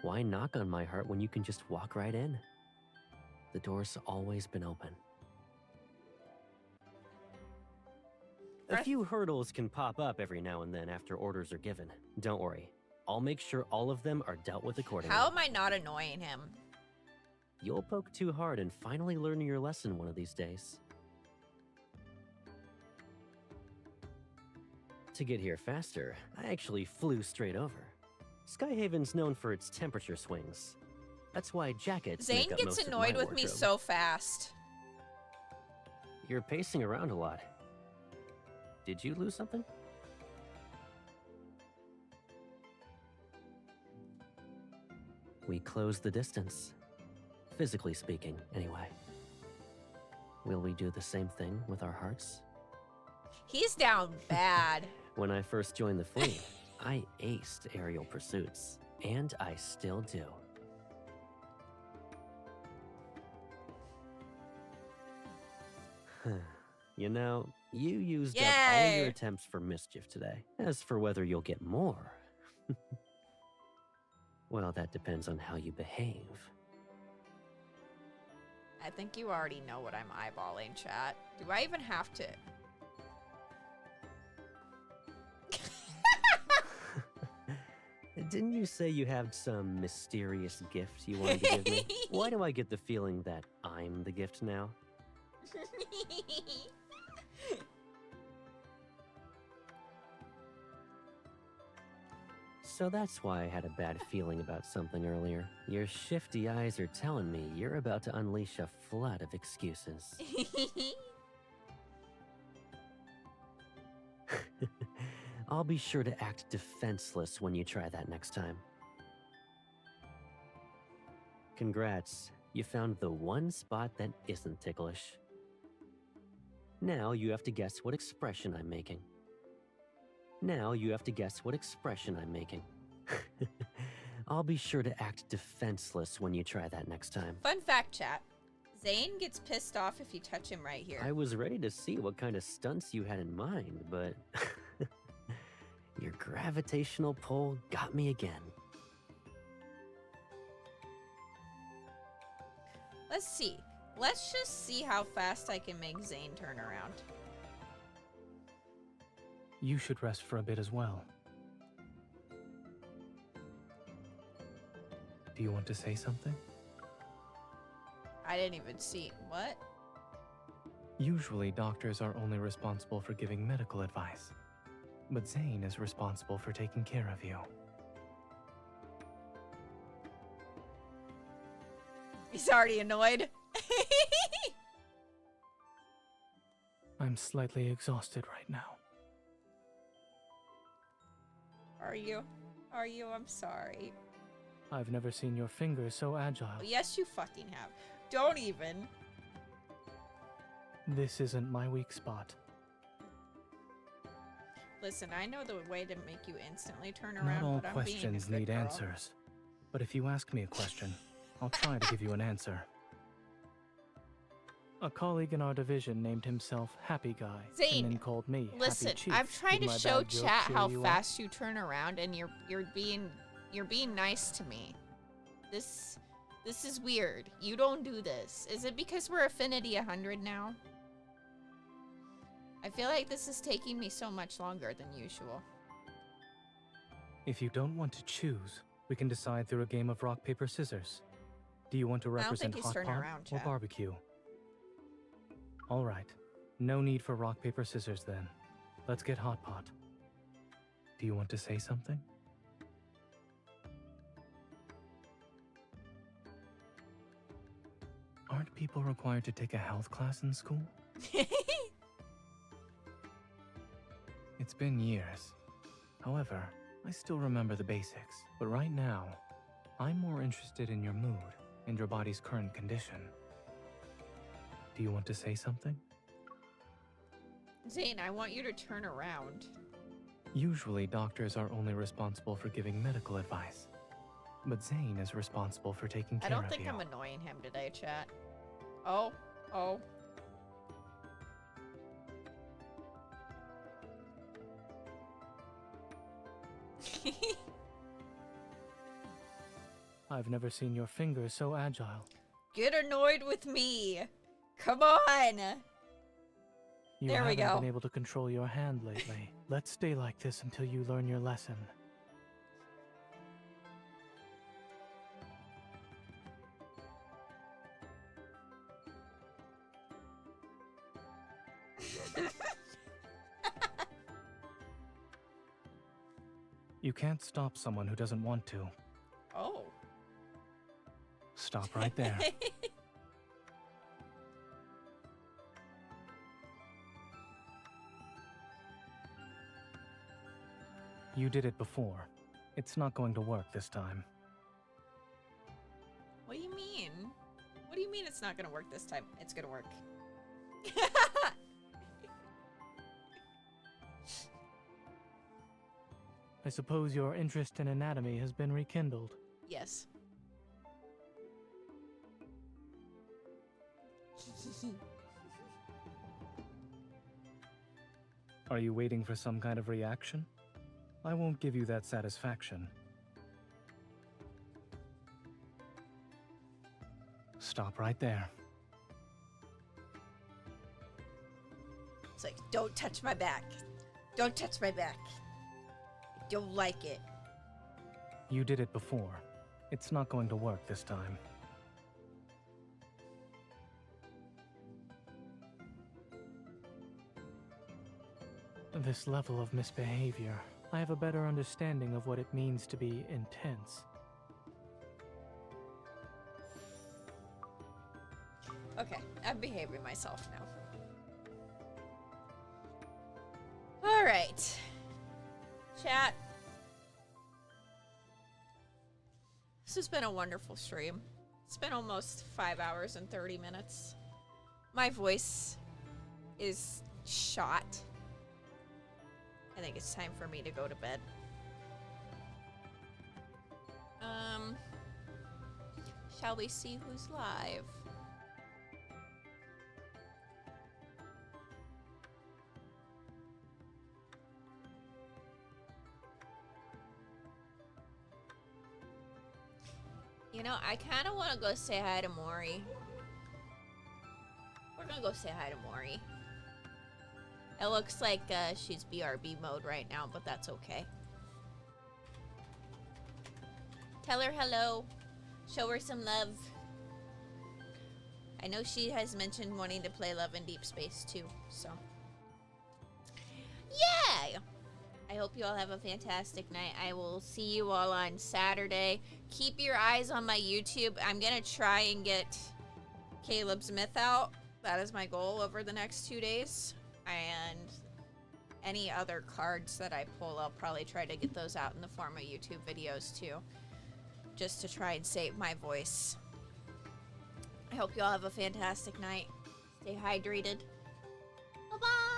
Why knock on my heart when you can just walk right in? The door's always been open. A few hurdles can pop up every now and then after orders are given. Don't worry. I'll make sure all of them are dealt with accordingly. How am I not annoying him? You'll poke too hard and finally learn your lesson one of these days. To get here faster, I actually flew straight over. Skyhaven's known for its temperature swings. That's why jackets Zayne make up gets most annoyed of my with me wardrobe. so fast. You're pacing around a lot. Did you lose something? We close the distance. Physically speaking, anyway. Will we do the same thing with our hearts? He's down bad. When I first joined the fleet, I aced aerial pursuits, and I still do. You know, you used up all your attempts for mischief today. As for whether you'll get more, well, that depends on how you behave. I think you already know what I'm eyeballing, chat. Do I even have to? Didn't you say you had some mysterious gift you wanted to give me? Why do I get the feeling that I'm the gift now? So that's why I had a bad feeling about something earlier. Your shifty eyes are telling me you're about to unleash a flood of excuses. I'll be sure to act defenseless when you try that next time. Congrats, you found the one spot that isn't ticklish. Now you have to guess what expression I'm making. Now you have to guess what expression I'm making. I'll be sure to act defenseless when you try that next time. Fun fact, chat. Zayne gets pissed off if you touch him right here. I was ready to see what kind of stunts you had in mind, but your gravitational pull got me again. Let's see. Let's just see how fast I can make Zayne turn around. You should rest for a bit as well. Do you want to say something? I didn't even see. What? Usually, doctors are only responsible for giving medical advice. But Zayne is responsible for taking care of you. He's already annoyed. I'm slightly exhausted right now. Are you? Are you? I'm sorry. I've never seen your fingers so agile. Oh, yes, you fucking have. Don't even. This isn't my weak spot. Listen, I know the way to make you instantly turn Not around, all but I'm being a questions good need girl. answers. But if you ask me a question, I'll try to give you an answer. A colleague in our division named himself Happy Guy, Zayne, and then called me listen, Happy Chief. I'm trying Did to my show bad joke chat cheer how you up? fast you turn around, and you're being nice to me. This is weird. You don't do this. Is it because we're Affinity 100 now? I feel like this is taking me so much longer than usual. If you don't want to choose, we can decide through a game of rock, paper, scissors. Do you want to I don't represent think he's hot turning pot around, or chat. barbecue? All right. No need for rock, paper, scissors then. Let's get hot pot. Do you want to say something? Aren't people required to take a health class in school? It's been years. However, I still remember the basics. But right now, I'm more interested in your mood and your body's current condition. Do you want to say something? Zayne, I want you to turn around. Usually, doctors are only responsible for giving medical advice. But Zayne is responsible for taking care I don't of think you. I'm annoying him today, chat. Oh. I've never seen your fingers so agile. Get annoyed with me. Come on. You There we haven't go. been able to control your hand lately. Let's stay like this until you learn your lesson. You can't stop someone who doesn't want to. Oh. Stop right there. You did it before. It's not going to work this time. What do you mean? What do you mean it's not gonna work this time? It's gonna work. I suppose your interest in anatomy has been rekindled. Yes. Are you waiting for some kind of reaction? I won't give you that satisfaction. Stop right there. It's like, don't touch my back. Don't touch my back. I don't like it. You did it before. It's not going to work this time. This level of misbehavior, I have a better understanding of what it means to be intense. Okay, I'm behaving myself now. Alright. Chat. This has been a wonderful stream. It's been almost 5 hours and 30 minutes. My voice is shot. I think it's time for me to go to bed. Shall we see who's live? You know, I kind of want to go say hi to Maury. We're gonna go say hi to Maury. It looks like she's BRB mode right now, but that's okay. Tell her hello. Show her some love. I know she has mentioned wanting to play Love in Deep Space too, so. Yay! I hope you all have a fantastic night. I will see you all on Saturday. Keep your eyes on my YouTube. I'm gonna try and get Caleb's Myth out. That is my goal over the next 2 days. And any other cards that I pull, I'll probably try to get those out in the form of YouTube videos too. Just to try and save my voice. I hope you all have a fantastic night. Stay hydrated. Bye-bye!